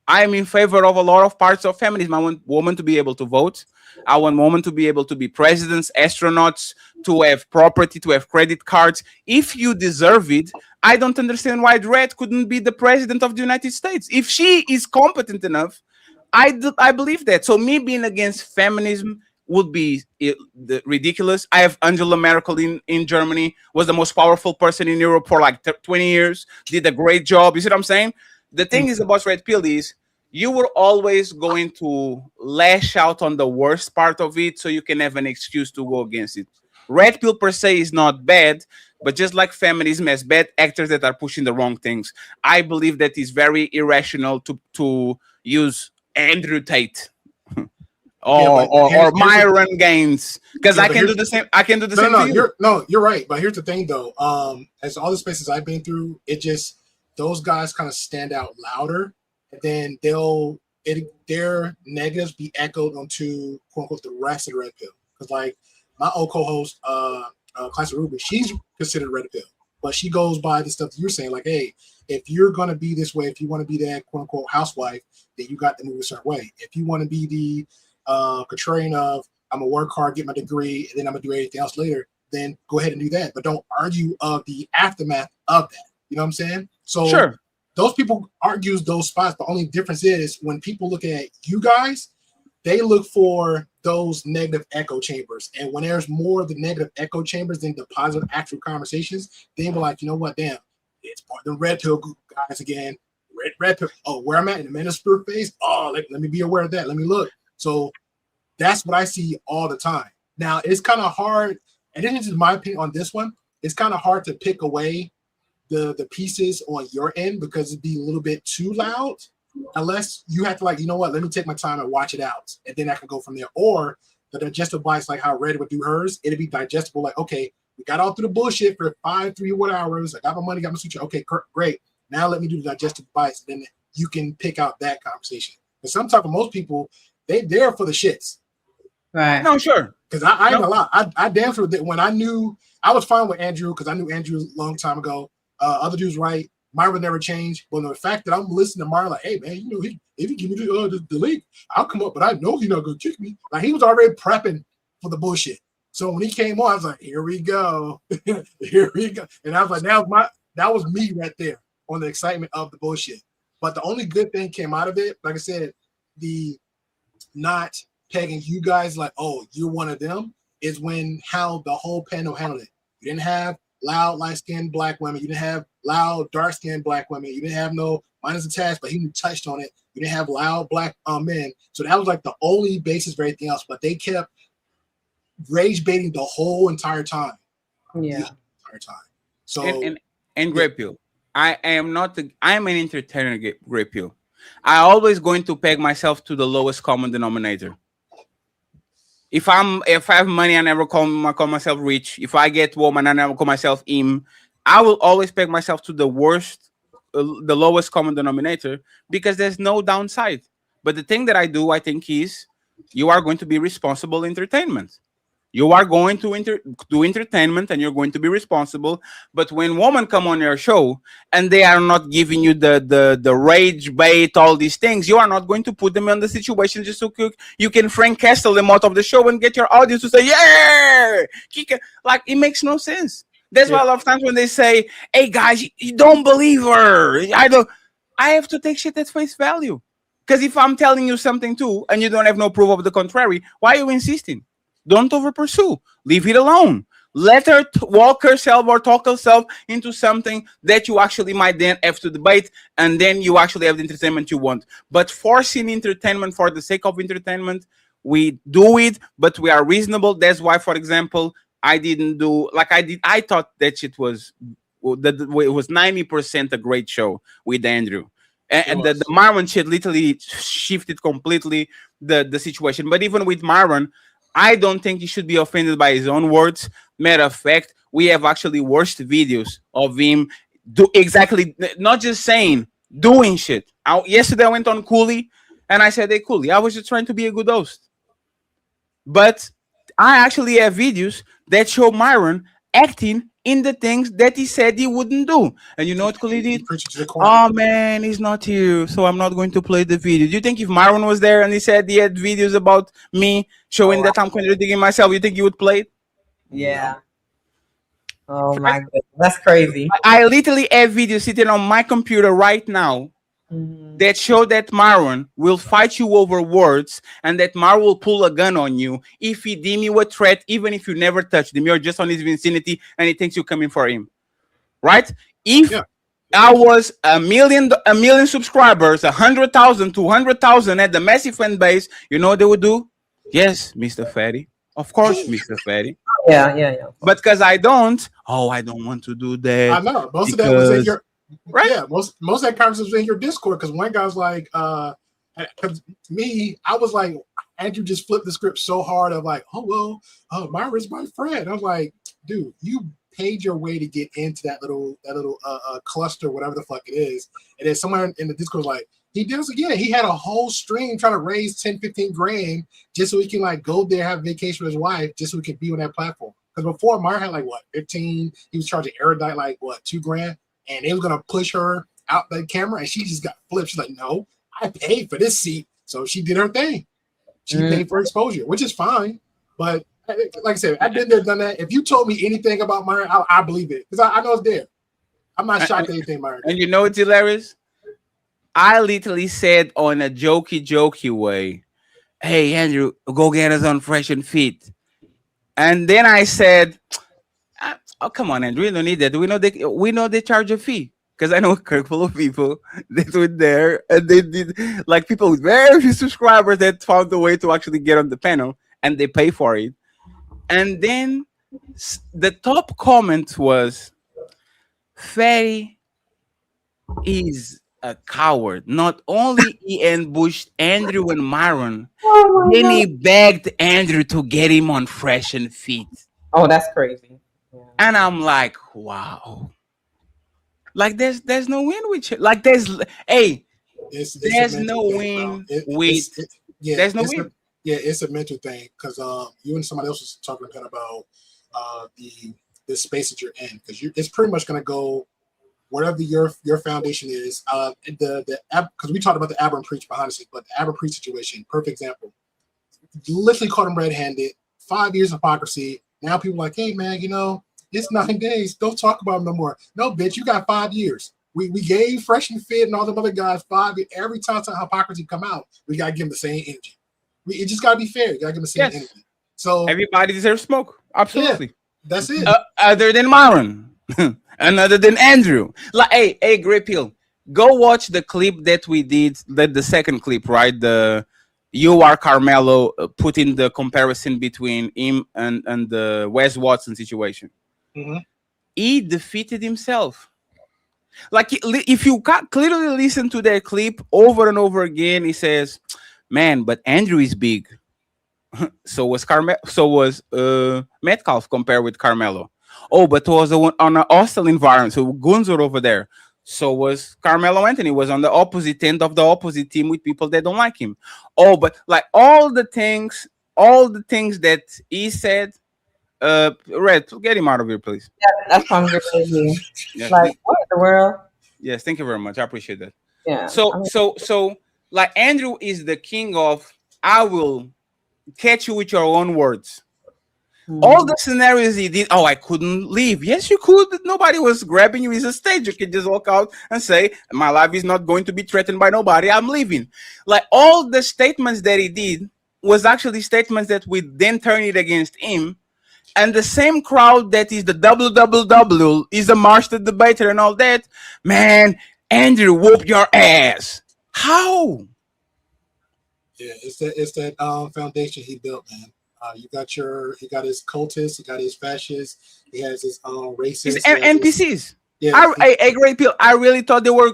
I am in favor of a lot of parts of feminism. I want women to be able to vote. I want women to be able to be presidents, astronauts, to have property, to have credit cards. If you deserve it, I don't understand why Red couldn't be the president of the United States. If she is competent enough, I believe that. So me being against feminism would be ridiculous. I have Angela Merkel in Germany, was the most powerful person in Europe for like 20 years, did a great job. You see what I'm saying? The thing is about red pill is you were always going to lash out on the worst part of it so you can have an excuse to go against it. Red pill per se is not bad, but just like feminism has bad actors that are pushing the wrong things. I believe that it's very irrational to use Andrew Tate or Myron Gaines because I can do the same. I can do the same. You're right. But here's the thing, though. As all the spaces I've been through, it just those guys kind of stand out louder, and then their negatives be echoed onto quote unquote the rest of the red pill. Because like my old co-host, Classic Ruby, she's considered red pill, but she goes by the stuff you're saying. Like, hey, if you're gonna be this way, if you want to be that quote unquote housewife, then you got to move a certain way. If you want to be the contrarian of I'm gonna work hard, get my degree, and then I'm gonna do everything else later, then go ahead and do that. But don't argue of the aftermath of that. You know what I'm saying? So sure. Those people argue those spots. The only difference is when people look at you guys, they look for those negative echo chambers. And when there's more of the negative echo chambers than the positive actual conversations, they be like, you know what, damn, it's part of the red pill guys again. Red pill. Oh, where I'm at in the minister phase. Oh, let me be aware of that. Let me look. So that's what I see all the time. Now it's kind of hard, and this is my opinion on this one. It's kind of hard to pick away the pieces on your end because it'd be a little bit too loud. Unless you have to like, you know what, let me take my time and watch it out, and then I can go from there. Or the digestible bites, like how Red would do hers, it'd be digestible. Like, okay, we got all through the bullshit for 3 hours. I got my money, got my suture. Okay, great. Now let me do the digestible bites. Then you can pick out that conversation. But sometimes for most people, they there for the shits. Right. No, sure. Because I ain't a lot. I damn sure that when I was fine with Andrew because I knew Andrew a long time ago. Other dudes, right? Myra never changed. But the fact that I'm listening to Myra, like, hey man, you know, if you give me the link, I'll come up. But I know he's not gonna kick me. Like he was already prepping for the bullshit. So when he came on, I was like, here we go, here we go. And I was like, that was me right there on the excitement of the bullshit. But the only good thing came out of it, like I said, the not pegging you guys like, oh, you're one of them, is when how the whole panel handled it. You didn't have loud, light-skinned black women. You didn't have loud, dark-skinned black women. You didn't have no minus attached, but he touched on it. You didn't have loud black men. So that was like the only basis for everything else. But they kept rage baiting the whole entire time. Yeah. The entire time. So and Great Pill, I am an entertainer, Great Pill. I always going to peg myself to the lowest common denominator. If I have money, I never call myself rich. If I get woman, I never call myself him. I will always peg myself to the lowest common denominator, because there's no downside. But the thing that I do, I think, is you are going to be responsible entertainment. You are going to do entertainment and you're going to be responsible. But when women come on your show and they are not giving you the rage bait, all these things, you are not going to put them in the situation just so you can Frank Castle them out of the show and get your audience to say, yeah, like it makes no sense. That's why a lot of times when they say, hey guys, you don't believe her. I have to take shit at face value. Because if I'm telling you something too and you don't have no proof of the contrary, why are you insisting? Don't over pursue. Leave it alone. Let her walk herself or talk herself into something that you actually might then have to debate, and then you actually have the entertainment you want. But forcing entertainment for the sake of entertainment, we do it, but we are reasonable. That's why, for example, I didn't do like I did. I thought that shit was it was 90% a great show with Andrew. And the Myron shit literally shifted completely the situation. But even with Myron, I don't think he should be offended by his own words. Matter of fact, we have actually watched videos of him do exactly, not just saying, doing shit. Yesterday I went on Cooley and I said, hey, Cooley, I was just trying to be a good host. But I actually have videos that show Myron acting in the things that he said he wouldn't do. And you know what Cooley did? Oh man, he's not here, so I'm not going to play the video. Do you think if Myron was there and he said he had videos about me showing that I'm contradicting myself, you think he would play it? Yeah. Oh my goodness, that's crazy. I literally have videos sitting on my computer right now that show that Myron will fight you over words and that Myron will pull a gun on you if he deem you a threat, even if you never touched him. You're just on his vicinity and he thinks you're coming for him. Right? If I was a million subscribers, 100,000, 200,000 at the massive fan base, you know what they would do? Yes, Mr. Fatty. Of course, Mr. Fatty. Yeah. But because I don't want to do that. I know. Most of that was in your Yeah, most of that conversation was in your Discord, because one guy was like, because me, I was like, Andrew just flipped the script so hard of like, oh well, Myra's my friend. I was like, dude, you paid your way to get into that little cluster, whatever the fuck it is. And then someone in the Discord was like, he did this again. He had a whole stream trying to raise 10, 15 grand just so he can like go there, have a vacation with his wife, just so he could be on that platform. Because before Myra had like what, 15, he was charging Erudite like what, $2 grand, and they was gonna push her out the camera, and she just got flipped. She's like, no, I paid for this seat. So she did her thing. She paid for exposure, which is fine. But like I said, I've been there, done that. If you told me anything about Myra, I believe it, because I know it's there. I'm not shocked at anything Myra did. And you know what's hilarious? I literally said on a jokey way, hey, Andrew, go get us on Fresh and Fit. And then I said, oh, come on, Andrew, we don't need that. We know they charge a fee. Because I know a curve full of people that were there and they did, like people with very few subscribers that found a way to actually get on the panel and they pay for it. And then the top comment was, Ferry is a coward. Not only he ambushed Andrew and Myron, then he begged Andrew to get him on Fresh and Fit. Oh, that's crazy. Yeah. And I'm like, wow. Like there's no win with you. Like there's no win with there's no win. It's a mental thing, because you and somebody else was talking about the space that you're in, because it's pretty much going to go whatever your foundation is, because we talked about the Abram Preach behind the scenes, but the Abram Preach situation, perfect example. Literally caught him red-handed. 5 years of hypocrisy. Now people are like, hey man, it's 9 days. Don't talk about him no more. No, bitch, you got 5 years. We gave Fresh and Fit and all the other guys 5 years. Every time hypocrisy come out, we gotta give them the same energy. It just gotta be fair. You gotta give them the same energy. So everybody deserves smoke. Absolutely. Yeah, that's it. Other than Myron. And other than Andrew. Like, hey, Great Pill, go watch the clip that we did, the second clip, right? The You Are Carmelo, putting the comparison between him and the Wes Watson situation. Mm-hmm. He defeated himself. Like, if you clearly listen to that clip over and over again, he says, man, but Andrew is big. So was Metcalf compared with Carmelo. Oh, but it was on an hostile environment. So guns were over there. So was Carmelo Anthony, was on the opposite end of the opposite team with people that don't like him. Oh, but like all the things that he said, Red, get him out of here, please. Yeah, that's what I'm good to hear. Yes, Like, what in the world? Yes, thank you very much. I appreciate that. Yeah. So like Andrew is the king of, I will catch you with your own words. All the scenarios he did, I couldn't leave. Yes, you could. Nobody was grabbing you. It's a stage. You can just walk out and say, my life is not going to be threatened by nobody. I'm leaving. Like, all the statements that he did was actually statements that would then turn it against him. And the same crowd that is the WWW is the March the Debater and all that. Man, Andrew, whoop your ass. How? Yeah, it's that foundation he built, man. He got his cultists, he got his fascists, he has his racists, It's NPCs. Yeah, A Great Pill. I really thought they were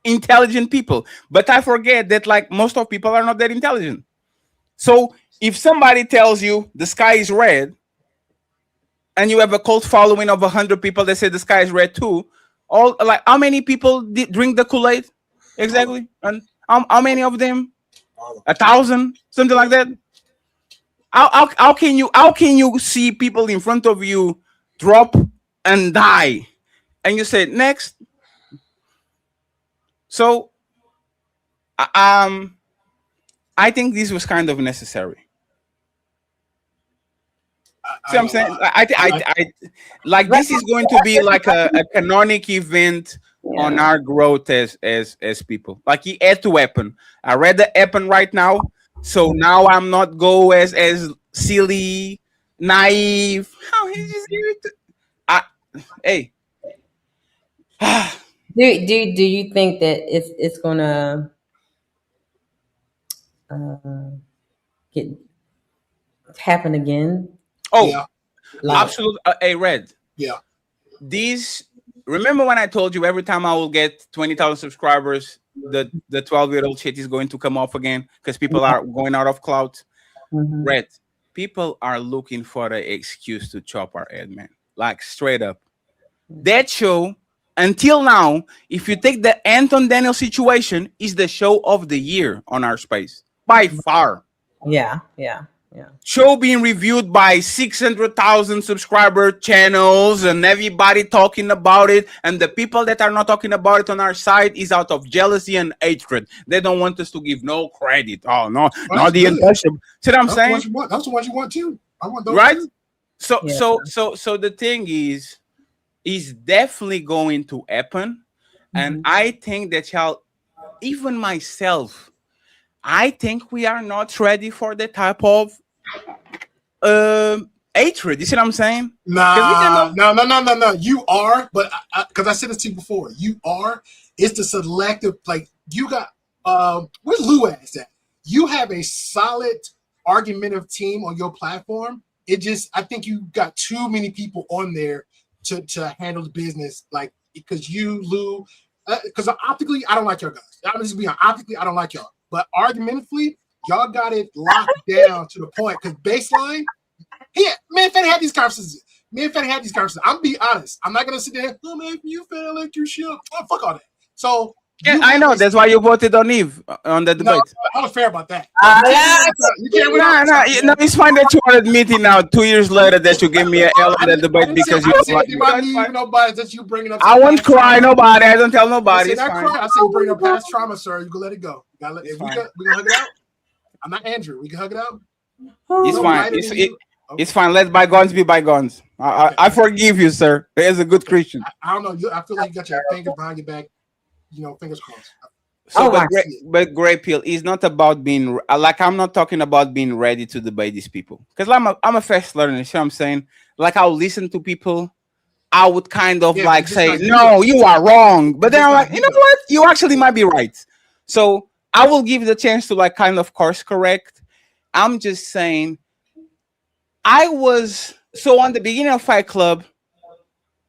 intelligent people, but I forget that like most of people are not that intelligent. So if somebody tells you the sky is red, and you have a cult following of 100 people that say the sky is red too, how many people drink the Kool-Aid exactly? And how many of them? 1,000, something like that. How can you see people in front of you drop and die, and you say next? So, I think this was kind of necessary. See what I'm saying? I like this is going to be like a canonic event on our growth as people. Like, he had to happen. I read the happen right now. So now I'm not go as silly, naive. How he just hey. Do you think that it's gonna happen again? Oh, yeah. Absolutely. Hey, Red. Yeah. Remember when I told you every time I will get 20,000 subscribers, the 12-year-old shit is going to come off again because people are going out of clout? Red, people are looking for an excuse to chop our head, man. Like, straight up. That show, until now, if you take the Anton Daniel situation, is the show of the year on our space. By far. Yeah. Show being reviewed by 600,000 subscriber channels and everybody talking about it, and the people that are not talking about it on our side is out of jealousy and hatred. They don't want us to give no credit. Oh no, not the untouchable. See what I'm saying? That's the ones you want too. I want those right? too. So the thing is definitely going to happen, and I think that even myself, I think we are not ready for the type of hatred. You see what I'm saying? No. You are, but because I said this to you before, you are. It's the selective. Like, you got. Where's Lou at? You have a solid argumentative team on your platform. I think you got too many people on there to handle the business. Like, because you, Lou, because optically, I don't like y'all guys. I'm just being optically, I don't like y'all. But argumentatively, y'all got it locked down to the point. Because baseline, man, Fetty had these conversations. I'm be honest. I'm not gonna sit there. Oh man, you feel like you should. Oh, fuck all that. So Yeah, I know. That's why you voted on Eve on the debate. I was fair about that. You can't it's fine that you want to admit it now 2 years later that you gave me an L on that debate because you don't like me. About me, nobody that you bringing up. I won't cry nobody. I don't tell nobody. It's I fine. cry. I say bring up past trauma, sir. You can let it go. We can hug it out. I'm not Andrew. We can hug it out. It's fine. It's fine. Let bygones be bygones. I forgive you, sir. As a good Christian. I don't know. I feel like you got your fingers behind your back. Fingers crossed. So, but Grey Pill is not about being like, I'm not talking about being ready to debate these people, because I'm a fast learner. You see what I'm saying? Like, I'll listen to people. I would kind of say, no, you are wrong. But then I'm like, you know what? You actually might be right. So I will give the chance to kind of course correct. I'm just saying, so on the beginning of Fight Club,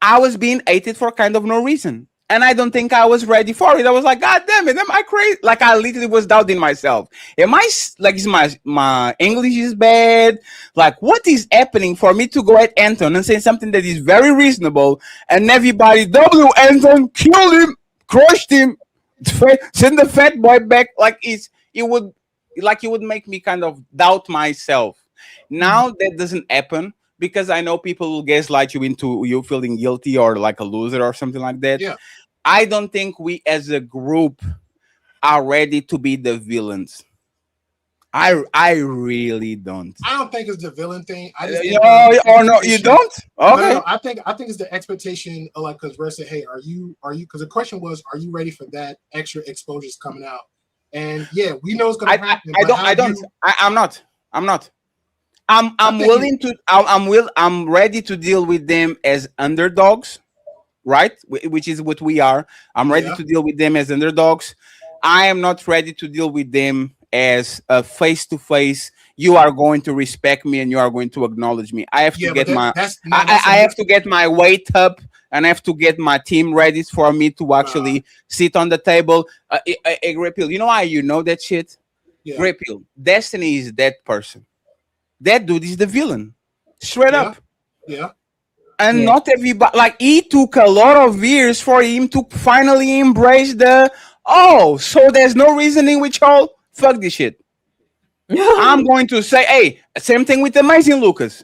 I was being hated for kind of no reason. And I don't think I was ready for it. I was like, God damn it, am I crazy? Like, I literally was doubting myself. Am I, is my English is bad? Like, what is happening for me to go at Anton and say something that is very reasonable, and everybody, W. Anton, killed him, crushed him, send the fat boy back? Like, it would make me kind of doubt myself. Now that doesn't happen, because I know people will gaslight you into you feeling guilty or like a loser or something like that. Yeah. I don't think we as a group are ready to be the villains. I really don't. I don't think it's the villain thing. I just no, you don't? Okay. No, I think it's the expectation of, like, because Red said, hey, are you because the question was, are you ready for that extra exposures coming out? And yeah, we know it's gonna happen. I'm not. I'm ready to deal with them as underdogs, right? Which is what we are. I'm ready to deal with them as underdogs. I am not ready to deal with them as a face-to-face. You are going to respect me and you are going to acknowledge me. I have to get I have to get my weight up, and I have to get my team ready for me to actually sit on the table. Grey Pill, you know why you know that shit? Grey Pill, Destiny is that person. That dude is the villain, straight up. Yeah. And not everybody, like, it took a lot of years for him to finally embrace so there's no reason in which all fuck this shit. I'm going to say, hey, same thing with Amazing Lucas.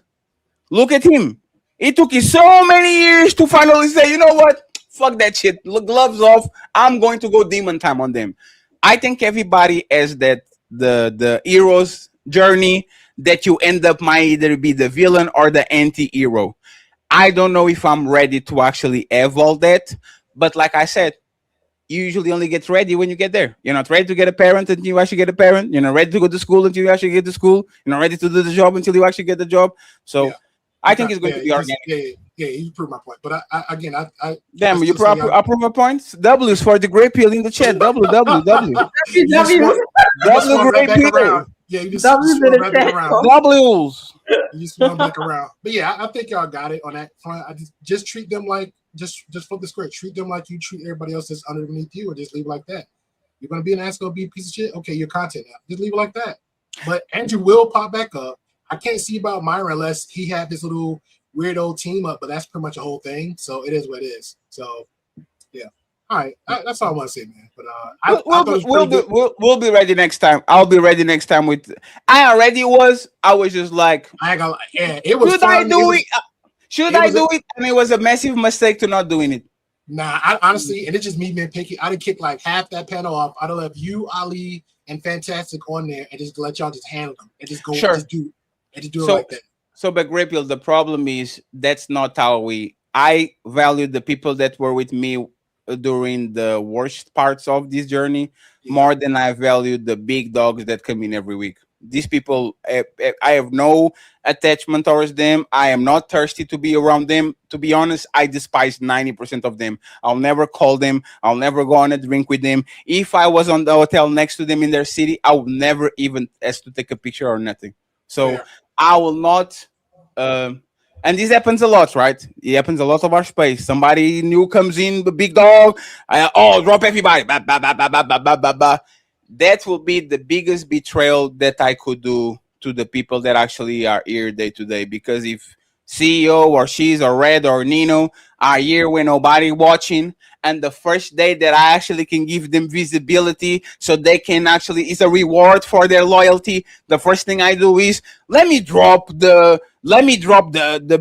Look at him. It took him so many years to finally say, you know what? Fuck that shit. Look, gloves off. I'm going to go demon time on them. I think everybody has that the hero's journey that you end up might either be the villain or the anti-hero. I don't know if I'm ready to actually evolve that, but like I said, you usually only get ready when you get there. You're not ready to get a parent until you actually get a parent. You're not ready to go to school until you actually get to school. You're not ready to do the job until you actually get the job. So I think it's going to be organic. Yeah, you prove my point. But I damn, you approve my points. W's for the Grey Pill in the chat. W. Grey Pill. Yeah, you just swung back around. W's. You just swung back around. But yeah, I think y'all got it on that front. I just treat them like just flip the script. Treat them like you treat everybody else that's underneath you, or just leave it like that. You're gonna be an ass, gonna be a piece of shit. Okay, your content now. Just leave it like that. But Andrew will pop back up. I can't see about Myron unless he had this little weirdo team up, but that's pretty much a whole thing. So it is what it is. So yeah. All right, that's all I want to say, man. But we'll be ready next time. I'll be ready next time with. I already was. I was just like, I ain't gonna. Yeah, it was. Should I do it? Should I do it? And it was a massive mistake to not doing it. Nah, I honestly, and it's just me being picky. I'd have kicked like half that panel off. I'd have left you, Ali, and Fantastic on there, and just let y'all just handle them and just go, just do it like that. So, but Grey Pill, the problem is that's not how I value the people that were with me during the worst parts of this journey more than I value the big dogs that come in every week. These people, I have no attachment towards them. I am not thirsty to be around them. To be honest, I despise 90% of them. I'll never call them. I'll never go on a drink with them. If I was on the hotel next to them in their city, I would never even ask to take a picture or nothing. So I will not. And this happens a lot, right? It happens a lot of our space. Somebody new comes in, the big dog. Drop everybody. Bah, bah, bah, bah, bah, bah, bah, bah. That will be the biggest betrayal that I could do to the people that actually are here day to day. Because if CEO or she's or Red or Nino are here when nobody watching, and the first day that I actually can give them visibility so they can actually, it's a reward for their loyalty. The first thing I do is let me drop the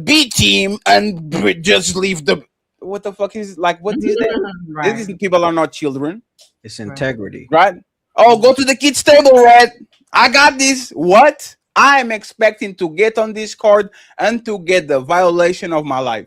B team and just leave the, what the fuck is, like, what is that? Right. These people are not children. It's integrity. Right? Oh, go to the kids table, Red. I got this. What? I am expecting to get on Discord and to get the violation of my life.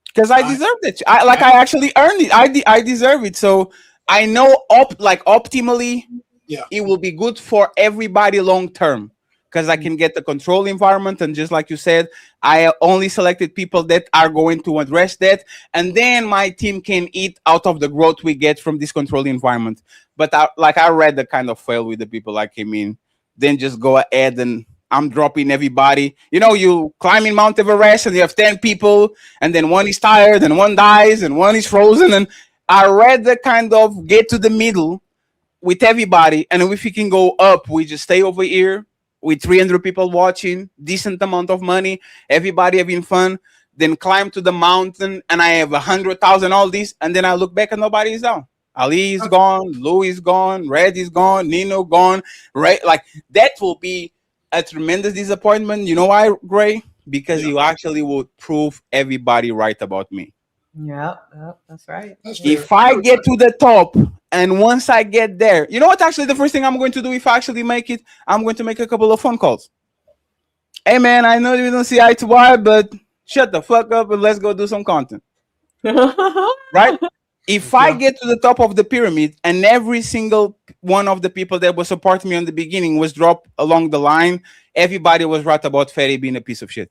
Because I deserve it. I actually earned it. I deserve it. So I know optimally, it will be good for everybody long term. Because I can get the control environment, and just like you said, I only selected people that are going to address that, and then my team can eat out of the growth we get from this controlled environment. But I read the kind of fail with the people I came in, then just go ahead and I'm dropping everybody. You know, you climbing Mount Everest and you have 10 people, and then one is tired, and one dies, and one is frozen. And I read the kind of get to the middle with everybody, and if we can go up, we just stay over here with 300 people watching, decent amount of money, everybody having fun, then climb to the mountain, and I have 100,000, all these, and then I look back and nobody is down. Ali is gone, Louis is gone, Red is gone, Nino gone, right? Like, that will be a tremendous disappointment. You know why, Gray? Because you actually would prove everybody right about me. Yep, that's right. If I get to the top, and once I get there, you know what? Actually, the first thing I'm going to do if I actually make it, I'm going to make a couple of phone calls. Hey, man, I know you don't see eye to eye, but shut the fuck up and let's go do some content. Right? If I get to the top of the pyramid and every single one of the people that was supporting me on the beginning was dropped along the line, everybody was right about Ferry being a piece of shit.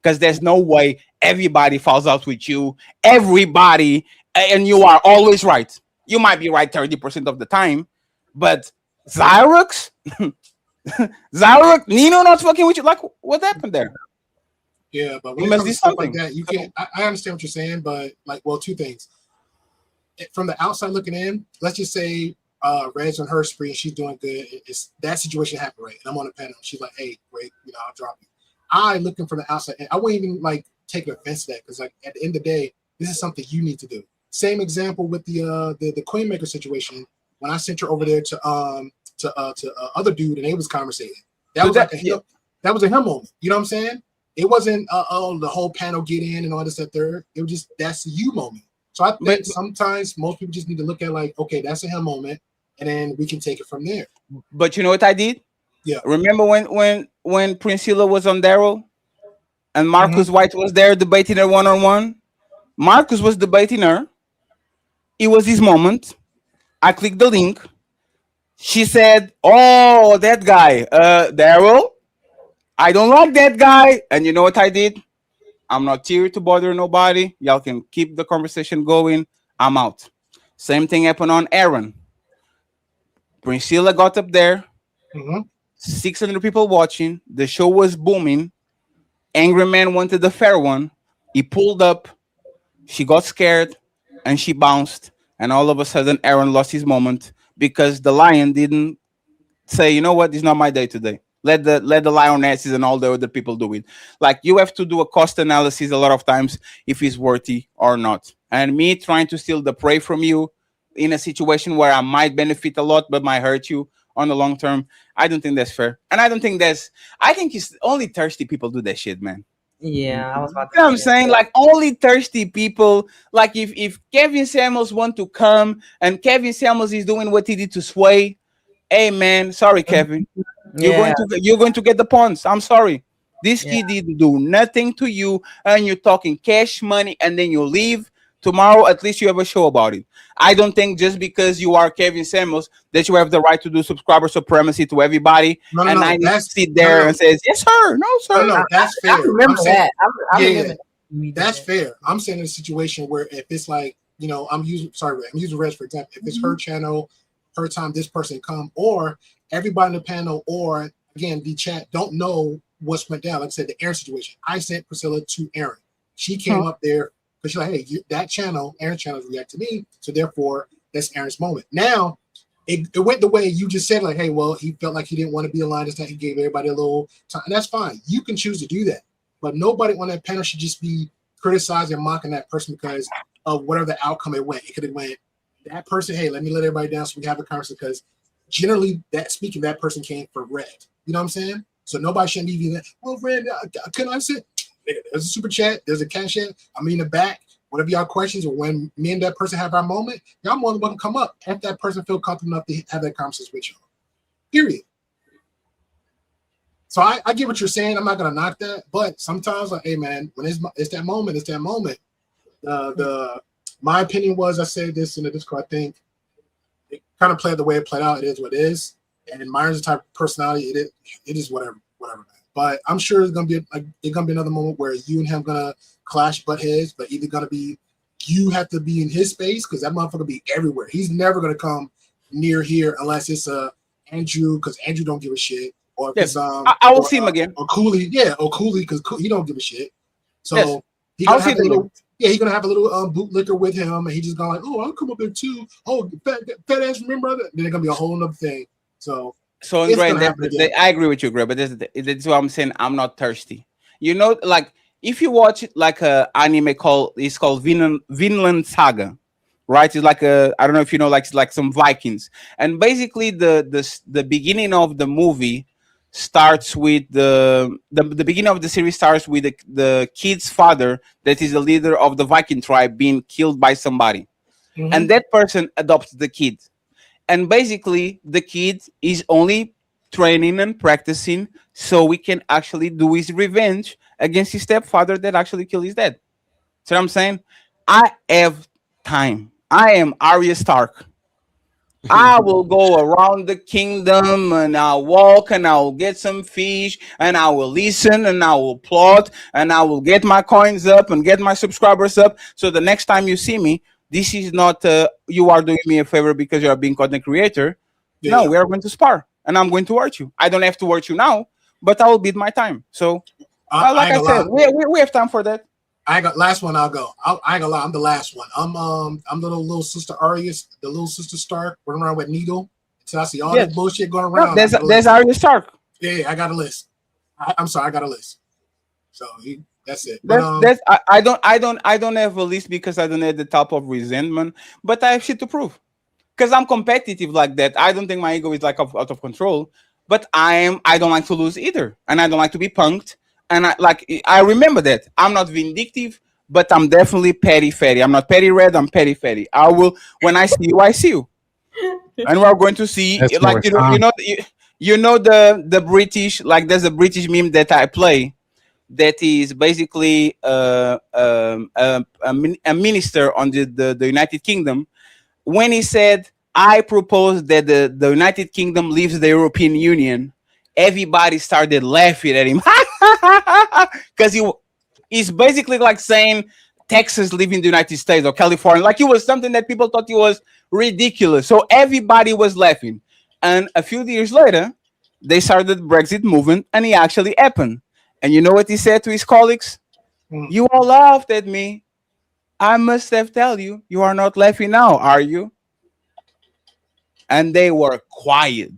Because there's no way everybody falls out with you. Everybody, and you are always right. You might be right 30% of the time, but Xyrox, Nino not fucking with you. Like, what happened there? Yeah, but when it comes to stuff like that, you can't. I understand what you're saying, but like, well, two things. From the outside looking in, let's just say Red's on her spree and she's doing good. It's that situation happened, right? And I'm on the panel. She's like, "Hey, great, I'll drop you." I looking from the outside, and I wouldn't even like take offense to that because, like, at the end of the day, this is something you need to do. Same example with the Queenmaker situation. When I sent her over there to other dude and they was conversating, that was that was a him moment. You know what I'm saying? It wasn't the whole panel get in and all this that third. It was just that's a you moment. So I think sometimes most people just need to look at like, okay, that's a him moment, and then we can take it from there. But you know what I did? Yeah. Remember when Priscilla was on Daryl and Marcus White was there debating her one-on-one? Marcus was debating her. It was his moment. I clicked the link. She said, "Oh, that guy, Daryl, I don't like that guy." And you know what I did? I'm not here to bother nobody. Y'all can keep the conversation going. I'm out. Same thing happened on Aaron. Priscilla got up there. 600 people watching. The show was booming. Angry Man wanted the fair one. He pulled up. She got scared and she bounced. And all of a sudden, Aaron lost his moment because the lion didn't say, "You know what? It's not my day today. Let the lionesses and all the other people do it." Like, you have to do a cost analysis a lot of times if it's worthy or not. And me trying to steal the prey from you in a situation where I might benefit a lot but might hurt you on the long term, I don't think that's fair. And I think it's only thirsty people do that shit, man. Yeah, I was about to You know what I'm saying? Like, only thirsty people. Like, if Kevin Samuels want to come and Kevin Samuels is doing what he did to Sway, hey man, sorry Kevin, you're going to get the pawns. I'm sorry. This kid didn't do nothing to you, and you're talking cash money, and then you leave. Tomorrow, at least you have a show about it. I don't think just because you are Kevin Samuels that you have the right to do subscriber supremacy to everybody. I need to sit there and says, "Yes, sir. No, sir." No, that's fair. I remember that. I remember that's fair. I'm saying in a situation where if it's like, I'm using Reg for example. If it's her channel, her time, this person come, or everybody in the panel, or again the chat don't know what's went down. Like I said, the Aaron situation. I sent Priscilla to Aaron. She came up there. Because she's like, hey, that channel, Aaron's channel, react to me, so therefore that's Aaron's moment. Now, it went the way you just said, like, hey, well, he felt like he didn't want to be aligned this time. He gave everybody a little time, and that's fine. You can choose to do that, but nobody on that panel should just be criticizing and mocking that person because of whatever the outcome it went. It could have went that person, hey, let me let everybody down so we can have a conversation, because generally that person came for Red. You know what I'm saying? So nobody shouldn't be that, well, Red, can I sit? There's a super chat, there's a cash app. I'm in the back. Whatever y'all questions, or when me and that person have our moment, y'all more than welcome to come up if that person feel comfortable enough to have that conversation with y'all. Period. So I get what you're saying. I'm not gonna knock that, but sometimes, like, hey man, when it's that moment, it's that moment. My opinion was, I said this in the Discord, I think it kind of played the way it played out. It is what it is, and Myron's the type of personality. It is whatever. But I'm sure it's gonna be another moment where you and him gonna clash butt heads, but either gonna be you have to be in his space because that motherfucker be everywhere. He's never gonna come near here unless it's Andrew, because Andrew don't give a shit. Or if Yes, it's I will see him again. Or Cooley, because he don't give a shit. So Yes, he I'll gonna see have a him little, again. yeah, he's gonna have a little bootlicker with him, and he just gonna like, oh, I'll come up there too. Oh, fat ass, remember that? Then it's gonna be a whole other thing. So it's Andre, gonna happen again. I agree with you, Greg, but that's what I'm saying. I'm not thirsty. You know, like if you watch like a anime called Vinland Saga, right? It's like I don't know if you know, like some Vikings, and basically the beginning of the movie starts with the beginning of the series starts with the kid's father, that is the leader of the Viking tribe, being killed by somebody, and that person adopts the kid. And basically the kid is only training and practicing so we can actually do his revenge against his stepfather that actually killed his dad. See what I'm saying? I have time. I am Arya Stark. I will go around the kingdom and I'll walk and I'll get some fish and I will listen and I will plot and I will get my coins up and get my subscribers up. So the next time you see me, this is not you are doing me a favor because you are being content creator. Yeah. No, we are going to spar and I'm going to hurt you. I don't have to hurt you now, but I will beat my time. So like I said, we have time for that. I got last one. I'll go. I ain't gonna lie. I'm the last one. I'm the little sister Arya, the little sister Stark, running around with Needle. So I see all that bullshit going around. No, there's Arya Stark. Yeah, I got a list. I'm sorry, I got a list. So that's it. I don't have a list because I don't have the top of resentment, but I have shit to prove. Because I'm competitive like that. I don't think my ego is like out of control, but I don't like to lose either, and I don't like to be punked. And I remember that I'm not vindictive, but I'm definitely petty fatty. I'm not petty red. I'm petty fatty. I will, when I see you, I see you, and we're going to see That's like you know the British, like there's a British meme that I play that is basically a minister on the United Kingdom, when he said, I propose that the United Kingdom leaves the European Union, everybody started laughing at him. Because he's basically like saying Texas leaving the United States or California. Like it was something that people thought it was ridiculous. So everybody was laughing. And a few years later, they started the Brexit movement and it actually happened. And you know what he said to his colleagues? You all laughed at me. I must have told you, you are not laughing now, are you? And they were quiet.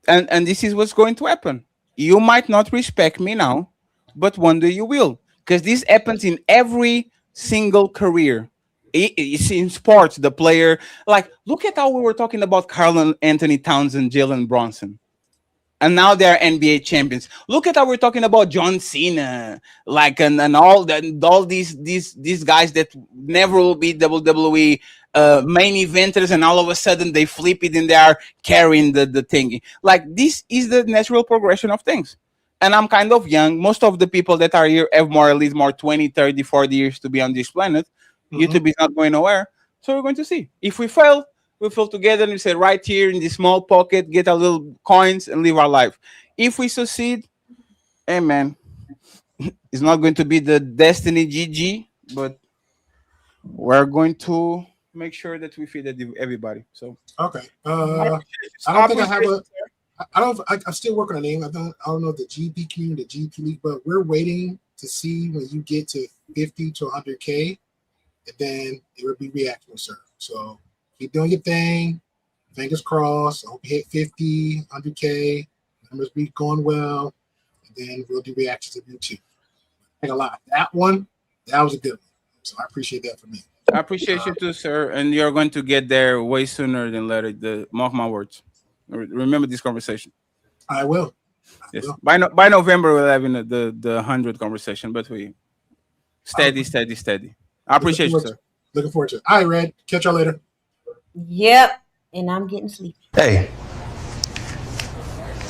And this is what's going to happen. You might not respect me now, but one day you will. Because this happens in every single career. It's in sports, the player. Like, look at how we were talking about Carl Anthony Towns and Jalen Bronson. And now they're NBA champions. Look at how we're talking about John Cena, like and all these guys that never will be WWE main eventers, and all of a sudden they flip it and they are carrying the thingy. Like this is the natural progression of things. And I'm kind of young. Most of the people that are here have more, at least more 20, 30, 40 years to be on this planet. YouTube is not going nowhere. So we're going to see. If we fail, we fall together and we say right here in this small pocket, get our little coins and live our life. If we succeed, hey man, it's not going to be the destiny GG, but we're going to make sure that we feed everybody. So okay, I don't think I have a. I'm still working on a name. I don't know the GP community, the GP league, but we're waiting to see when you get to 50 to 100K, and then it will be reactive serve. So keep doing your thing. Fingers crossed. I hope you hit 50, 100K. Numbers be going well. And then we'll do reactions of YouTube. I ain't gonna lie. That one, that was a good one. So I appreciate that for me. I appreciate you too, sir. And you're going to get there way sooner than later. Mark my words. Remember this conversation. I will. Yes. By November we'll have the 100 conversation, but we steady. I appreciate you, sir. Looking forward to it. All right, Red. Catch y'all later. Yep. And I'm getting sleepy. Hey,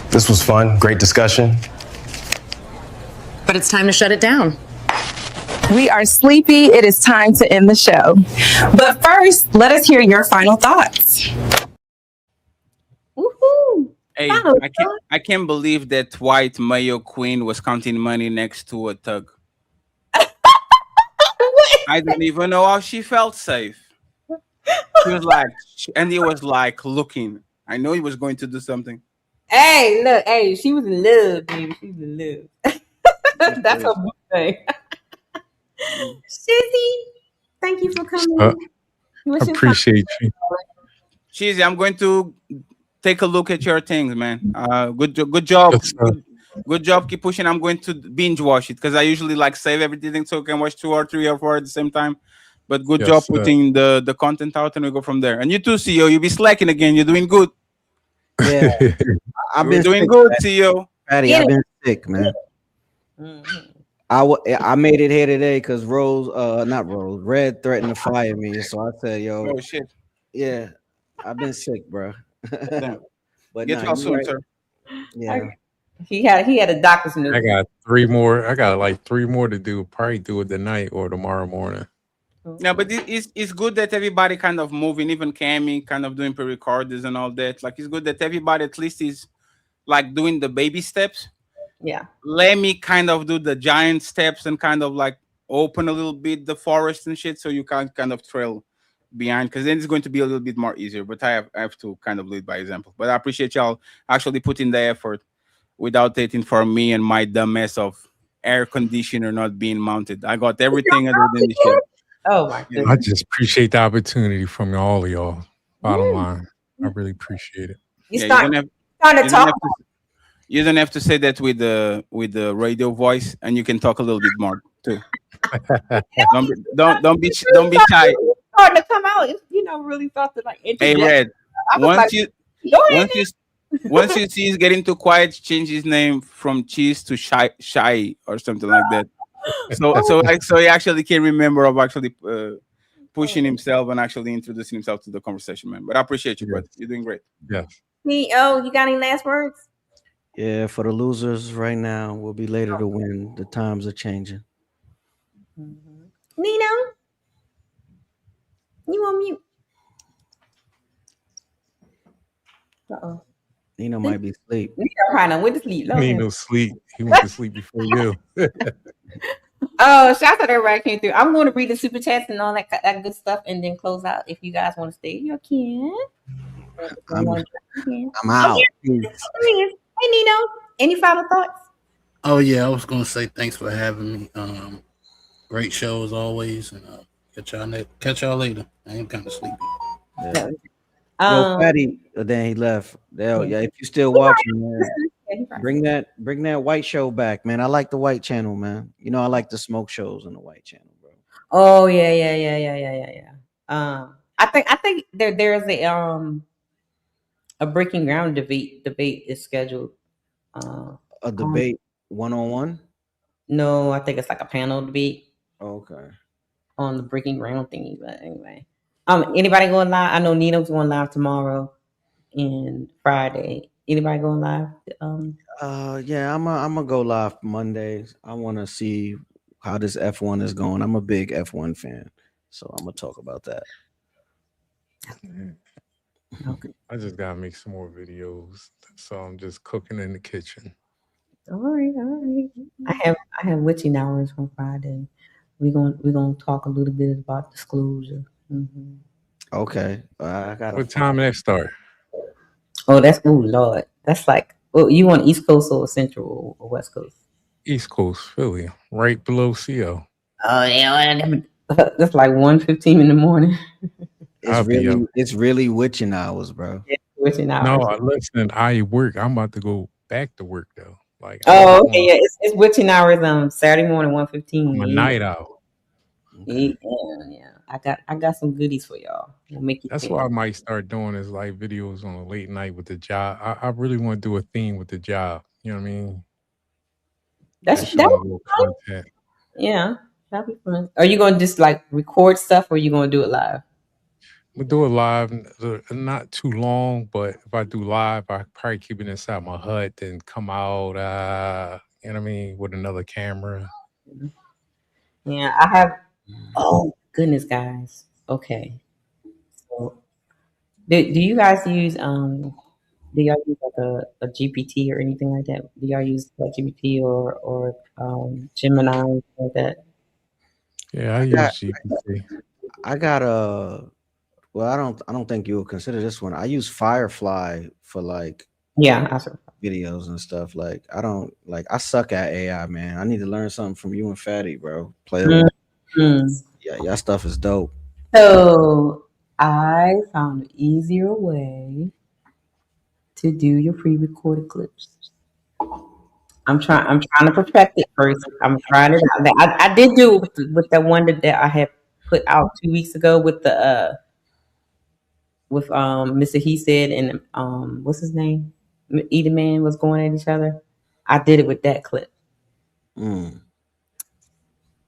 this was fun. Great discussion. But it's time to shut it down. We are sleepy. It is time to end the show. But first, let us hear your final thoughts. Woohoo! Hey, I can't believe that white Mayo Queen was counting money next to a thug. I don't even know how she felt safe. She was like, and he was like looking. I know he was going to do something. Hey, look, hey, she was in love, baby. She was in love. That's a good thing. Shizzy, thank you for coming. Appreciate you. Shizzy, I'm going to take a look at your things, man. Good job. Good job. Keep pushing. I'm going to binge watch it because I usually like save everything so I can watch 2 or 3 or 4 at the same time. But good job putting the content out, and we go from there. And you too, CEO. You be slacking again. You're doing good. Yeah, I've been doing sick, good, man. CEO. Patty, I've been sick, man. I made it here today because Red threatened to fire me. So I said, "Yo, oh shit, yeah, I've been sick, bro." But get well soon, right. sir. Yeah, he had a doctor's note. I got 3 more. I got like 3 more to do. Probably do it tonight or tomorrow morning. No, but it's good that everybody kind of moving, even Cammy kind of doing pre-recorders and all that. Like, it's good that everybody at least is like doing the baby steps. Yeah. Let me kind of do the giant steps and kind of like open a little bit the forest and shit, so you can kind of trail behind, because then it's going to be a little bit more easier. But I have to kind of lead by example. But I appreciate y'all actually putting the effort without waiting for me and my dumb mess of air conditioner not being mounted. I got everything other than the shit. Oh my goodness. I just appreciate the opportunity from all of y'all. Bottom line, I really appreciate it. You don't have to say that with the radio voice, and you can talk a little bit more too. don't be shy. Starting to come out, really thought to like. Hey, Red. Once you see he's getting too quiet, change his name from Cheese to Shy or something like that. So he actually can remember of actually pushing himself and actually introducing himself to the conversation, man. But I appreciate you, brother. You're doing great. Yes. CEO, you got any last words? Yeah, for the losers right now, we'll be later to win. The times are changing. Nino, you on mute? Uh-oh. Nino might be asleep. Nino probably went to sleep. Nino sleep. He went to sleep before you. Oh, shout out to everybody came through. I'm going to read the super chats and all that good stuff, and then close out. If you guys want to stay, you can. I'm out. Hey, Nino, any final thoughts? Oh yeah, I was gonna say thanks for having me. Great show as always, and catch y'all later. I am kind of sleepy. Yeah. Patty, then he left. Yeah, if you still watching, man, bring that white show back, man. I like the white channel, man. I like the smoke shows on the white channel, bro. Oh yeah. I think there's a breaking ground debate is scheduled. A debate 1-on-1? No, I think it's like a panel debate. Okay. On the breaking ground thingy, but anyway. Anybody going live? I know Nino's going live tomorrow and Friday. Anybody going live? Yeah, I'm gonna go live Mondays. I want to see how this F1 is going. I'm a big F1 fan, so I'm gonna talk about that. Okay. I just gotta make some more videos, so I'm just cooking in the kitchen. All right. I have witching hours on Friday. We're gonna talk a little bit about disclosure. Mm-hmm. Okay. I got. What time that start? Oh, Lord. That's like. Oh, you want East Coast or Central or West Coast? East Coast, Philly, right below CO. Oh yeah, that's like 1:15 in the morning. It's really witching hours, bro. It's witching hours. No, listen, I work. I'm about to go back to work though. Like, okay, yeah, it's witching hours. Saturday morning, 1:15. I'm a night owl. Yeah. I got some goodies for y'all. We'll make you That's feel. what I might start doing is like videos on a late night with the job. I really want to do a theme with the job. You know what I mean? That Show a would be little fun. content. Yeah, that'd be fun. Are you gonna just like record stuff, or are you gonna do it live? We'll do it live, not too long, but if I do live, I probably keep it inside my hut, then come out, you know what I mean, with another camera. Yeah, I have. Oh goodness, guys. Okay. So, do you guys use do y'all use like a GPT or anything like that? Do y'all use GPT or Gemini like that? Yeah, I I got, use GPT. I got well, I don't think you would consider this one. I use Firefly for like Yeah, I saw. videos and stuff. Like I suck at AI, man. I need to learn something from you and Fatty, bro. Play along. Yeah, y'all stuff is dope. So I found an easier way to do your pre-recorded clips. I'm trying to perfect it first. I'm trying it out. I did do it with the one that I had put out 2 weeks ago with the with Mr. He Said and what's his name? Either Man was going at each other. I did it with that clip.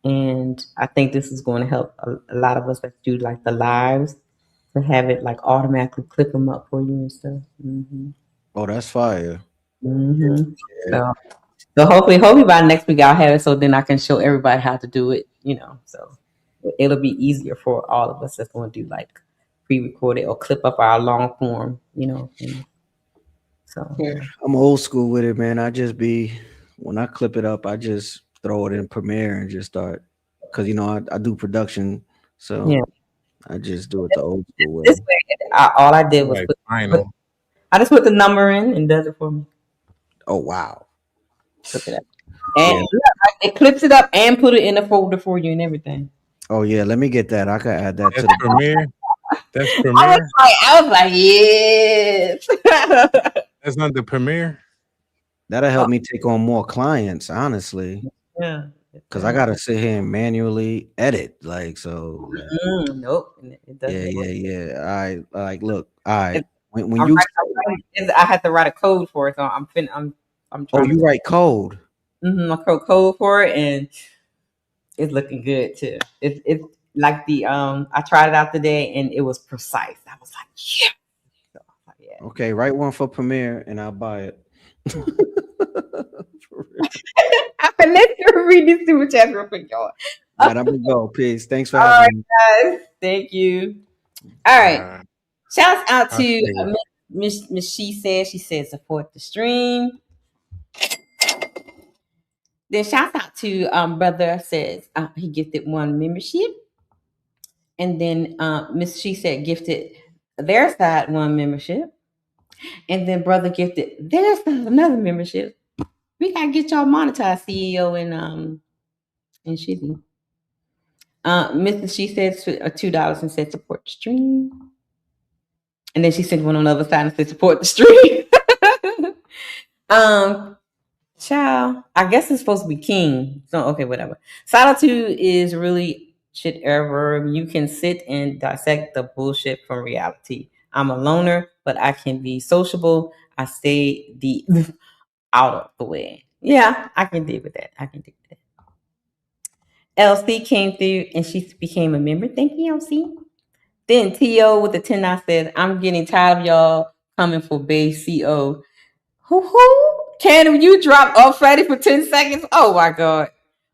And I think this is going to help a lot of us that do like the lives to have it like automatically clip them up for you and stuff. Oh, that's fire. So hopefully by next week I'll have it so then I can show everybody how to do it, so it'll be easier for all of us that's going to do like pre-recorded or clip up our long form, things. So I'm old school with it, man. When I clip it up, I just throw it in Premiere and just start, because I do production, so yeah. I just do it the old school way. This way, all I did was I just put the number in and does it for me. Oh wow! Clip it up, and it clips it up and put it in a folder for you and everything. Oh yeah, let me get that. I can add that to the Premiere. That's Premiere. I was like, yes. That's not the Premiere. That'll help me take on more clients, honestly. Yeah. Because I gotta sit here and manually edit, like so. Nope. It doesn't Yeah. All right. Look. All right. When I had to write a code for it, so I'm trying. Oh, you write code? I wrote code for it, and it's looking good too. It's like I tried it out today, and it was precise. I was like, yeah. Okay, write one for Premiere, and I'll buy it. I'm let you read this super chat real quick, y'all. All right, I'm gonna go. Peace. Thanks for All having me. right, guys. Thank you. All right. Shouts out to Miss She said support the stream. Then shouts out to brother says he gifted 1 membership. And then Miss She Said gifted their side 1 membership. And then brother gifted their side another membership. We gotta get y'all monetized, CEO and Shizzy. Mrs. She said $2 and said support the stream. And then she sent one on the other side and said support the stream. Child, I guess it's supposed to be King. So okay, whatever. Solitude is really shit ever. You can sit and dissect the bullshit from reality. I'm a loner, but I can be sociable. I stay out of the way. Yeah, I can deal with that. LC came through and she became a member. Thank you, LC. Then T.O. with the 10 says, I'm getting tired of y'all coming for base CO. Who? Can you drop off Freddie for 10 seconds? Oh my God.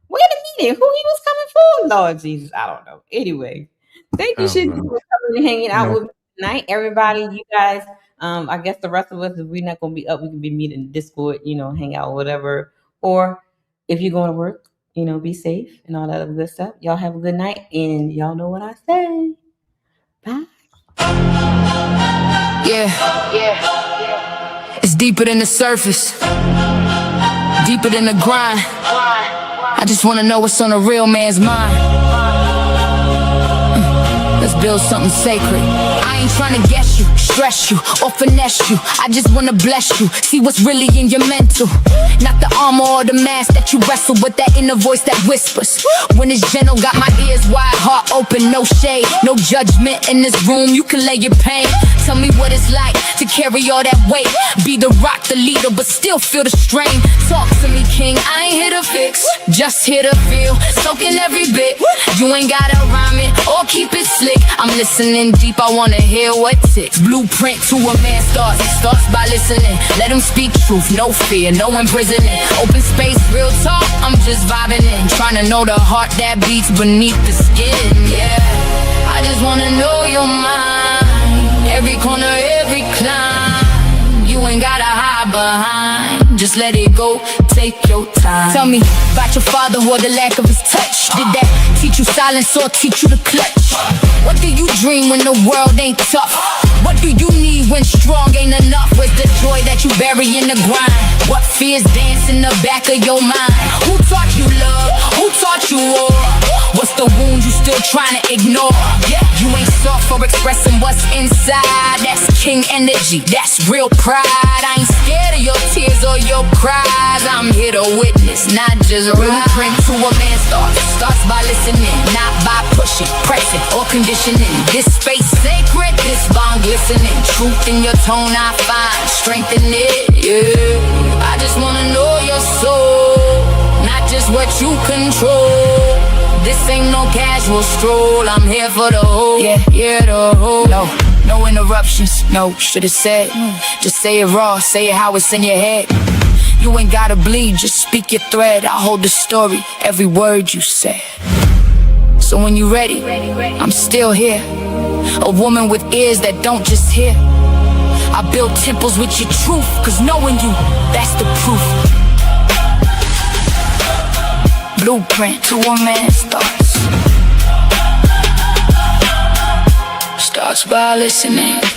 Wait a minute. Who he was coming for? Lord Jesus. I don't know. Anyway, thank you, Shizzy, for coming and hanging out with me tonight. Everybody, you guys, I guess the rest of us, if we're not going to be up, we can be meeting in Discord, hang out, whatever. Or if you're going to work, be safe and all that other good stuff. Y'all have a good night. And y'all know what I say. Bye. Yeah. It's deeper than the surface, deeper than the grind. I just wanna know what's on a real man's mind. Let's build something sacred. I ain't trying to guess you, stress you, or finesse you. I just wanna bless you, see what's really in your mental. Not the armor or the mask that you wrestle, but that inner voice that whispers. When it's gentle, got my ears wide, heart open, no shade, no judgment in this room. You can lay your pain. Tell me what it's like to carry all that weight. Be the rock, the leader, but still feel the strain. Talk to me, king. I ain't here to fix, just here to feel. Soaking every bit. You ain't gotta rhyme it or keep it slick. I'm listening deep. I wanna hear what ticks. Blueprint to a man starts. It starts by listening. Let him speak truth. No fear, no imprisonment. Open space, real talk. I'm just vibing in. Trying to know the heart that beats beneath the skin. Yeah, I just wanna know your mind. Every corner, every climb. You ain't gotta hide behind. Just let it go, take your time. Tell me about your father or the lack of his touch. Did that teach you silence or teach you to clutch? What do you dream when the world ain't tough? What do you need when strong ain't enough? Where's the joy that you bury in the grind? What fears dance in the back of your mind? Who taught you love? Who taught you war? What's the wound you still trying to ignore? You ain't soft for expressing what's inside. That's king energy, that's real pride. I ain't scared of your tears or your cries. I'm here to witness, not just blueprint to a man's thought. Starts by listening, not by pushing, pressing, or conditioning. This space sacred, this bond glistening. Truth in your tone I find, strength in it, yeah. I just wanna know your soul, not just what you control. This ain't no casual stroll, I'm here for the whole, yeah, the whole. No interruptions, no, should've said. Just say it raw, say it how it's in your head. You ain't gotta bleed, just speak your thread. I hold the story, every word you said. So when you ready, I'm still here. A woman with ears that don't just hear. I build temples with your truth, cause knowing you, that's the proof. Blueprint to a man starts by listening.